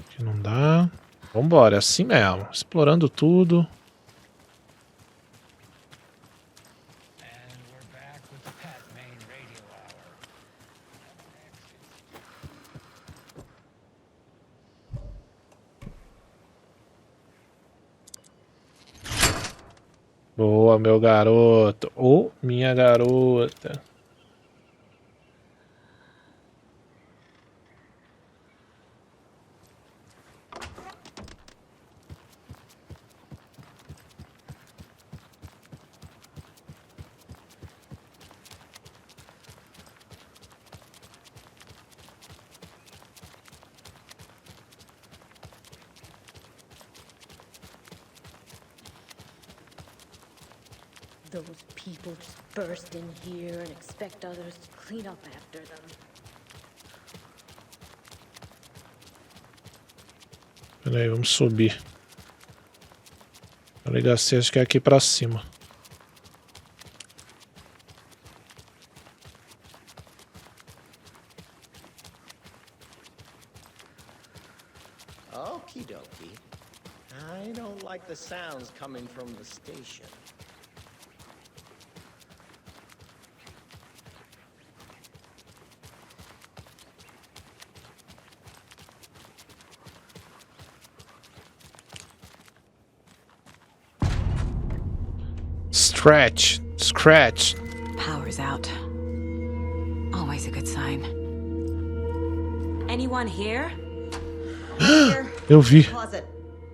Aqui não dá. Vambora, é assim mesmo. Explorando tudo. Boa, meu garoto. Ou minha garota. Those people just burst in here and expect others to clean up after them. Pera aí, vamos subir. A delegacia acho que é aqui pra cima. Okie dokie. I don't like the sounds coming from the station. Scratch. Power's out. Always a good sign. Anyone here? Eu vi.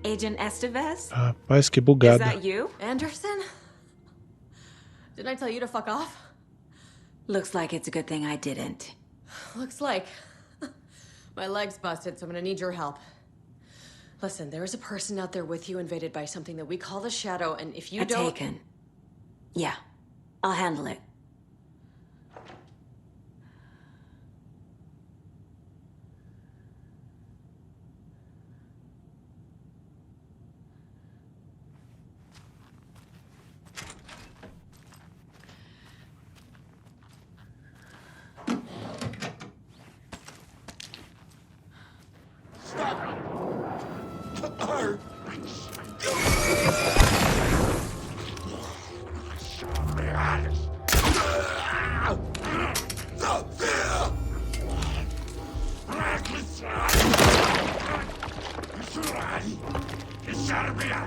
Agent Estevez? Rapaz, que Is bugada. that you? Anderson? Didn't I tell you to fuck off? Looks like it's a good thing I didn't. Looks like. My leg's busted, so I'm gonna need your help. Listen, there is a person out there with you invaded by something that we call the Shadow, and if you don't... Taken. Yeah, I'll handle it.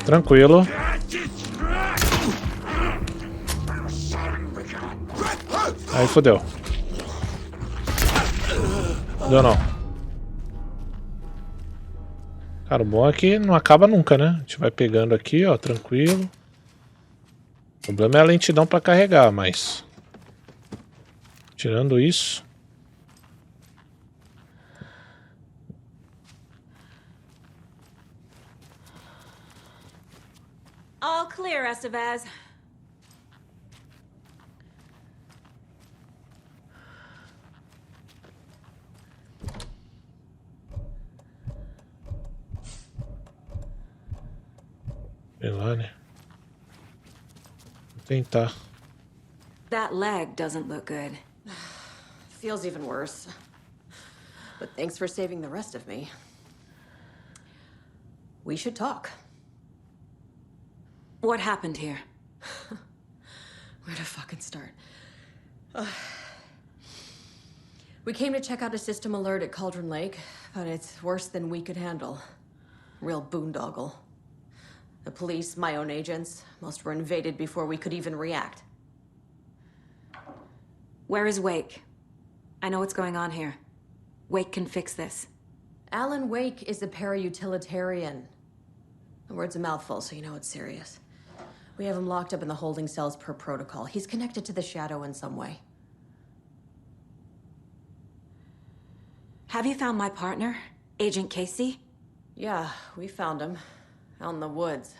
Tranquilo. Aí fodeu. Deu não. Cara, o bom é que não acaba nunca, né? A gente vai pegando aqui, ó, tranquilo. O problema é a lentidão pra carregar, mas... Tirando isso. All clear, Estevez. Sei lá, né? Vou tentar. That leg doesn't look good. Feels even worse. But thanks for saving the rest of me. We should talk. What happened here? Where to fucking start? We came to check out a system alert at Cauldron Lake, but it's worse than we could handle. Real boondoggle. The police, my own agents, most were invaded before we could even react. Where is Wake? I know what's going on here. Wake can fix this. Alan Wake is a para-utilitarian. The word's a mouthful, so you know it's serious. We have him locked up in the holding cells per protocol. He's connected to the Shadow in some way. Have you found my partner, Agent Casey? Yeah, we found him. Out in the woods.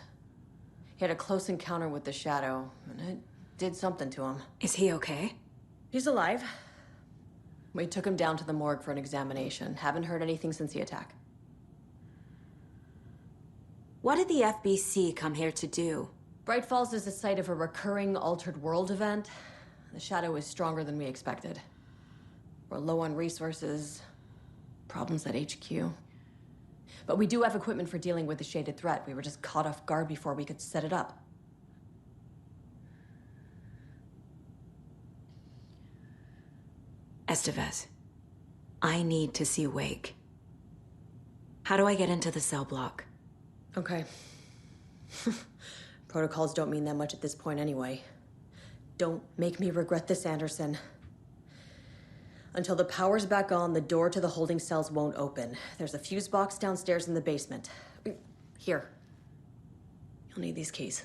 He had a close encounter with the Shadow, and it did something to him. Is he okay? He's alive. We took him down to the morgue for an examination. Haven't heard anything since the attack. What did the FBC come here to do? Bright Falls is the site of a recurring altered world event. The Shadow is stronger than we expected. We're low on resources, problems at HQ. But we do have equipment for dealing with the shaded threat. We were just caught off guard before we could set it up. Estevez, I need to see Wake. How do I get into the cell block? Okay. Protocols don't mean that much at this point anyway. Don't make me regret this, Anderson. Until the power's back on, the door to the holding cells won't open. There's a fuse box downstairs in the basement. Here. You'll need these keys.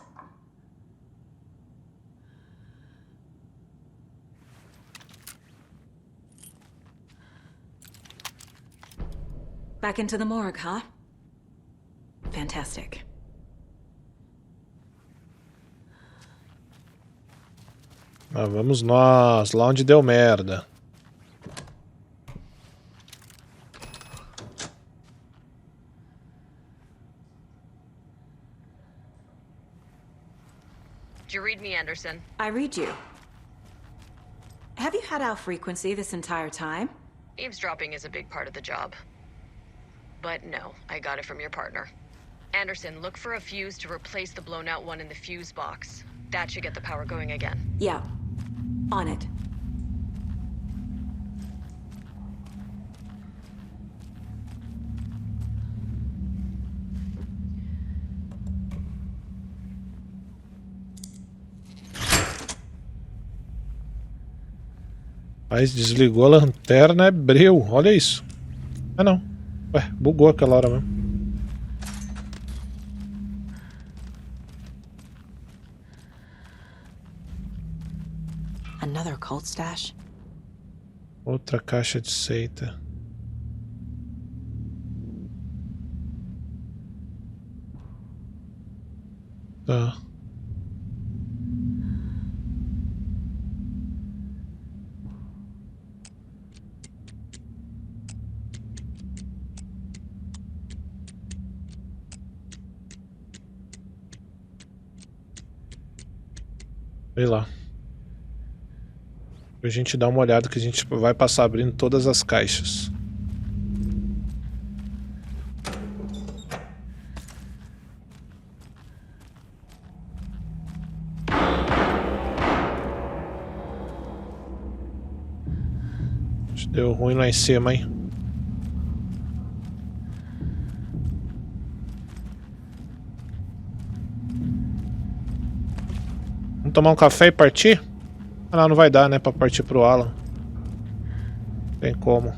Back into the morgue, huh? Fantastic. Ah, vamos nós, lá onde deu merda. Did you read me, Anderson? I read you. Have you had our frequency this entire time? Eavesdropping is a big part of the job. But no, I got it from your partner. Anderson, look for a fuse to replace the blown out one in the fuse box. That should get the power going again. Yeah. On it. Mas desligou a lanterna, é breu. Olha isso. Ah, não. Ué, bugou aquela hora mesmo. Another cult stash? Outra caixa de seita. Tá. Sei lá. A gente dá uma olhada que a gente vai passar abrindo todas as caixas. Deu ruim lá em cima, hein? Vamos tomar um café e partir? Ah, não, não vai dar, né? Pra partir pro Alan. Tem como.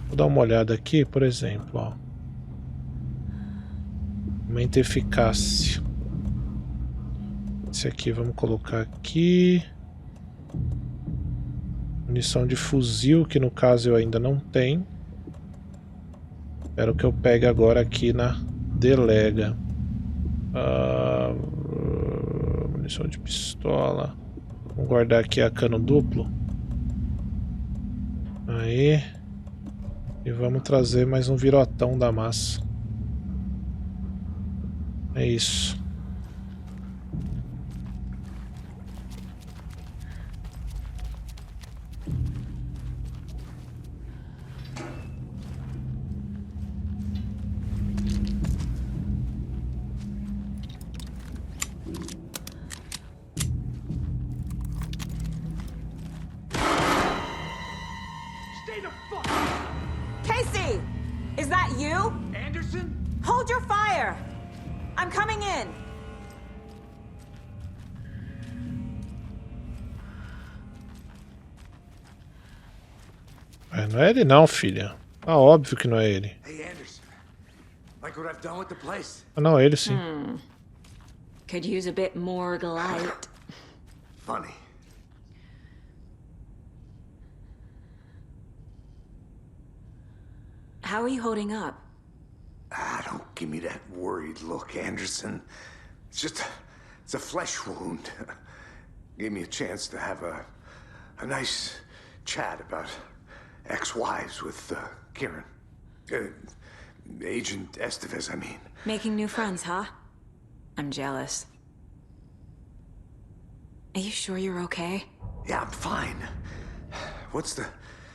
Vou dar uma olhada aqui, por exemplo, ó. Aumenta a eficácia. Esse aqui vamos colocar aqui. Munição de fuzil, que no caso eu ainda não tenho. Espero que eu pegue agora aqui na delega. Munição de pistola. Vamos guardar aqui a cano duplo. Aí. E vamos trazer mais um virotão da massa. É isso. Casey! Is that you? Anderson? Hold your fire! I'm coming in! Não é ele não, filha. Ah, óbvio que não é ele. Hey, Anderson. Like what I've done with the place? Ah, não, é ele sim. Could use a bit more light. Funny. How are you holding up? Don't give me that worried look, Anderson. It's a flesh wound. Gave me a chance to have a nice chat about ex-wives with Kieran. Agent Estevez, I mean. Making new friends, huh? I'm jealous. Are you sure you're okay? Yeah, I'm fine. What's the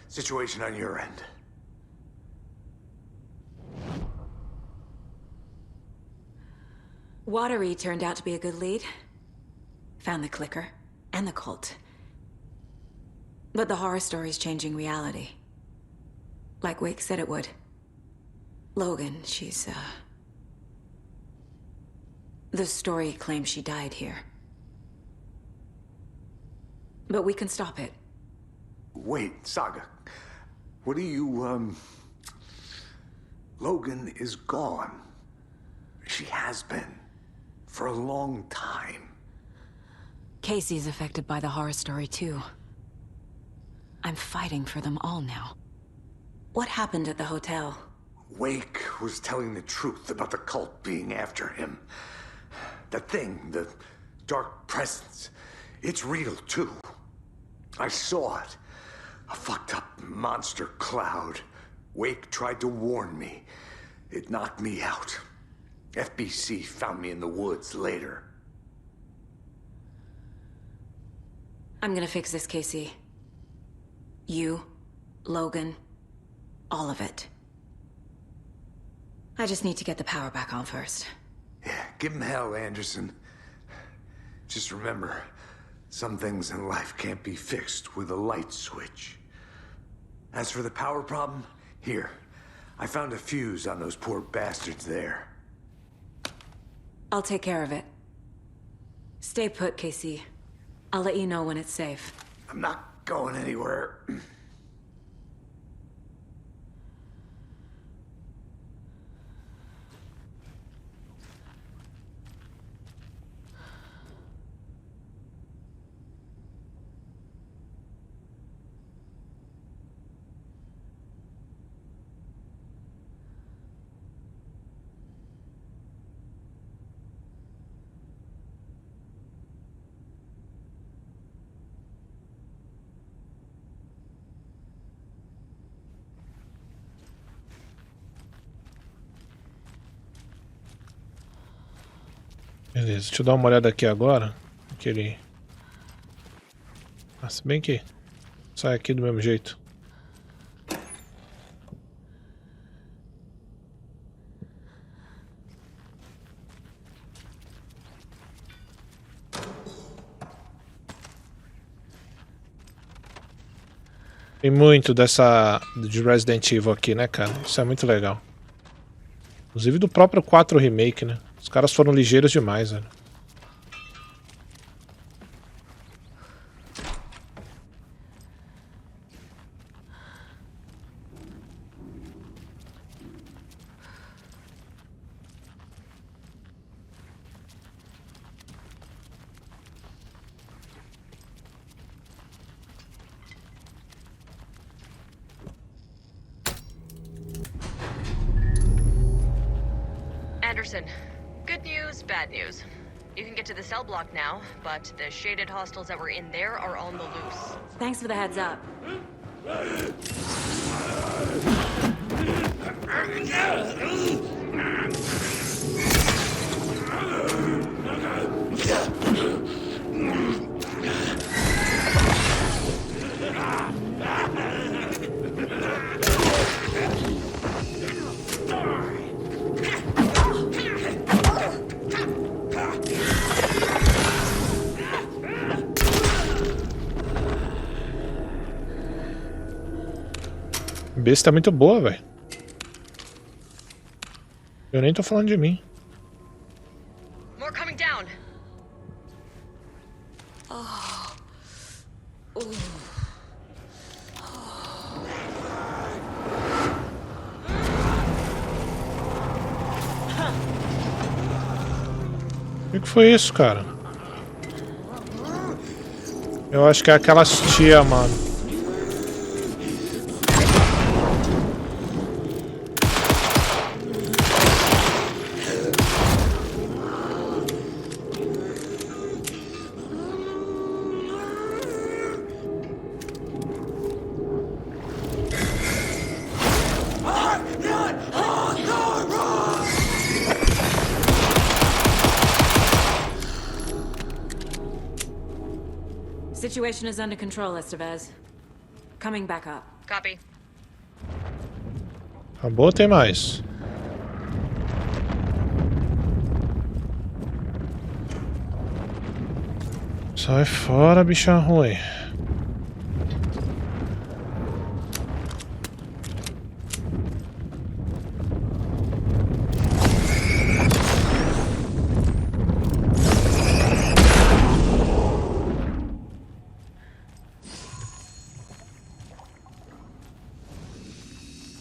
situation on your end? Watery turned out to be a good lead. Found the clicker and the cult. But the horror story's changing reality. Like Wake said it would. Logan, she's, the story claims she died here. But we can stop it. Wait, Saga. What do you, Logan is gone. She has been. For a long time. Casey's affected by the horror story, too. I'm fighting for them all now. What happened at the hotel? Wake was telling the truth about the cult being after him. That thing, the dark presence, it's real, too. I saw it. A fucked up monster cloud. Wake tried to warn me. It knocked me out. FBC found me in the woods later. I'm gonna fix this, Casey. You, Logan, all of it. I just need to get the power back on first. Yeah, give him hell, Anderson. Just remember, some things in life can't be fixed with a light switch. As for the power problem, here. I found a fuse on those poor bastards there. I'll take care of it. Stay put, Casey. I'll let you know when it's safe. I'm not going anywhere. Beleza, deixa eu dar uma olhada aqui agora. Aquele... Ah, se bem que sai aqui do mesmo jeito. Tem muito dessa de Resident Evil aqui, né, cara? Isso é muito legal. Inclusive do próprio 4 Remake, né? Os caras foram ligeiros demais, velho. Anderson. Good news, bad news. You can get to the cell block now, but the shaded hostiles that were in there are on the loose. Thanks for the heads up. Besta é muito boa, velho. Eu nem tô falando de mim. More coming down. O que foi isso, cara? Eu acho que é aquelas tia, mano. Situation is under control, Estevez. Coming back up. Copy. Acabou ou tem mais? Sai fora, bicha ruim.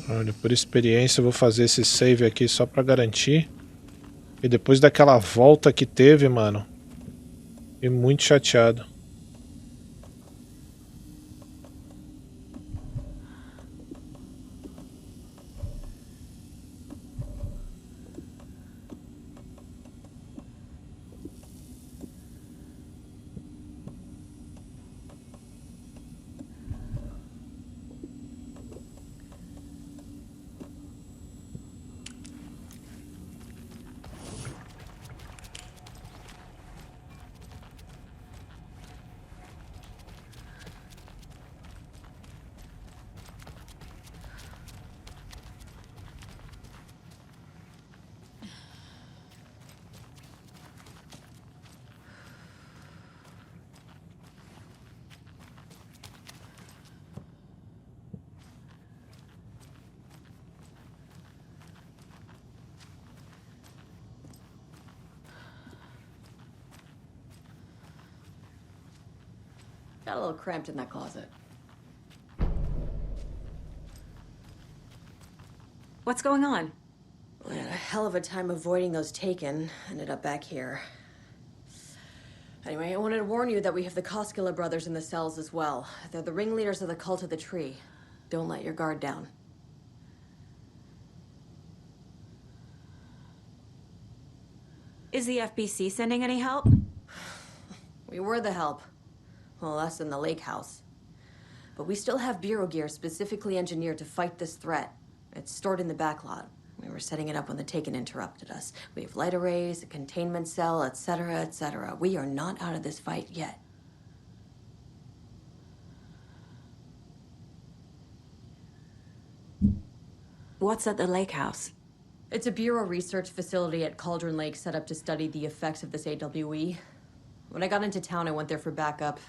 Olha, por experiência eu vou fazer esse save aqui só pra garantir. E depois daquela volta que teve, mano, fiquei muito chateado. Got a little cramped in that closet. What's going on? We had a hell of a time avoiding those taken. Ended up back here. Anyway, I wanted to warn you that we have the Koskela brothers in the cells as well. They're the ringleaders of the cult of the tree. Don't let your guard down. Is the FBC sending any help? We were the help. Well, us in the lake house. But we still have bureau gear specifically engineered to fight this threat. It's stored in the backlot. We were setting it up when the Taken interrupted us. We have light arrays, a containment cell, etc., etc. We are not out of this fight yet. What's at the lake house? It's a bureau research facility at Cauldron Lake set up to study the effects of this AWE. When I got into town, I went there for backup.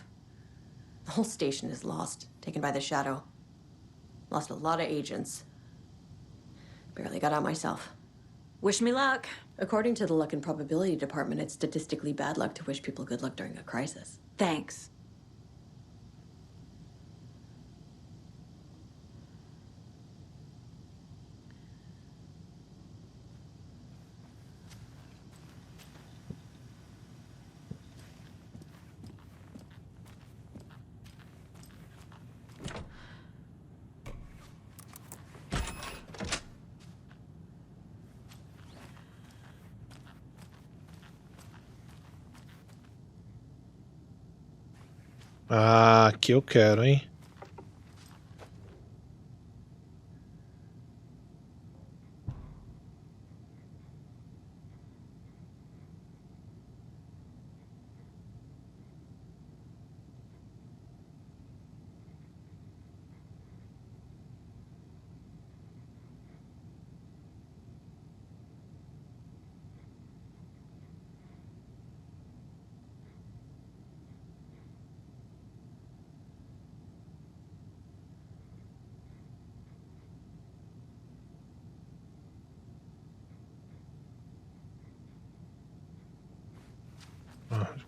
The whole station is lost, taken by the shadow. Lost a lot of agents. Barely got out myself. Wish me luck. According to the luck and probability department, it's statistically bad luck to wish people good luck during a crisis. Thanks. Ah, aqui eu quero, hein?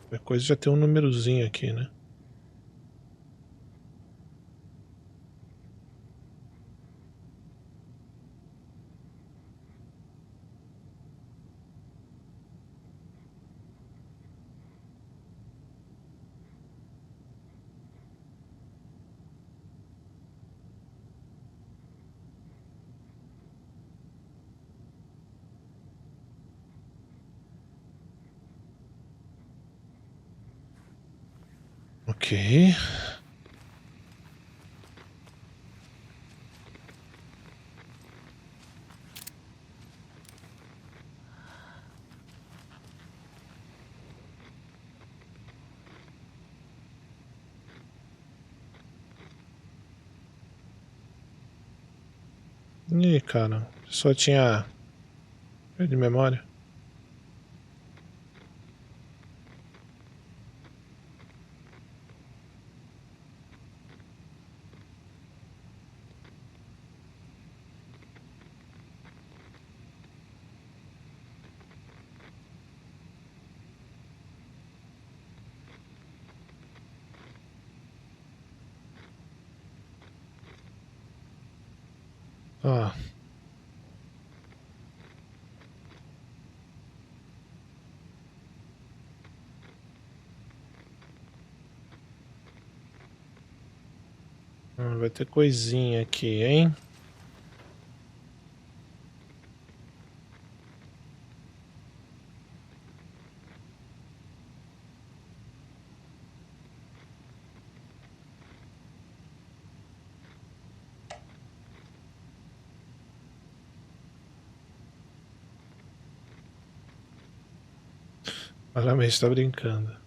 Qualquer coisa já tem um númerozinho aqui, né? Ok. Ih, cara, só tinha de memória. Ah. Vai ter coisinha aqui, hein? Claramente tá brincando.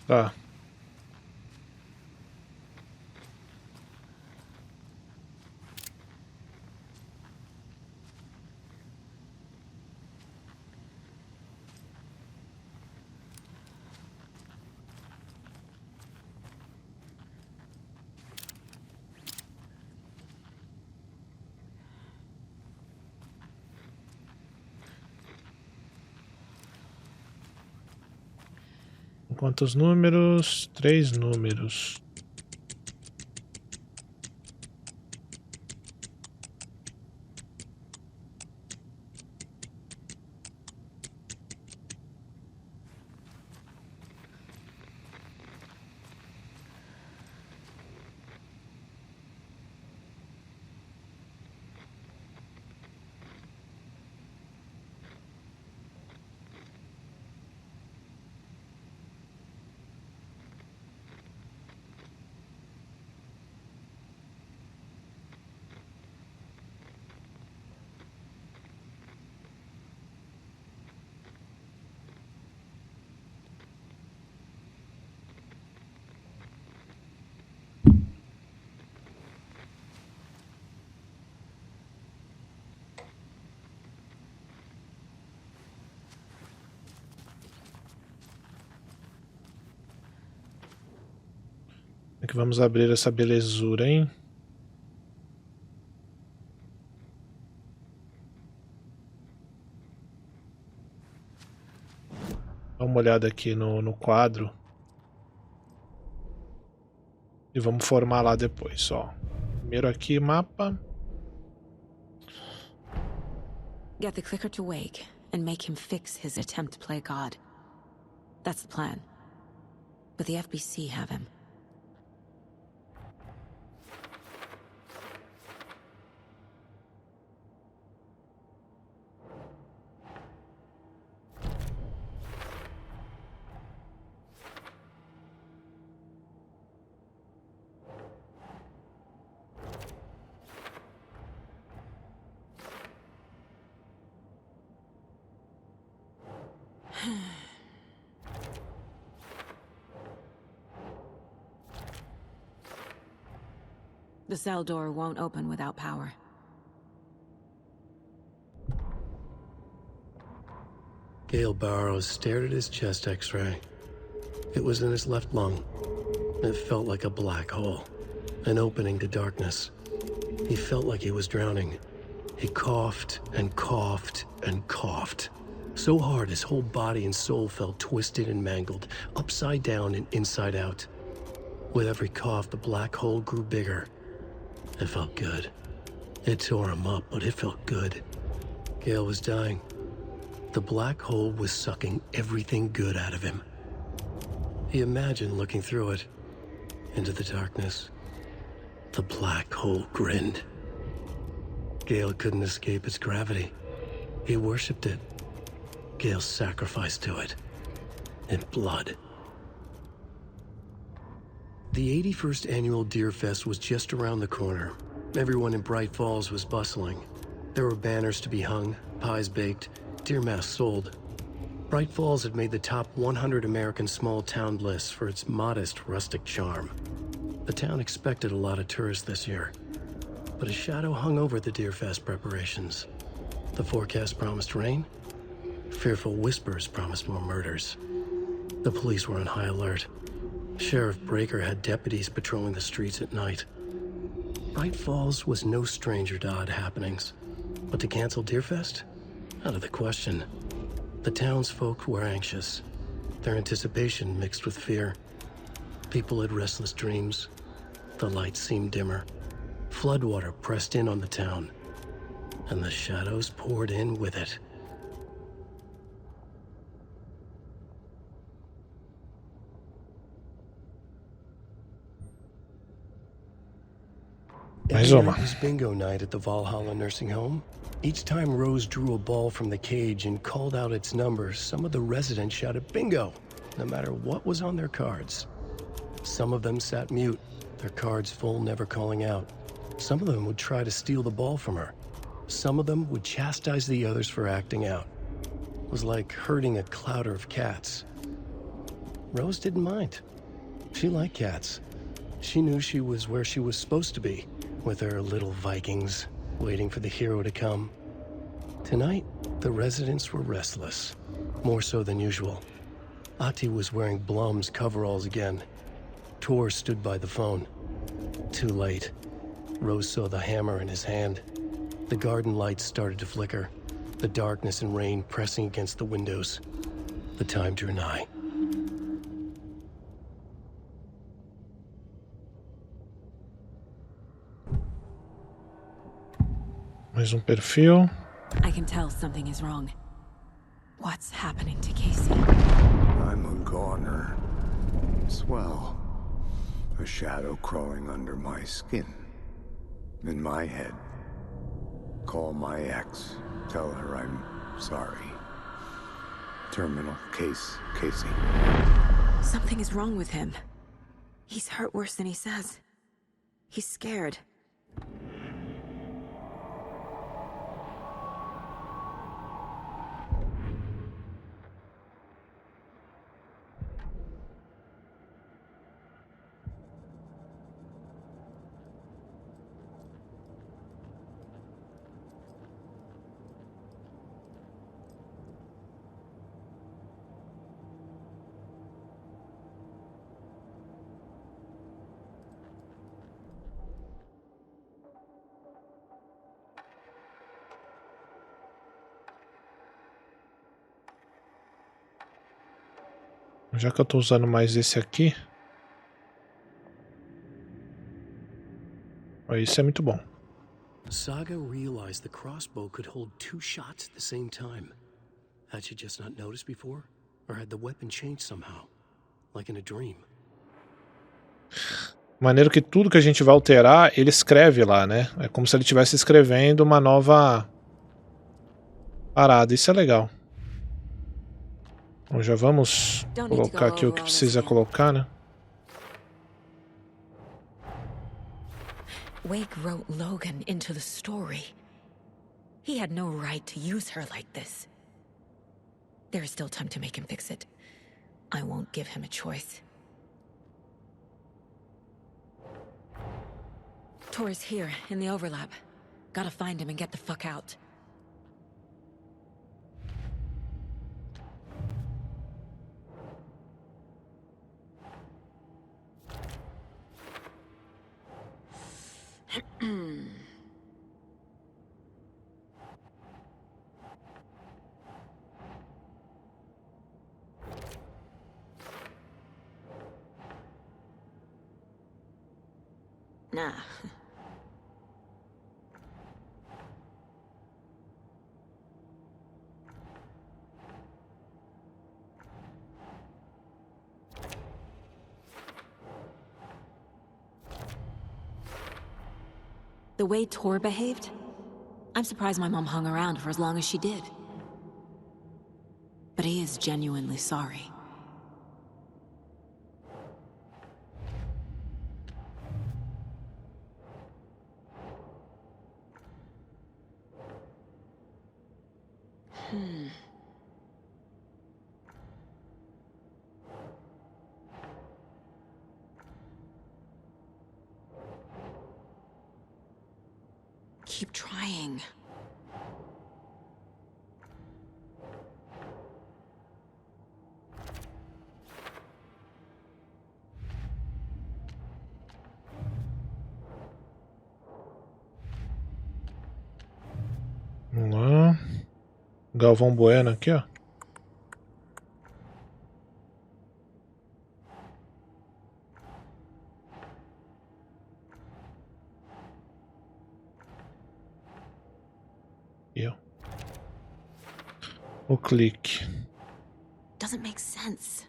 Tá. Quantos números? 3 números. Como é que vamos abrir essa belezura, hein? Dá uma olhada aqui no quadro. E vamos formar lá depois, ó. Primeiro aqui, mapa. Get the clicker to wake and make him fix his attempt to play God. That's the plan. But the FBC have him. The cell door won't open without power. Gale Barrows stared at his chest x-ray. It was in his left lung. It felt like a black hole, an opening to darkness. He felt like he was drowning. He coughed and coughed and coughed. So hard his whole body and soul felt twisted and mangled, upside down and inside out. With every cough, the black hole grew bigger. It felt good. It tore him up, but it felt good. Gale was dying. The black hole was sucking everything good out of him. He imagined looking through it, into the darkness. The black hole grinned. Gale couldn't escape its gravity. He worshipped it. Gale sacrificed to it. In blood. The 81st annual Deer Fest was just around the corner. Everyone in Bright Falls was bustling. There were banners to be hung, pies baked, deer masks sold. Bright Falls had made the top 100 American small town lists for its modest, rustic charm. The town expected a lot of tourists this year, but a shadow hung over the Deer Fest preparations. The forecast promised rain. Fearful whispers promised more murders. The police were on high alert. Sheriff Breaker had deputies patrolling the streets at night. Bright Falls was no stranger to odd happenings, but to cancel Deerfest? Out of the question. The townsfolk were anxious, their anticipation mixed with fear. People had restless dreams. The lights seemed dimmer. Floodwater pressed in on the town, and the shadows poured in with it. Mais uma. It was bingo night at the Valhalla nursing home. Each time Rose drew a ball from the cage and called out its number, some of the residents shouted bingo, no matter what was on their cards. Some of them sat mute, their cards full, never calling out. Some of them would try to steal the ball from her. Some of them would chastise the others for acting out. It was like herding a clouder of cats. Rose didn't mind. She liked cats. She knew she was where she was supposed to be, with her little Vikings, waiting for the hero to come. Tonight, the residents were restless, more so than usual. Ati was wearing Blum's coveralls again. Tor stood by the phone. Too late. Rose saw the hammer in his hand. The garden lights started to flicker, the darkness and rain pressing against the windows. The time drew nigh. Mais perfil. I can tell something is wrong. What's happening to Casey? I'm a goner. Swell. A shadow crawling under my skin. In my head. Call my ex. Tell her I'm sorry. Terminal case, Casey. Something is wrong with him. He's hurt worse than he says. He's scared. Já que eu tô usando mais esse aqui, Isso é muito bom. Saga realized the crossbow could hold 2 shots at the same time. Had she just not noticed before? Or had the weapon changed somehow? Like in a dream? Maneiro que tudo que a gente vai alterar, ele escreve lá, né? É como se ele estivesse escrevendo uma nova parada. Isso é legal. Então já vamos colocar aqui o que precisa colocar, né? Wake wrote Logan into the story. He had no right to use her like this. There is still time to make him fix it. I won't give him a choice. Tor's here, in the overlap. Gotta find him and get the fuck out. Nah. The way Tor behaved? I'm surprised my mom hung around for as long as she did. But he is genuinely sorry. Keep trying. Vamos lá. Galvão Bueno aqui, ó. Aqui, ó. O clique. Doesn't make sense.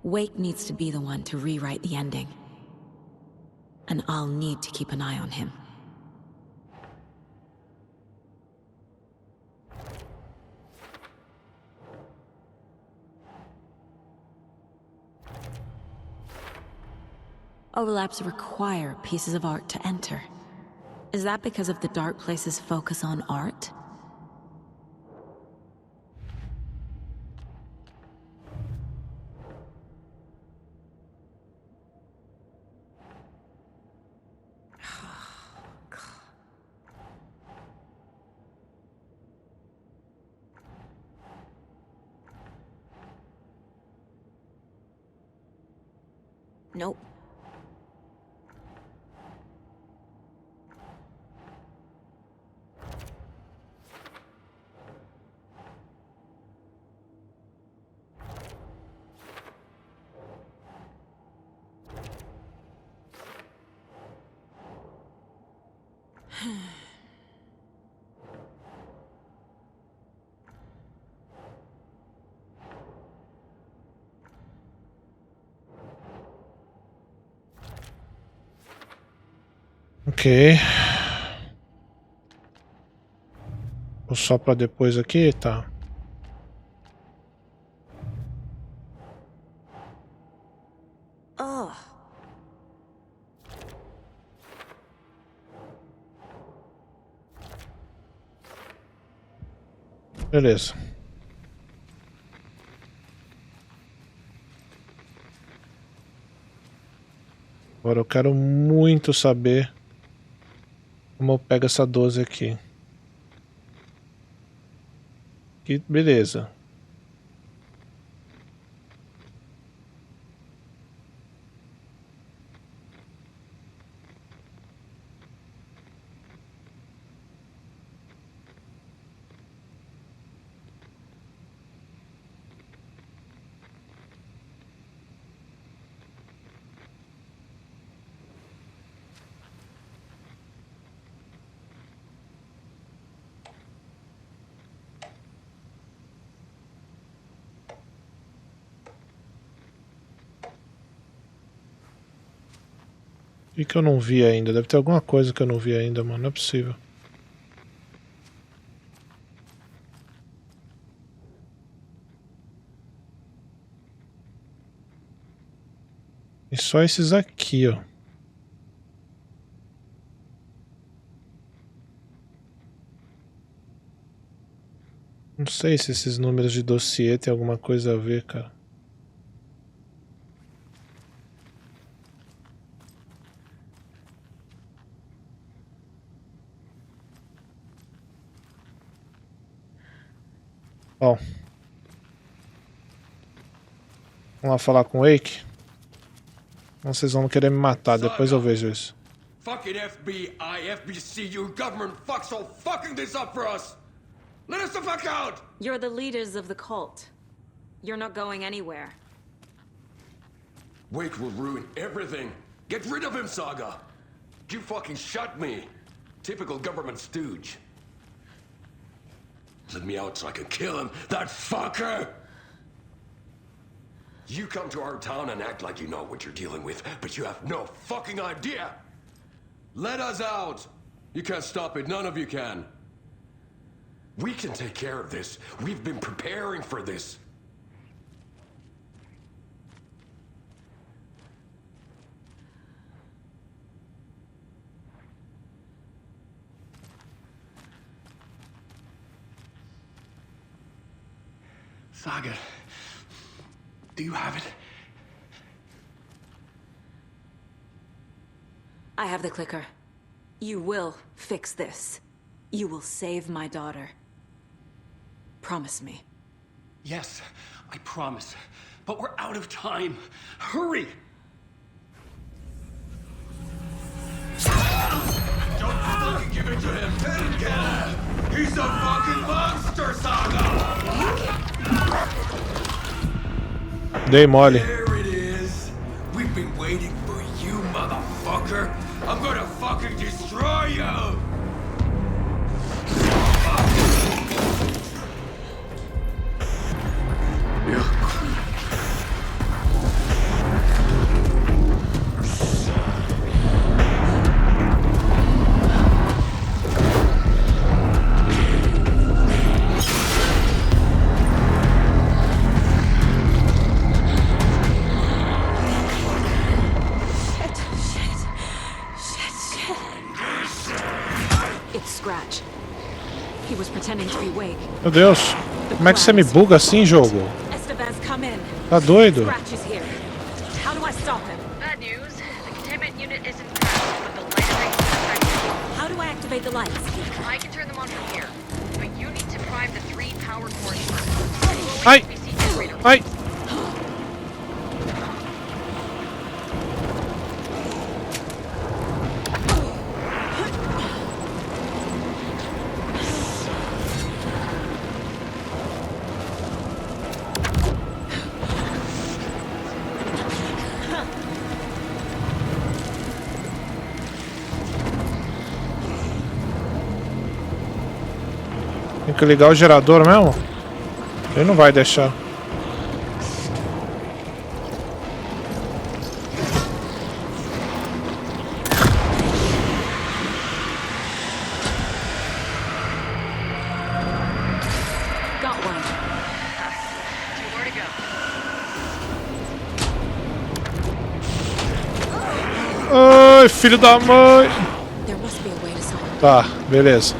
Wake needs to be the one to rewrite the ending. And I'll need to keep an eye on him. Overlaps require pieces of art to enter. Is that because of the dark place's focus on art? Nope. Ok. Vou só pra depois aqui, tá? Oh. Beleza. Agora eu quero muito saber como eu pego essa 12 aqui. Que beleza. E que eu não vi ainda? Deve ter alguma coisa que eu não vi ainda, mano. Não é possível. E só esses aqui, ó. Não sei se esses números de dossiê tem alguma coisa a ver, cara. Ó. Vamos lá falar com o Wake. Vocês vão querer me matar, depois eu vejo isso. Fucking FBI, FBC, your government fucks all fucking this up for us! Let us the fuck out! You're the leaders of the cult. You're not going anywhere. Wake will ruin everything. Get rid of him, Saga! You fucking shot me. Typical government stooge. Let me out so I can kill him, that fucker! You come to our town and act like you know what you're dealing with, but you have no fucking idea! Let us out! You can't stop it, none of you can. We can take care of this. We've been preparing for this. Saga, do you have it? I have the clicker. You will fix this. You will save my daughter. Promise me. Yes, I promise. But we're out of time. Hurry! Don't fucking give it to him! He's a fucking monster, Saga! Dei mole. There it is. We've been waiting for you, motherfucker. I'm gonna fucking destroy you! Meu Deus, como é que você me buga assim, jogo? Tá doido? Ai! Ai! Tem que ligar o gerador mesmo? Ele não vai deixar. Ai, filho da mãe! Tá, beleza.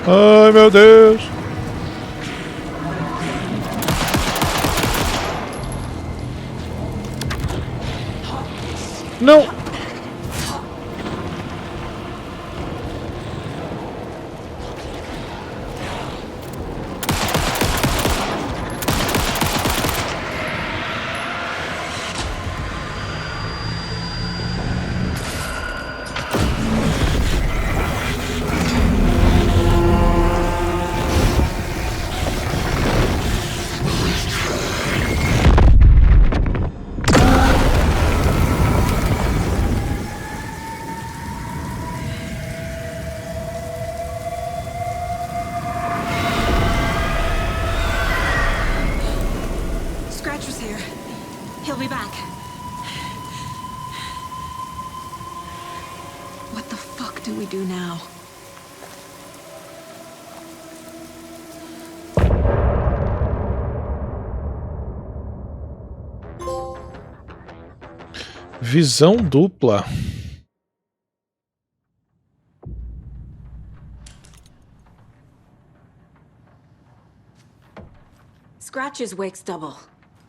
Ai, meu Deus. Não. do now? Visão dupla. Scratch's wake's double.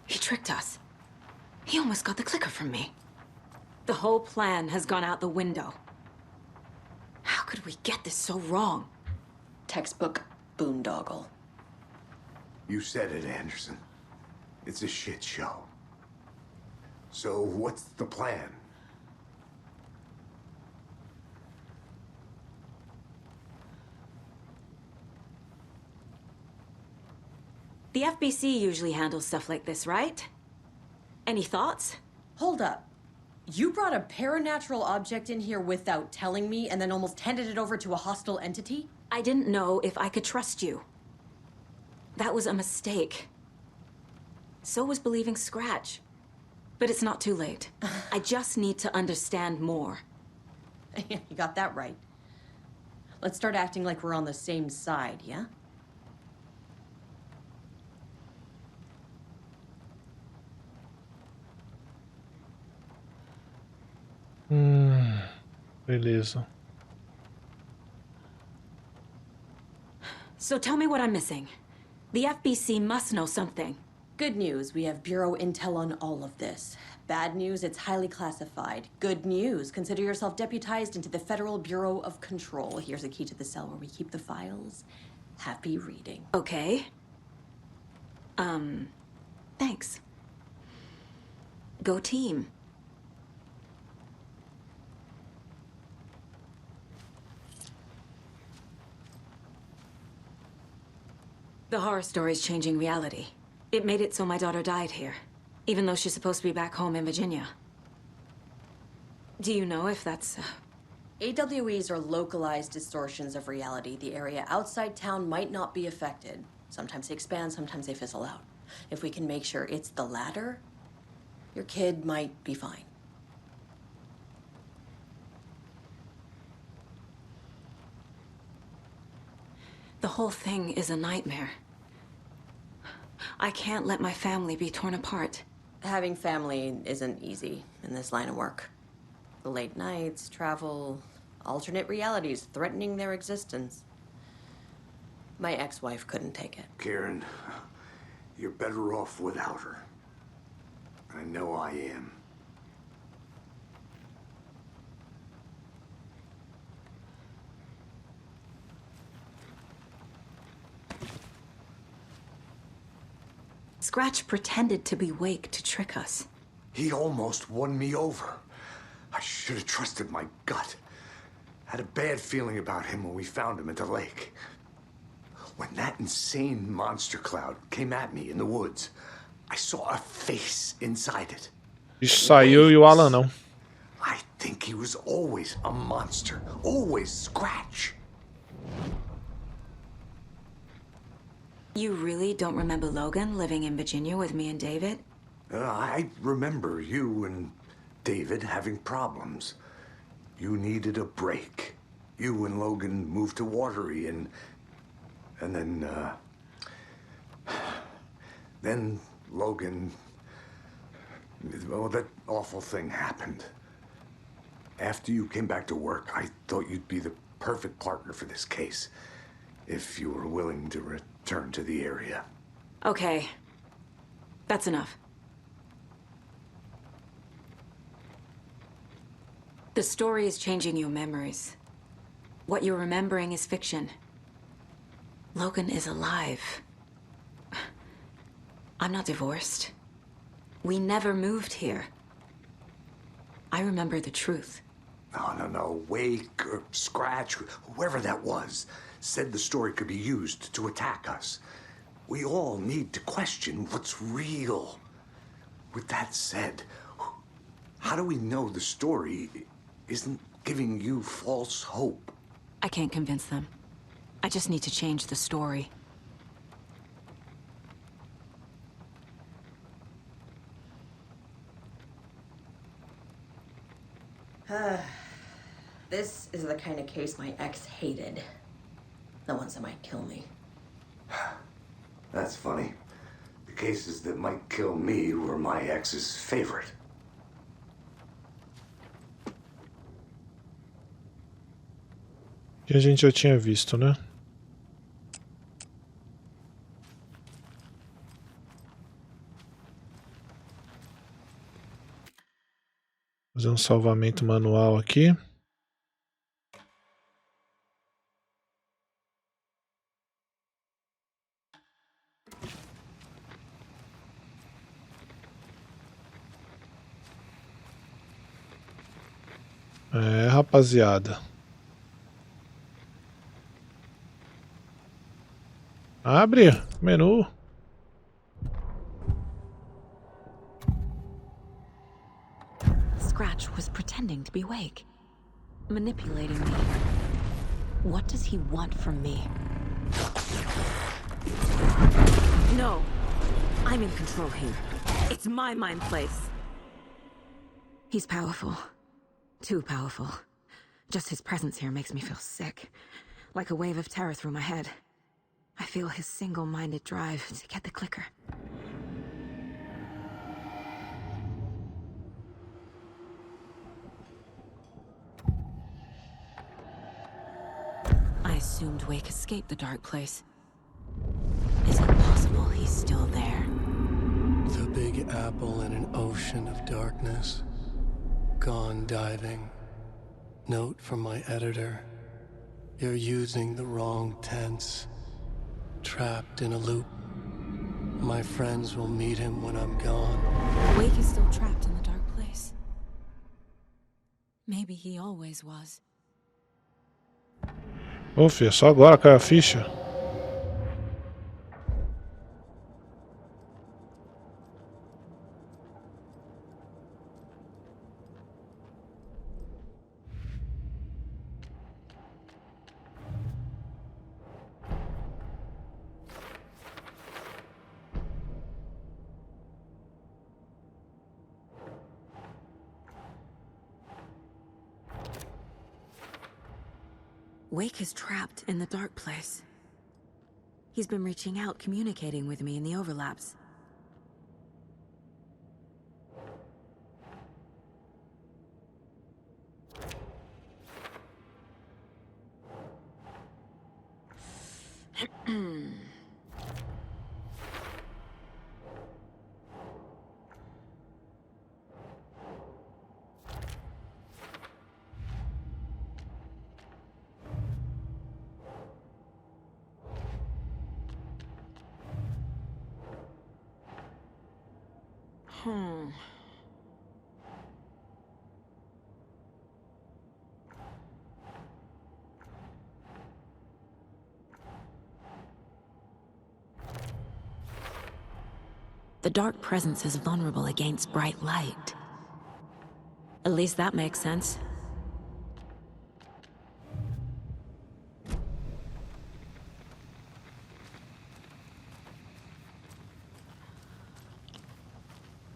He tricked us. He almost got the clicker from me. The whole plan has gone out the window. How could we get this so wrong? Textbook boondoggle. You said it, Anderson. It's a shit show. So what's the plan? The FBC usually handles stuff like this, right? Any thoughts? Hold up. You brought a paranatural object in here without telling me and then almost handed it over to a hostile entity? I didn't know if I could trust you. That was a mistake. So was believing Scratch. But it's not too late. I just need to understand more. You got that right. Let's start acting like we're on the same side, yeah? Beleza. So tell me what I'm missing. The FBC must know something. Good news, we have Bureau intel on all of this. Bad news, it's highly classified. Good news, consider yourself deputized into the Federal Bureau of Control. Here's a key to the cell where we keep the files. Happy reading. Okay. Thanks. Go team. The horror story's changing reality. It made it so my daughter died here, even though she's supposed to be back home in Virginia. Do you know if that's... AWEs are localized distortions of reality. The area outside town might not be affected. Sometimes they expand, sometimes they fizzle out. If we can make sure it's the latter, your kid might be fine. The whole thing is a nightmare. I can't let my family be torn apart. Having family isn't easy in this line of work. The late nights, travel, alternate realities threatening their existence. My ex-wife couldn't take it. Karen, you're better off without her. I know I am. Scratch pretended to be Wake to trick us. He almost won me over. I should have trusted my gut. Had a bad feeling about him when we found him at the lake. When that insane monster cloud came at me in the woods, I saw a face inside it. Isso saiu e o Alan não. I think he was always a monster. Always Scratch. You really don't remember Logan living in Virginia with me and David? I remember you and David having problems. You needed a break. You and Logan moved to Watery and then Logan, well, that awful thing happened. After you came back to work, I thought you'd be the perfect partner for this case, if you were willing to return to the area. Okay. That's enough. The story is changing your memories. What you're remembering is fiction. Logan is alive. I'm not divorced. We never moved here. I remember the truth. No. Wake or Scratch, whoever that was, said the story could be used to attack us. We all need to question what's real. With that said, how do we know the story isn't giving you false hope? I can't convince them. I just need to change the story. This is the kind of case my ex hated. The ones that might kill me. That's funny. The cases that might kill me were my ex's favorite. Que a gente já tinha visto, né? Fazer um salvamento manual aqui. É, rapaziada. Abre menu. Scratch was pretending to be awake, manipulating me. What does he want from me? No, I'm in control here. It's my mind place. He's powerful. Too powerful. Just his presence here makes me feel sick. Like a wave of terror through my head. I feel his single-minded drive to get the clicker. I assumed Wake escaped the dark place. Is it possible he's still there? The big apple in an ocean of darkness. Gone diving. Note from my editor. You're using the wrong tense. Trapped in a loop. My friends will meet him when I'm gone. Wake is still trapped in the dark place. Maybe he always was. Ô, filho, só agora caiu a ficha. Wake is trapped in the dark place. He's been reaching out, communicating with me in the overlaps. The dark presence is vulnerable against bright light. At least that makes sense.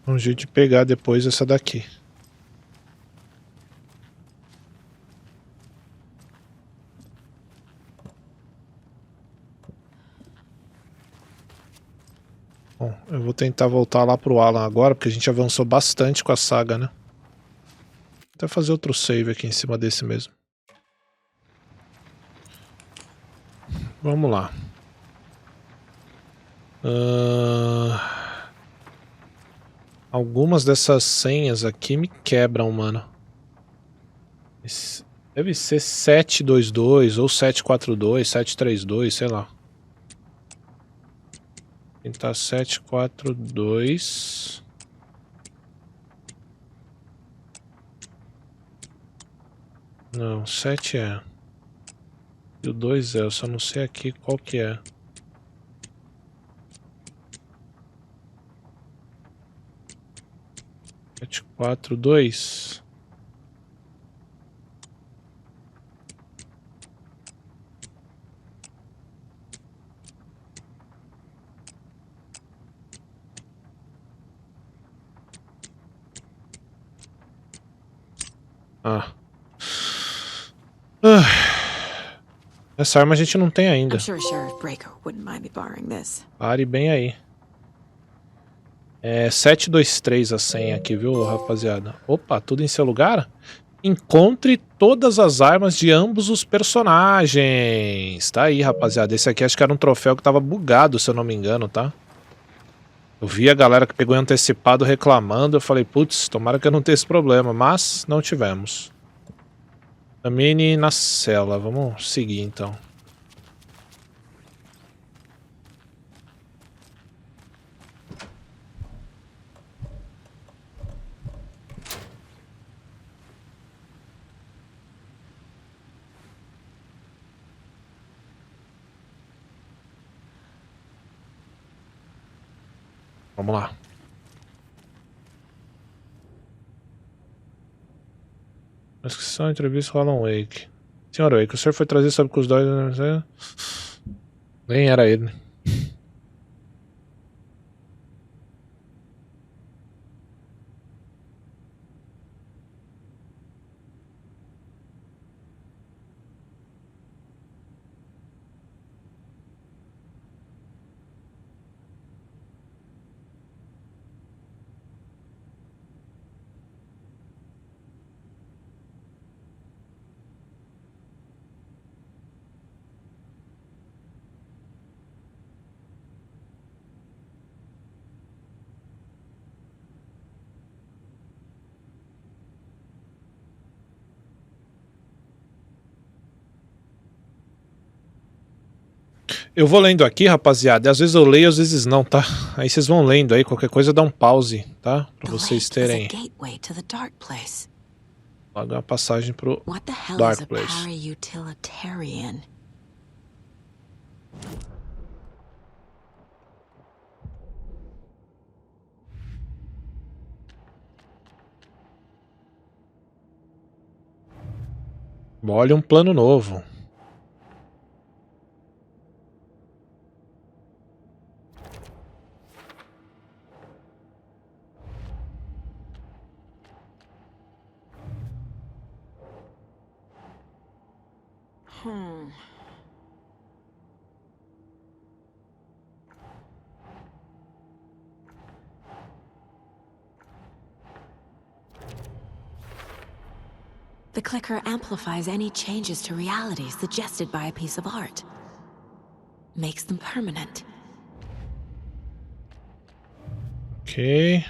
Um jeito de pegar depois essa daqui. Bom, eu vou tentar voltar lá pro Alan agora, porque a gente avançou bastante com a saga, né? Vou até fazer outro save aqui em cima desse mesmo. Vamos lá. Algumas dessas senhas aqui me quebram, mano. Deve ser 722 ou 742, 732, sei lá. Tentar 742. Não, 7 é. E o 2 é, eu só não sei aqui qual que é. Sete, 4, 2. Ah. Essa arma a gente não tem ainda. I'm sure Sheriff Breaker wouldn't mind me borrowing this. Pare bem aí. É 723 a senha aqui, viu, rapaziada? Opa, tudo em seu lugar? Encontre todas as armas de ambos os personagens. Tá aí, rapaziada. Esse aqui acho que era um troféu que tava bugado, se eu não me engano, tá? Eu vi a galera que pegou em antecipado reclamando. Eu falei, putz, tomara que eu não tenha esse problema. Mas não tivemos. Examine na cela. Vamos seguir, então. Vamos lá. Descrição, entrevista, Alan Wake. Senhor Wake, o senhor foi trazer sobre que os dois... Nem era ele. Eu vou lendo aqui, rapaziada, e às vezes eu leio, às vezes não, tá? Aí vocês vão lendo aí, qualquer coisa dá um pause, tá? Pra vocês terem logo uma passagem pro Dark Place. Olha um plano novo. The clicker amplifies any changes to reality suggested by a piece of art. Makes them permanent. Ok.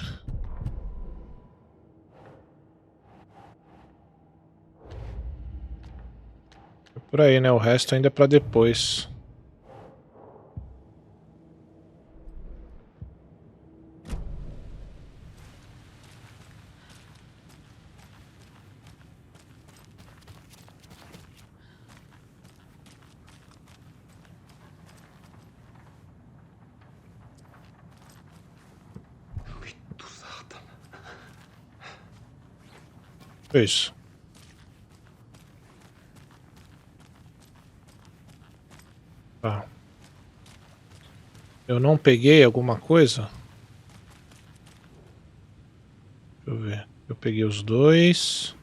Por aí, né? O resto ainda é pra depois. Isso. Tá. Eu não peguei alguma coisa? Deixa eu ver. Eu peguei os dois.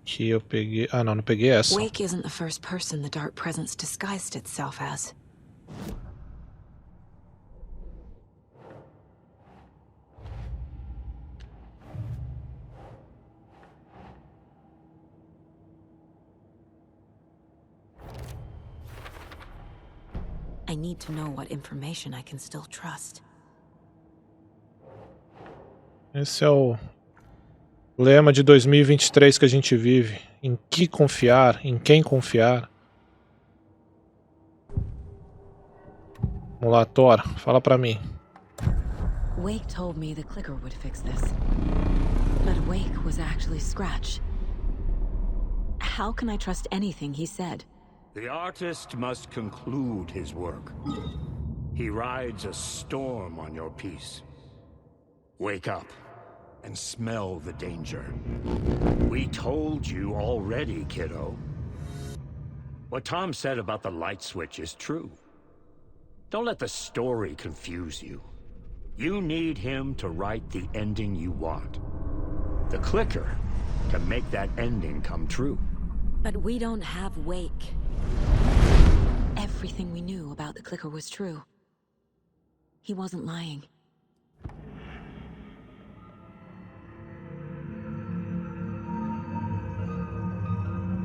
Que eu peguei... Ah, não peguei essa. Wake isn't the first person the dark presence disguised itself as. I need to know what information I can still trust. Esse é o lema de 2023 que a gente vive. Em que confiar? Em quem confiar? Vamos lá, Thor. Fala pra mim. Wake told me the clicker would fix this. But Wake was actually Scratch. How can I trust anything he said? The artist must conclude his work. He rides a storm on your piece. Wake up and smell the danger. We told you already, kiddo. What Tom said about the light switch is true. Don't let the story confuse you. You need him to write the ending you want. The clicker can make that ending come true. But we don't have Wake. Everything we knew about the clicker was true. He wasn't lying.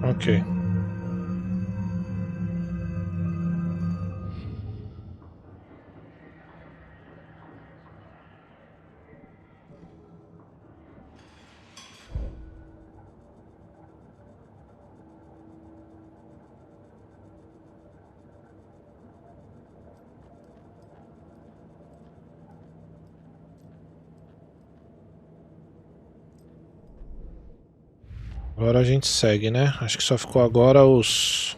Ok. Agora a gente segue, né? Acho que só ficou agora os...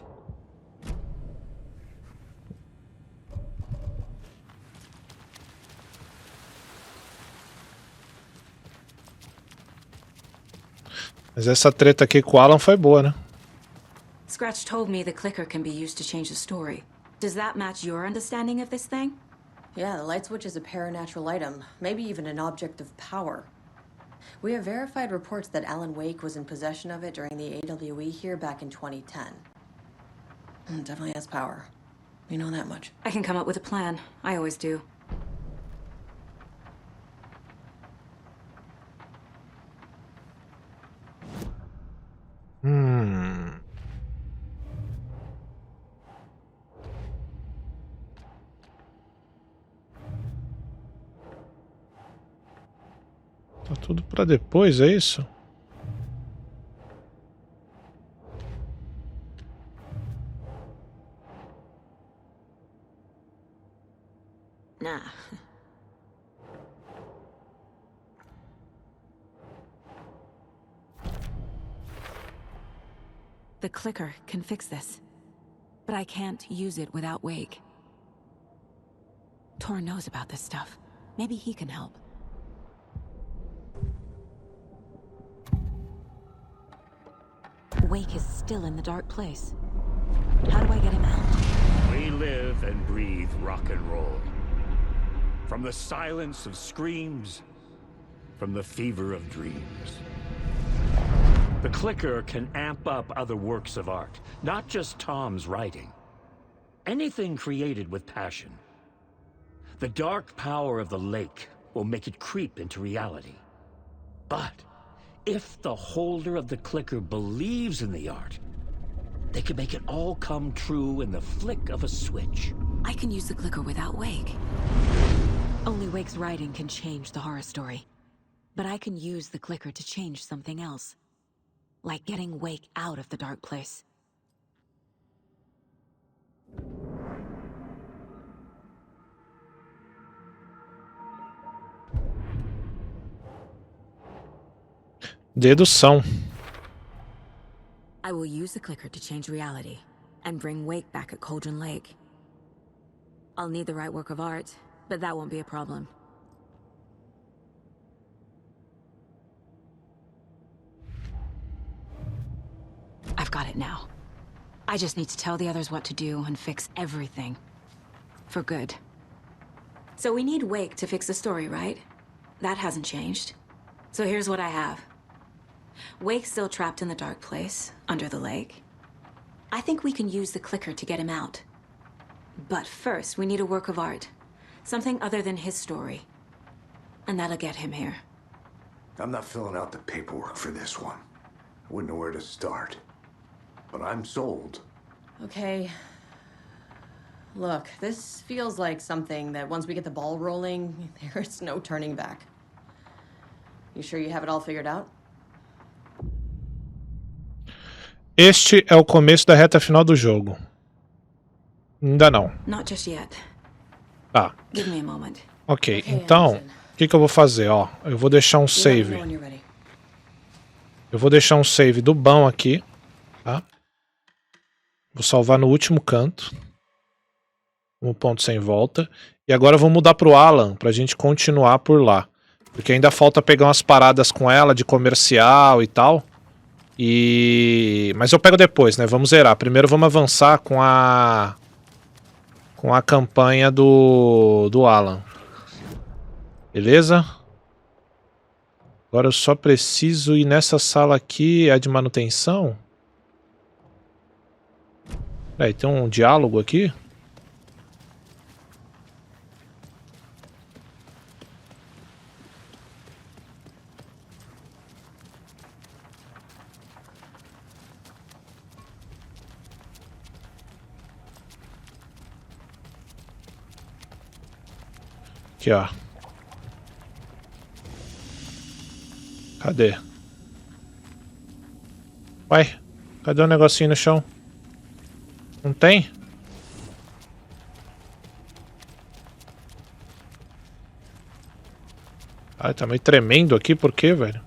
Mas essa treta aqui com o Alan foi boa, né? Scratch told me the clicker can be used to change the story. Does that match your understanding of this thing? Yeah, the light switch is a paranatural item, maybe even an object of power. We have verified reports that Alan Wake was in possession of it during the AWE here back in 2010. Definitely has power. We know that much. I can come up with a plan. I always do. Tá tudo pra depois, é isso? Nah. The clicker can fix this, but I can't use it without Wake. Tor knows about this stuff. Maybe he can help. Wake is still in the dark place. How do I get him out? We live and breathe rock and roll. From the silence of screams, from the fever of dreams. The clicker can amp up other works of art, not just Tom's writing. Anything created with passion. The dark power of the lake will make it creep into reality. But if the holder of the clicker believes in the art, they can make it all come true in the flick of a switch. I can use the clicker without Wake. Only Wake's writing can change the horror story. But I can use the clicker to change something else. Like getting Wake out of the dark place. Dedução. I will use the clicker to change reality and bring Wake back at Cauldron Lake. I'll need the right work of art, but that won't be a problem. I've got it now. I just need to tell the others what to do and fix everything. For good. So we need Wake to fix the story, right? That hasn't changed. So here's what I have. Wake's still trapped in the dark place, under the lake. I think we can use the clicker to get him out. But first, we need a work of art. Something other than his story. And that'll get him here. I'm not filling out the paperwork for this one. I wouldn't know where to start. But I'm sold. Okay. Look, this feels like something that once we get the ball rolling, there's no turning back. You sure you have it all figured out? Este é o começo da reta final do jogo. Ainda não. Not just yet. Tá. Give me a moment. Ok, então, o que eu vou fazer? Ó, eu vou deixar um save. Eu vou deixar um save do bão aqui. Tá? Vou salvar no último canto. Um ponto sem volta. E agora eu vou mudar pro Alan, pra gente continuar por lá. Porque ainda falta pegar umas paradas com ela de comercial e tal. Mas eu pego depois, né? Vamos zerar. Primeiro vamos avançar com a campanha do Alan. Beleza? Agora eu só preciso ir nessa sala aqui. É de manutenção? Peraí, tem um diálogo aqui? Aqui, ó. Cadê? Uai, cadê o negocinho no chão? Não tem? Ai, tá meio tremendo aqui, por quê, velho?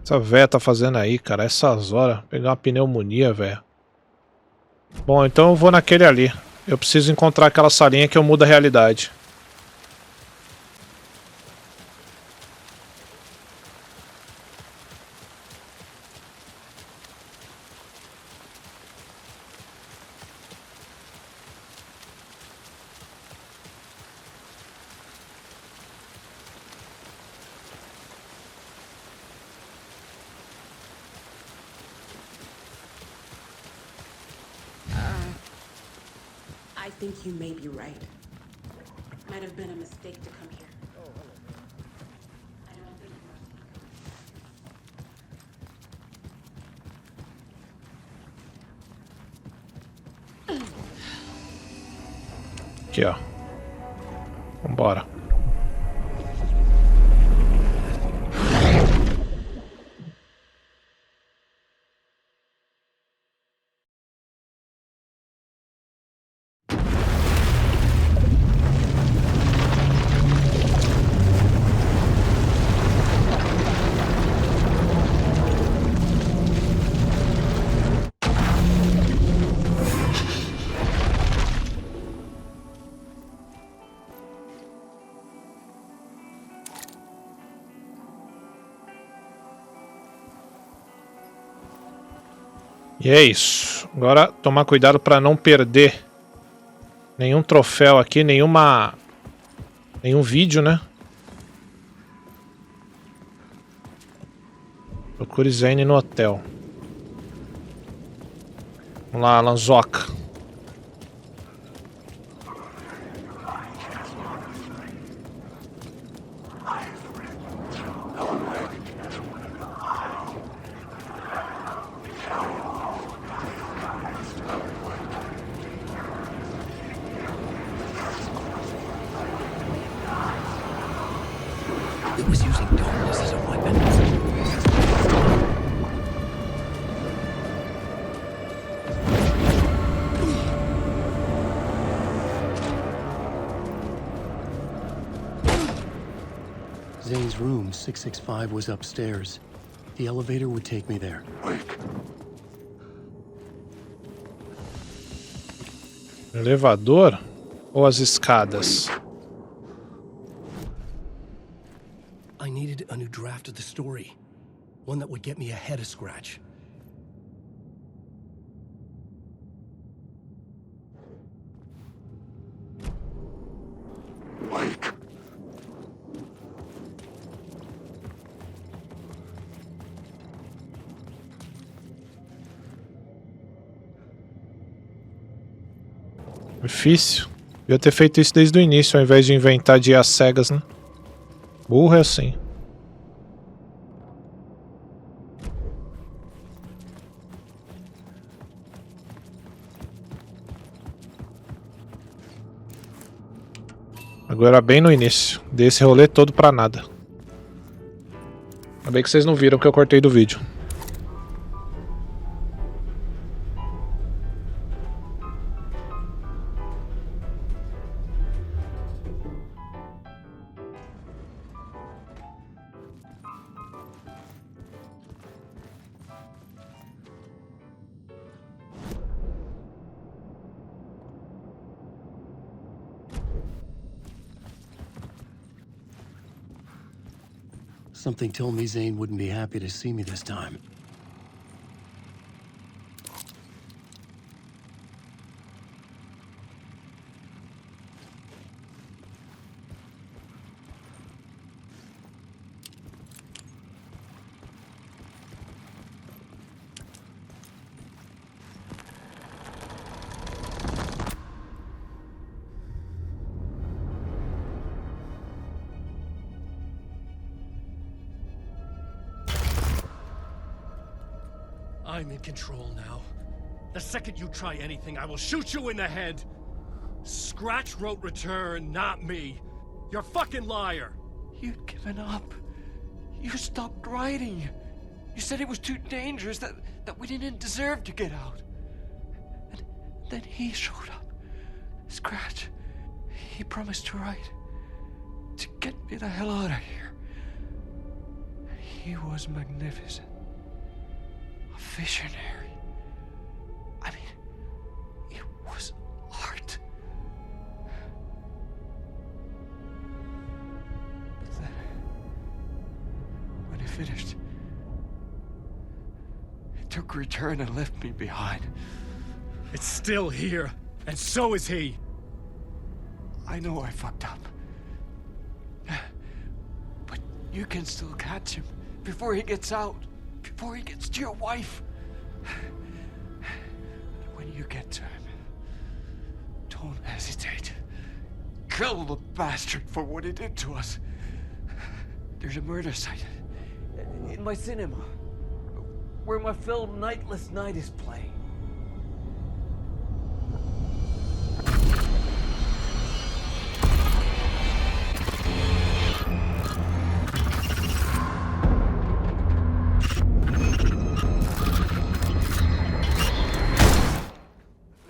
Essa véia tá fazendo aí, cara, essas horas. Pegar uma pneumonia, velho. Bom, então eu vou naquele ali. Eu preciso encontrar aquela salinha que eu mudo a realidade. I think you may be right. Might have been a mistake to come here. Aqui, ó. Vambora. E é isso. Agora tomar cuidado para não perder nenhum troféu aqui, nenhum vídeo, né? Procure Zane no hotel. Vamos lá, Lanzoca. Zane's room, 665, was upstairs. The elevator would take me there. Elevador ou as escadas? I needed a new draft of the story. One that would get me ahead of scratch. Difícil. Devia ter feito isso desde o início, ao invés de inventar de ir às cegas, né? Burro é assim. Agora bem no início. Dei esse rolê todo pra nada. Ainda bem que vocês não viram que eu cortei do vídeo. Something told me Zane wouldn't be happy to see me this time. I'm in control now. The second you try anything, I will shoot you in the head. Scratch wrote return, not me. You're a fucking liar. You'd given up. You stopped writing. You said it was too dangerous, that we didn't deserve to get out. And then he showed up. Scratch. He promised to write. To get me the hell out of here. He was magnificent. A visionary. I mean, it was art. But then, when he finished, he took return and left me behind. It's still here, and so is he. I know I fucked up. But you can still catch him before he gets out, before he gets to your wife. When you get to him, don't hesitate. Kill the bastard for what he did to us. There's a murder site in my cinema where my film Nightless Night is playing.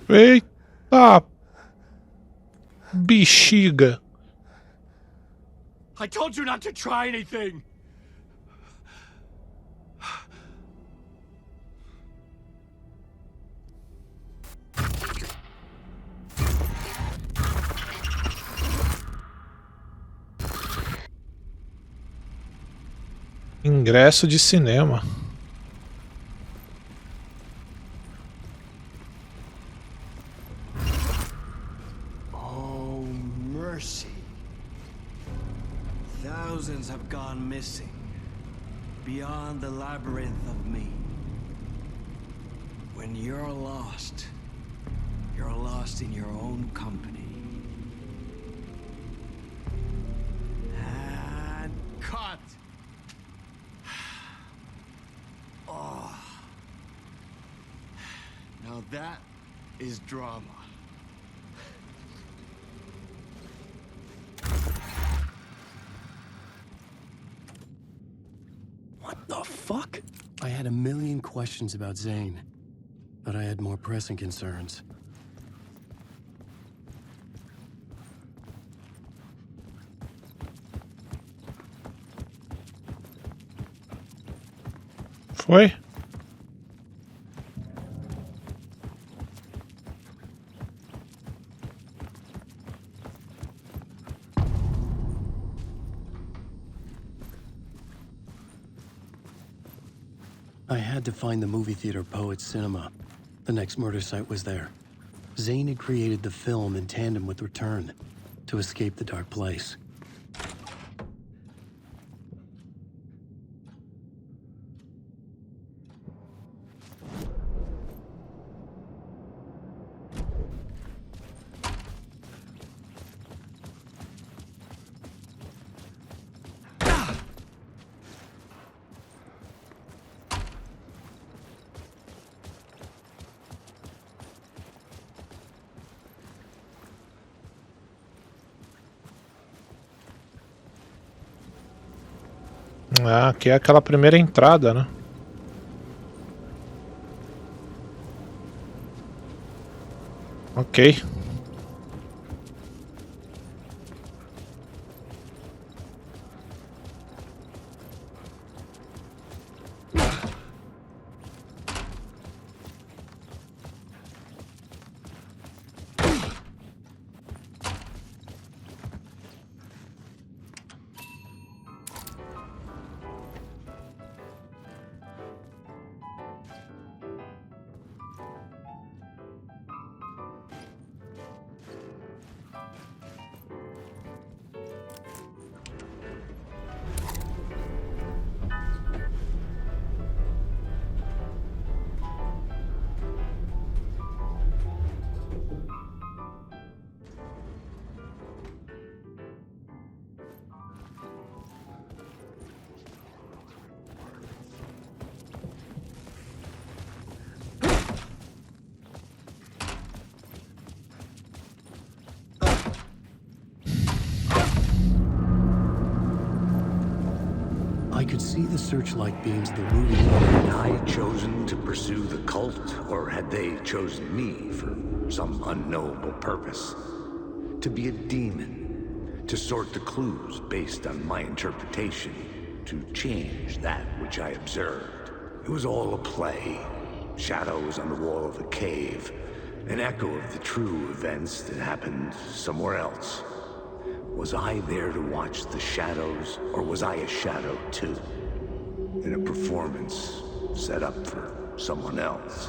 Eita bexiga. I told you not to try anything. Ingresso de cinema. Oh, mercy. Thousands have gone missing. Beyond the labyrinth of me. When you're lost in your own company. And cut! Oh. Now that is drama. What the fuck? I had a million questions about Zane, but I had more pressing concerns. Foi? I had to find the movie theater Poets Cinema. The next murder site was there. Zane had created the film in tandem with Return to escape the dark place. Ah, aqui é aquela primeira entrada, né? Ok. see the searchlight beams of the movie. Had I chosen to pursue the cult, or had they chosen me for some unknowable purpose? To be a demon, to sort the clues based on my interpretation, to change that which I observed. It was all a play. Shadows on the wall of the cave, an echo of the true events that happened somewhere else. Was I there to watch the shadows, or was I a shadow too? In a performance set up for someone else.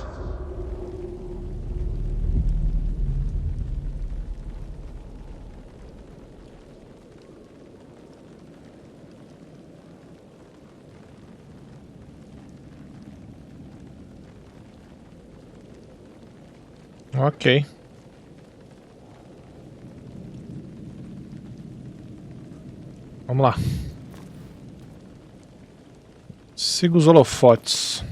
Ok. Vamos lá. Siga os holofotes.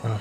Ah.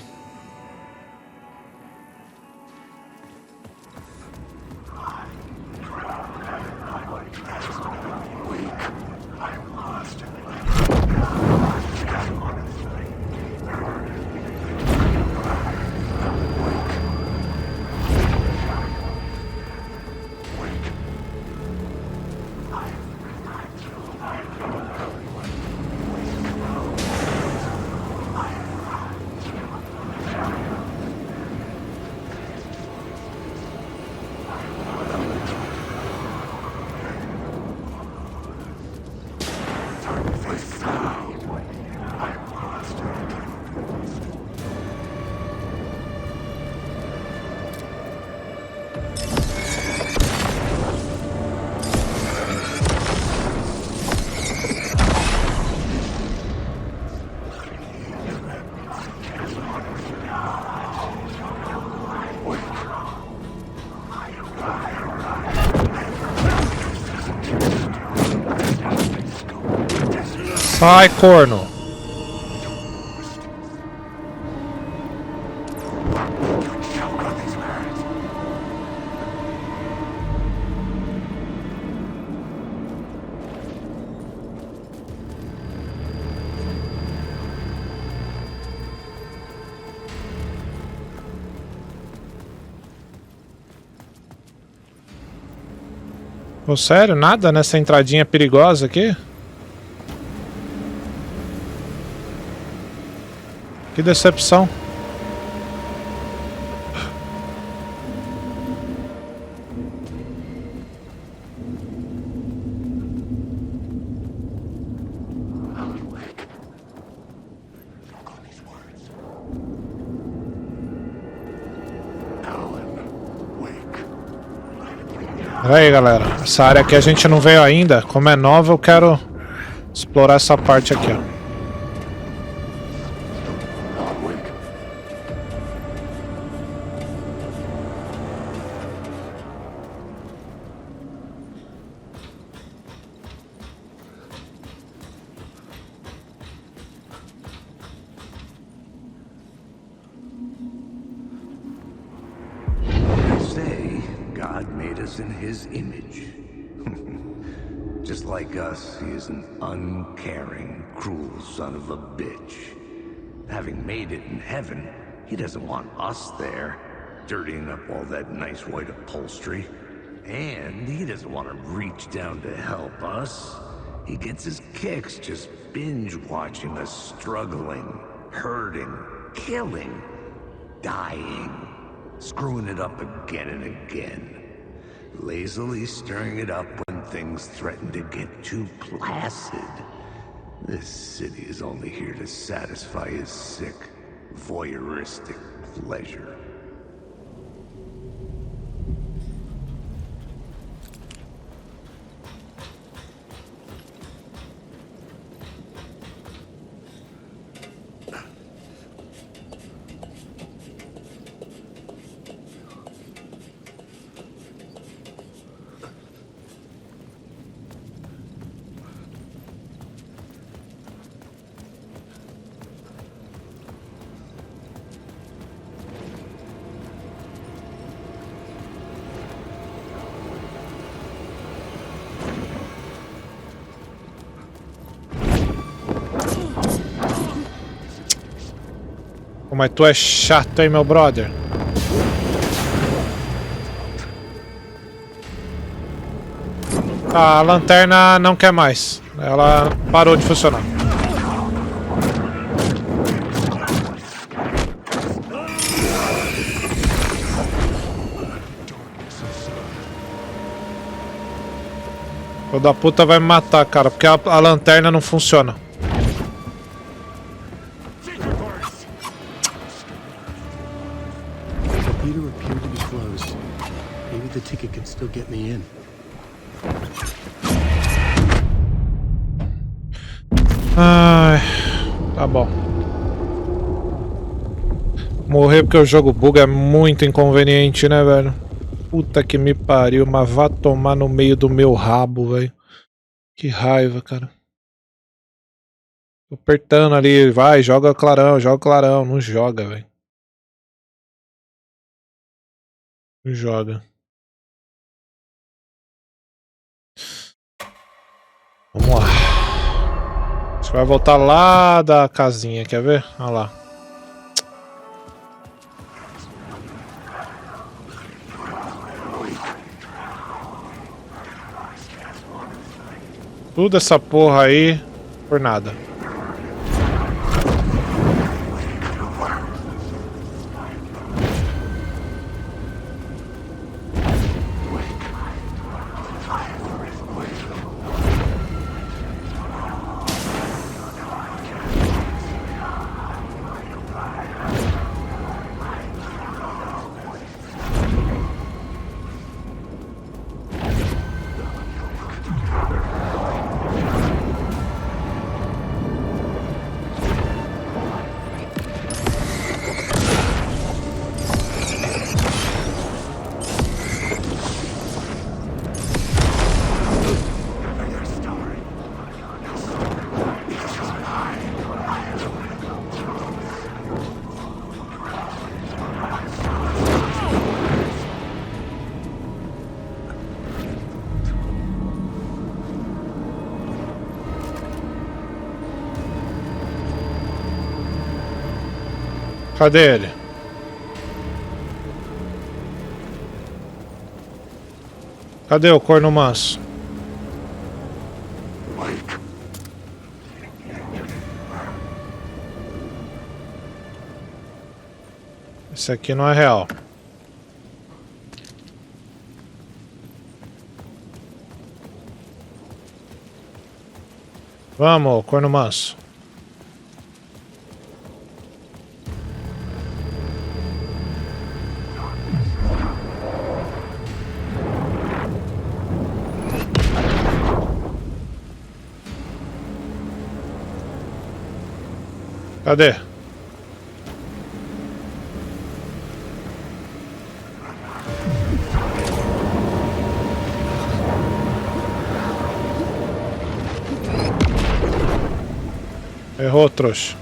Sai, corno! Pô, sério? Nada nessa entradinha perigosa aqui? Que decepção. Pera aí, galera. Essa área aqui a gente não veio ainda. Como é nova, eu quero explorar essa parte aqui, ó. In his image. Just like us, he is an uncaring, cruel son of a bitch. Having made it in heaven, he doesn't want us there, dirtying up all that nice white upholstery. And he doesn't want to reach down to help us. He gets his kicks just binge watching us struggling, hurting, killing, dying, screwing it up again and again. Lazily stirring it up when things threaten to get too placid. This city is only here to satisfy his sick, voyeuristic pleasure. Pô, mas tu é chato, hein, meu brother? A lanterna não quer mais. Ela parou de funcionar. O da puta vai me matar, cara, porque a lanterna não funciona. The theater appeared to be closed. Maybe the ticket could still get me in. Ai, tá bom. Morrer porque o jogo buga é muito inconveniente, né, velho? Puta que me pariu, mas vá tomar no meio do meu rabo, velho. Que raiva, cara. Tô apertando ali, vai, joga clarão, não joga, velho. Não joga. Vamos lá. Acho que vai voltar lá da casinha, quer ver? Olha lá. Tudo essa porra aí por nada. Cadê ele? Cadê o corno manso? Esse aqui não é real. Vamos, corno manso. Cadê? Errou, trouxa.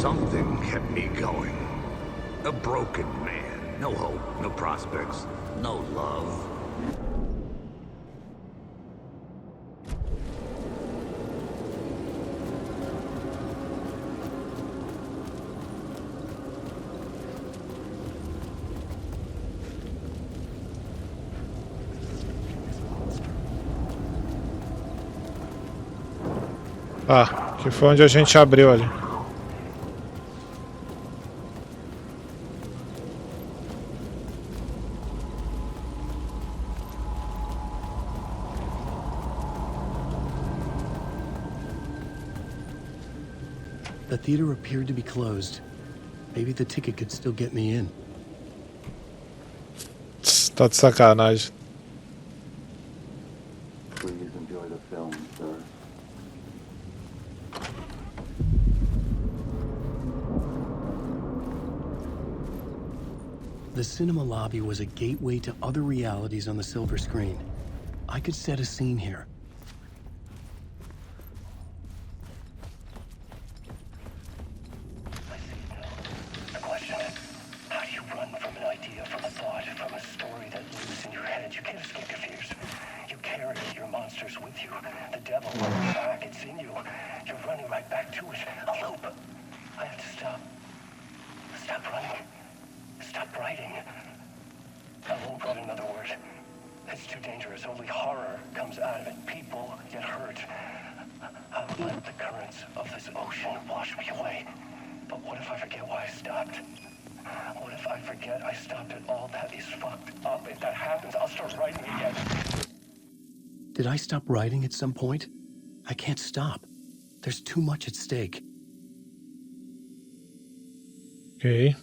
Something kept me going. A broken man. No hope, no prospects, no love. Ah, que foi onde a gente abriu ali. The theater appeared to be closed. Maybe the ticket could still get me in. Tá de sacanagem. Please enjoy the film, sir. The cinema lobby was a gateway to other realities on the silver screen. I could set a scene here. The question, how do you run from an idea, from a thought, from a story that lives in your head? You can't escape your fears. You carry your monsters with you. The devil, back, it's in you. You're running right back to it. A loop. I have to stop. Stop running. Stop writing. I won't write another word. It's too dangerous. Only horror comes out of it. People get hurt. I'll let the currents of this ocean wash me away. But what if I forget why I stopped? What if I forget I stopped at all that is fucked up? If that happens, I'll start writing again. Did I stop writing at some point? I can't stop. There's too much at stake. Okay.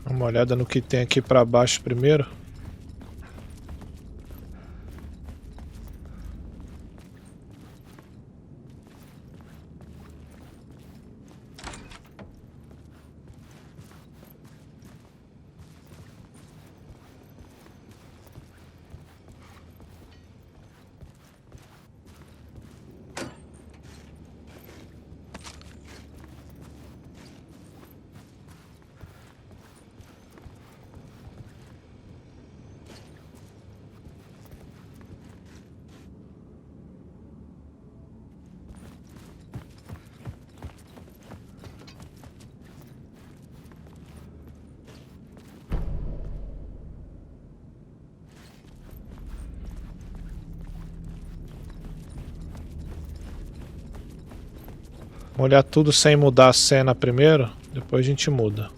Uma olhada no que tem aqui para baixo primeiro. Vamos olhar tudo sem mudar a cena primeiro, depois a gente muda.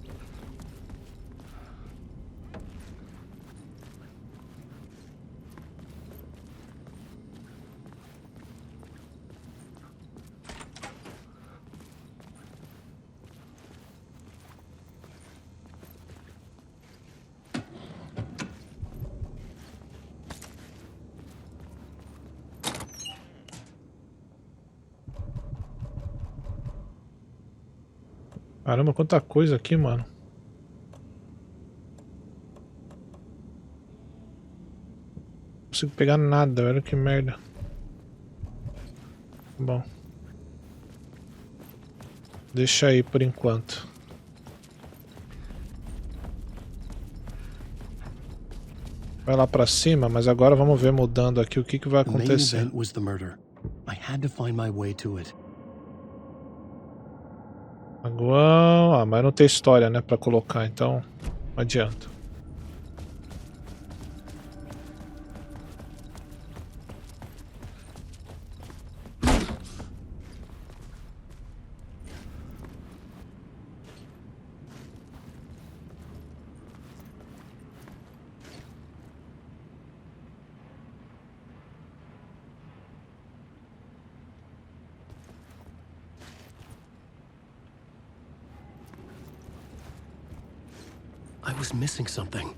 Caramba, quanta coisa aqui, mano. Não consigo pegar nada, olha que merda. Bom. Deixa aí por enquanto. Vai lá pra cima, mas agora vamos ver mudando aqui o que vai acontecer. Agora, mas não tem história, né, pra colocar, então não adianta. I was missing something.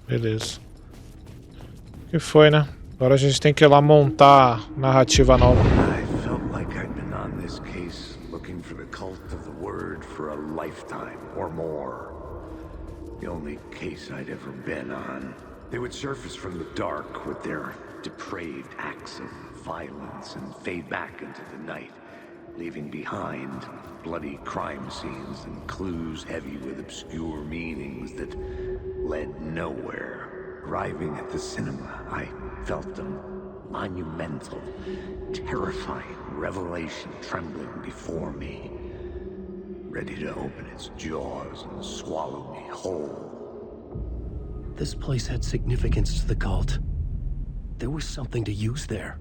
Beleza. O que foi, né? Agora a gente tem que ir lá montar a narrativa nova. I felt like I'd been on this case looking for the cult of the word for a lifetime or more. The only case I'd ever been on. They would surface from the dark with their depraved acts of violence and fade back into the night, leaving behind bloody crime scenes and clues heavy with obscure meanings that led nowhere. Arriving at the cinema, I felt a monumental, terrifying revelation trembling before me, ready to open its jaws and swallow me whole. This place had significance to the cult. There was something to use there.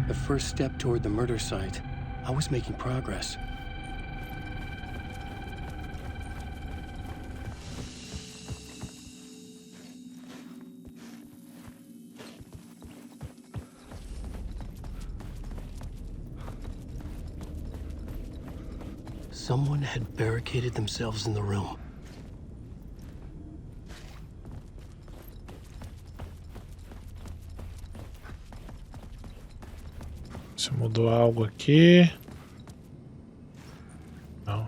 The first step toward the murder site. I was making progress. Someone had barricaded themselves in the room. Se mudou algo aqui. Não.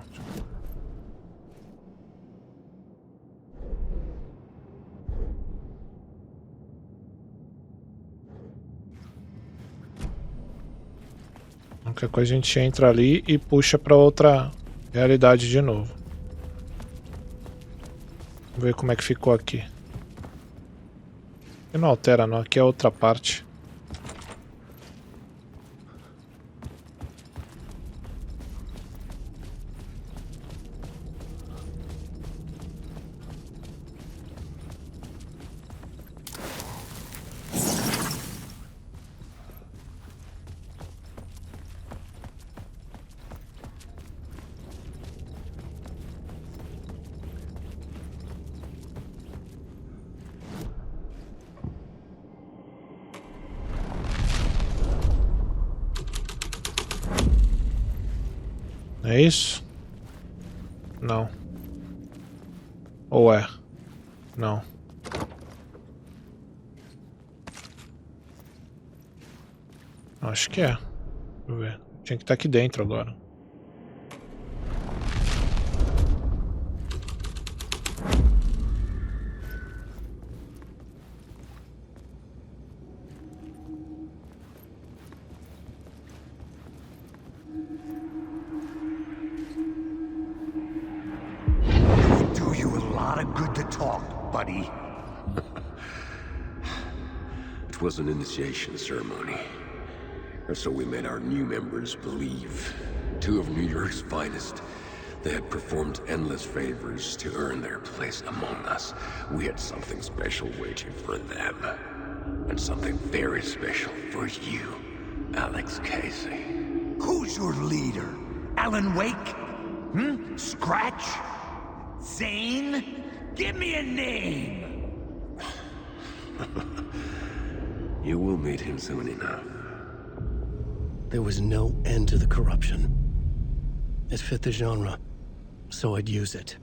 Qualquer coisa a gente entra ali e puxa para outra realidade de novo. Vamos ver como é que ficou aqui. Aqui não altera não, aqui é outra parte. É isso? Não. Ou é? Não. Acho que é. Deixa eu ver. Tinha que estar aqui dentro agora. It was an initiation ceremony, or so we made our new members believe. Two of New York's finest. They had performed endless favors to earn their place among us. We had something special waiting for them. And something very special for you, Alex Casey. Who's your leader? Alan Wake? Scratch? Zane? Give me a name! You will meet him soon enough. There was no end to the corruption. It fit the genre, so I'd use it.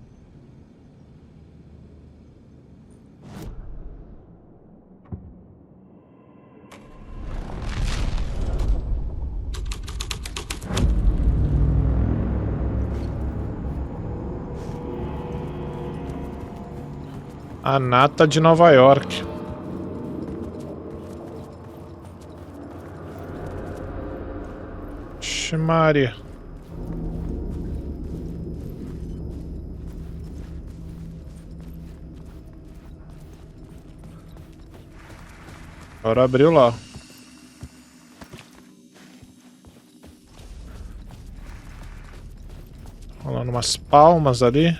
A nata de Nova York. Vixe Maria. Agora abriu lá. Rolando umas palmas ali.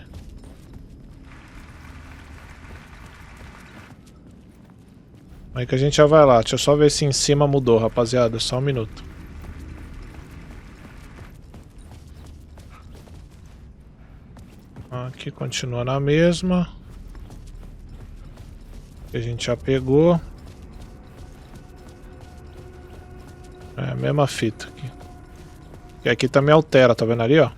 Aí que a gente já vai lá. Deixa eu só ver se em cima mudou, rapaziada. Só um minuto. Aqui continua na mesma. Que a gente já pegou. É a mesma fita aqui. E aqui também altera, tá vendo ali, ó?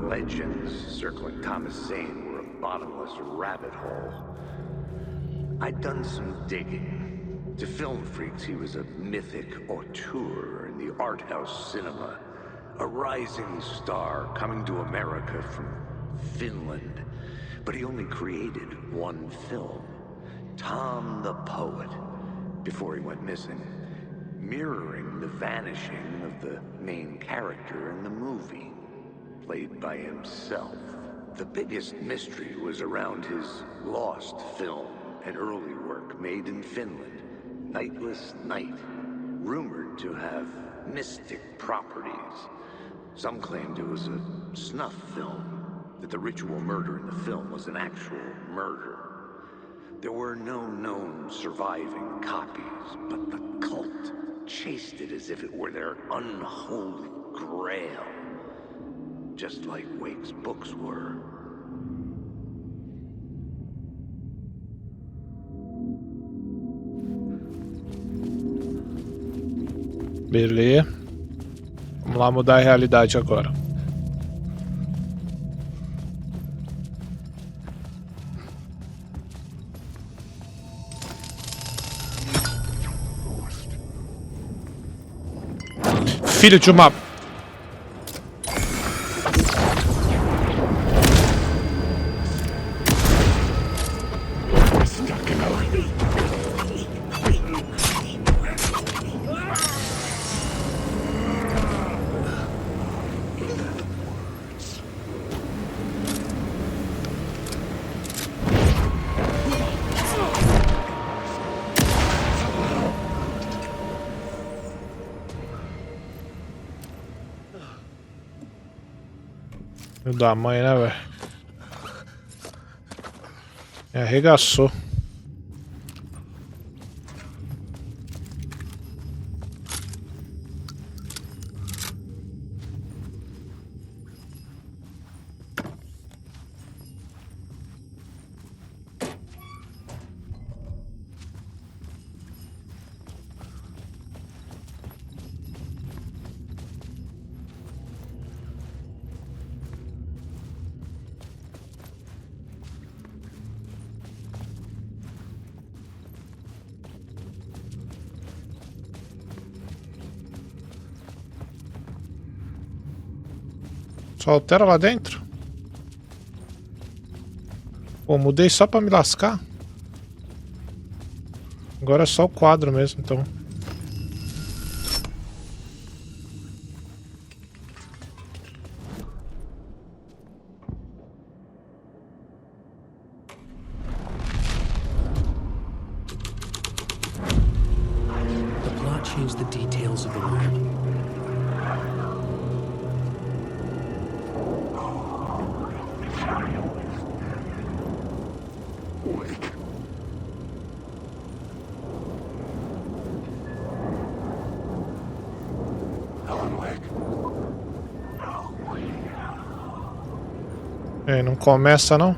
legends circling Thomas Zane were a bottomless rabbit hole. I'd done some digging. To film freaks, he was a mythic auteur in the art house cinema. A rising star coming to America from Finland. But he only created one film, Tom the Poet, before he went missing, mirroring the vanishing of the main character in the movie, played by himself. The biggest mystery was around his lost film, an early work made in Finland, Nightless Night, rumored to have mystic properties. Some claimed it was a snuff film, that the ritual murder in the film was an actual murder. There were no known surviving copies, but the cult chased it as if it were their unholy grail, just like Wake's books were. Beleza. Vamos lá mudar a realidade agora. Filho de uma... Filho da mãe, né, velho? Me arregaçou. Só altera lá dentro? Pô, mudei só pra me lascar. Agora é só o quadro mesmo, então. The plot changed the details of the web. É, não começa não?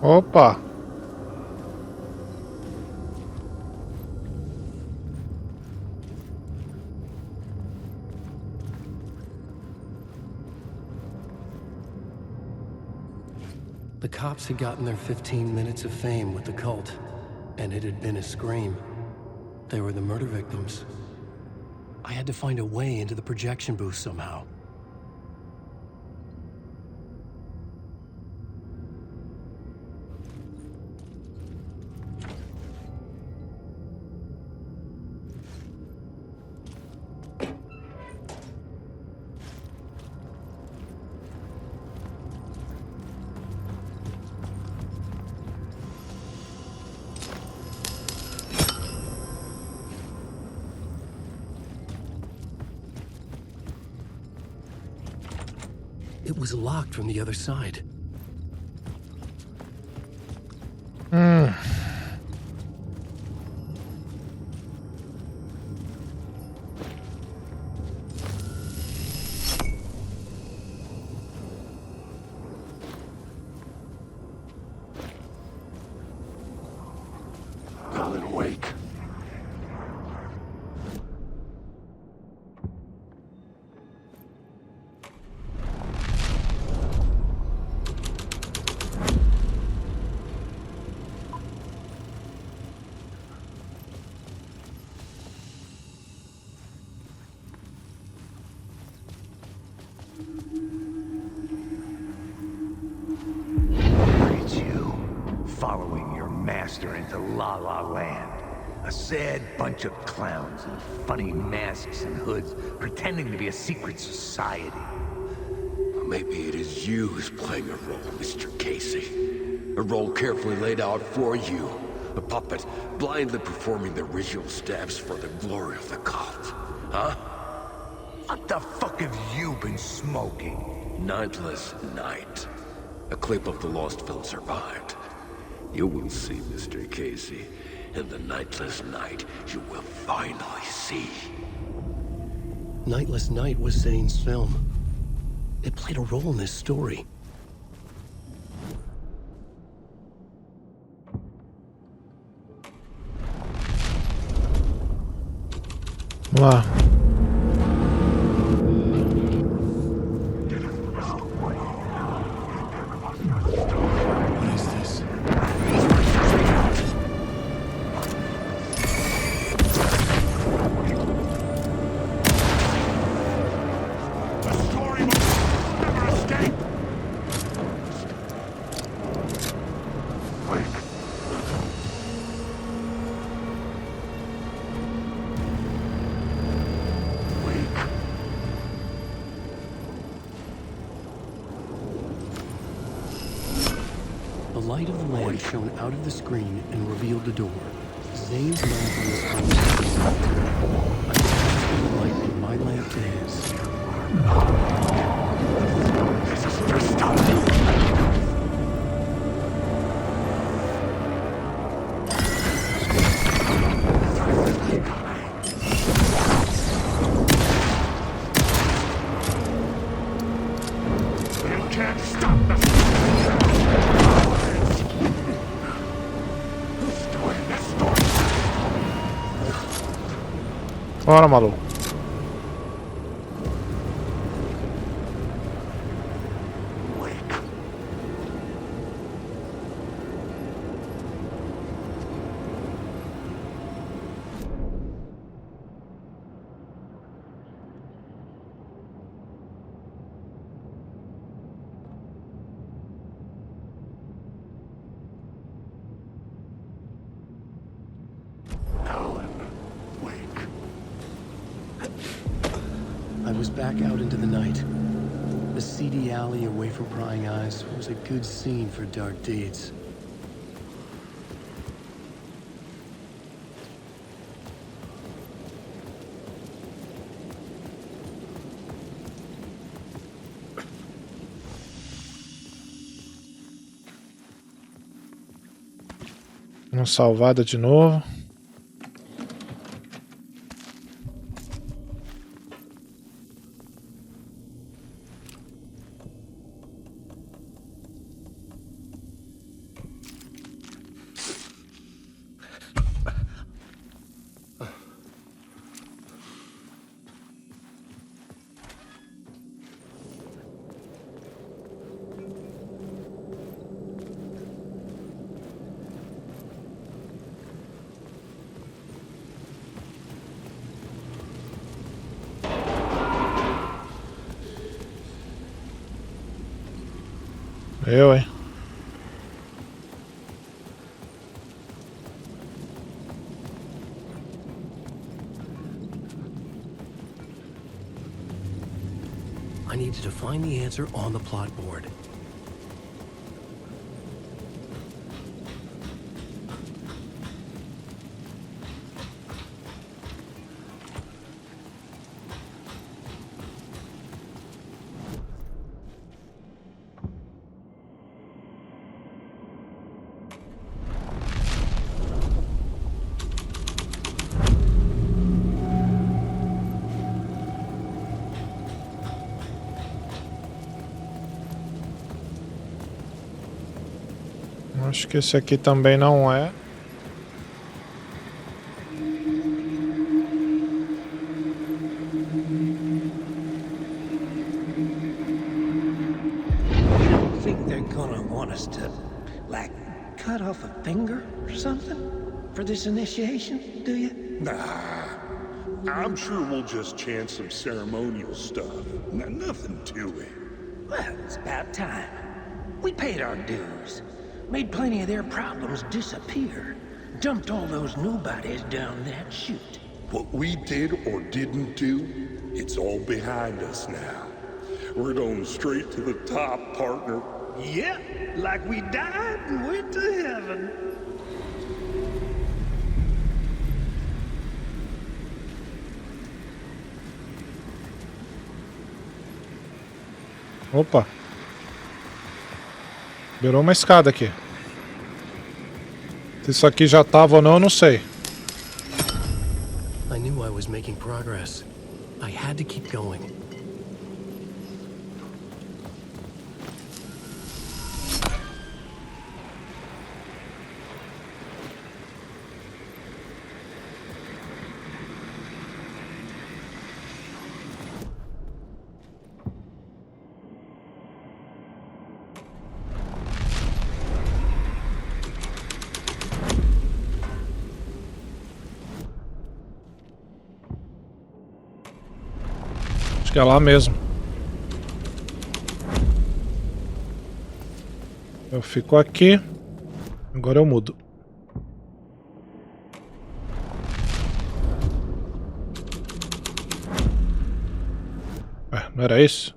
Opa! The cops had gotten their 15 minutes of fame with the cult, and it had been a scream. They were the murder victims. I had to find a way into the projection booth somehow. It was locked from the other side. Alan, awake. It's you, following your master into La La Land. A sad bunch of clowns in funny masks and hoods, pretending to be a secret society. Maybe it is you who's playing a role, Mr. Casey. A role carefully laid out for you. A puppet, blindly performing the ritual steps for the glory of the cult. Huh? What the fuck have you been smoking? Nightless Night. A clip of the lost film survived. You will see, Mr. Casey. In the Nightless Night, you will finally see. Nightless Night was Zane's film. It played a role in this story. Vamos lá. What is this? The light of the lamp shone out of the screen and revealed the door. Zane's lamp on the screen. I transferred the light from my lamp to his. This is messed up. You can't stop the Bora, maluco. I was back out into the night. The seedy alley away from prying eyes was a good scene for dark deeds. Uma salvada de novo. Eu, hein? I needed to find the answer on the plot board. Acho que esse aqui também não é. Think they're gonna want us to, like, cut off a finger or something for this initiation, do you? Nah. I'm sure we'll just chant some ceremonial stuff. Nothing to it. Well, it's about time. We paid our dues. Made plenty of their problems disappear. Dumped all those nobodies down that chute. What we did or didn't do, it's all behind us now. We're going straight to the top, partner. Yeah, like we died and went to heaven. Opa. Virou uma escada aqui. Se isso aqui já tava ou não, eu não sei. I knew I was making progress. I had to keep going. Acho que é lá mesmo. Eu fico aqui. Agora eu mudo. Não era isso?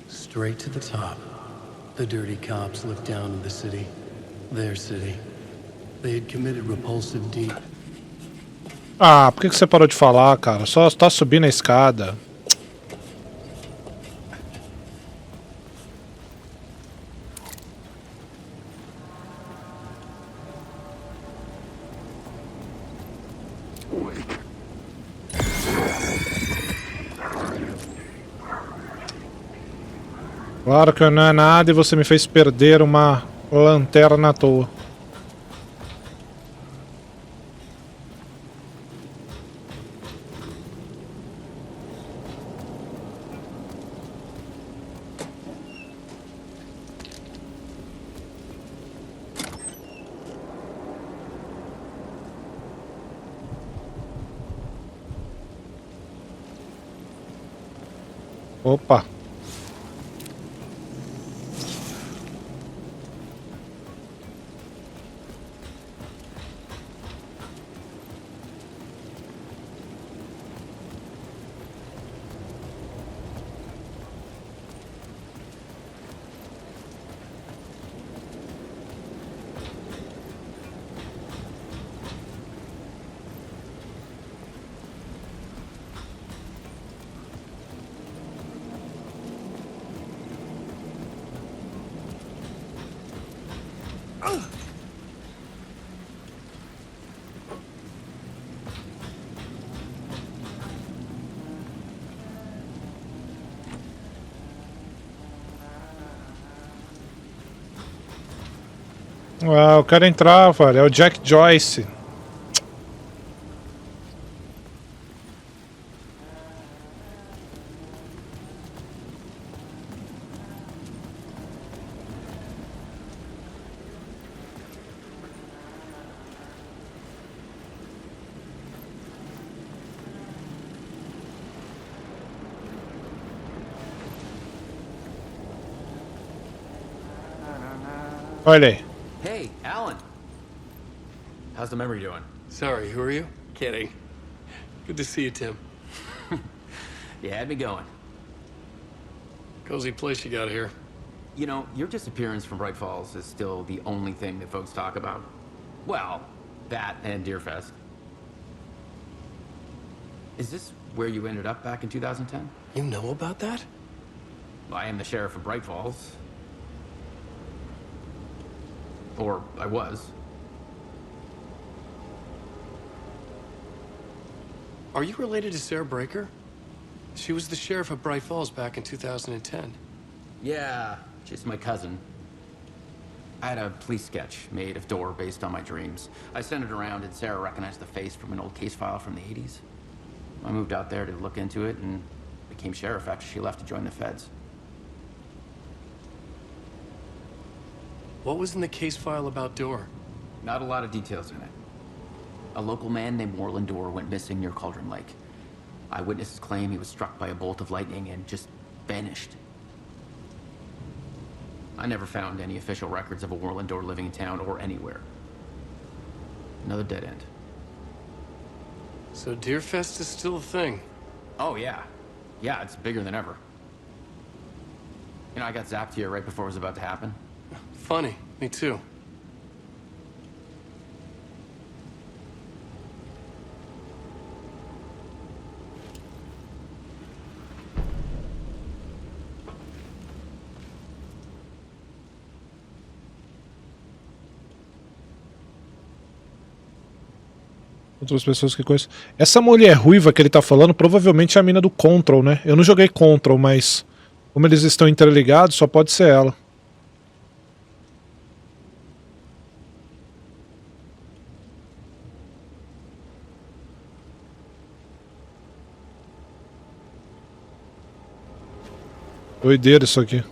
Straight to the top. The dirty cops looked down on the city. Their city. They had committed repulsive deed. Ah, por que você parou de falar, cara? Só tá subindo a escada. Claro que não é nada e você me fez perder uma lanterna à toa. Opa. Ah, eu quero entrar, velho. É o Jack Joyce. Olha aí. Hey, Alan. How's the memory doing? Sorry, who are you? Kidding. Good to see you, Tim. You had me going. Cozy place you got here. You know, your disappearance from Bright Falls is still the only thing that folks talk about. Well, that and Deerfest. Is this where you ended up back in 2010? You know about that? I am the sheriff of Bright Falls. Or I was. Are you related to Sarah Breaker? She was the sheriff of Bright Falls back in 2010. Yeah, she's my cousin. I had a police sketch made of Door based on my dreams. I sent it around and Sarah recognized the face from an old case file from the 80s. I moved out there to look into it and became sheriff after she left to join the feds. What was in the case file about Door? Not a lot of details in it. A local man named Warland Door went missing near Cauldron Lake. Eyewitnesses claim he was struck by a bolt of lightning and just vanished. I never found any official records of a Warland Door living in town or anywhere. Another dead end. So Deerfest is still a thing? Oh, yeah. Yeah, it's bigger than ever. You know, I got zapped here right before it was about to happen. Funny, me too. Outras pessoas que conheço. Essa mulher ruiva que ele tá falando provavelmente é a mina do Control, né? Eu não joguei Control, mas como eles estão interligados, só pode ser ela. Doideira isso aqui.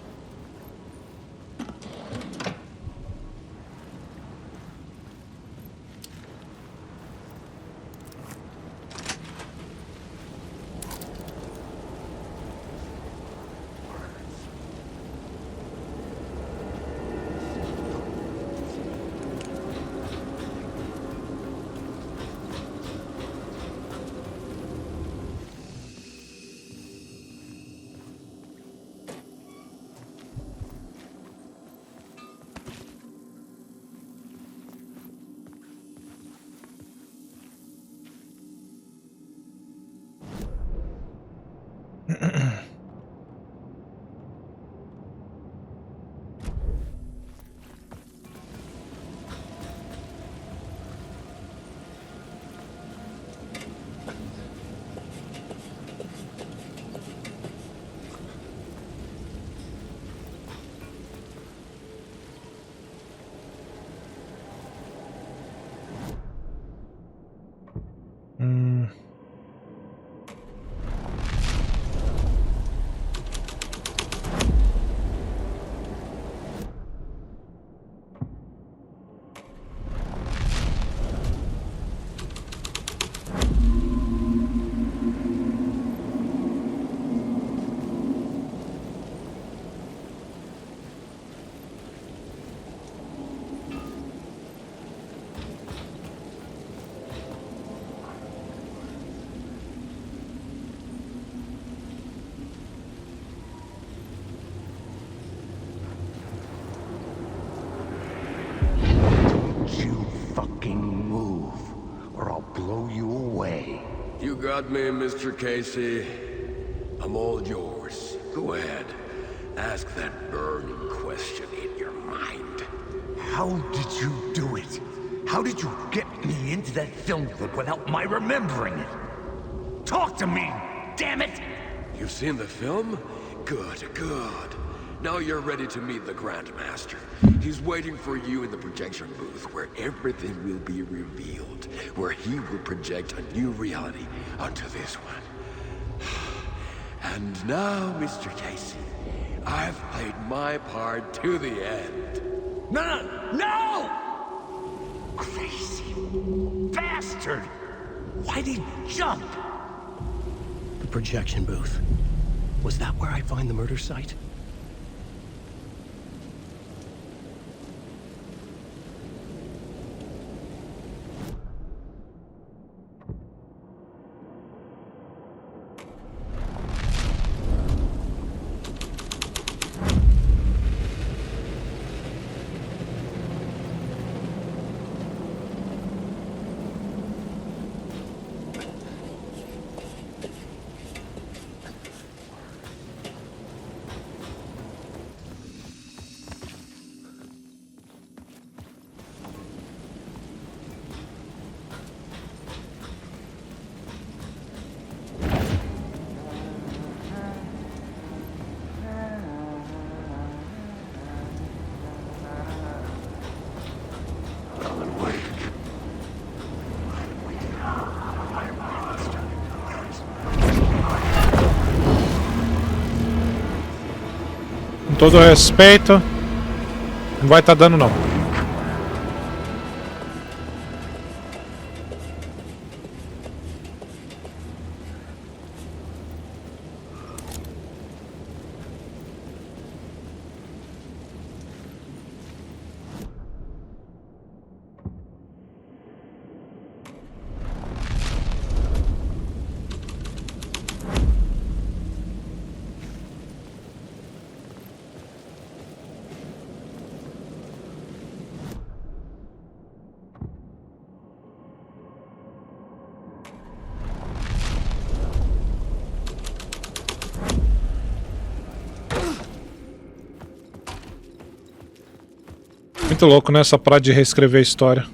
You got me, Mr. Casey. I'm all yours. Go ahead. Ask that burning question in your mind. How did you do it? How did you get me into that film clip without my remembering it? Talk to me, damn it! You've seen the film? Good, good. Now you're ready to meet the Grandmaster. He's waiting for you in the projection booth where everything will be revealed, where he will project a new reality onto this one. And now, Mr. Casey, I've played my part to the end. No! Crazy bastard! Why'd he jump? The projection booth. Was that where I find the murder site? Com todo respeito, não vai estar dando não. Muito louco, né? Essa parada de reescrever a história.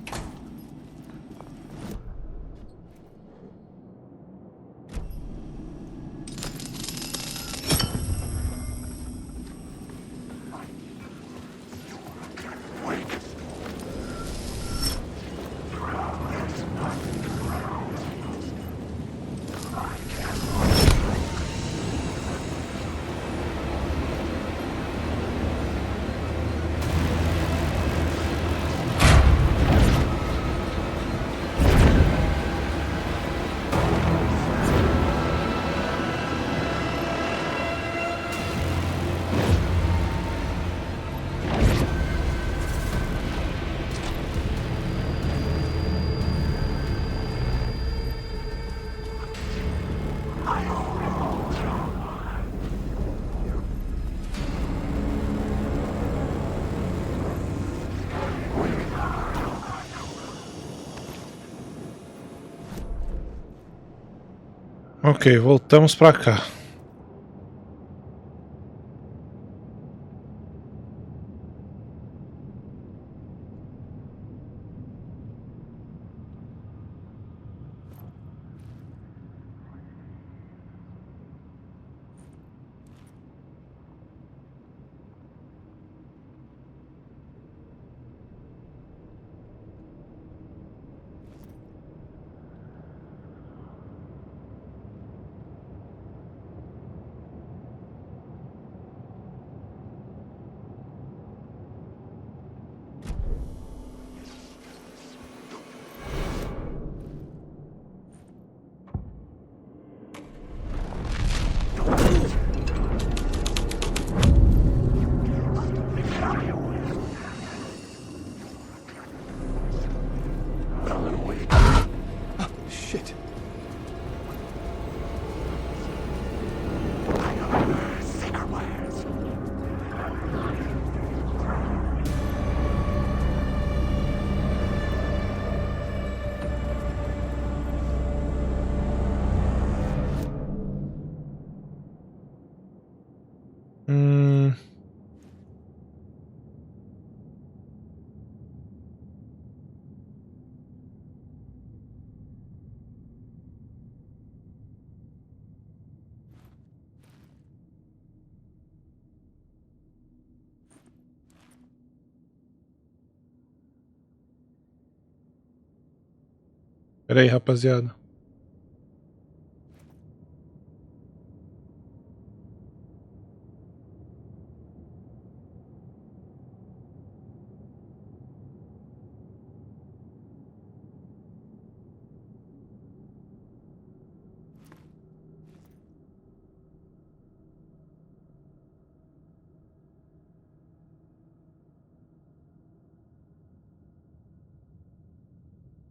Ok, voltamos pra cá. Pera aí, rapaziada.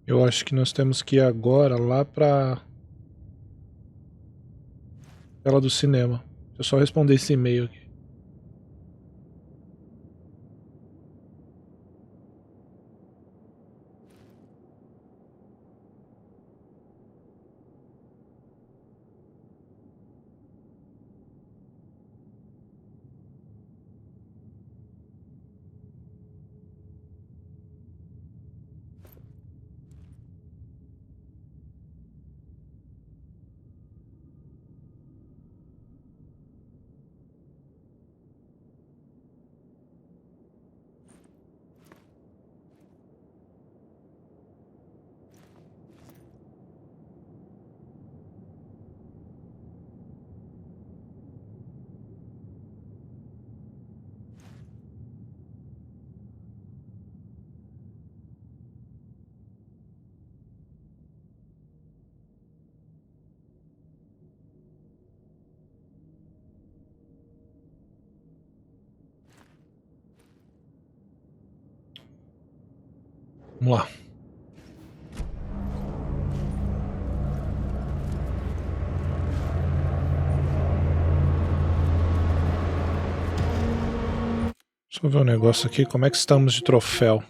Eu acho que nós temos que ir agora lá pra tela do cinema. Deixa eu só responder esse e-mail aqui. Vamos lá. Deixa eu ver um negócio aqui. Como é que estamos de troféu?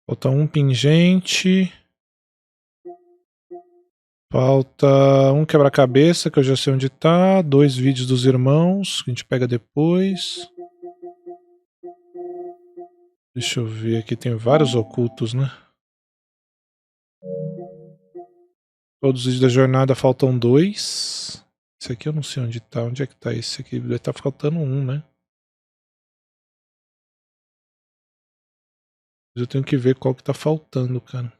Falta um pingente. Falta um quebra-cabeça, que eu já sei onde tá. 2 vídeos dos irmãos, que a gente pega depois. Deixa eu ver aqui, tem vários ocultos, né? Todos os vídeos da jornada faltam 2. Esse aqui eu não sei onde tá. Onde é que tá esse aqui? Deve tá faltando um, né? Mas eu tenho que ver qual que tá faltando, cara.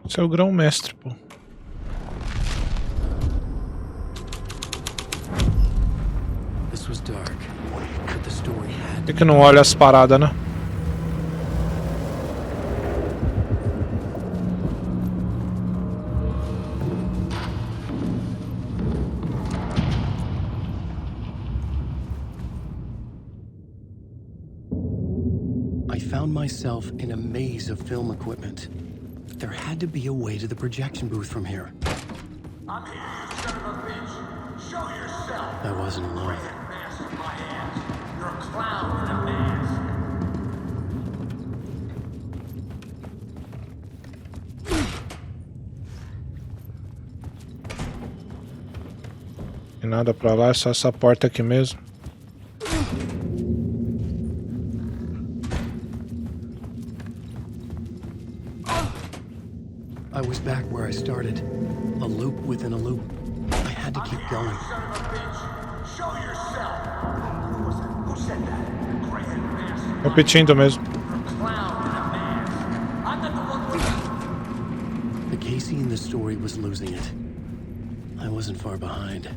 Esse é o grão-mestre, pô. Por que não olha as paradas, né? found myself in a maze of film equipment. There had to be a way to the projection booth from here. I'm here, you son of a bitch. Show yourself. I wasn't alone. Mask in my hands. You're a clown in a mask. Tem nada pra lá, é só essa porta aqui mesmo. I was back where I started. A loop within a loop. I had to keep going. Son of a bitch. Show yourself. Who was it? Who said that? Crazy mask. Repetindo mesmo. The Casey in the story was losing it. I wasn't far behind.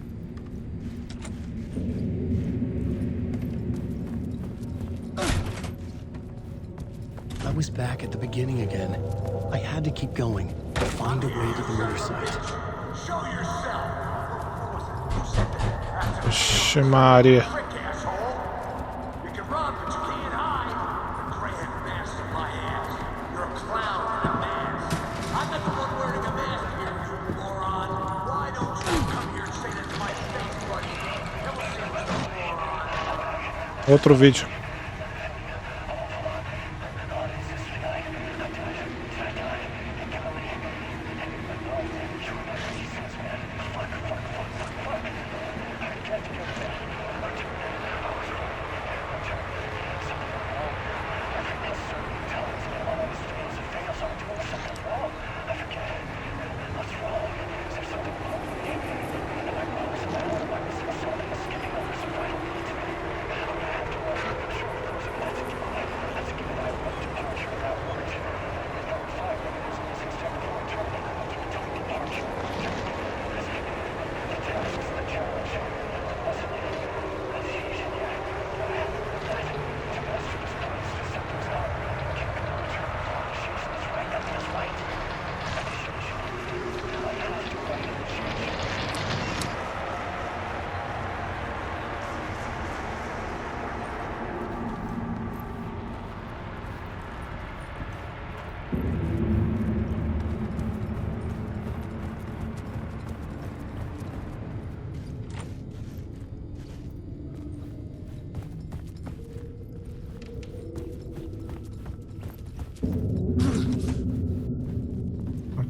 I was back at the beginning again. I had to keep going, find a way to the murder site. Show yourself. Who was it? Who said that? Vixe Maria. Trick, asshole. You can run, but you can't hide. The gray-head mask in my hands. You're a clown in a mask. I'm not the one wearing a mask here, you moron. Why don't you come here and say that to my face, buddy? That was moron. Outro vídeo.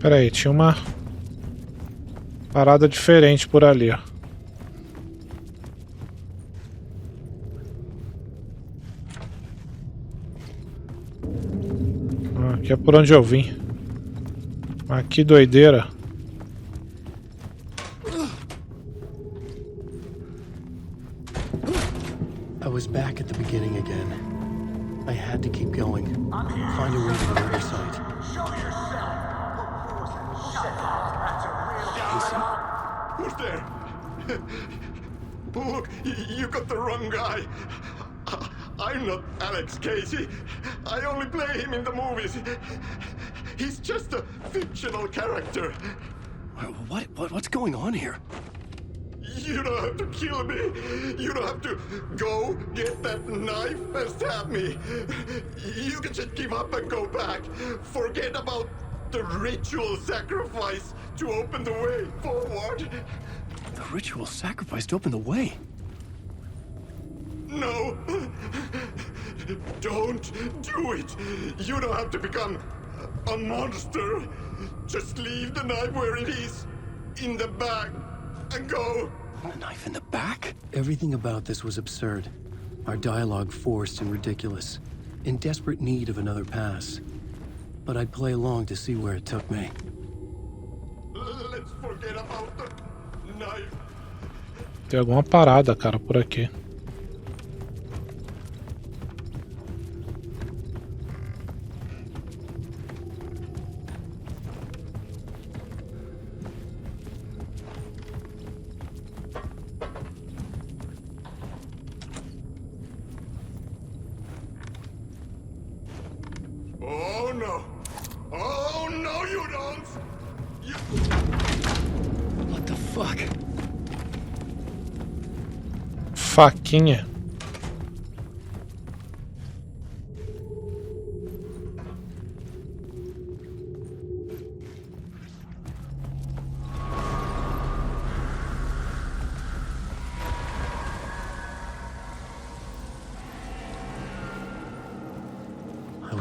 Pera aí, tinha uma parada diferente por ali, ó. Aqui é por onde eu vim. Mas que doideira. I was back at the beginning again. I had to keep going, find a way to the murder site. Show yourself. Who was it? Who said that? That's a real Who's there? Look, you got the wrong guy. I'm not Alex Casey. I only play him in the movies. He's just a fictional character. What's going on here? You don't have to kill me. You don't have to go get that knife and stab me. You can just give up and go back. Forget about the ritual sacrifice to open the way forward. The ritual sacrifice to open the way? No. Don't do it. You don't have to become a monster. Just leave the knife where it is, in the bag, and go. A knife in the back? Everything about this was absurd. Our dialogue forced and ridiculous. In desperate need of another pass. But I'd play along to see where it took me. Let's forget about the knife. Tem alguma parada, cara, por aqui. Oh no! Oh no, you don't! You... What the fuck? Faquinha.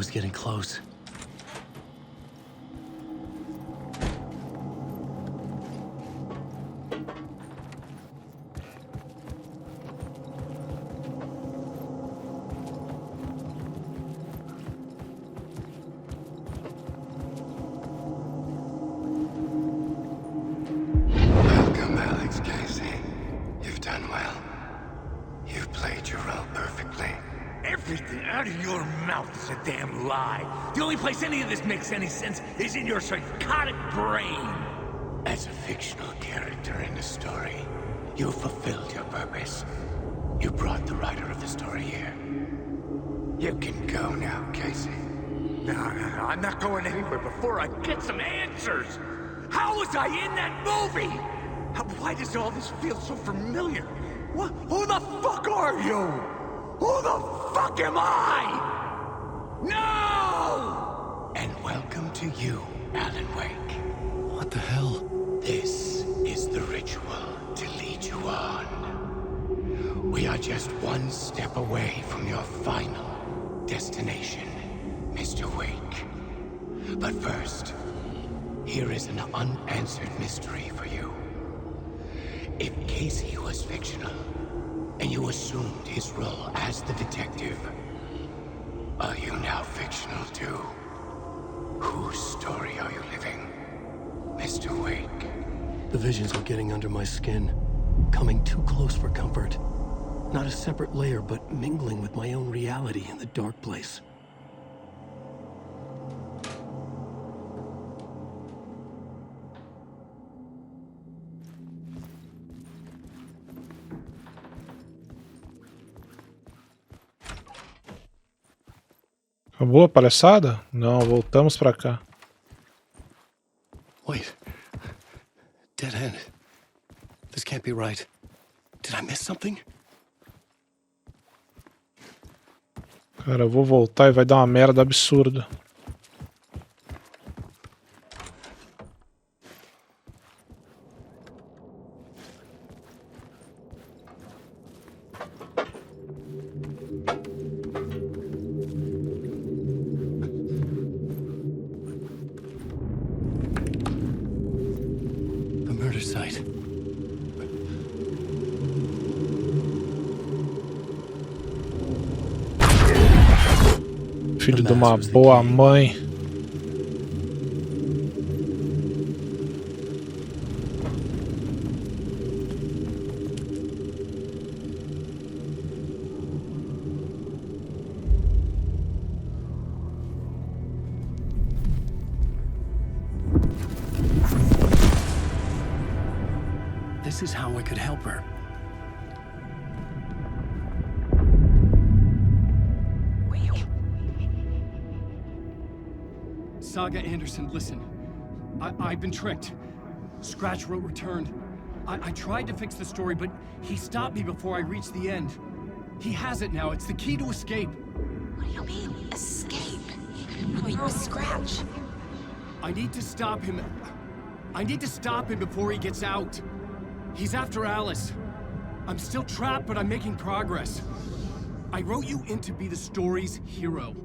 was getting close. Welcome, Alex Casey. You've done well. You've played your role perfectly. Everything out of your mouth is a damn lie. The only place any of this makes any sense is in your psychotic brain. As a fictional character in a story, you fulfilled your purpose. You brought the writer of the story here. You can go now, Casey. No, I'm not going anywhere before I get some answers. How was I in that movie? Why does all this feel so familiar? What? Who the fuck are you? Who the fuck am I? No! And welcome to you, Alan Wake. What the hell? This is the ritual to lead you on. We are just one step away from your final destination, Mr. Wake. But first, here is an unanswered mystery for you. If Casey was fictional, and you assumed his role as the detective, are you now fictional too? Whose story are you living, Mr. Wake? The visions are getting under my skin, coming too close for comfort. Not a separate layer, but mingling with my own reality in the dark place. Acabou a palhaçada? Não, voltamos pra cá. Wait. Dead end. This can't be right. Did I miss something? Cara, eu vou voltar e vai dar uma merda absurda. The murder site. Filho de uma boa mãe. This is how I could help her. Saga Anderson, listen. I've been tricked. Scratch wrote returned. I tried to fix the story, but he stopped me before I reached the end. He has it now. It's the key to escape. What do you mean, escape? No, you're a Scratch. I need to stop him. I need to stop him before he gets out. He's after Alice. I'm still trapped, but I'm making progress. I wrote you in to be the story's hero.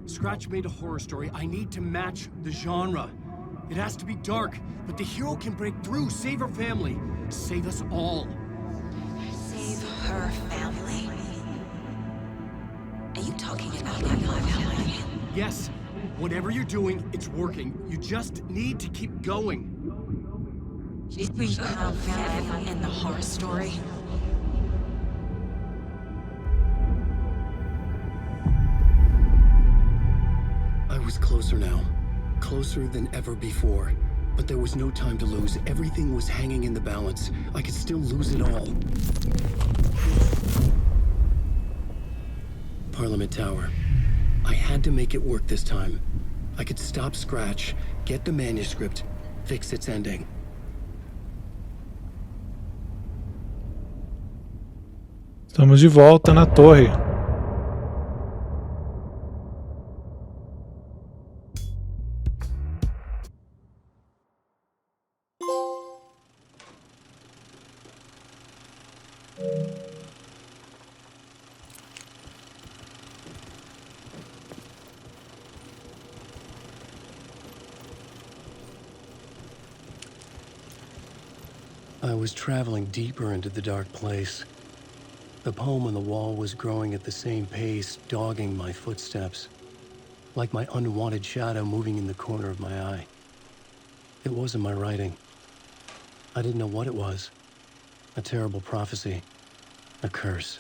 Scratch made a horror story. I need to match the genre. It has to be dark, but the hero can break through, save her family, save us all. Save her family? Are you talking about my family? Yes, whatever you're doing, it's working. You just need to keep going. You found family in the horror story? I was closer now. Closer than ever before. But there was no time to lose. Everything was hanging in the balance. I could still lose it all. Parliament Tower. I had to make it work this time. I could stop Scratch, get the manuscript, fix its ending. Estamos de volta na torre. I was traveling deeper into the dark place. The poem on the wall was growing at the same pace, dogging my footsteps, like my unwanted shadow moving in the corner of my eye. It wasn't my writing. I didn't know what it was. A terrible prophecy, a curse,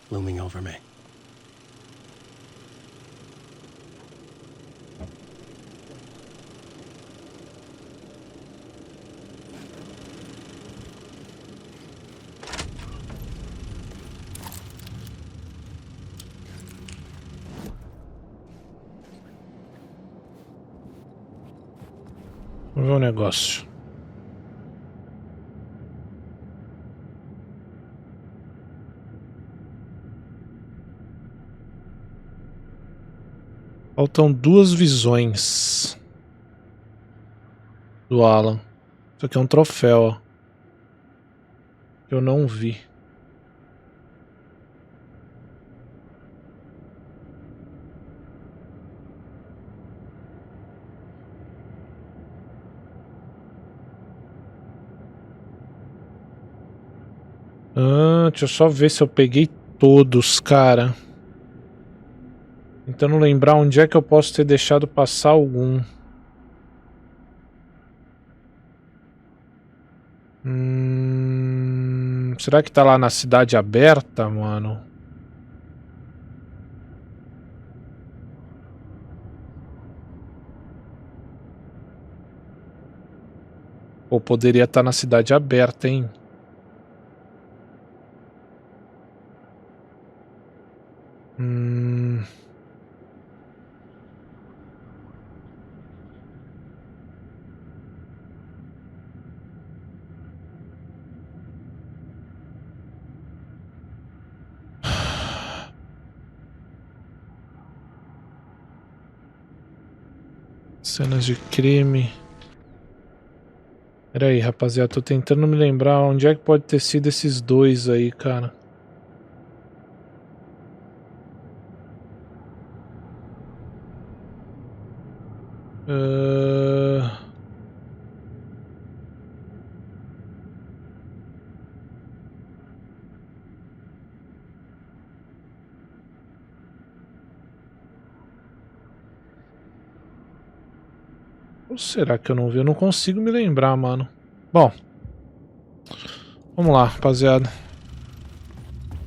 looming over me. Vamos ver um negócio. Faltam 2 visões do Alan. Isso aqui é um troféu, ó. Que eu não vi. Deixa eu só ver se eu peguei todos, cara. Tentando lembrar onde é que eu posso ter deixado passar algum. Será que tá lá na cidade aberta, mano? Ou poderia estar na cidade aberta, hein? Cenas de crime. Pera aí, rapaziada, tô tentando me lembrar onde é que pode ter sido esses 2 aí, cara. Ou será que eu não vi? Eu não consigo me lembrar, mano. Bom. Vamos lá, rapaziada.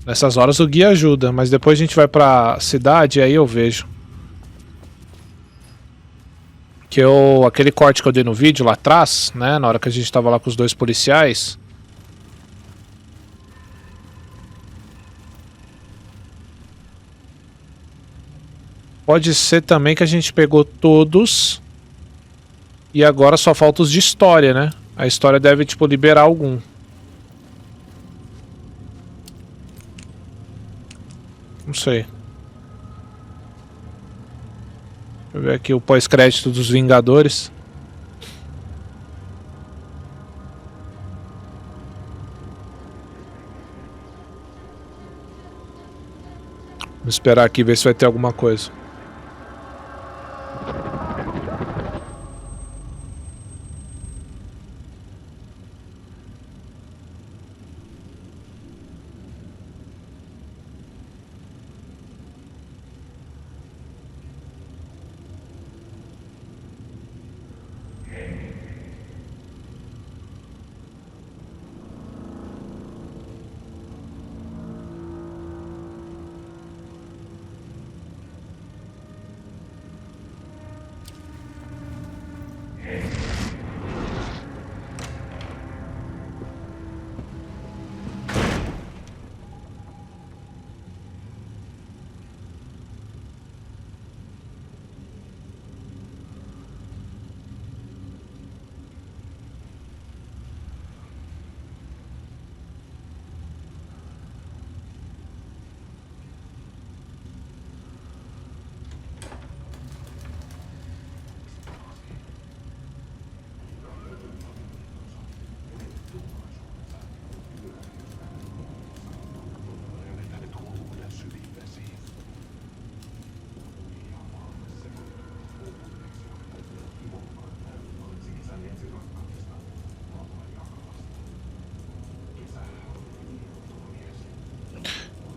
Nessas horas o guia ajuda, mas depois a gente vai pra cidade e aí eu vejo. Que aquele corte que eu dei no vídeo lá atrás, né? Na hora que a gente tava lá com os 2 policiais. Pode ser também que a gente pegou todos. E agora só falta os de história, né? A história deve, tipo, liberar algum. Não sei. Deixa eu ver aqui o pós-crédito dos Vingadores. Vou esperar aqui ver se vai ter alguma coisa.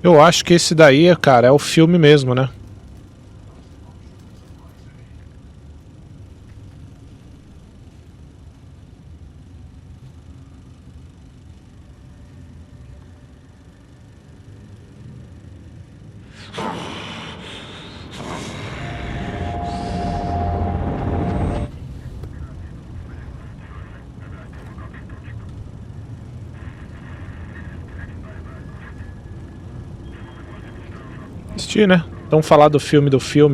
Eu acho que esse daí, cara, é o filme mesmo, né? Assistir, né? Então falar do filme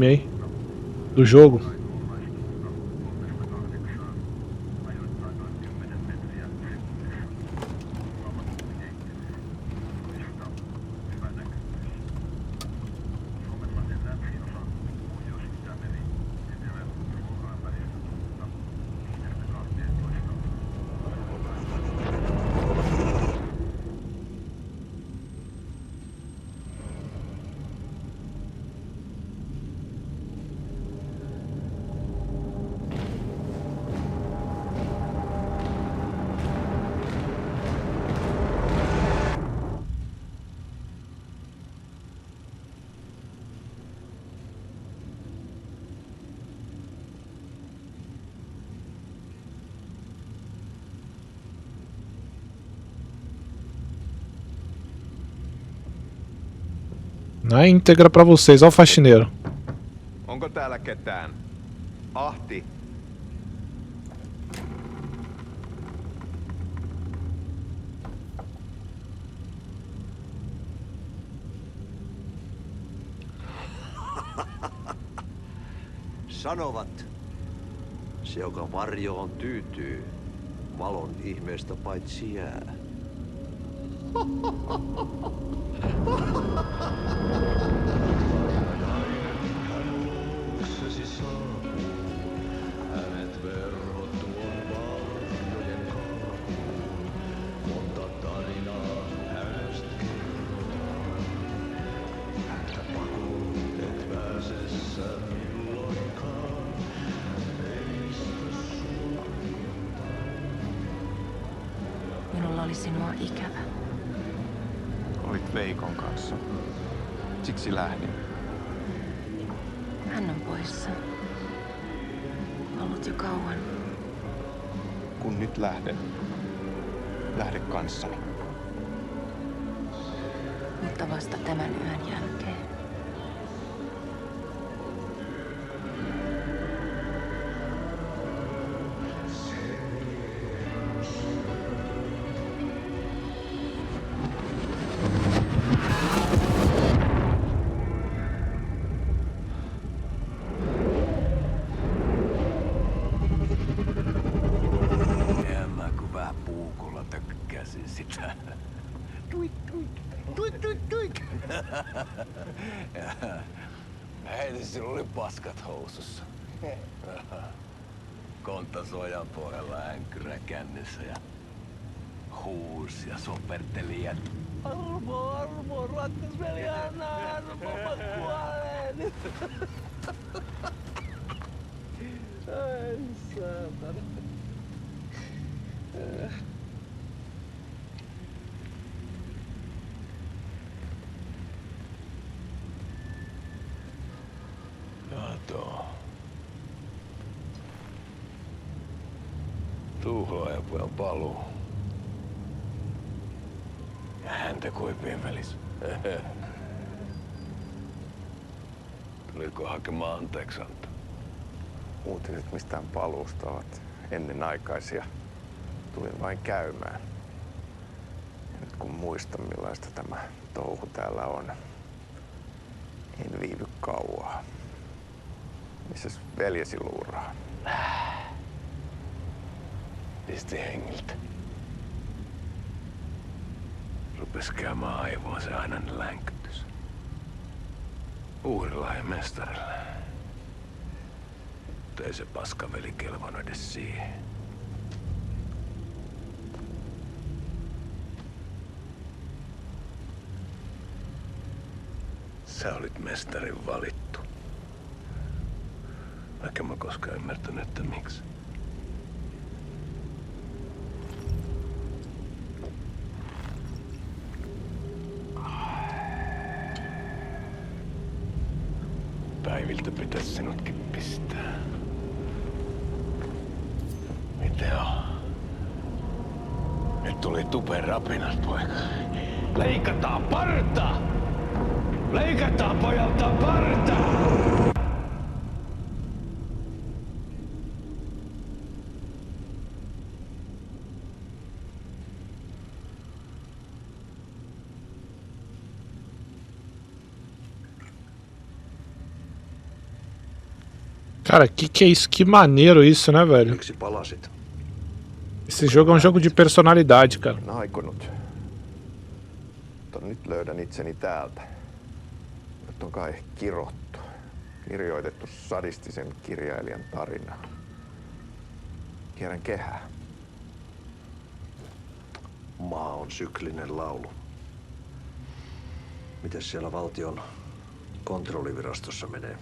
aí. Do jogo. Na íntegra pra vocês, ó o faxineiro. Onko täällä ketään? Ahti. Sanovat, se joka varjoon tyytyy, valon ihmeestä paitsi jää. Minulla oli sinua ikävä. Olit Veikon kanssa. Siksi lähdin. Hän on poissa. Ollut jo kauan. Kun nyt lähden, lähde kanssani. Mutta vasta tämän yön jälkeen. Heti sillä oli paskat housussa. Kontas ojan pohjalla änkyrä kännissä ja huusi ja soperteli ja armo, rakkas veli, anna armo, mä kuolen. Ai saatana. Tuhlaajapojan paluu. Ja häntä koipien välissä. Tuliko hakemaan anteeksiantoa? Uutiset mistään paluusta ovat ennenaikaisia. Tulin vain käymään. Ja nyt kun muistan millaista tämä touhu täällä on, en viivy kauaa. Missäs veljesi luuraa? Pisti hengiltä. Rupes käymään aivoon se ainainen länkytys. Uhrilla ja mestarilla. Mutta ei se paskaveli kelvannut edes siihen. Sä olit mestarin valittu. Vaikka mä koskaan ymmärtänyt, että miksi. miltä pitäisi sinutkin pistää. Mitä on? Nyt tuli tuperapinat, poika. Leikataan parta! Leikataan pojalta parta! Cara, que é isso? Que maneiro isso, né, velho? Miksi palasit? Esse jogo é um jogo de personalidade, cara. En aikonut. Mutta nyt löydän itseni täältä. Nyt on kai kirottu. Kirjoitettu sadistisen kirjailijan tarina. Kierrän kehää. Maa on syklinen laulu. Mites siellä valtion kontrollivirastossa menee?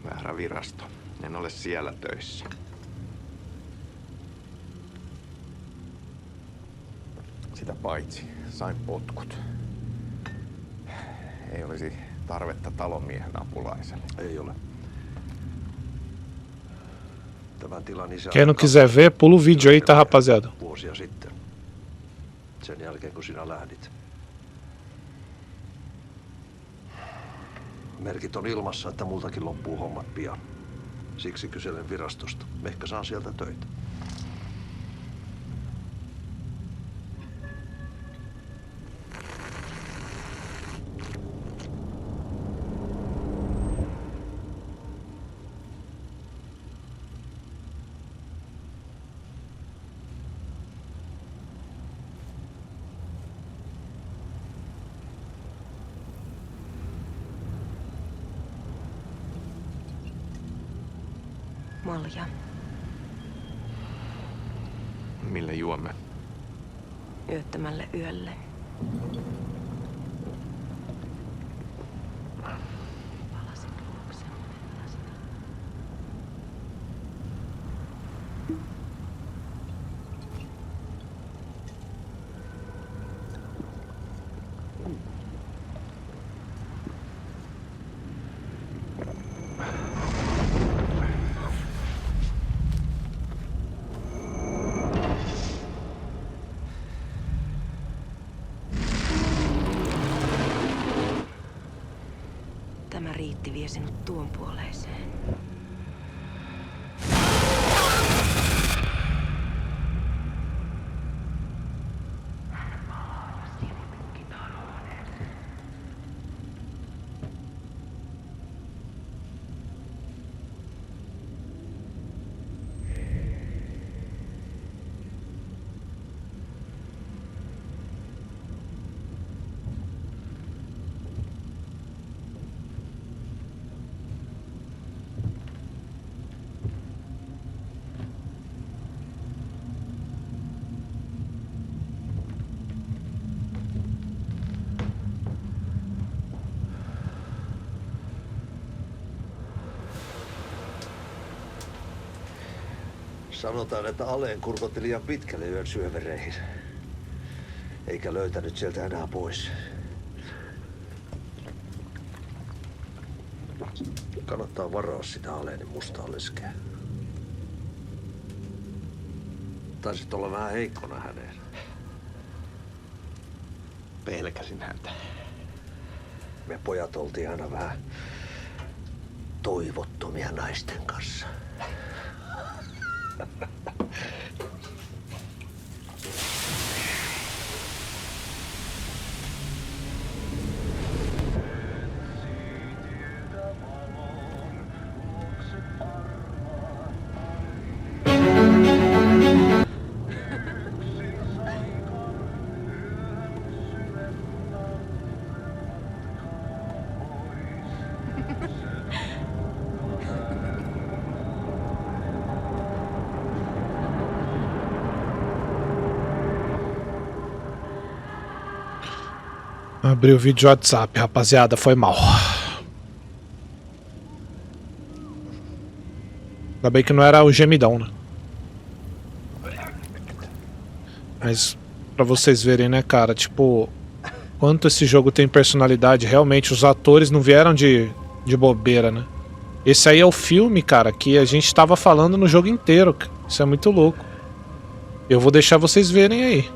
Väärä virasto. En ole siellä töissä. Sitä paitsi sain potkut. Ei olisi tarvetta talonmiehen apulaiselle. Ei ole. Tämän tilan isä... Quem não quiser ver, pula o vídeo aí, tá, rapaziada? Vuosia sitten. Sen jälkeen, kun sinä lähdit. Merkit on ilmassa, että multakin loppuu hommat pian. Siksi kyselen virastosta. Ehkä saan sieltä töitä. Malja. Mille juomme? Yöttömälle yölle. Palasin luoksemme. Tämä riitti vie sinut tuon puoleiseen. Sanotaan, että Aleen kurkotti liian pitkälle yön syövereihin. Eikä löytänyt sieltä enää pois. Kannattaa varoa sitä Aleenin mustaa leskeä. Taisit olla vähän heikkona häneen. Pelkäsin häntä. Me pojat oltiin aina vähän toivottomia naisten kanssa. Abri o vídeo WhatsApp, rapaziada, foi mal. Ainda bem que não era o gemidão, né? Mas pra vocês verem, né, cara, tipo, quanto esse jogo tem personalidade, realmente os atores não vieram de bobeira, né? Esse aí é o filme, cara, que a gente tava falando no jogo inteiro. Isso é muito louco. Eu vou deixar vocês verem aí.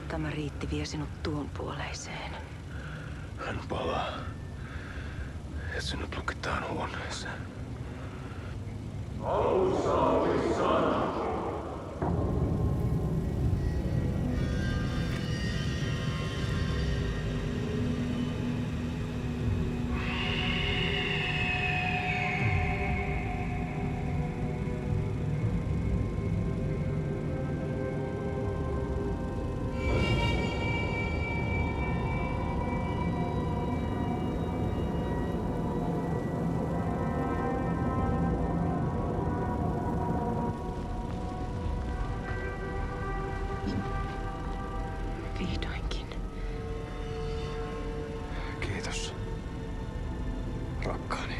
Tämä riitti vie sinut tuon puoleiseen. Hän palaa. Ja sinut lukitaan huoneeseen. Alussa oli sana. Vihdoinkin. Kiitos, rakkaani.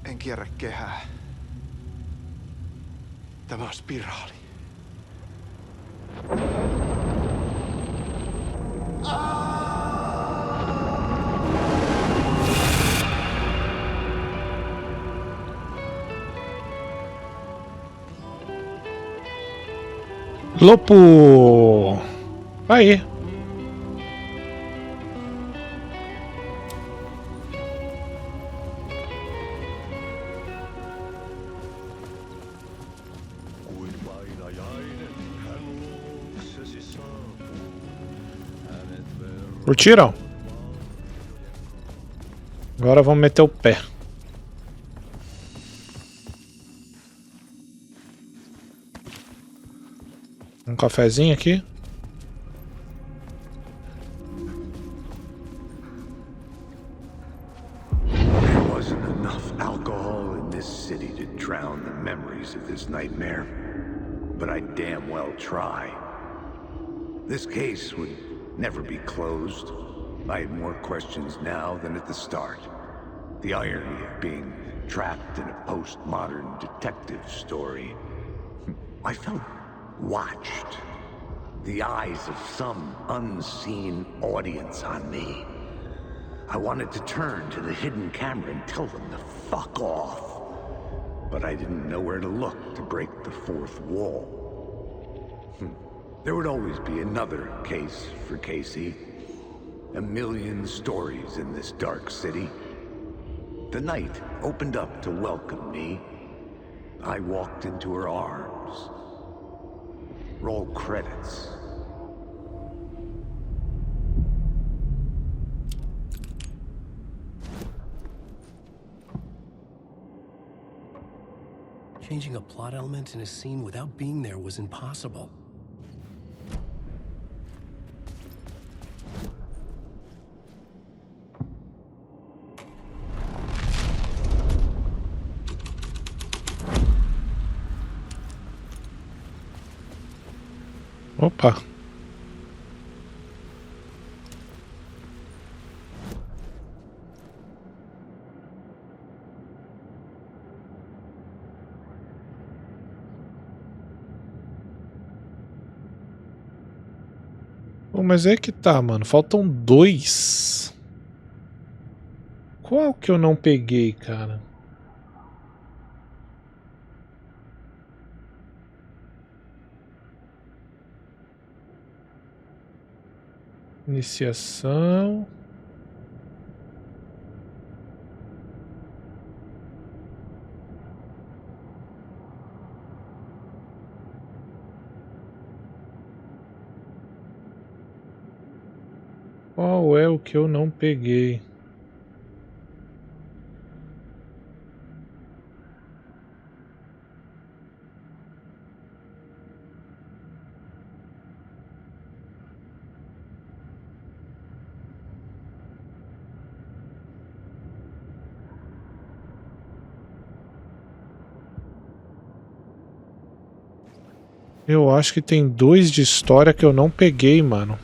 En kierrä kehää. Tämä on spiraali. Lopo! Aí. Curtiram? Agora vamos meter o pé. Cafezinho aqui. There wasn't enough alcohol in this city to drown the memories of this nightmare, but I damn well try. This case would never be closed. I had more questions now than at the start. The irony of being trapped in a postmodern detective story. I felt watched. The eyes of some unseen audience on me. I wanted to turn to the hidden camera and tell them to fuck off. But I didn't know where to look to break the fourth wall. There would always be another case for Casey. A million stories in this dark city. The night opened up to welcome me. I walked into her arms. Roll credits. Changing a plot element in a scene without being there was impossible. Opa. Bom, mas é que tá, mano. Faltam 2. Qual que eu não peguei, cara? Iniciação. Qual é o que eu não peguei? Eu acho que tem 2 de história que eu não peguei, mano.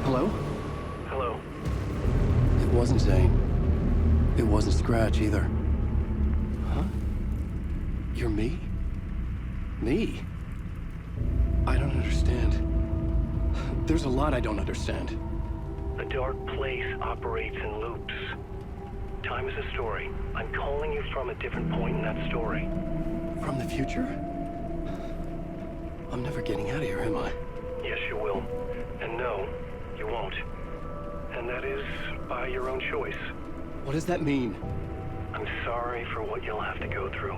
Hello? Hello. It wasn't Zane. It wasn't Scratch either. Huh? You're me? Me? I don't understand. There's a lot I don't understand. The dark place operates in loops. Time is a story. I'm calling you from a different point in that story. From the future? I'm never getting out of here, am I? Yes, you will. And no, you won't. And that is by your own choice. What does that mean? I'm sorry for what you'll have to go through.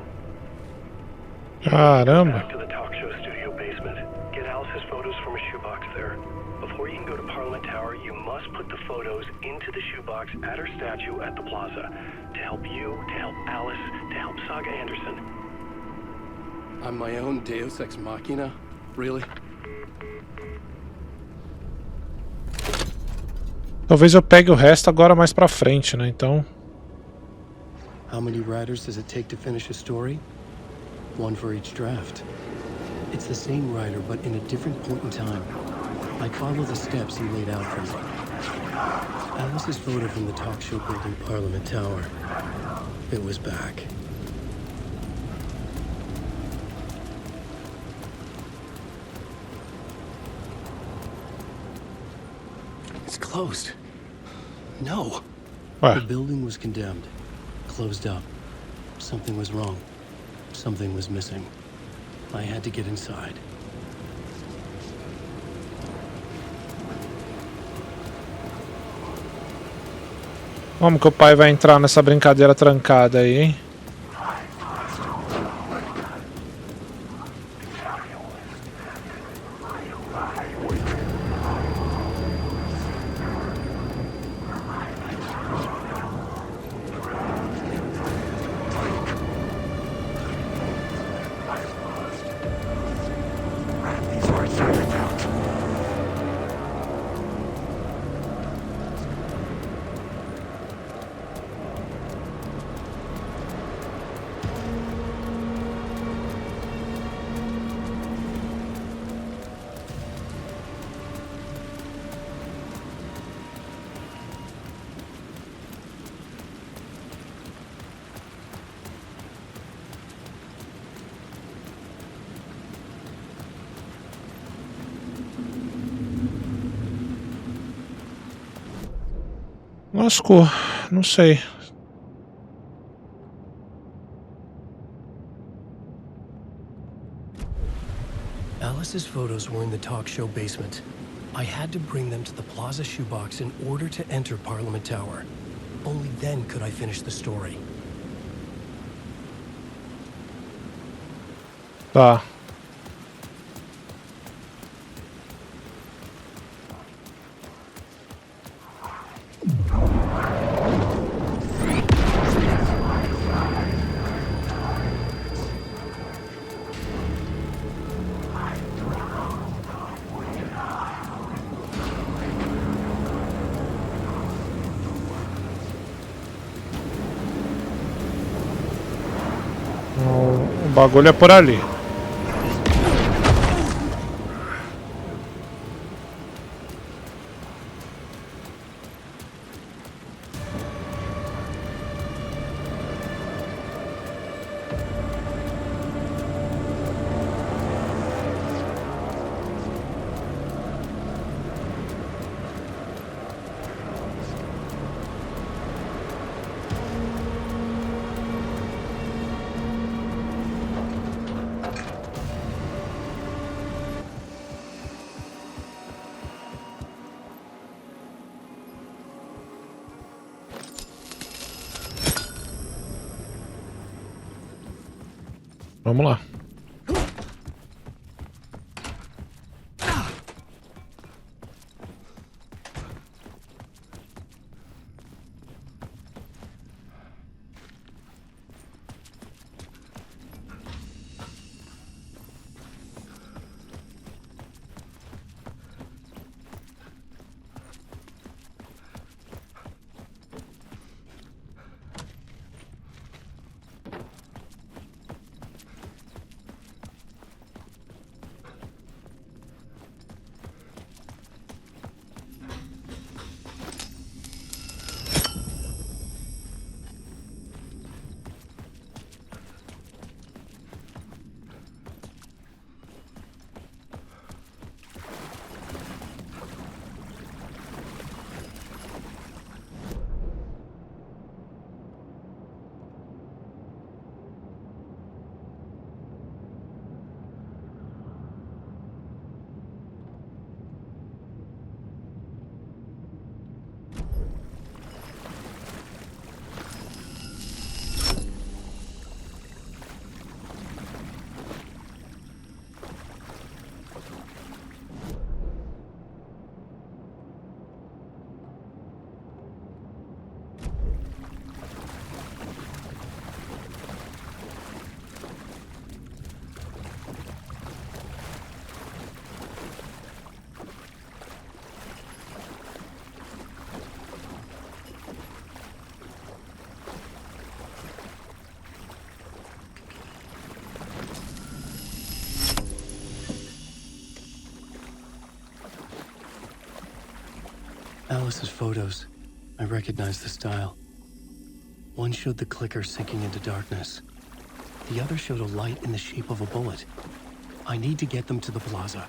Caramba. Back to the talk show studio basement. Get Alice's photos from a shoebox there. Before you can go to Parliament Tower, you must put the photos into the shoebox at her statue at the plaza. To help you, to help Alice, to help Saga Anderson. I'm my own Deus Ex Machina? Really? Talvez eu pegue o resto agora mais pra frente, né? Então. How many writers does it take to finish a story? One for each draft. It's the same writer, but in a different point in time. I follow the steps he laid out for me. Alice's photo from the talk show building Parliament Tower. It was back. It's closed. No. The building was condemned. Closed up. Something was wrong. Something was missing. I had to get inside. Como que o pai vai entrar nessa brincadeira trancada aí, hein? Lascou, não sei. Alice's photos were in the talk show basement. I had to bring them to the Plaza shoebox in order to enter Parliament Tower. Only then could I finish the story. Tá. O bagulho é por ali. Vamos lá. Alice's photos. I recognized the style. One showed the clicker sinking into darkness. The other showed a light in the shape of a bullet. I need to get them to the plaza.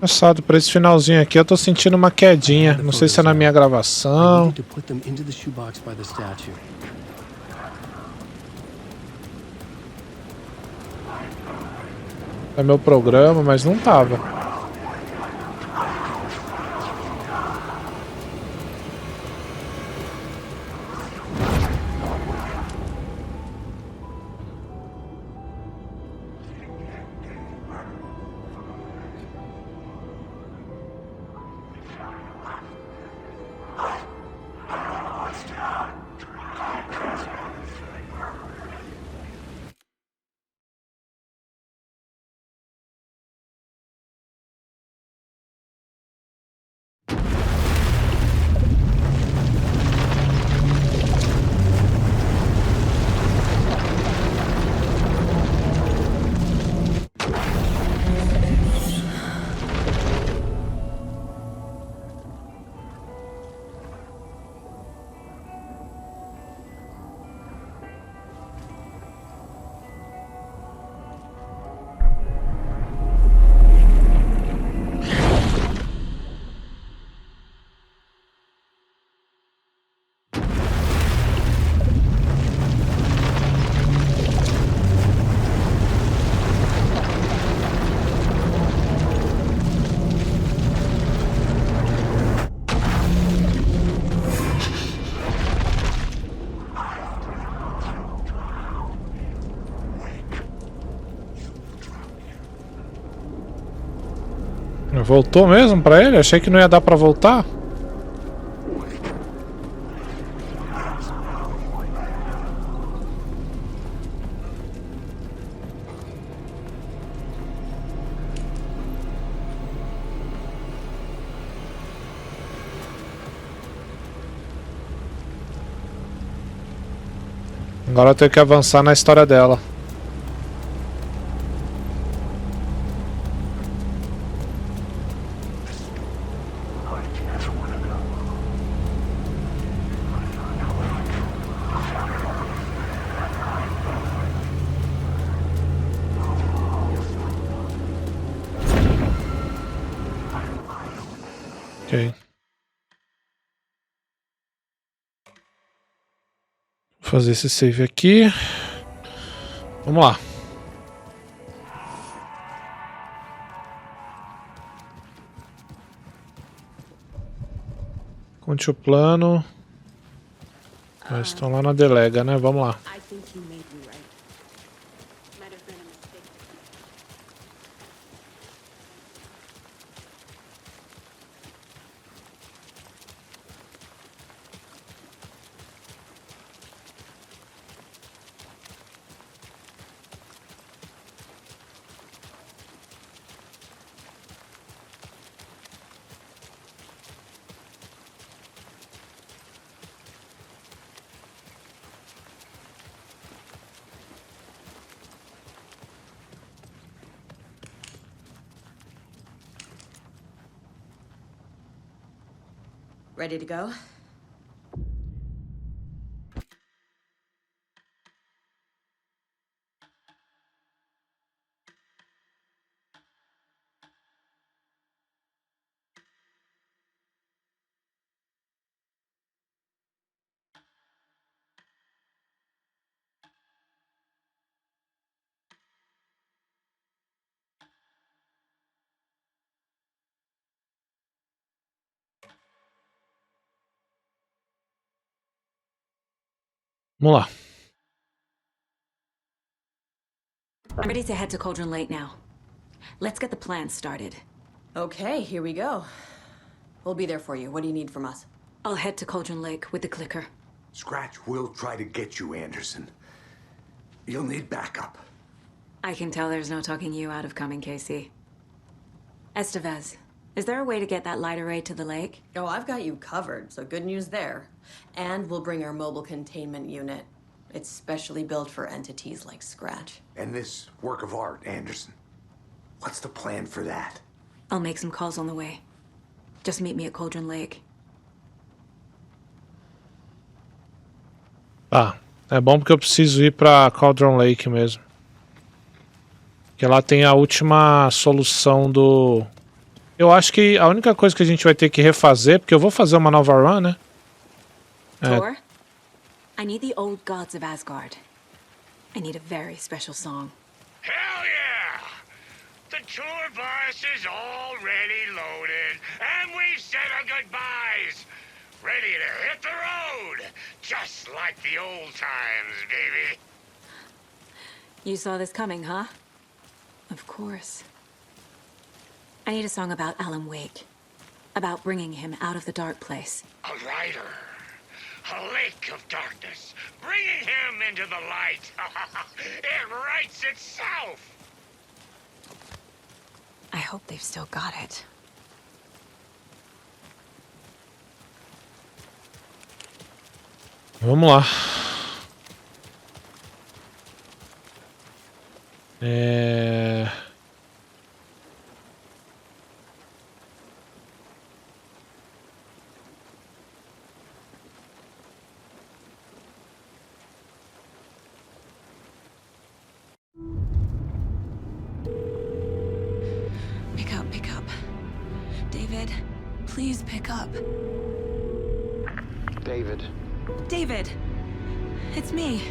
Engraçado, pra esse finalzinho aqui eu tô sentindo uma quedinha. Não sei se é na minha gravação. É meu programa, mas não tava. Voltou mesmo pra ele? Achei que não ia dar pra voltar. Agora eu tenho que avançar na história dela. Ok. Vou fazer esse save aqui. Vamos lá. Conte o plano. Eles estão lá na delega, né? Vamos lá. Ready to go? Vamos lá. I'm ready to head to Cauldron Lake now. Let's get the plan started. Okay, here we go. We'll be there for you. What do you need from us? I'll head to Cauldron Lake with the clicker. Scratch will try to get you, Anderson. You'll need backup. I can tell there's no talking you out of coming, Casey. Estevez, is there a way to get that light array to the lake? Oh, I've got you covered, so good news there. And we'll bring our mobile containment unit. It's specially built for entities like Scratch. And this work of art, Anderson. What's the plan for that? I'll make some calls on the way. Just meet me at Cauldron Lake. Tá, é bom porque eu preciso ir pra Cauldron Lake mesmo. Porque lá tem a última solução do... Eu acho que a única coisa que a gente vai ter que refazer, porque eu vou fazer uma nova run, né? Thor, I need the old gods of Asgard. I need a very special song. Hell yeah! The tour bus is already loaded, and we've said our goodbyes. Ready to hit the road, just like the old times, baby. You saw this coming, huh? Of course. I need a song about Alan Wake. About bringing him out of the dark place. A rider. A lake of darkness. Bringing him into the light. It writes itself. I hope they've still got it. Vamos lá. Pick up. David, please pick up. David. David! It's me.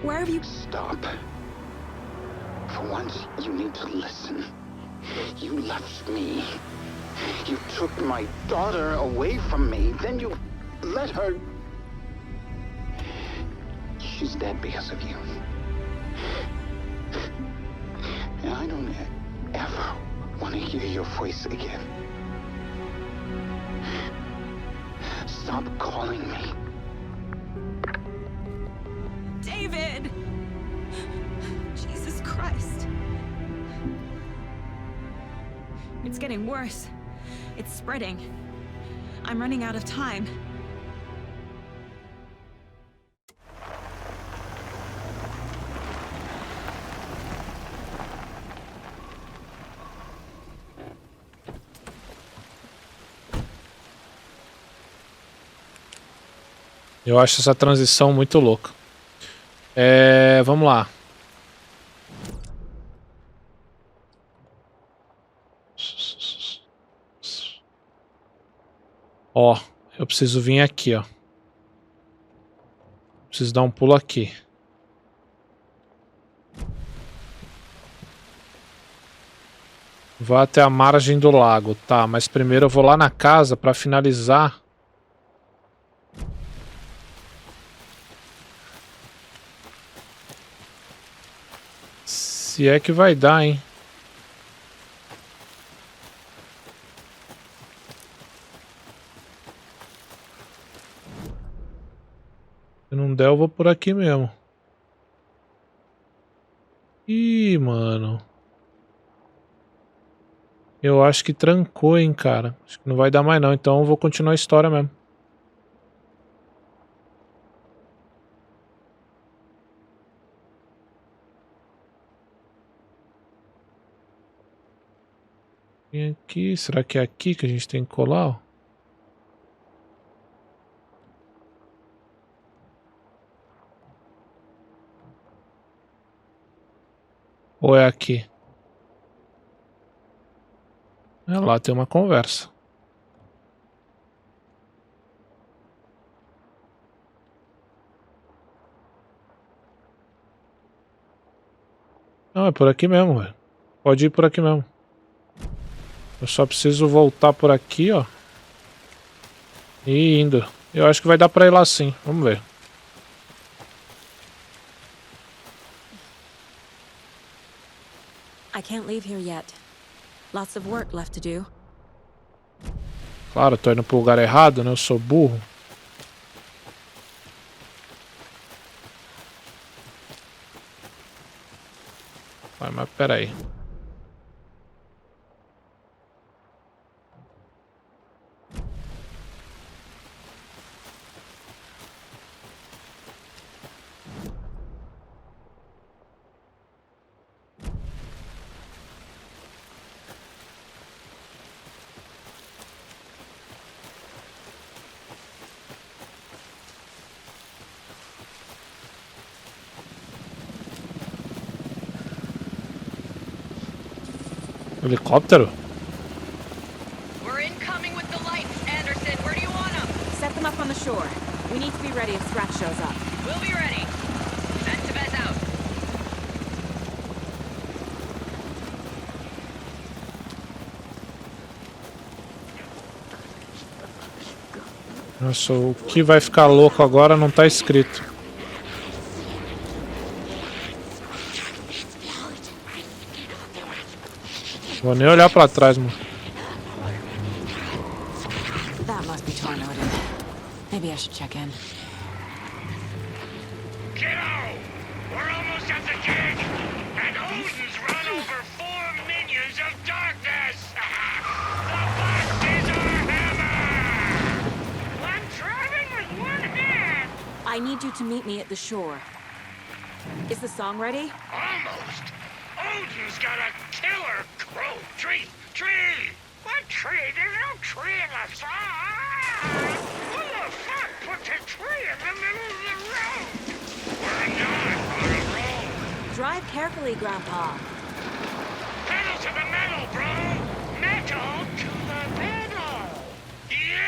Where have you... Stop. For once, you need to listen. You left me. You took my daughter away from me. Then you let her... She's dead because of you. And I don't ever want to hear your voice again. Stop calling me. David! Jesus Christ. It's getting worse. It's spreading. I'm running out of time. Eu acho essa transição muito louca. Vamos lá. Ó, eu preciso vir aqui, ó. Preciso dar um pulo aqui. Vou até a margem do lago, tá? Mas primeiro eu vou lá na casa pra finalizar. Se é que vai dar, hein? Se não der, eu vou por aqui mesmo. Ih, mano. Eu acho que trancou, hein, cara. Acho que não vai dar mais não, então eu vou continuar a história mesmo. Vem aqui, será que é aqui que a gente tem que colar? Ó? Ou é aqui? Lá tem uma conversa. Não, é por aqui mesmo, velho. Pode ir por aqui mesmo. Eu só preciso voltar por aqui, ó. E indo. Eu acho que vai dar pra ir lá sim. Vamos ver. I can't leave here yet. Lots of work left to do. Claro, eu tô indo pro lugar errado, né? Eu sou burro. Mas peraí. Helicóptero? if Scratch shows up. We'll be ready. That's the best out. Nossa, o que vai ficar louco agora não tá escrito. Vou nem olhar pra trás, mano. That must be torn out in. Maybe I should check in. Kiddo! We're almost at the gig! And Odin's run over 4 minions of darkness! The box is our hammer! I'm driving with one hand! I need you to meet me at the shore. Is the song ready? Almost! Odin's got a killer crow tree! Tree! What tree? There's no tree in the song! Who the fuck put the tree in the middle of the road? We're not on a roll! Drive carefully, Grandpa. Pedal to the metal, bro! Metal to the metal! Yeah!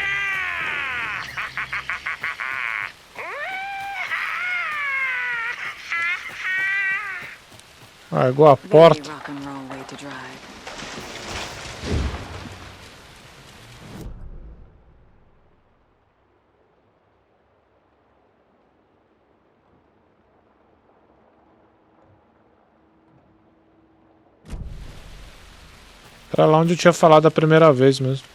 Ah, igual a porta. Very rock and roll way to drive. Era lá onde eu tinha falado a primeira vez mesmo.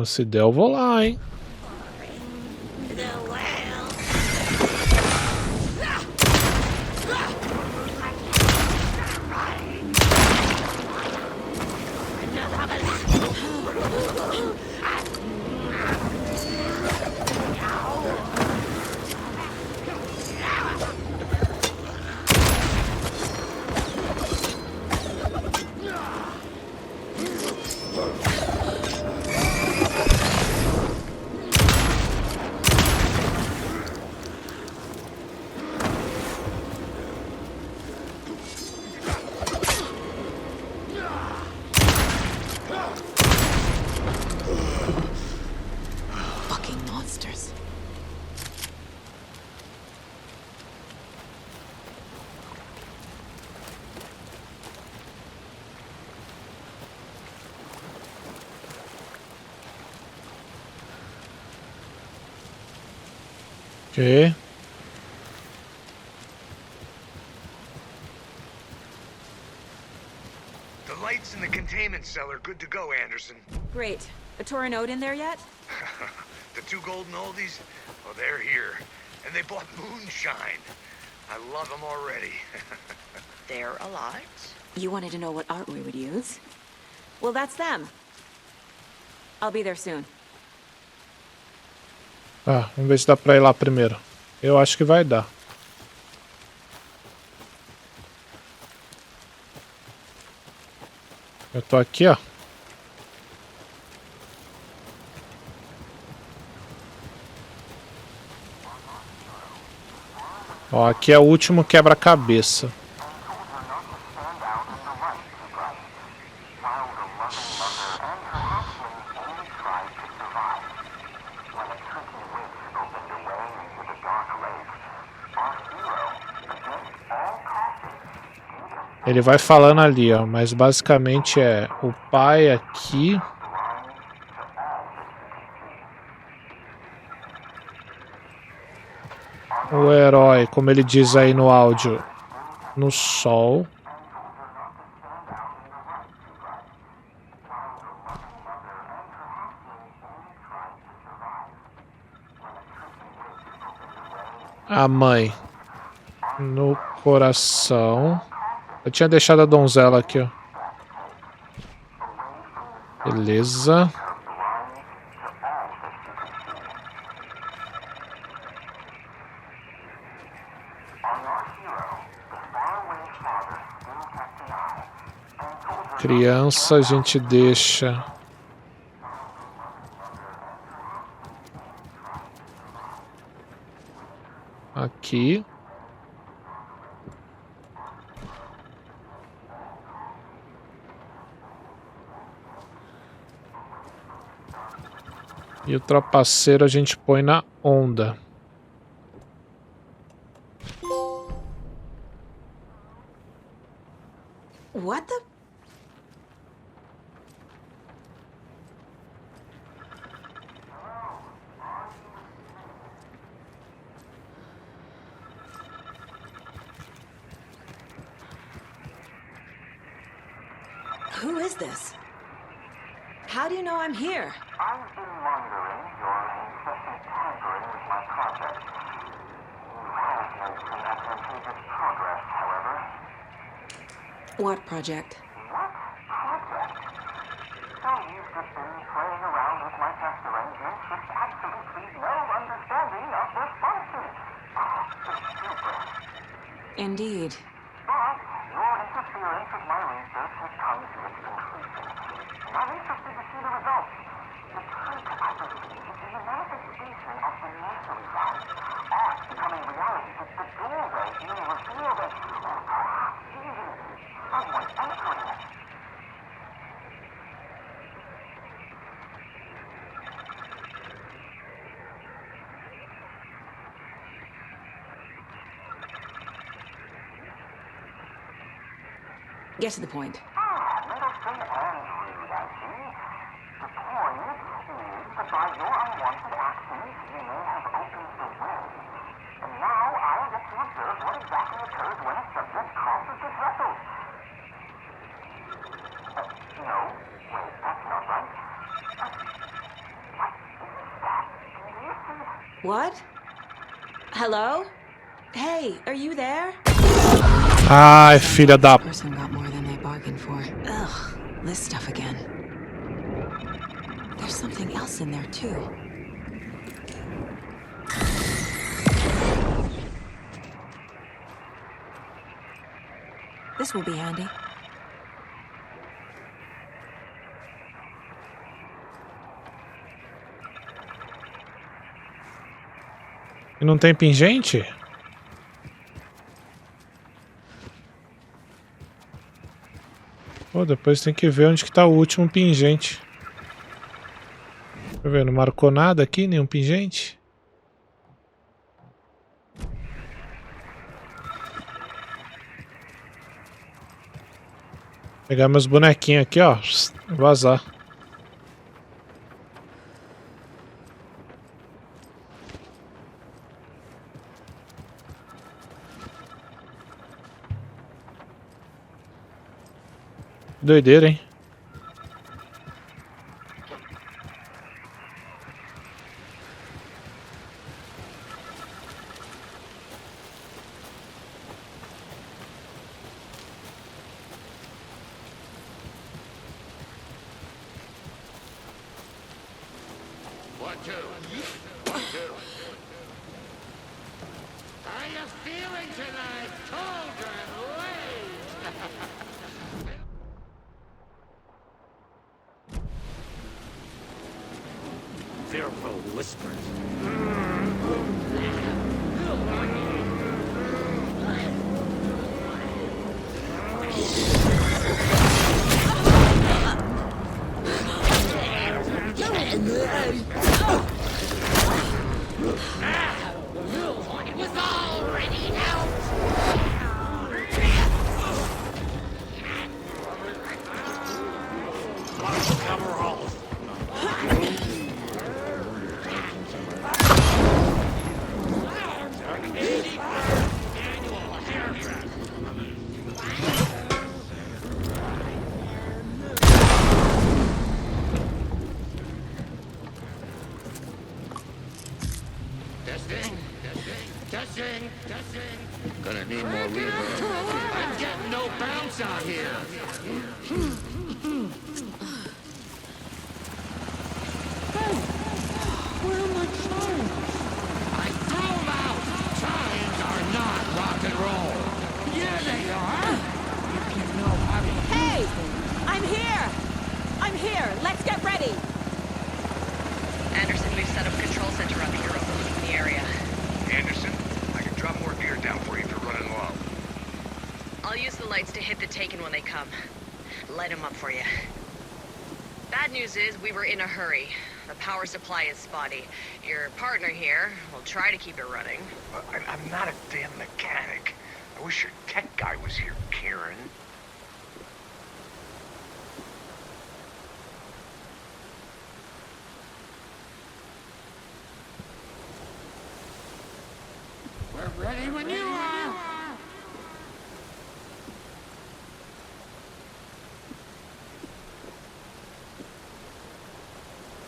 Se der, eu vou lá, hein? Ok. The lights in the containment cell are good to go, Anderson. Great. A Torin Ode in there yet? The 2 golden oldies? Well, they're here. And they bought moonshine. I love them already. They're alive? You wanted to know what art we would use? Well, that's them. I'll be there soon. Ah, vamos ver se dá pra ir lá primeiro. Eu acho que vai dar. Eu tô aqui, ó. Ó, aqui é o último quebra-cabeça. Ele vai falando ali, ó, mas basicamente é o pai aqui. O herói, como ele diz aí no áudio, no sol. A mãe no coração. Eu tinha deixado a donzela aqui, ó. Beleza. Criança a gente deixa aqui. E o trapaceiro a gente põe na onda. What the? Who is this? How do you know I'm here? I've been wondering your incessant tampering with my project. You have made some advantageous progress, however. What project? What project? So you've just been playing around with my test arrangements with absolutely no understanding of their function. The stupid. Indeed. But your interference with my research has come to its conclusion. I'm interested to see the results. The troca, I believe, is a manifestation of the nursery rhyme. Art becoming reality, the doorway being revealed, and perhaps even someone entering it. Get to the point. Middleton and rude, I see. The point is that by your unwanted actions, you may have opened the way. And now I'll get to observe what exactly occurs when a subject crosses the threshold. No, wait, that's not right. What is that? Do you see? What? Hello? Hey, are you there? Ai, filha da... Person got more than they bargained for. Ugh, this stuff again. There's something else in there too. This will be handy. E não tem pingente? Pô, depois tem que ver onde que tá o último pingente. Deixa eu ver, não marcou nada aqui, nenhum pingente. Pegar meus bonequinhos aqui, ó. Vazar. Doideira, hein? One, two. One, two. How you feeling tonight, children? Fearful whispers. It was already out. Coveralls. Testing. Gonna need more reverb. I'm getting no bounce out here. Hey, where are my chimes? I threw them out. Chimes are not rock and roll. Yeah, they are. If you know how to Hey! I'm news is we were in a hurry. The power supply is spotty. Your partner here will try to keep it running. I'm not a damn mechanic. I wish your tech guy was here, Karen. We're ready when you are.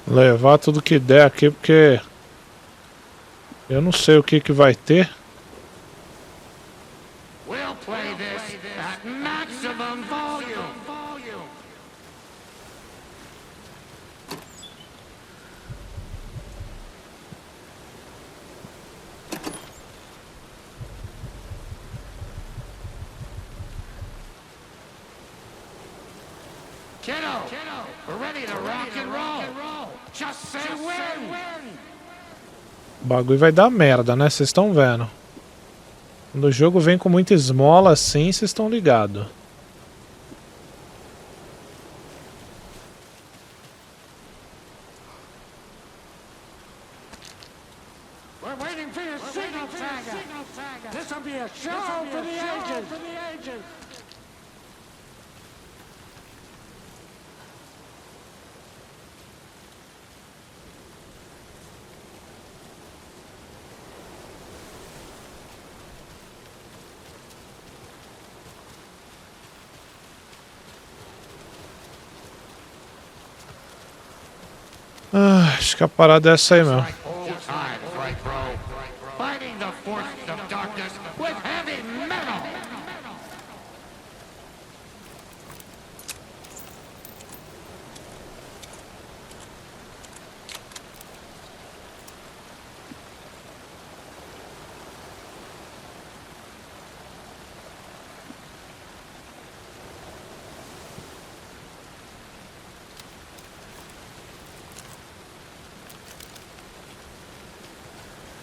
Levar tudo que der aqui, porque eu não sei o que vai ter. We'll play this at maximum volume. Kiddo, we're ready to rock and roll. Just say when. O bagulho vai dar merda, né? Vocês estão vendo. Quando o jogo vem com muita esmola assim, vocês estão ligados. We're waiting for your signal, Tagger. This'll be a show for the agent. Ah, acho que a parada é essa aí mesmo. Fighting the forces of darkness with heavy metal.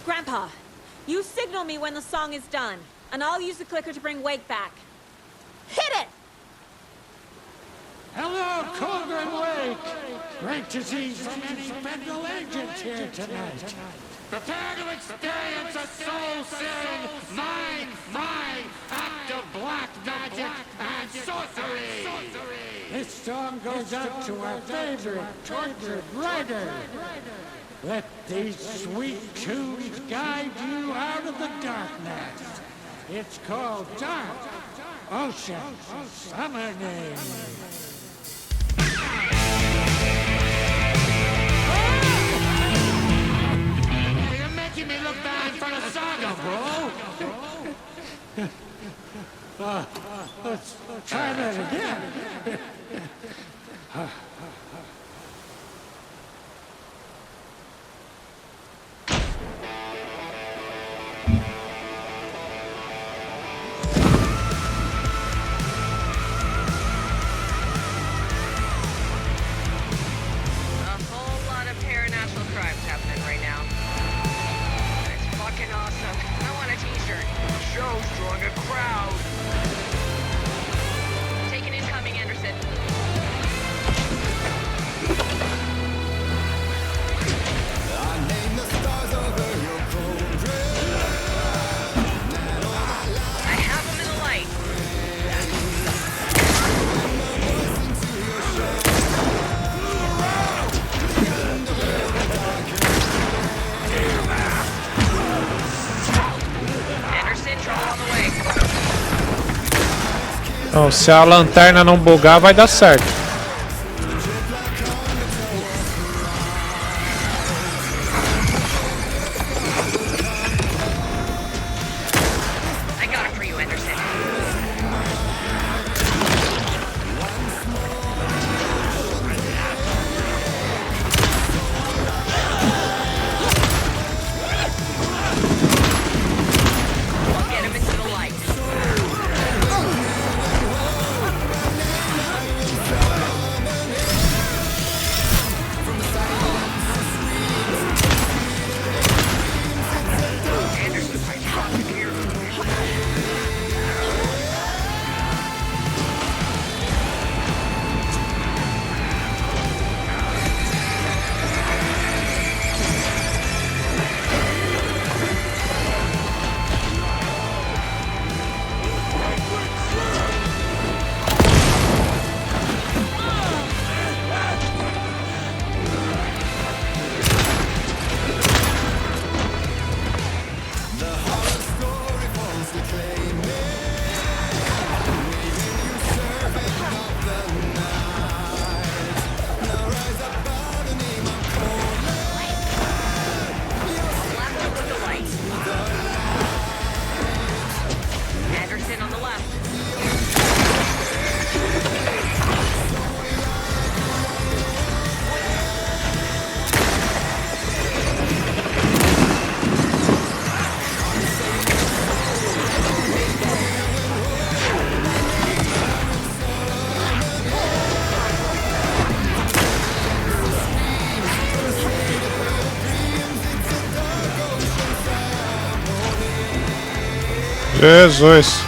Grandpa, you signal me when the song is done, and I'll use the clicker to bring Wake back. Hit it! Hello, Colder and Wake. Great to see so many federal agents here tonight. Prepare to experience a soul-searing, mind-frying act of black magic and sorcery. This song goes out to our favorite tortured writer. Let these sweet tunes guide you out of the darkness. It's called Dark Ocean Summoning. You're making me look bad for the saga, bro. Let's try that again. Não, se a lanterna não bugar, vai dar certo. Jesus.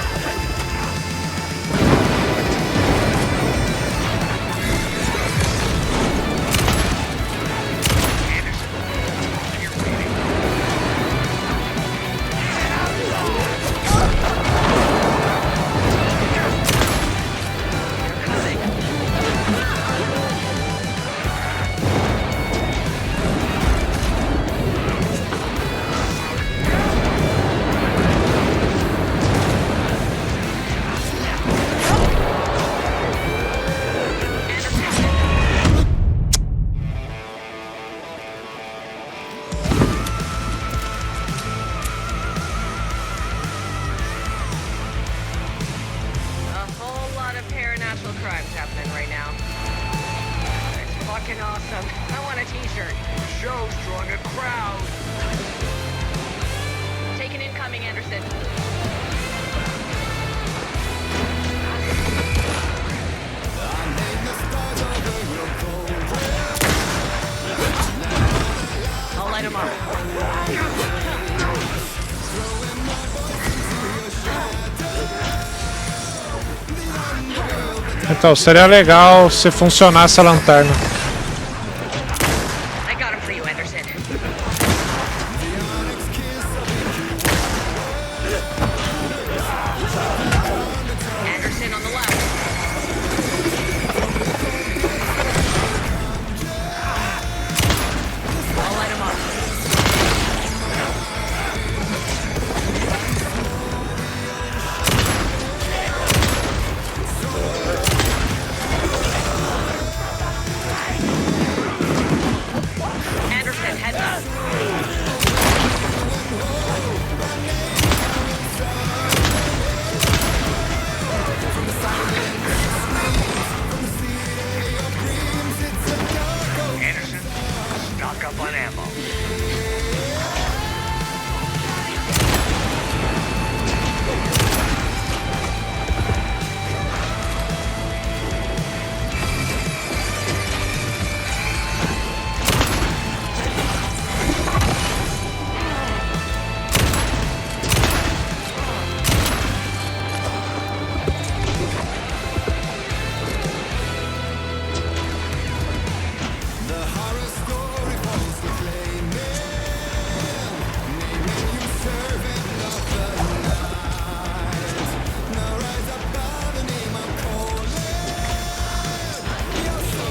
Então, seria legal se funcionasse a lanterna. I got him for you, Anderson. Anderson on the left. I'll light him up. Anderson, heads up. Anderson, stock up on ammo.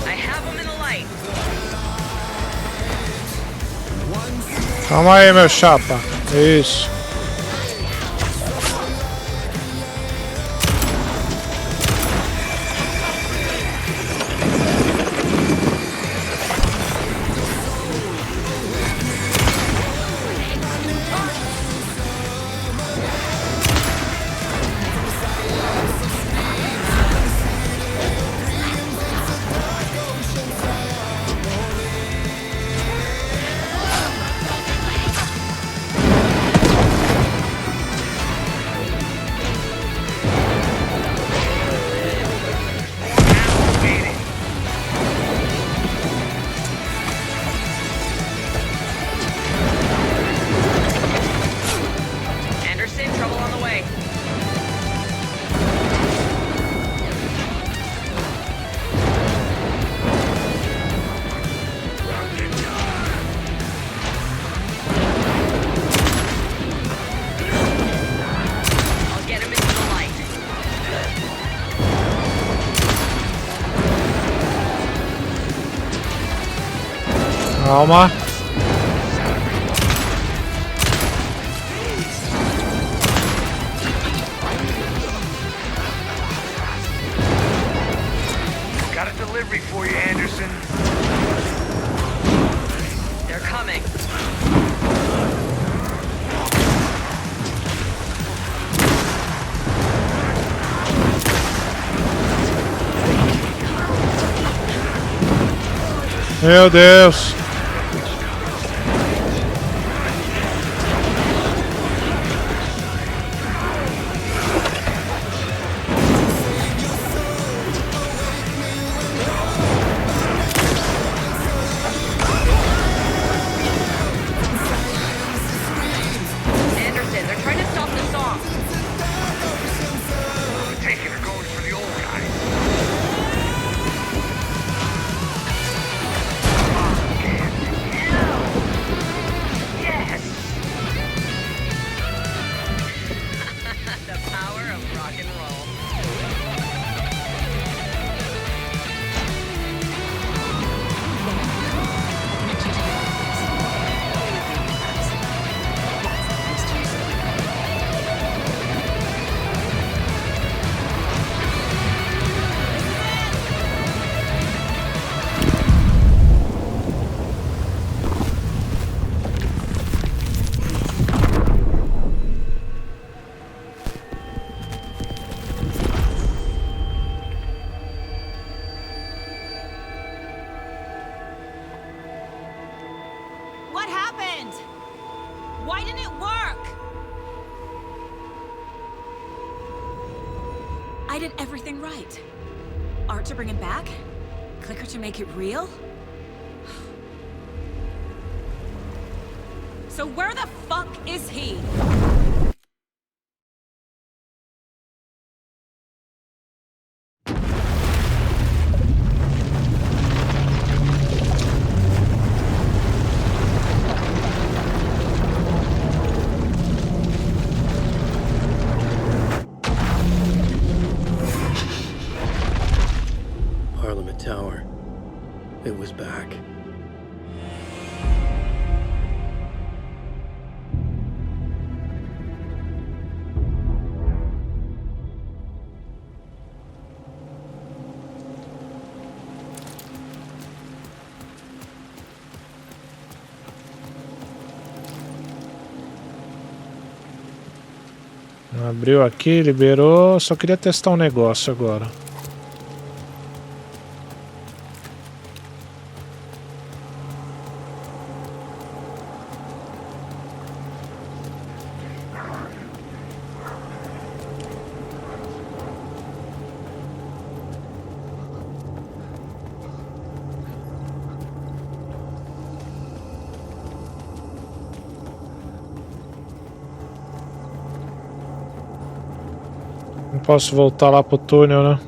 I have him in the light. Calma aí, meu chapa. Isso. Anderson, trouble on the way. I'll get him into the light. Calma. Got a delivery for you, Anderson. They're coming. Meu Deus. Anderson, they're trying to stop the song. Why didn't it work? I did everything right. Art to bring him back? Clicker to make it real? So where the fuck is he? Parliament Tower. It was back. Abriu aqui, liberou. Só queria testar um negócio agora. Não posso voltar lá pro túnel, né?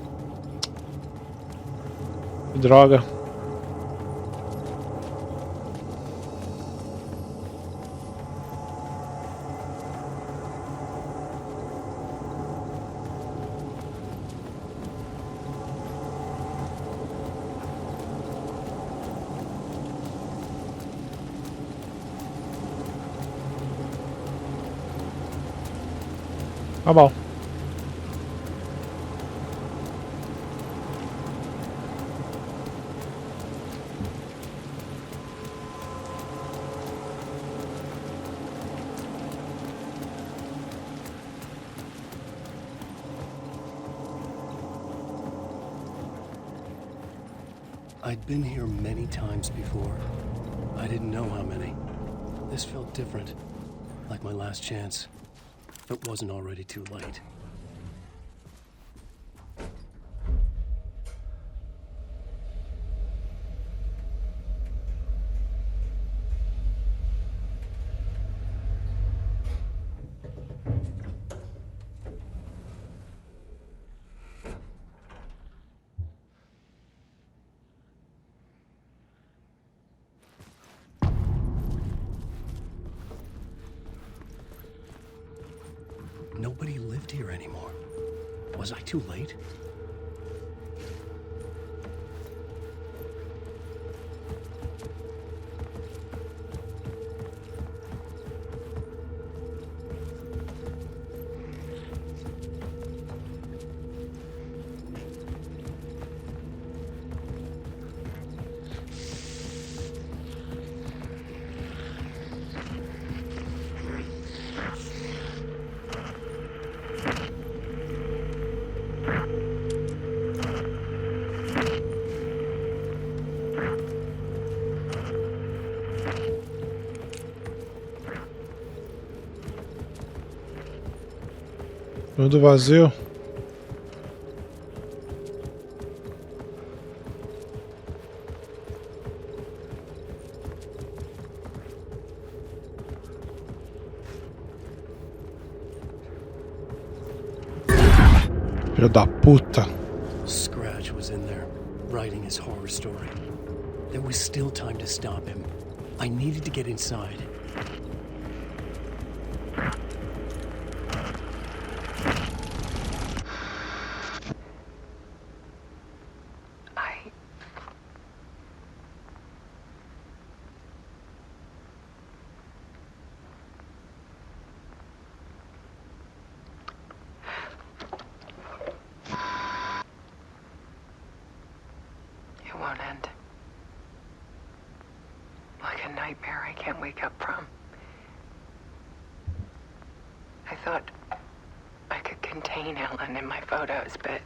Que droga. Tá bom. I'd been here many times before. I didn't know how many. This felt different, like my last chance. If it wasn't already too late. Nobody lived here anymore. Was I too late? Tudo vazio. Filho da puta. Scratch was in there, writing his horror story. There was still time to stop him. I needed to get inside. It won't end. Like a nightmare I can't wake up from. I thought I could contain Ellen in my photos, but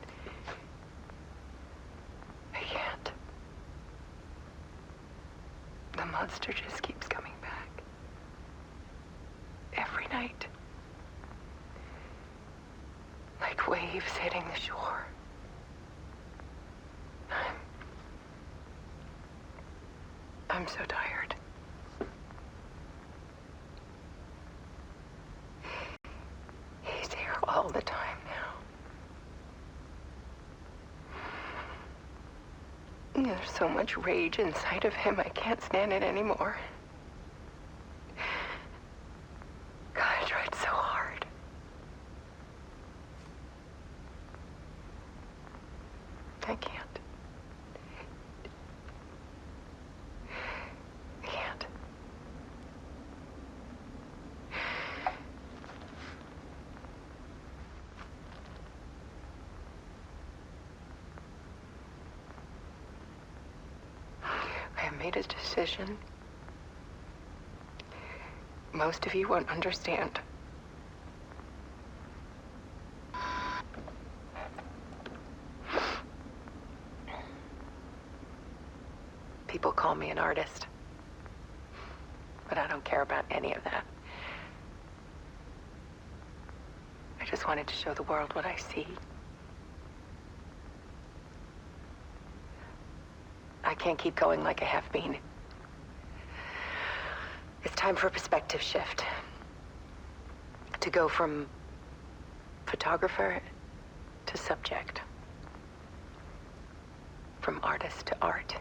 I can't. The monster just keeps coming back. waves hitting the shore. I'm so tired. He's here all the time now. There's so much rage inside of him, I can't stand it anymore. God, I tried so hard. I can't. I can't. I have made a decision. Most of you won't understand. People call me an artist, but I don't care about any of that. I just wanted to show the world what I see. I can't keep going like a half-bean. It's time for a perspective shift. To go from photographer to subject. From artist to art.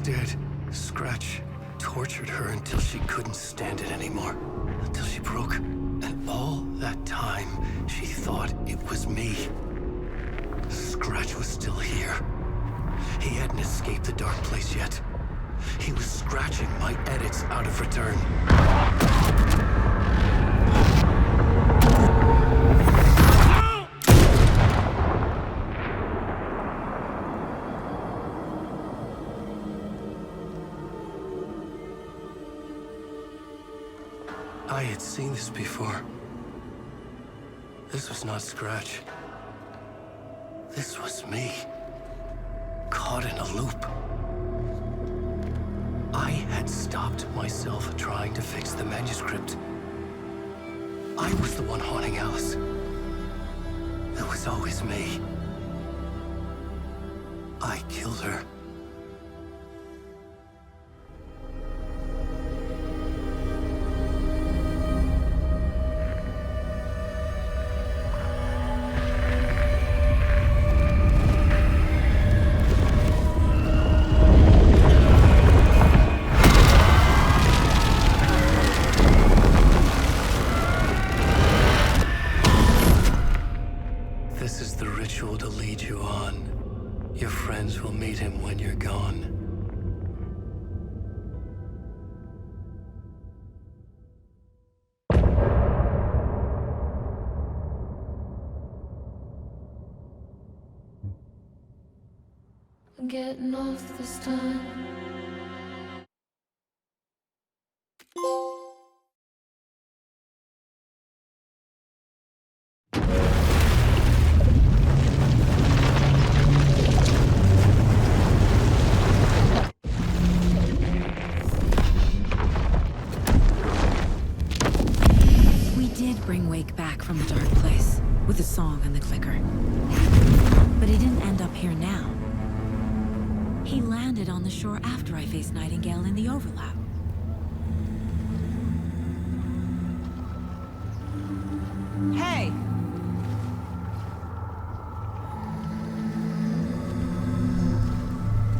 Dead. Scratch tortured her until she couldn't stand it anymore. Until she broke. And all that time, she thought it was me. Scratch was still here. He hadn't escaped the dark place yet. He was scratching my edits out of return. I had seen this before. This was not Scratch. This was me. Caught in a loop. I had stopped myself trying to fix the manuscript. I was the one haunting Alice. It was always me. I killed her. This is the ritual to lead you on. Your friends will meet him when you're gone. Getting off this time. Bring Wake back from the dark place with the song and the clicker. But he didn't end up here now. He landed on the shore after I faced Nightingale in the overlap. Hey!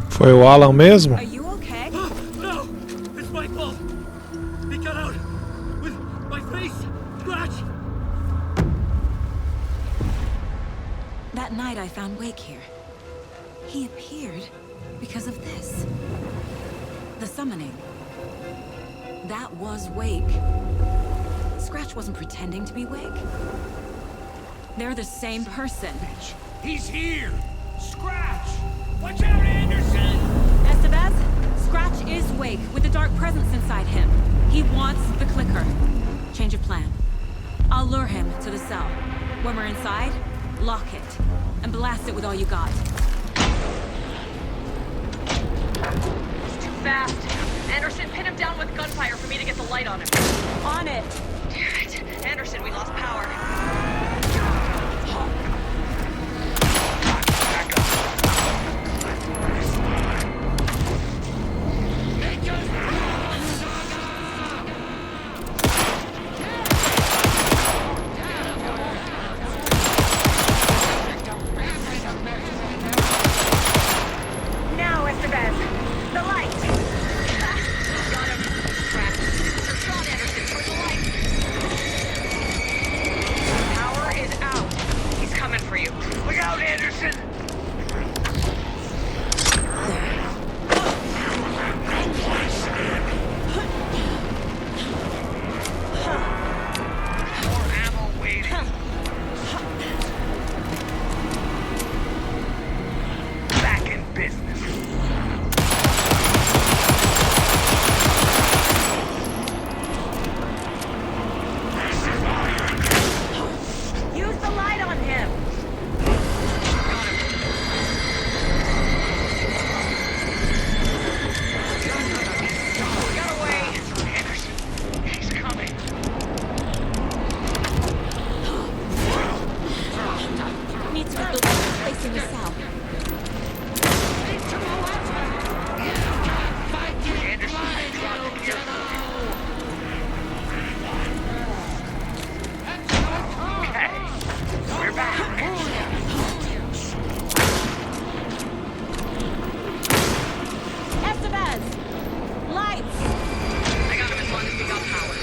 Foi o Alan mesmo? Are you okay? No! It's my fault! He got out with my face scratch! That night I found Wake here. He appeared because of this. The summoning. That was Wake. Scratch wasn't pretending to be Wake. They're the same person. He's here! Scratch! Watch out, Anderson! Estevez, Scratch is Wake with a dark presence inside him. He wants the clicker. Change of plan. I'll lure him to the cell. When we're inside, lock it. And blast it with all you got. He's too fast. Anderson, pin him down with gunfire for me to get the light on him. On it! Damn it. Anderson, we lost power. Now, Estevez, the light. Got him. Crap. Sir Sean Anderson, towards the light. Power is out. He's coming for you. Look out, Anderson! More ammo waiting. Back in business. Use the light on him. Got away. Anderson, he's coming. Need to build a place in the cell. Anderson, drop the gear. Okay, we're back. Estevez! Lights! I got him as long as we got power.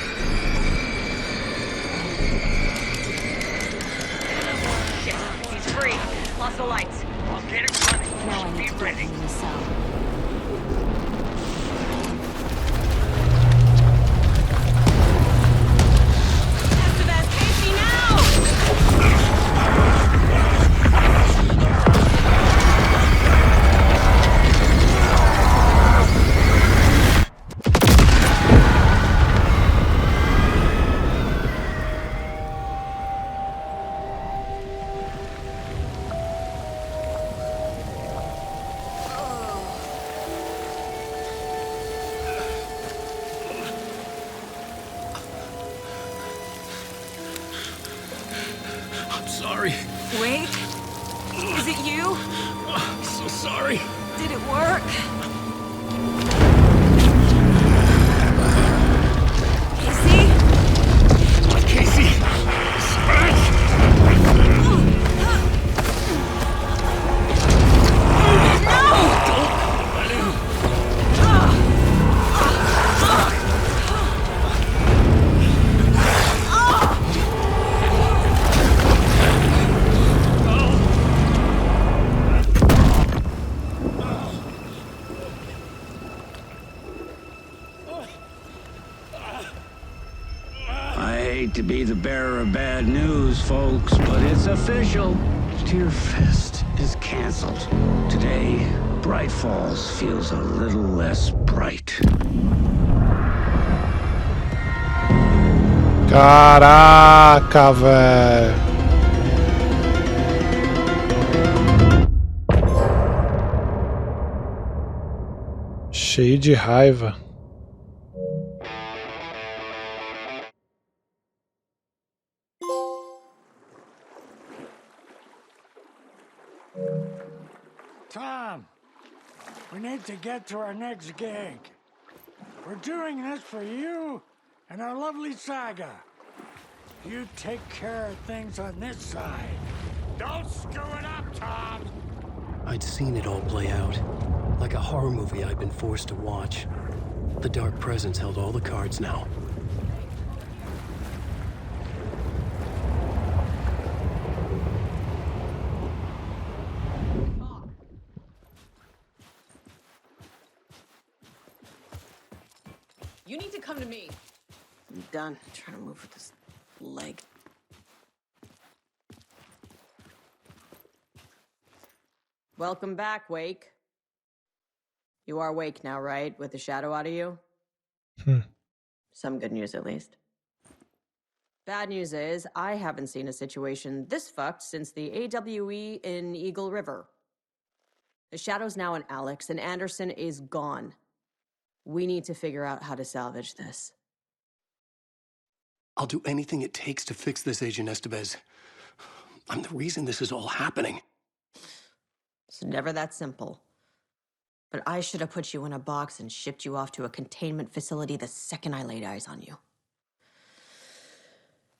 Shit, he's free. Lost the lights. I'll get him running. Now I need Be to get ready. him in the cell. Estevez, face me now! I'm sorry. Wake? Is it you? I'm so sorry. Did it work? Casey? Casey! Scratch! I hate to be the bearer of bad news, folks, but it's official. Tear Fest is canceled. Today, Bright Falls feels a little less bright. Caraca, velho. Cheio de raiva. Tom! We need to get to our next gig. We're doing this for you and our lovely saga. You take care of things on this side. Don't screw it up, Tom! I'd seen it all play out. Like a horror movie I'd been forced to watch. The Dark Presence held all the cards now. You need to come to me. I'm done trying to move with this leg. Welcome back, Wake. You are Wake now, right? With the shadow out of you? Some good news, at least. Bad news is, I haven't seen a situation this fucked since the AWE in Eagle River. The shadow's now in Alex, and Anderson is gone. We need to figure out how to salvage this. I'll do anything it takes to fix this, Agent Estevez. I'm the reason this is all happening. It's never that simple. But I should have put you in a box and shipped you off to a containment facility the second I laid eyes on you.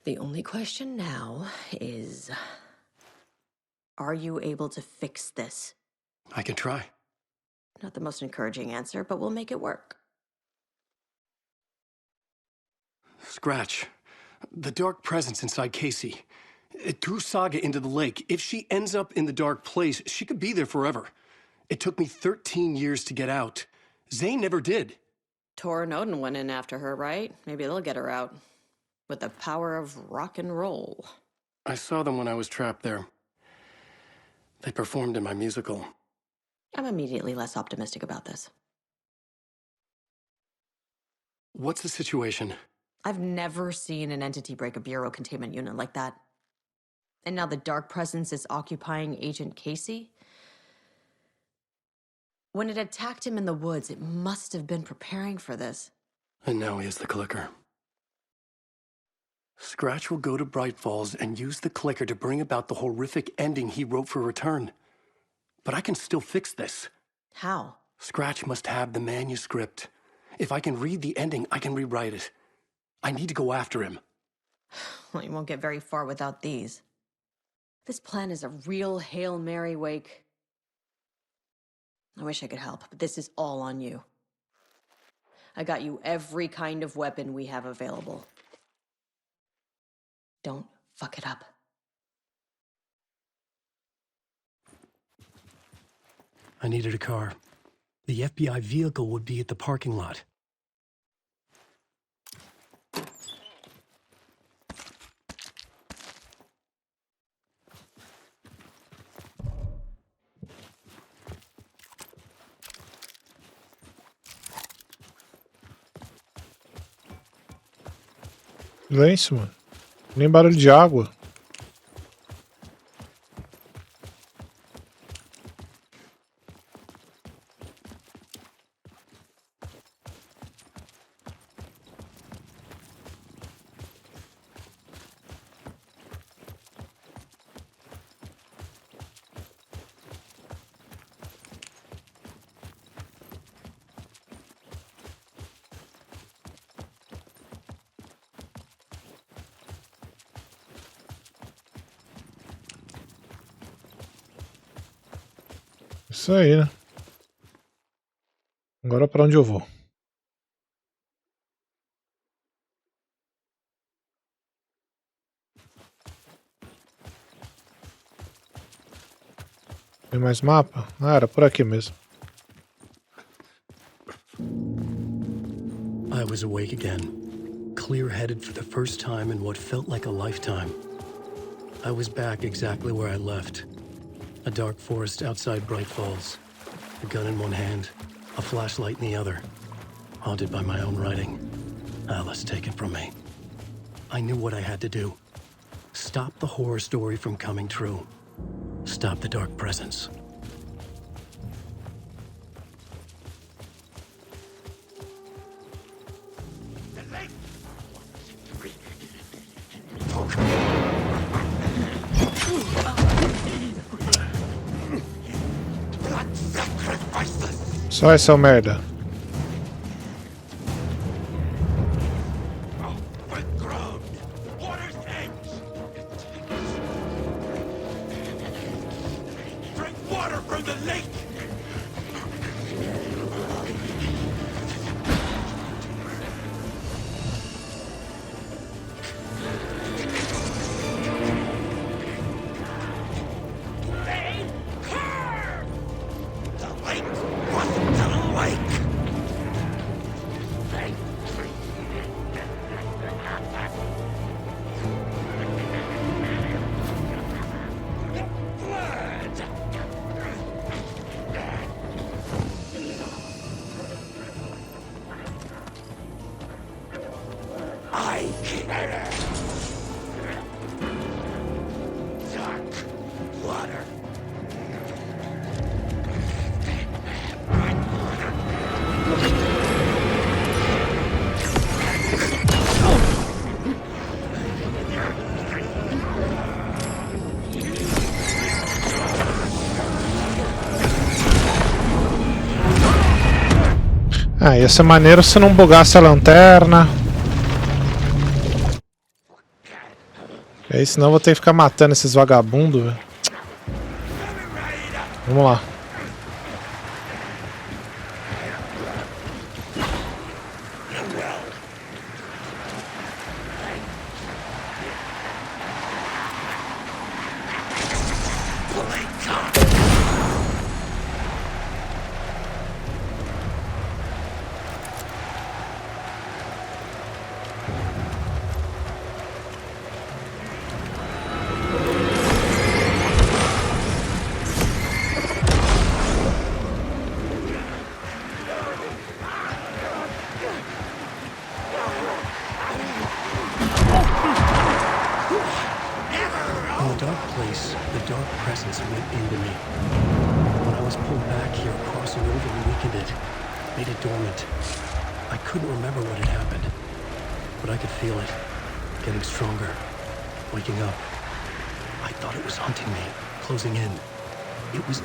The only question now is, are you able to fix this? I can try. Not the most encouraging answer, but we'll make it work. Scratch. The Dark Presence inside Casey. It threw Saga into the lake. If she ends up in the dark place, she could be there forever. It took me 13 years to get out. Zane never did. Tor and Odin went in after her, right? Maybe they'll get her out. With the power of rock and roll. I saw them when I was trapped there. They performed in my musical. I'm immediately less optimistic about this. What's the situation? I've never seen an entity break a bureau containment unit like that. And now the Dark Presence is occupying Agent Casey? When it attacked him in the woods, it must have been preparing for this. And now he has the clicker. Scratch will go to Bright Falls and use the clicker to bring about the horrific ending he wrote for Return. But I can still fix this. How? Scratch must have the manuscript. If I can read the ending, I can rewrite it. I need to go after him. Well, you won't get very far without these. This plan is a real Hail Mary, Wake. I wish I could help, but this is all on you. I got you every kind of weapon we have available. Don't fuck it up. I needed a car. The FBI vehicle would be at the parking lot. Silêncio, mano. Nem barulho de água. Isso aí, né? Agora pra onde eu vou? Tem mais mapa? Ah, era por aqui mesmo. I was awake again, clear-headed for the first time in what felt like a lifetime. I was back exactly where I left. A dark forest outside Bright Falls. A gun in one hand, a flashlight in the other. Haunted by my own writing. Alice taken from me. I knew what I had to do. Stop the horror story from coming true. Stop the Dark Presence. Blood sacrifices! Sai, seu merda. Ah, ia ser maneiro se não bugasse a lanterna. E aí, senão eu vou ter que ficar matando esses vagabundos, velho. Vamos lá.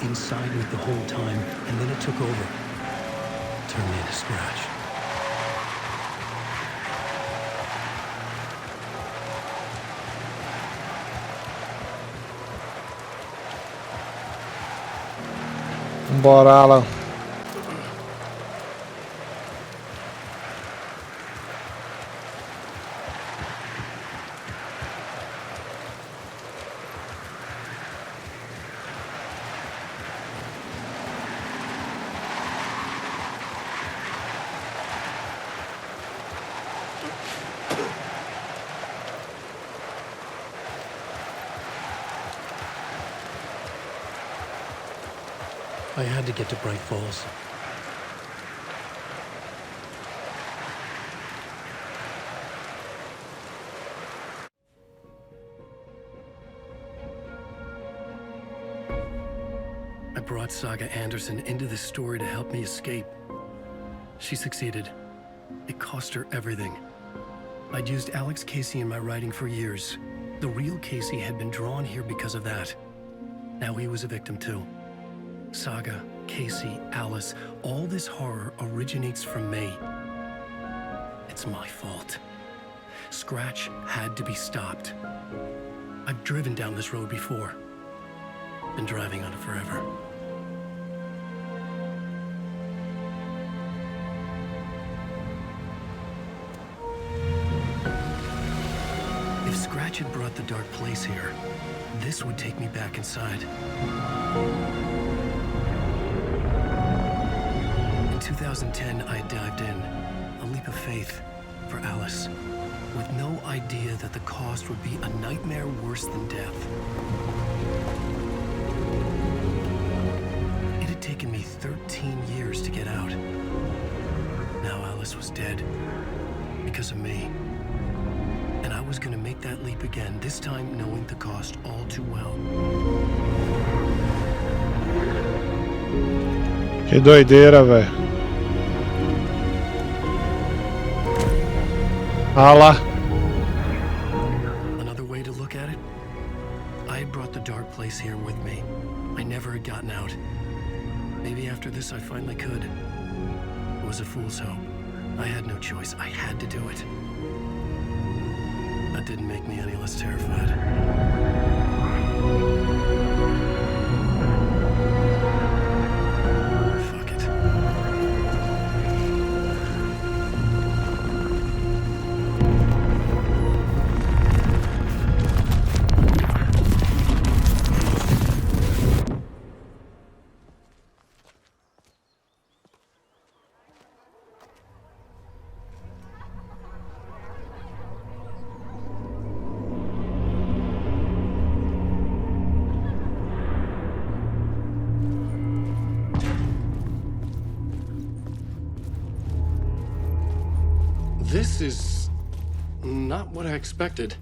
Inside me the whole time, and then it took over. Turned me into Scratch. Bora, Alan. I had to get to Bright Falls. I brought Saga Anderson into this story to help me escape. She succeeded. It cost her everything. I'd used Alex Casey in my writing for years. The real Casey had been drawn here because of that. Now he was a victim too. Saga, Casey, Alice, all this horror originates from me. It's my fault. Scratch had to be stopped. I've driven down this road before. Been driving on it forever. If Scratch had brought the dark place here, this would take me back inside. In 2010, I dived in, a leap of faith for Alice, with no idea that the cost would be a nightmare worse than death. It had taken me 13 years to get out. Now Alice was dead, because of me. And I was gonna make that leap again, this time knowing the cost all too well. Que doideira, velho. Ah lá. Another way to look at it, I had brought the dark place here with me. I never had gotten out. Maybe after this I finally could. It was a fool's hope. I had no choice. I had to do it. That didn't make me any less terrified. This is not what I expected.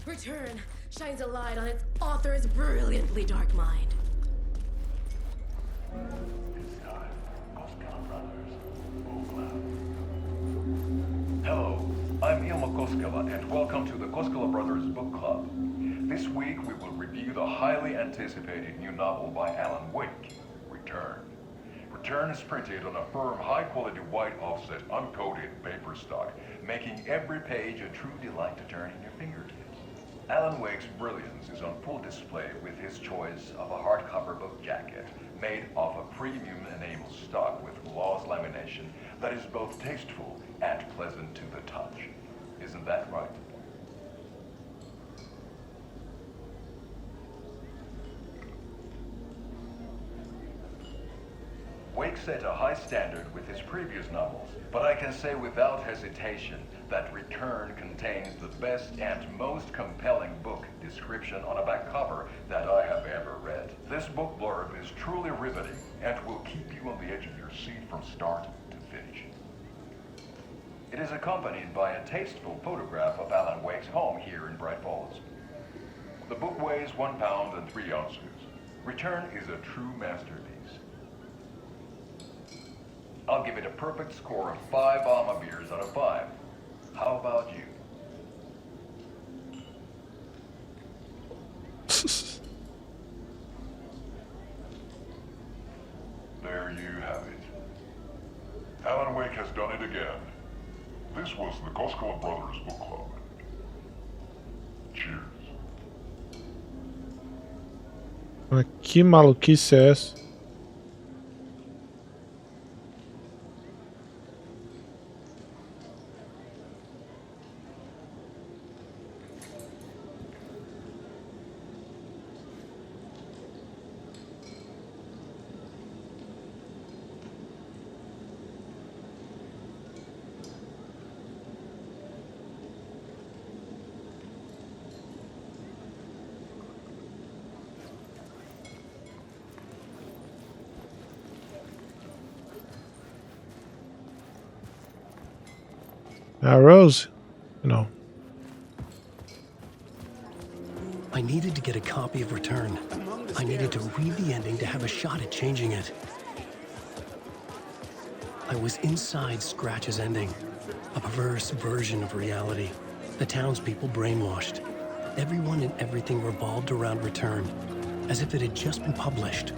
Return shines a light on its author's brilliantly dark mind. Hello, I'm Ilmo Koskela, and welcome to the Koskela Brothers Book Club. This week we will review the highly anticipated new novel by Alan Wake, Return. Return is printed on a firm, high-quality white offset, uncoated paper stock, making every page a true delight to turn in your fingertips. Alan Wake's brilliance is on full display with his choice of a hardcover book jacket made of a premium enamel stock with gloss lamination that is both tasteful and pleasant to the touch. Isn't that right? Wake set a high standard with his previous novels, but I can say without hesitation that Return contains the best and most compelling book description on a back cover that I have ever read. This book blurb is truly riveting and will keep you on the edge of your seat from start to finish. It is accompanied by a tasteful photograph of Alan Wake's home here in Bright Falls. The book weighs 1 pound and 3 ounces. Return is a true masterpiece. I'll give it a perfect score of 5 Alma beers out of 5. How about you? There you have it. Alan Wake has done it again. This was the Koskela Brothers Book Club. Cheers. Mas que maluquice é essa? Rose? No. I needed to get a copy of Return. I needed to read the ending to have a shot at changing it. I was inside Scratch's ending, a perverse version of reality. The townspeople brainwashed. Everyone and everything revolved around Return, as if it had just been published.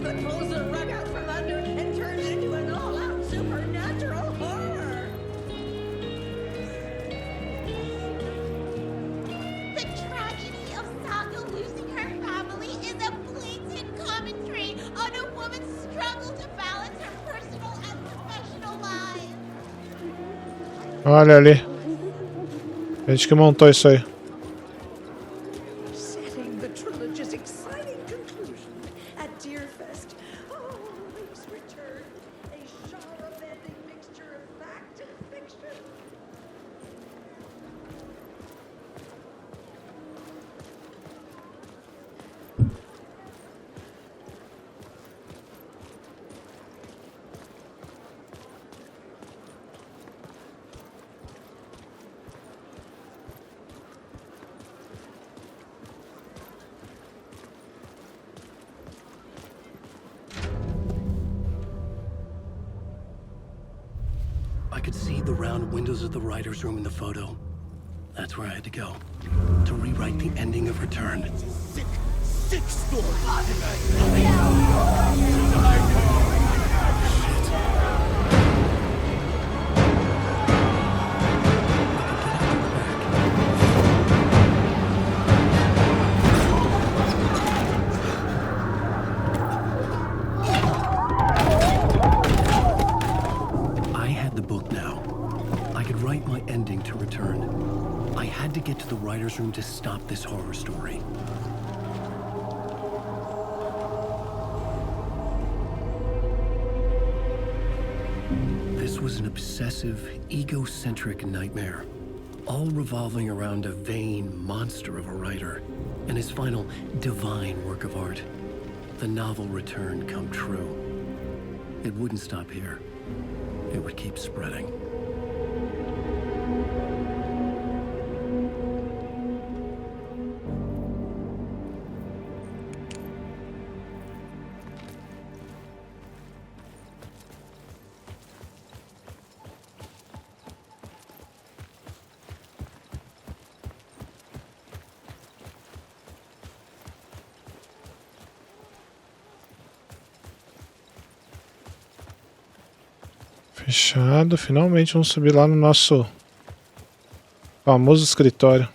That pulls the rug out from under and turns into an all-out supernatural horror. The tragedy of Saga losing her family is a blatant commentary on a woman's struggle to balance her personal and professional lives. Olha ali. Gente que montou isso aí. Setting the trilogy's exciting conclusion at Deerfest. Oh, Wake's Return, a genre-bending mixture of fact and fiction. I could see the round windows of the writer's room in the photo. That's where I had to go. to rewrite the ending of Return. Sick story. I had the book now. I could write my ending to Return. I had to get to the writer's room to stop this horror story. This was an obsessive, egocentric nightmare, all revolving around a vain monster of a writer and his final divine work of art, the novel Return come true. It wouldn't stop here. It would keep spreading. Fechado. Finalmente vamos subir lá no nosso famoso escritório.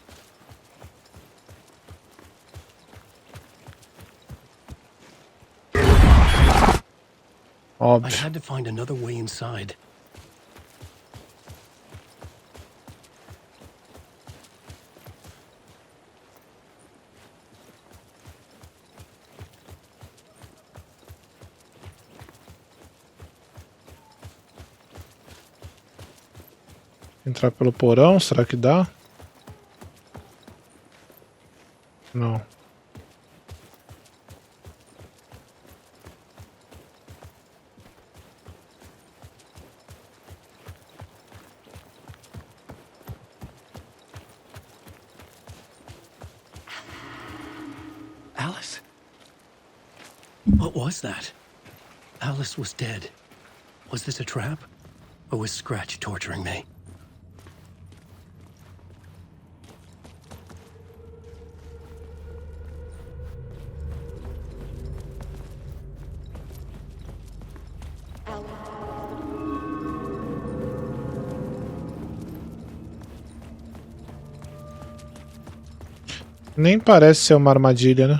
Óbvio. I had to find another way inside. Entrar pelo porão, será que dá? Não. Alice? What was that? Alice was dead. Was this a trap? Or was Scratch torturing me? Nem parece ser uma armadilha, né?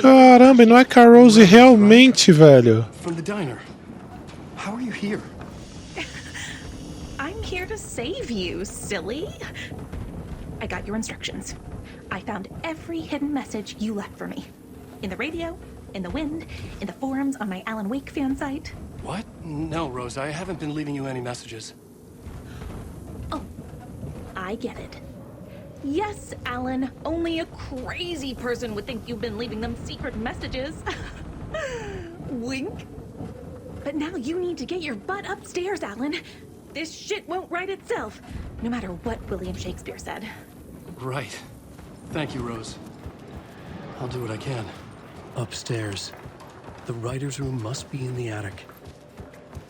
Caramba, não é que a Rose realmente, velho? From the diner. How are you here? I'm here to save you, silly. I got your instructions. I found every hidden message you left for me. In the radio, in the wind, in the forums on my Alan Wake fan site. What? No, Rose, I haven't been leaving you any messages. Oh, I get it. Yes, Alan, only a crazy person would think you've been leaving them secret messages. Wink. But now you need to get your butt upstairs, Alan. This shit won't right itself, no matter what William Shakespeare said. Right. Thank you, Rose. I'll do what I can. Upstairs. The writer's room must be in the attic.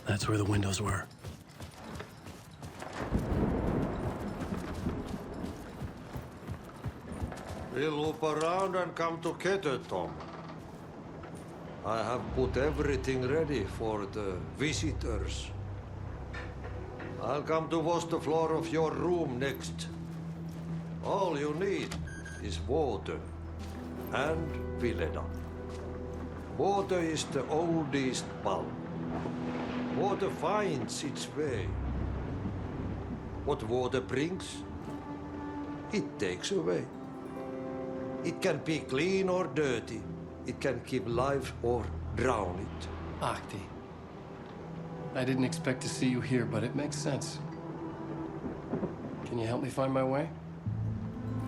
That's where the windows were. We'll loop around and come together, Tom. I have put everything ready for the visitors. I'll come to wash the floor of your room next. All you need is water and Vileda. Water is the oldest bulb. Water finds its way. What water brings, it takes away. It can be clean or dirty. It can give life or drown it. Ahti. I didn't expect to see you here, but it makes sense. Can you help me find my way?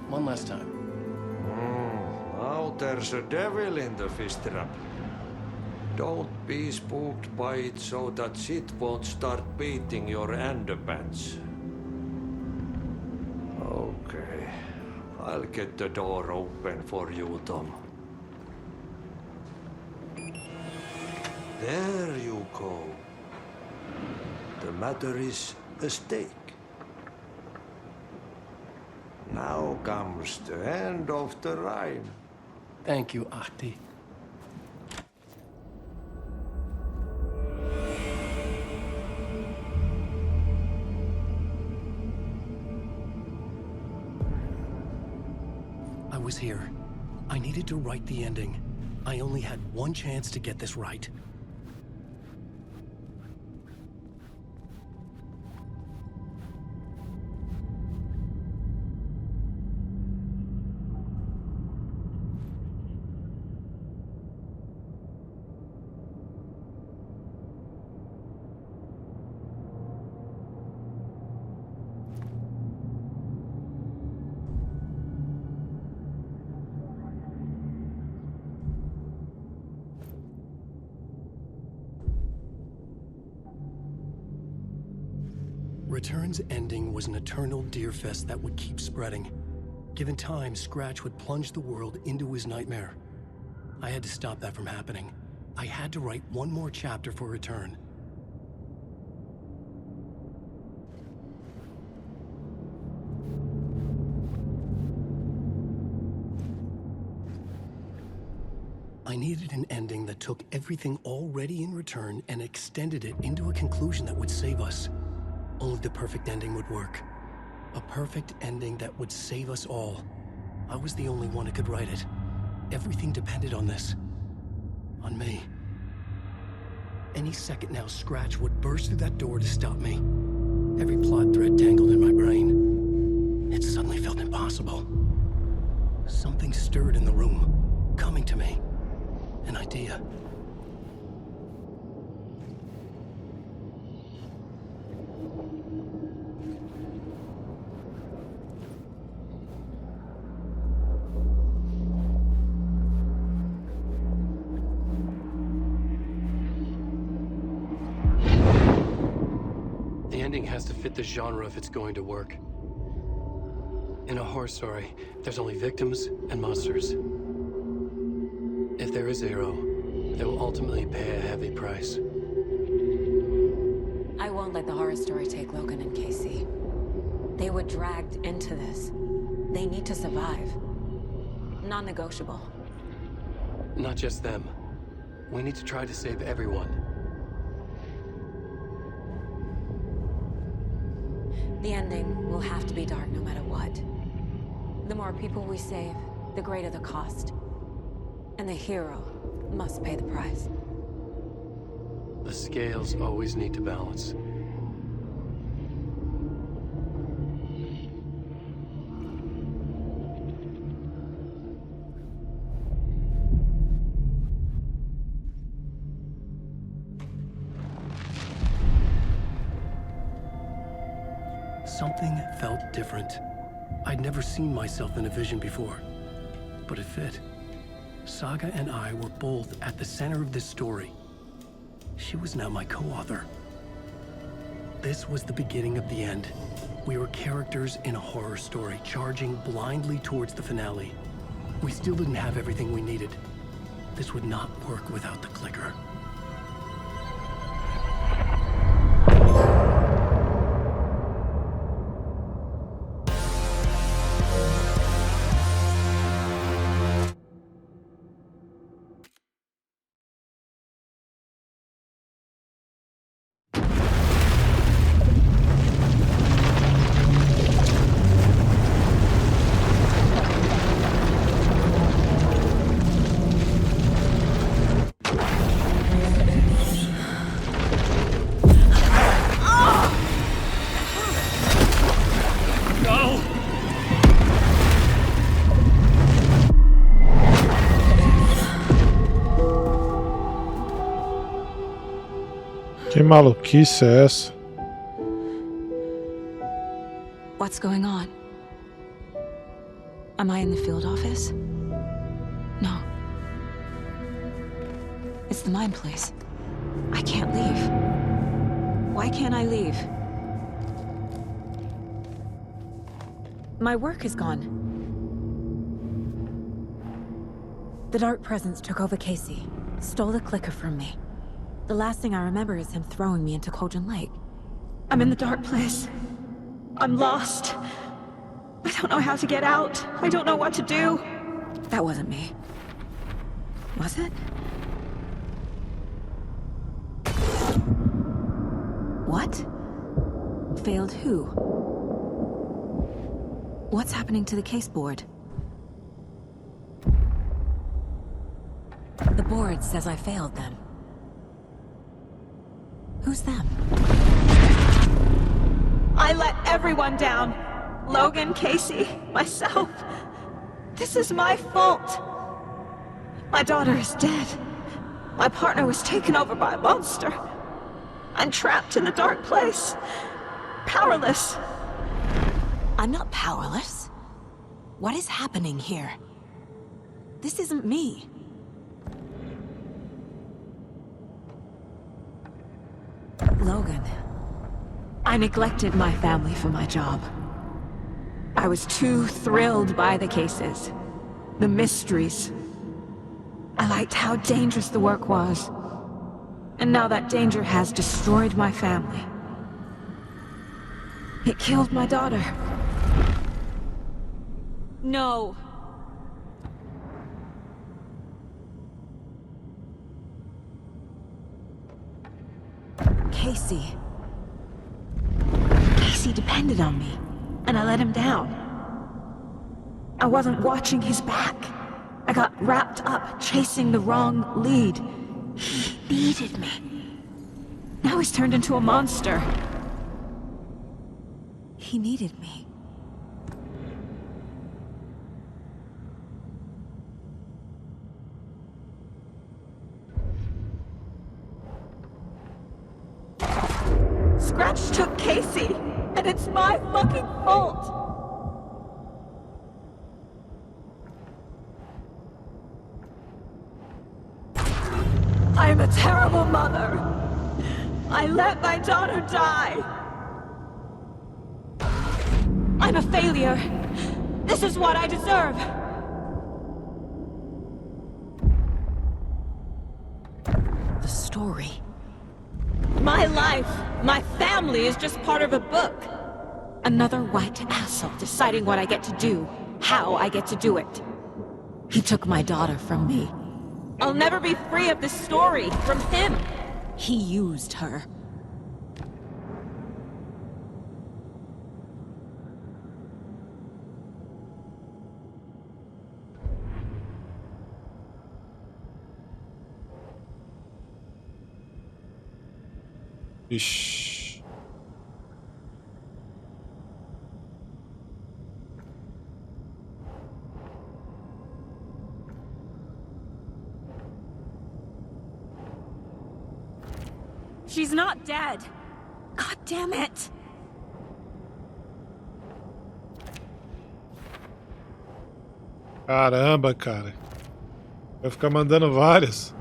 One last time. Now there's a devil in the fish trap. Don't be spooked by it so that shit won't start beating your underpants. Okay, I'll get the door open for you, Tom. There you go. The matter is a stake. Now comes the end of the rhyme. Thank you, Ahti. I was here. I needed to write the ending. I only had one chance to get this right. Return's ending was an eternal deerfest that would keep spreading. Given time, Scratch would plunge the world into his nightmare. I had to stop that from happening. I had to write one more chapter for Return. I needed an ending that took everything already in Return and extended it into a conclusion that would save us. Only the perfect ending would work. A perfect ending that would save us all. I was the only one who could write it. Everything depended on this. On me. Any second now, Scratch would burst through that door to stop me. Every plot thread tangled in my brain. It suddenly felt impossible. Something stirred in the room, coming to me. An idea. The ending has to fit the genre if it's going to work. In a horror story, there's only victims and monsters. If there is a hero, they will ultimately pay a heavy price. I won't let the horror story take Logan and Casey. They were dragged into this. They need to survive. Non-negotiable. Not just them. We need to try to save everyone. The ending will have to be dark no matter what. The more people we save, the greater the cost. And the hero must pay the price. The scales always need to balance. Something felt different. I'd never seen myself in a vision before, but it fit. Saga and I were both at the center of this story. She was now my co-author. This was the beginning of the end. We were characters in a horror story, charging blindly towards the finale. We still didn't have everything we needed. This would not work without the clicker. maluquice é essa? What's going on? Am I in the field office? No. It's the mine place. I can't leave. Why can't I leave? My work is gone. The Dark Presence took over Casey, stole the clicker from me. The last thing I remember is him throwing me into Cauldron Lake. I'm in the dark place. I'm lost. I don't know how to get out. I don't know what to do. That wasn't me. Was it? What? Failed who? What's happening to the case board? The board says I failed them. Who's them? I let everyone down. Logan, Casey, myself. This is my fault. My daughter is dead. My partner was taken over by a monster. I'm trapped in a dark place. Powerless. I'm not powerless. What is happening here? This isn't me. Logan. I neglected my family for my job. I was too thrilled by the cases, the mysteries. I liked how dangerous the work was. And now that danger has destroyed my family. It killed my daughter. No. Casey. Casey depended on me, and I let him down. I wasn't watching his back. I got wrapped up chasing the wrong lead. He needed me. Now he's turned into a monster. He needed me. Scratch took Casey, and it's my fucking fault. I'm a terrible mother. I let my daughter die. I'm a failure. This is what I deserve. The story. My life, my family is just part of a book. Another white asshole deciding what I get to do, how I get to do it. He took my daughter from me. I'll never be free of this story from him. He used her. Ixi. She's not dead. God damn it. Caramba, cara. Vai ficar mandando várias.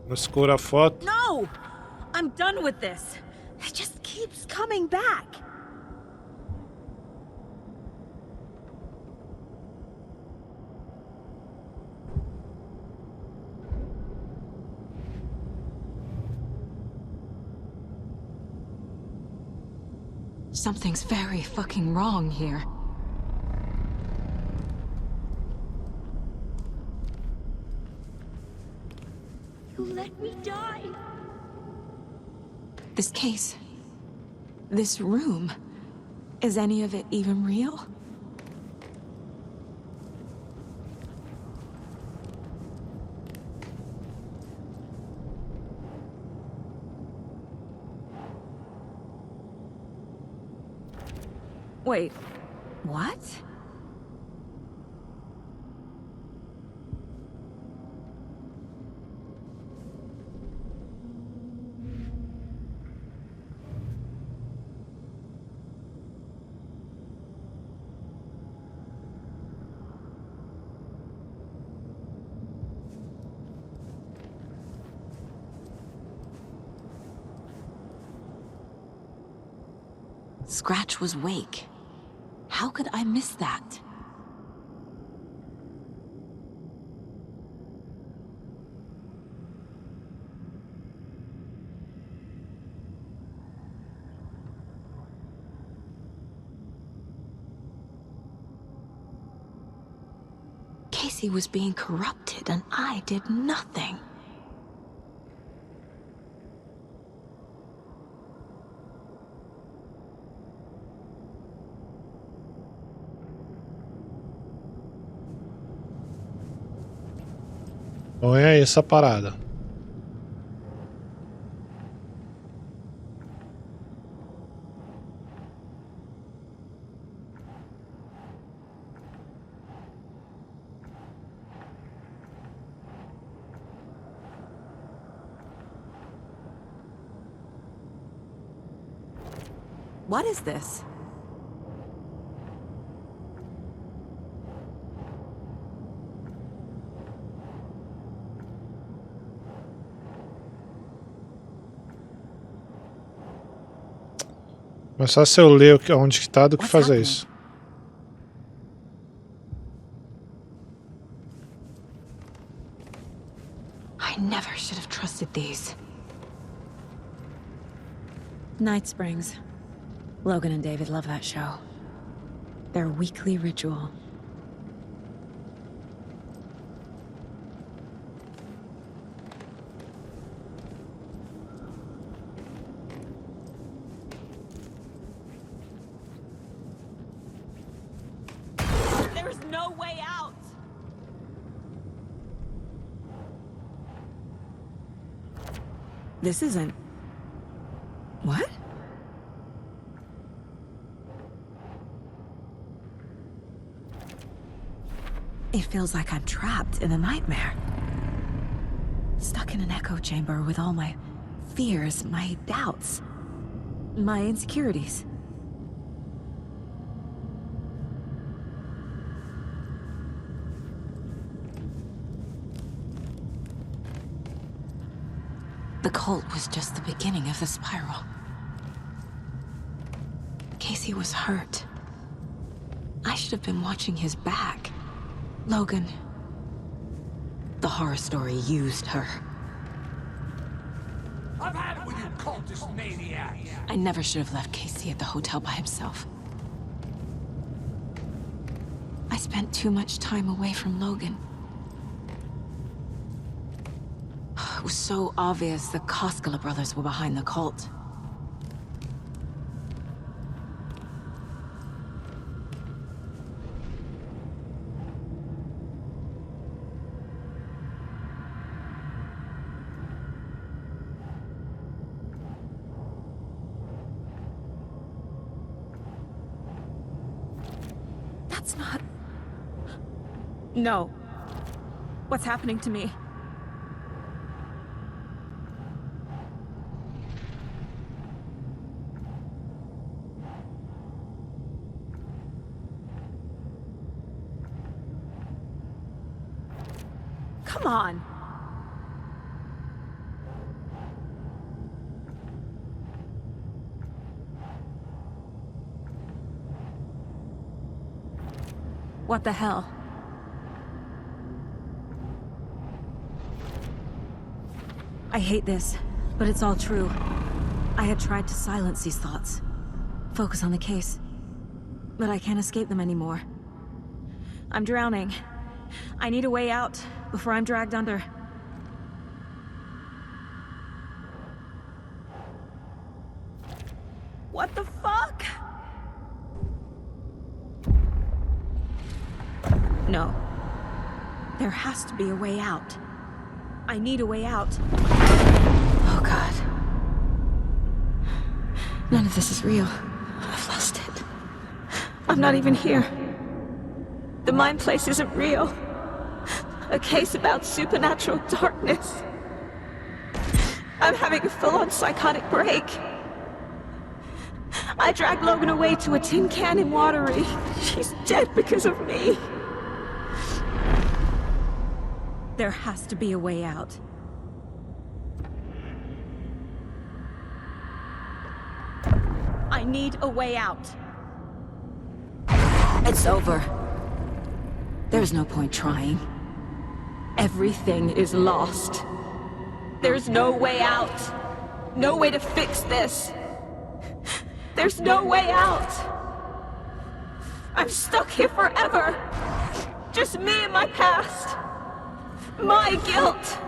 Não escura a foto. No! I'm done with this. It just keeps coming back. Something's very fucking wrong here. You let me die. This case. This room. Is any of it even real? Wait, what? Scratch was Wake. How could I miss that? Casey was being corrupted and I did nothing. Então é essa parada. What is this? Mas só se eu ler onde que tá do que fazer isso. I never should have trusted these. Night Springs. Logan and David love that show. Their weekly ritual. There's no way out! This isn't... What? It feels like I'm trapped in a nightmare. Stuck in an echo chamber with all my fears, my doubts, my insecurities. The cult was just the beginning of the spiral. Casey was hurt. I should have been watching his back. Logan. The horror story used her. I've had it with you cultist maniacs! I never should have left Casey at the hotel by himself. I spent too much time away from Logan. It was so obvious the Koskela brothers were behind the cult. That's not... No. What's happening to me? Come on! What the hell? I hate this, but it's all true. I had tried to silence these thoughts. Focus on the case. But I can't escape them anymore. I'm drowning. I need a way out before I'm dragged under. What the fuck? No. There has to be a way out. I need a way out. Oh God. None of this is real. I've lost it. I'm not even here. The mind place isn't real. A case about supernatural darkness. I'm having a full-on psychotic break. I dragged Logan away to a tin can in Watery. She's dead because of me. There has to be a way out. I need a way out. It's over. There's no point trying. Everything is lost. There's no way out. No way to fix this. There's no way out. I'm stuck here forever. Just me and my past. My guilt.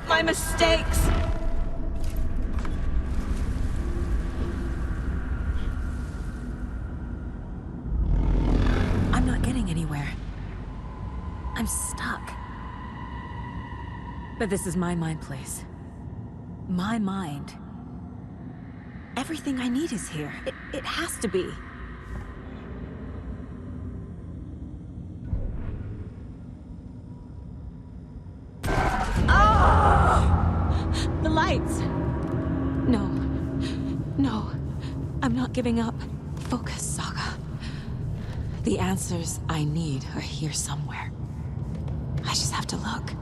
My mistakes. I'm not getting anywhere. I'm stuck. But this is my mind place. My mind. Everything I need is here. It has to be. Oh! The lights. No. No. I'm not giving up. Focus, Saga. The answers I need are here somewhere. I just have to look.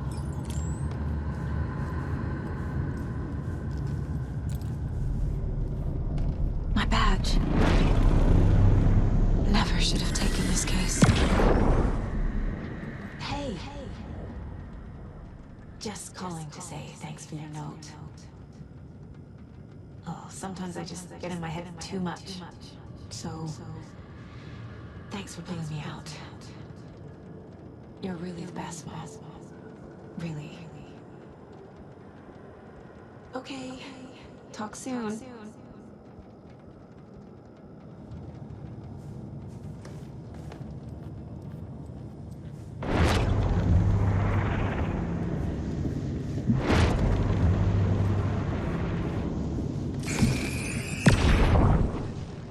My badge. Never should have taken this case. Hey. Just calling to say thanks for your note. Oh, sometimes I just get in my head too much. So, thanks for pulling me out. You're really the best, Mom. Really. Okay. Talk soon.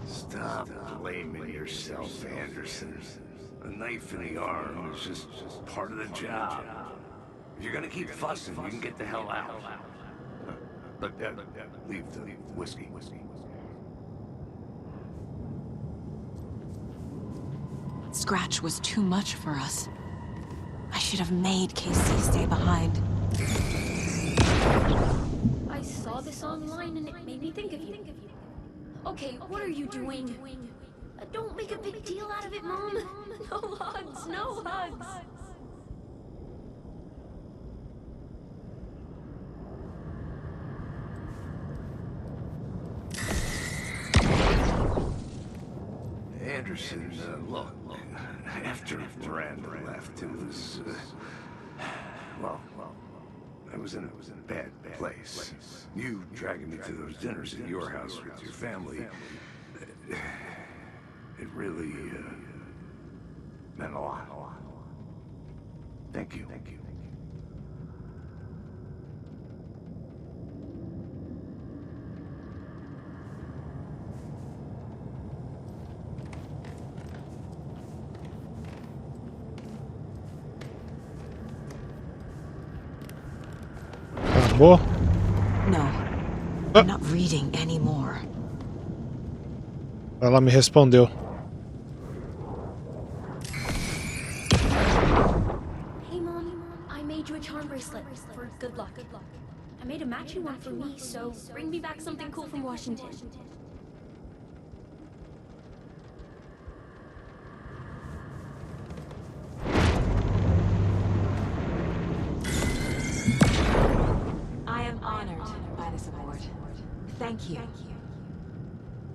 Stop blaming yourself, Anderson. A knife in the arm is just part of the job. If you're gonna keep fussing, you can get the hell out. But leave the whiskey. Scratch was too much for us. I should have made Casey stay behind. I saw this online and it made me think of you. Okay, what are you doing? Don't make a big deal out of it, Mom. No hugs, no hugs. Anderson, look, after Miranda left, it was, well, I was in a bad place. You dragging me to those dinners at your house with your family, it really, meant a lot. Thank you. Acabou? No. I'm not reading anymore. Ela me respondeu. Hey, Mom, I made you a charm bracelet for good luck. I made a matching one for me, so bring me back something cool from Washington. I am honored by this award. Thank you.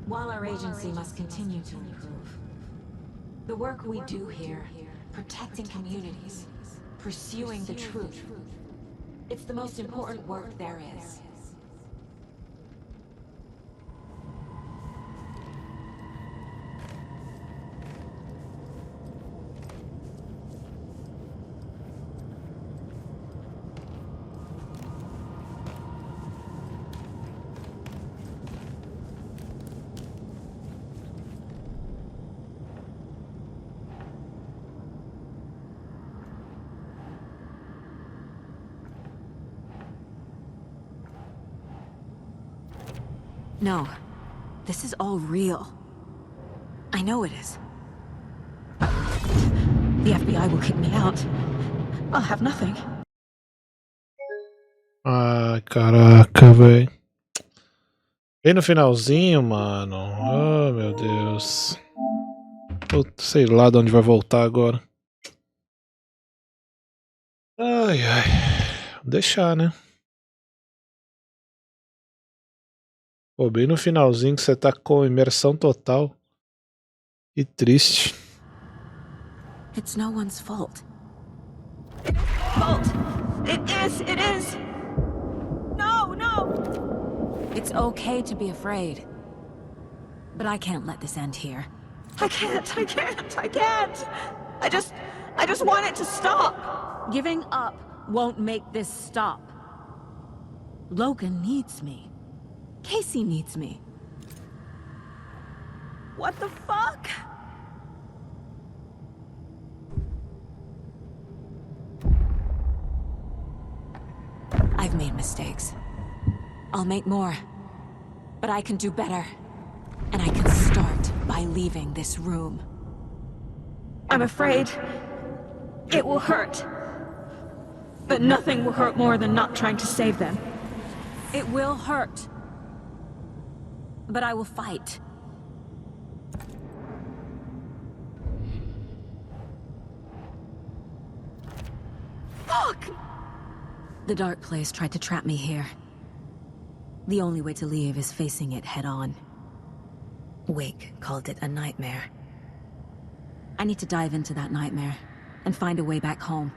While our agency must continue to improve, the work we do here, protecting communities, pursuing the truth, it's the most important work there is. No. This is all real. I know it is. The FBI will kick me out. I'll have nothing. Ai, caraca, velho. Bem no finalzinho, mano. Oh, meu Deus. Eu sei lá de onde vai voltar agora. Ai, ai. Vou deixar, né? Pô, bem no finalzinho que você tá com imersão total. Que triste. It's no one's fault. Fault! It is! No! It's okay to be afraid. But I can't let this end here. I can't! I just want it to stop! Giving up won't make this stop. Logan needs me. Casey needs me. What the fuck? I've made mistakes. I'll make more. But I can do better. And I can start by leaving this room. I'm afraid it will hurt. But nothing will hurt more than not trying to save them. It will hurt. But I will fight. Fuck! The dark place tried to trap me here. The only way to leave is facing it head on. Wake called it a nightmare. I need to dive into that nightmare and find a way back home.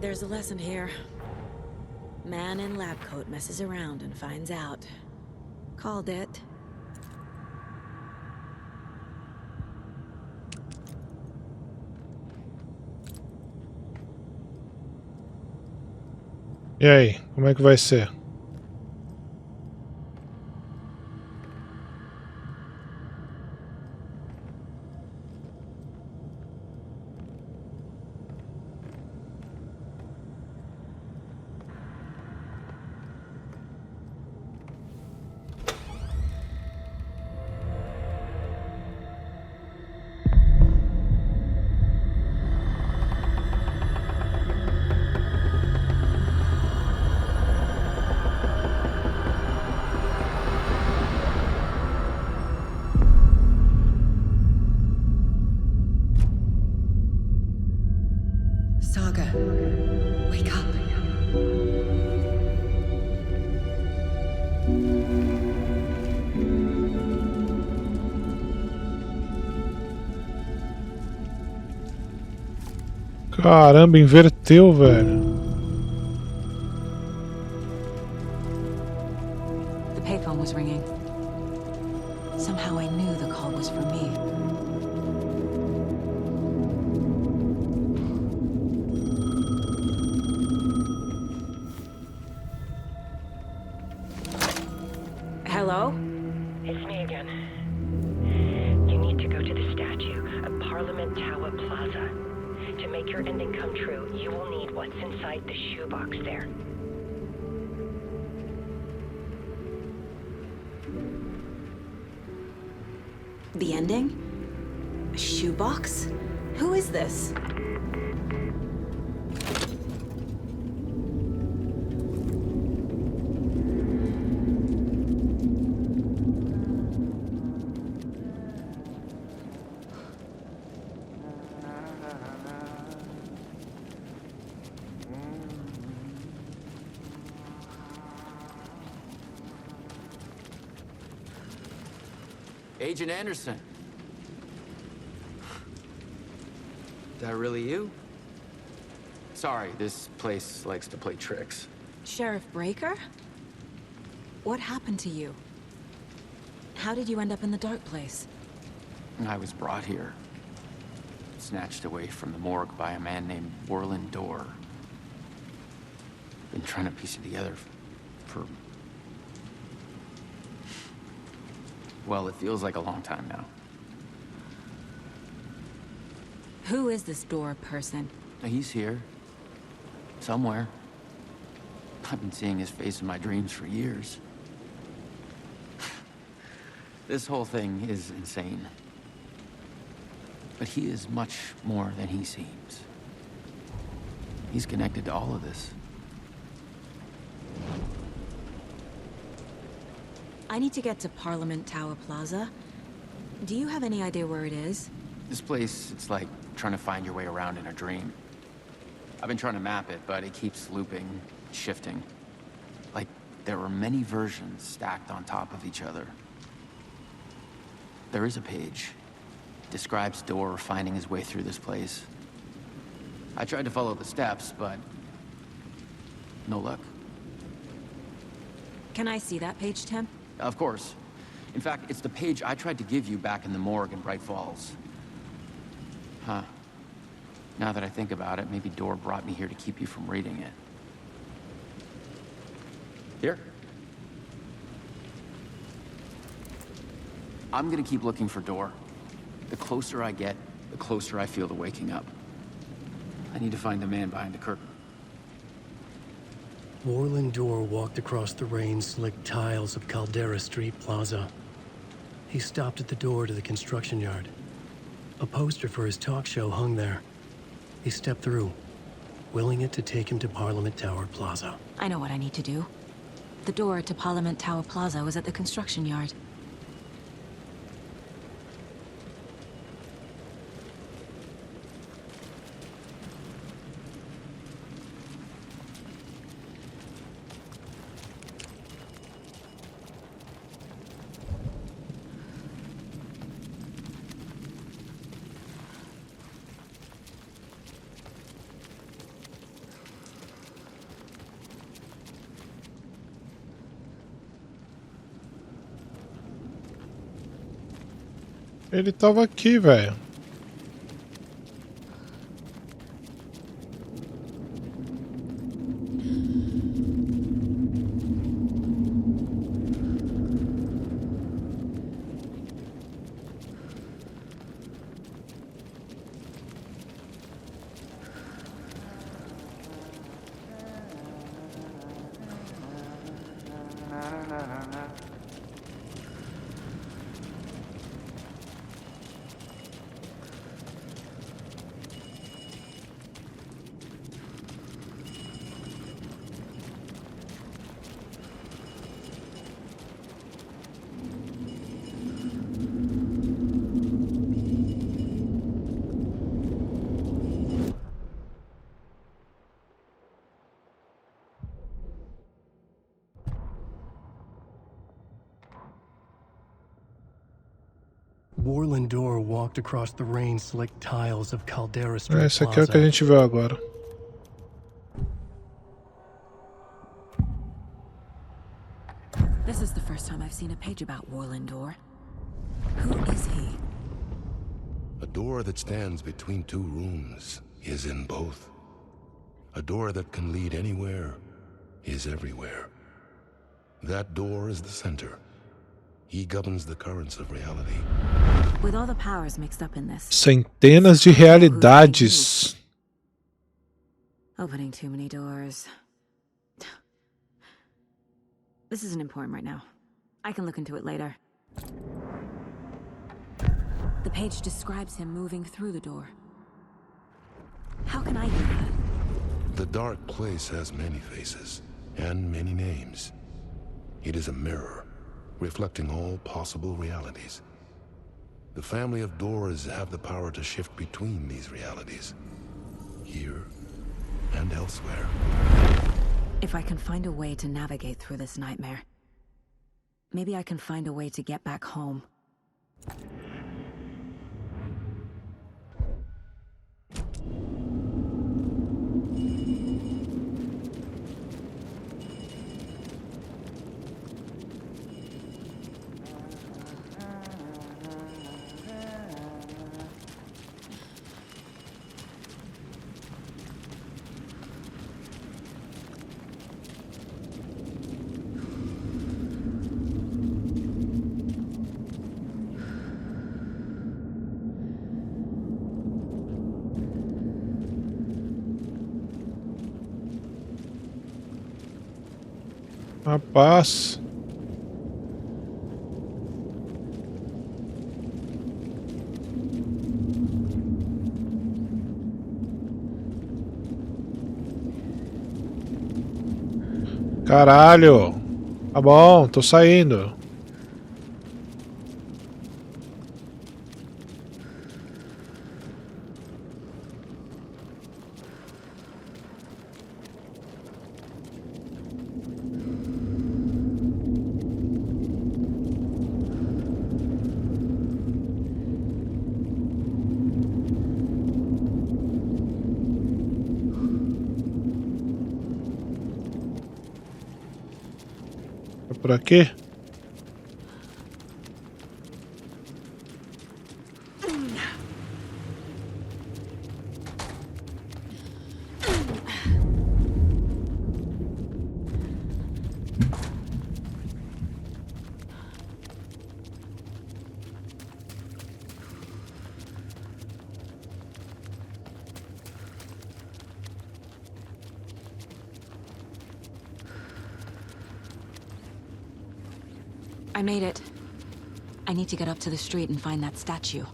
There's a lesson here. Man in lab coat messes around and finds out. Called it. E aí, como é que vai ser? Saga, wake up. Caramba, inverteu, velho. The payphone was ringing. Somehow I knew the call was for me. Hello? It's me again. You need to go to the statue at Parliament Tower Plaza. To make your ending come true, you will need what's inside the shoebox there. The ending? A shoebox? Who is this? Agent Anderson. That really you? Sorry, this place likes to play tricks. Sheriff Breaker? What happened to you? How did you end up in the dark place? I was brought here. Snatched away from the morgue by a man named Warland Dorr. Been trying to piece it together for... well, it feels like a long time now. Who is this Dorr person? He's here. Somewhere. I've been seeing his face in my dreams for years. This whole thing is insane. But he is much more than he seems. He's connected to all of this. I need to get to Parliament Tower Plaza. Do you have any idea where it is? This place, it's like trying to find your way around in a dream. I've been trying to map it, but it keeps looping, shifting. Like there are many versions stacked on top of each other. There is a page. Describes Dorr finding his way through this place. I tried to follow the steps, but no luck. Can I see that page, Tim? Of course. In fact, it's the page I tried to give you back in the morgue in Bright Falls. Huh. Now that I think about it, maybe Dorr brought me here to keep you from reading it. Here. I'm gonna keep looking for Dorr. The closer I get, the closer I feel to waking up. I need to find the man behind the curtain. Warland Dorr walked across the rain-slicked tiles of Caldera Street Plaza. He stopped at the door to the construction yard. A poster for his talk show hung there. He stepped through, willing it to take him to Parliament Tower Plaza. I know what I need to do. The door to Parliament Tower Plaza was at the construction yard. Ele tava aqui, velho. Warland Dorr walked across the rain-slicked tiles of Caldera Street Esse aqui é o que a gente viu agora. This is the first time I've seen a page about Warland Dorr. Who is he? A door that stands between two rooms is in both. A door that can lead anywhere is everywhere. That door is the center. He governs the currents of reality. With all the powers mixed up in this. Centenas de realidades. Opening too many doors. This isn't important right now. I can look into it later. The page describes him moving through the door. How can I do that? The dark place has many faces and many names. It is a mirror, reflecting all possible realities. The family of Dorrs have the power to shift between these realities, here and elsewhere. If I can find a way to navigate through this nightmare, maybe I can find a way to get back home. Rapaz. Caralho. Tá bom, tô saindo. É por aqui? I made it. I need to get up to the street and find that statue.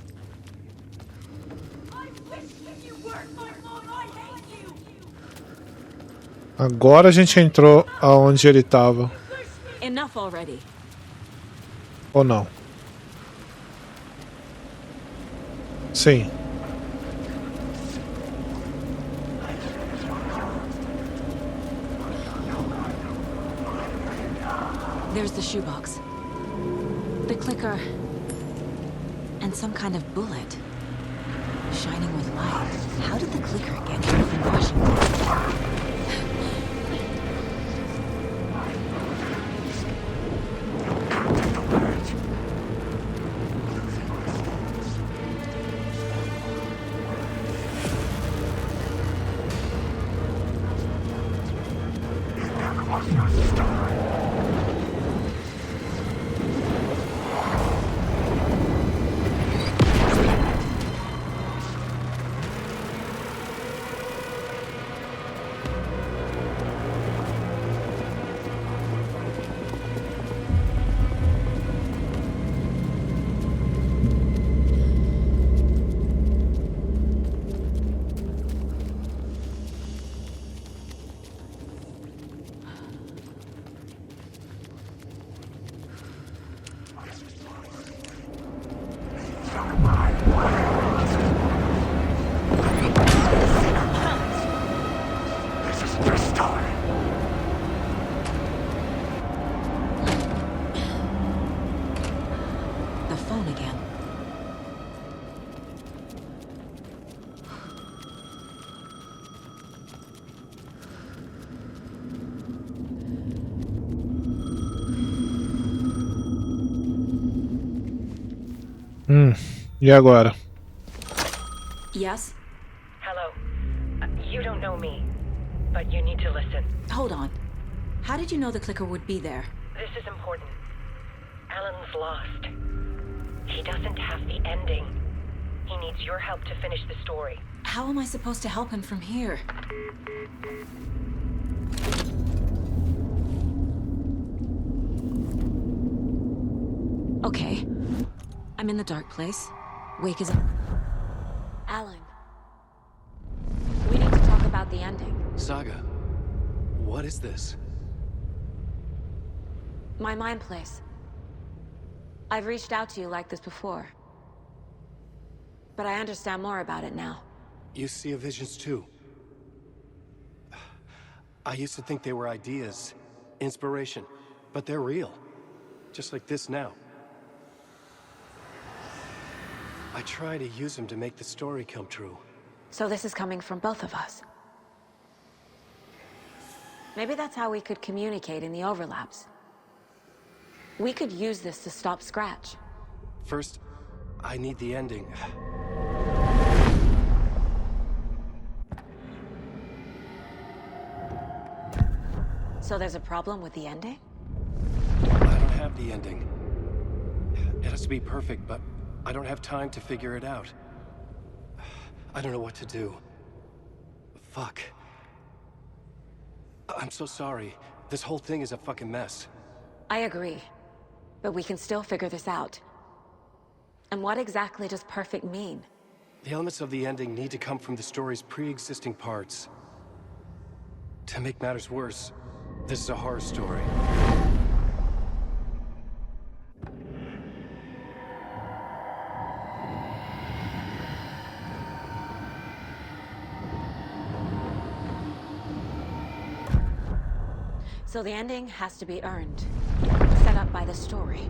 Agora a gente entrou aonde ele tava. Enough already. Ou não? Sim. There's the shoebox. The clicker. And some kind of bullet. Shining with light. How did the clicker get here from Washington? E agora? Yes? Hello. You don't know me, but you need to listen. Hold on. How did you know the clicker would be there? This is important. Alan's lost. He doesn't have the ending. He needs your help to finish the story. How am I supposed to help him from here? Okay. I'm in the dark place. Wake is... Alan. We need to talk about the ending. Saga, what is this? My mind place. I've reached out to you like this before. But I understand more about it now. You see visions too. I used to think they were ideas, inspiration, but they're real. Just like this now. I try to use them to make the story come true. So this is coming from both of us. Maybe that's how we could communicate in the overlaps. We could use this to stop Scratch. First, I need the ending. So there's a problem with the ending? I don't have the ending. It has to be perfect, but I don't have time to figure it out. I don't know what to do. Fuck. I'm so sorry. This whole thing is a fucking mess. I agree. But we can still figure this out. And what exactly does perfect mean? The elements of the ending need to come from the story's pre-existing parts. To make matters worse, this is a horror story. So the ending has to be earned, set up by the story.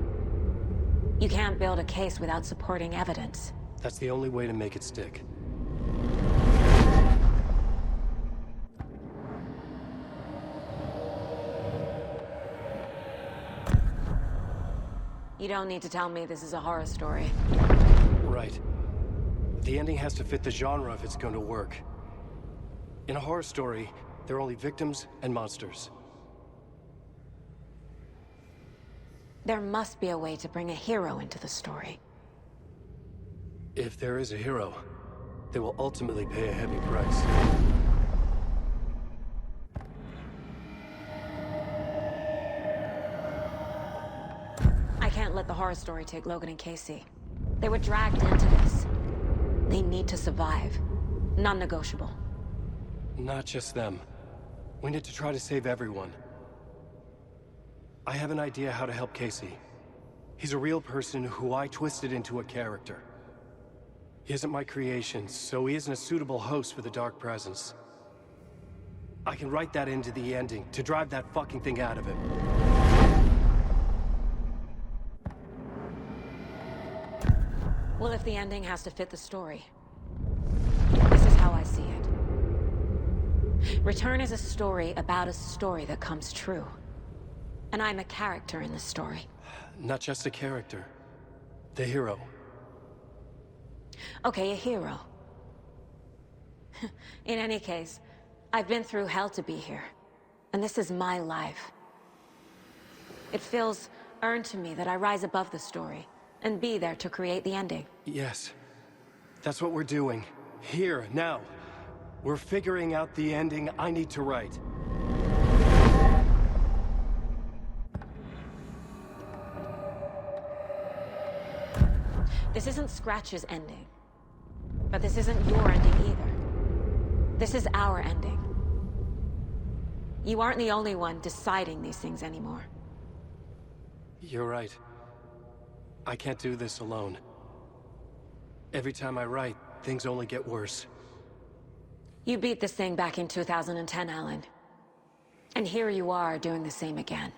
You can't build a case without supporting evidence. That's the only way to make it stick. You don't need to tell me this is a horror story. Right. The ending has to fit the genre if it's going to work. In a horror story, there are only victims and monsters. There must be a way to bring a hero into the story. If there is a hero, they will ultimately pay a heavy price. I can't let the horror story take Logan and Casey. They were dragged into this. They need to survive. Non-negotiable. Not just them. We need to try to save everyone. I have an idea how to help Casey. He's a real person who I twisted into a character. He isn't my creation, so he isn't a suitable host for the Dark Presence. I can write that into the ending to drive that fucking thing out of him. Well, if the ending has to fit the story, this is how I see it. Return is a story about a story that comes true. And I'm a character in the story. Not just a character. The hero. Okay, a hero. In any case, I've been through hell to be here. And this is my life. It feels earned to me that I rise above the story and be there to create the ending. Yes. That's what we're doing. Here, now. We're figuring out the ending I need to write. This isn't Scratch's ending. But this isn't your ending either. This is our ending. You aren't the only one deciding these things anymore. You're right. I can't do this alone. Every time I write, things only get worse. You beat this thing back in 2010, Alan. And here you are doing the same again.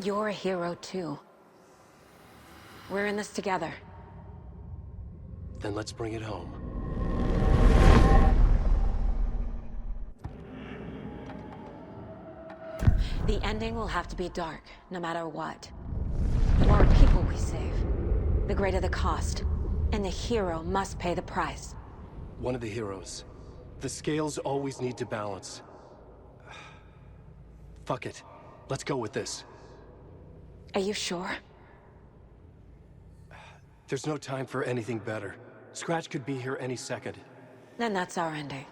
You're a hero too. We're in this together. Then let's bring it home. The ending will have to be dark, no matter what. The more people we save, the greater the cost. And the hero must pay the price. One of the heroes. The scales always need to balance. Fuck it. Let's go with this. Are you sure? There's no time for anything better. Scratch could be here any second. Then that's our ending.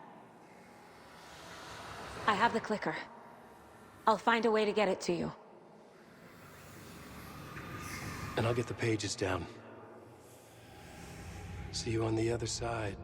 I have the clicker. I'll find a way to get it to you. And I'll get the pages down. See you on the other side.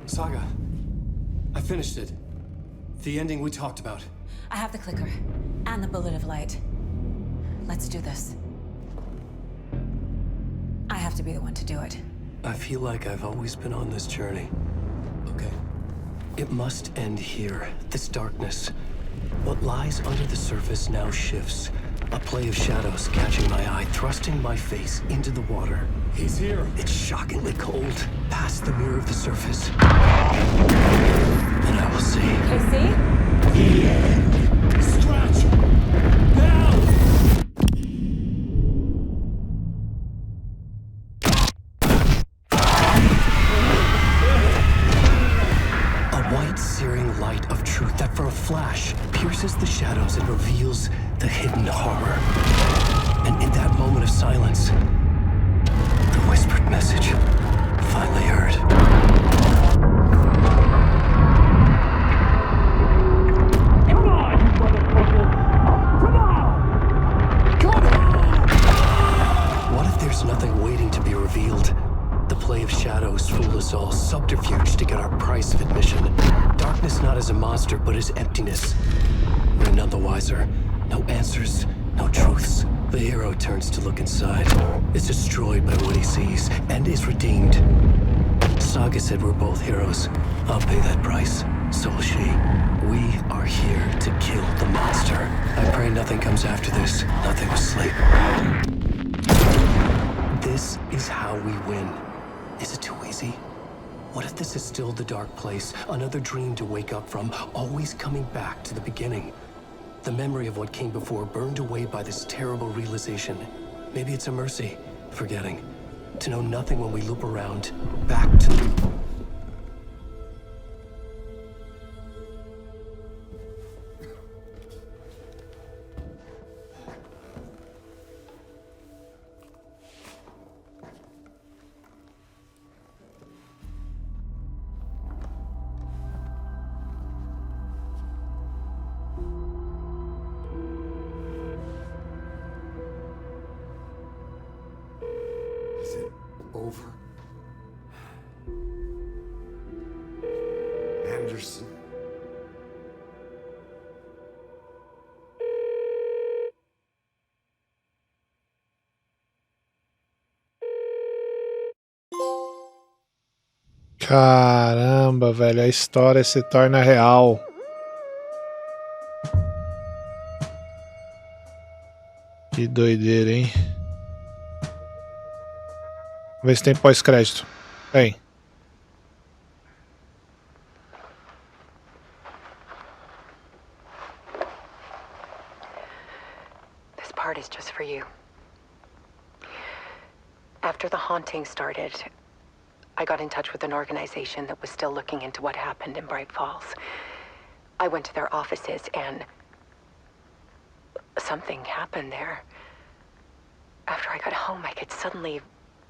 Saga, I finished it. The ending we talked about. I have the clicker. And the bullet of light. Let's do this. I have to be the one to do it. I feel like I've always been on this journey. Okay. It must end here, this darkness. What lies under the surface now shifts. A play of shadows catching my eye, thrusting my face into the water. He's here. It's shockingly cold, past the mirror of the surface. And I will see. Casey? The end. Scratch! Now! A white, searing light of truth that for a flash pierces the shadows and reveals the hidden horror. And in that moment of silence, the whispered message finally heard. Come on, you motherfucker! Come on! Come on! What if there's nothing waiting to be revealed? The play of shadows fool us all, subterfuge to get our price of admission. Darkness not as a monster, but as emptiness. We're none the wiser. No answers, no truths. The hero turns to look inside, is destroyed by what he sees, and is redeemed. Saga said we're both heroes. I'll pay that price. So will she. We are here to kill the monster. I pray nothing comes after this. Nothing will sleep. This is how we win. Is it too easy? What if this is still the dark place? Another dream to wake up from, always coming back to the beginning. The memory of what came before burned away by this terrible realization. Maybe it's a mercy, forgetting. To know nothing when we loop around, back to... Is it over? Anderson? Caramba, velho, a história se torna real. Que doideira, hein? Vê se tem pós-crédito. Tem. This part is just for you. After the haunting started, I got in touch with an organization that was still looking into what happened in Bright Falls. I went to their offices and something happened there. After I got home, I could suddenly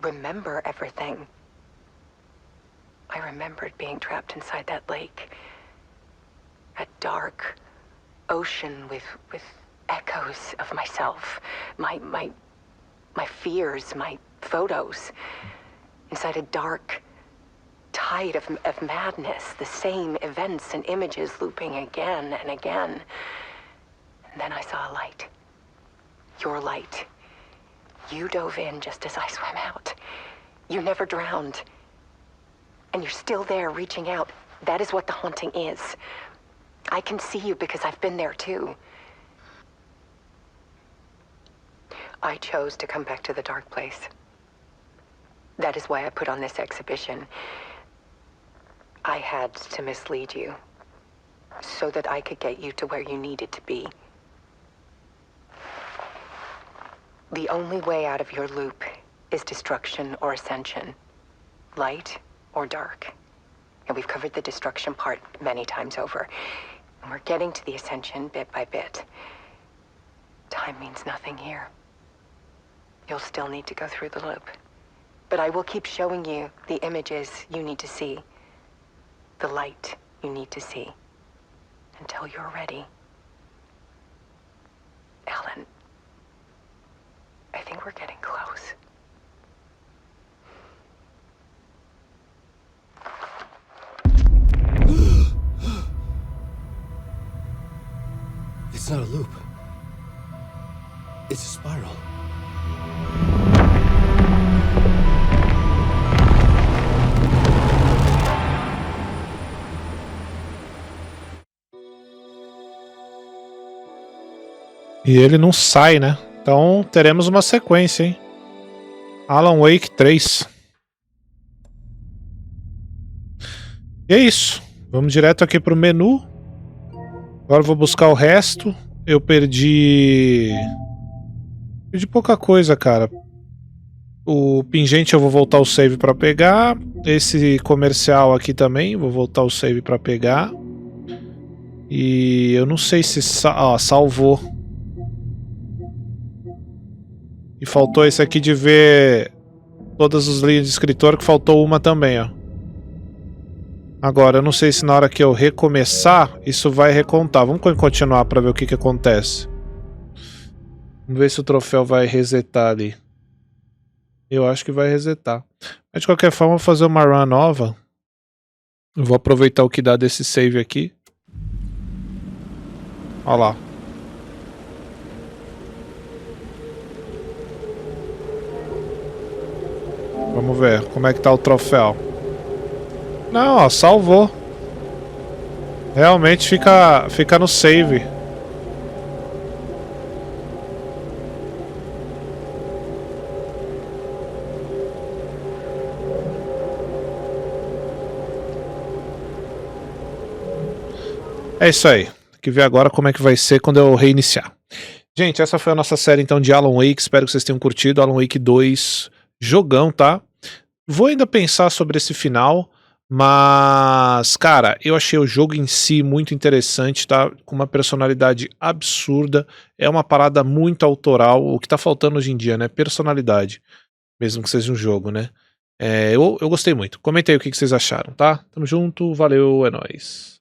remember everything. I remembered being trapped inside that lake. A dark ocean with echoes of myself. My fears, my photos. Inside a dark tide of madness. The same events and images looping again and again. And then I saw a light. Your light. You dove in just as I swam out. You never drowned. And you're still there reaching out. That is what the haunting is. I can see you because I've been there too. I chose to come back to the dark place. That is why I put on this exhibition. I had to mislead you so that I could get you to where you needed to be. The only way out of your loop is destruction or ascension, light or dark. And we've covered the destruction part many times over. And we're getting to the ascension bit by bit. Time means nothing here. You'll still need to go through the loop. But I will keep showing you the images you need to see, the light you need to see, until you're ready. Alan, I think we're getting close. It's not a loop. It's a spiral. E ele não sai, né? Então teremos uma sequência, hein? Alan Wake 3. E é isso. Vamos direto aqui pro menu. Agora eu vou buscar o resto. Eu perdi pouca coisa, cara. O pingente eu vou voltar o save pra pegar. Esse comercial aqui também, vou voltar o save pra pegar. E eu não sei se salvou. E faltou esse aqui de ver todas as linhas de escritor, que faltou uma também, ó. Agora, eu não sei se na hora que eu recomeçar, isso vai recontar. Vamos continuar para ver o que que acontece. Vamos ver se o troféu vai resetar ali. Eu acho que vai resetar. Mas de qualquer forma, eu vou fazer uma run nova. Eu vou aproveitar o que dá desse save aqui. Olha lá. Vamos ver como é que tá o troféu. Não, ó, salvou. Realmente fica no save. É isso aí. Tem que ver agora como é que vai ser quando eu reiniciar. Gente, essa foi a nossa série então de Alan Wake. Espero que vocês tenham curtido. Alan Wake 2, jogão, tá? Vou ainda pensar sobre esse final, mas, cara, eu achei o jogo em si muito interessante, tá? Com uma personalidade absurda. É uma parada muito autoral. O que tá faltando hoje em dia, né? Personalidade. Mesmo que seja um jogo, né? Eu gostei muito. Comenta aí o que vocês acharam, tá? Tamo junto, valeu, é nóis.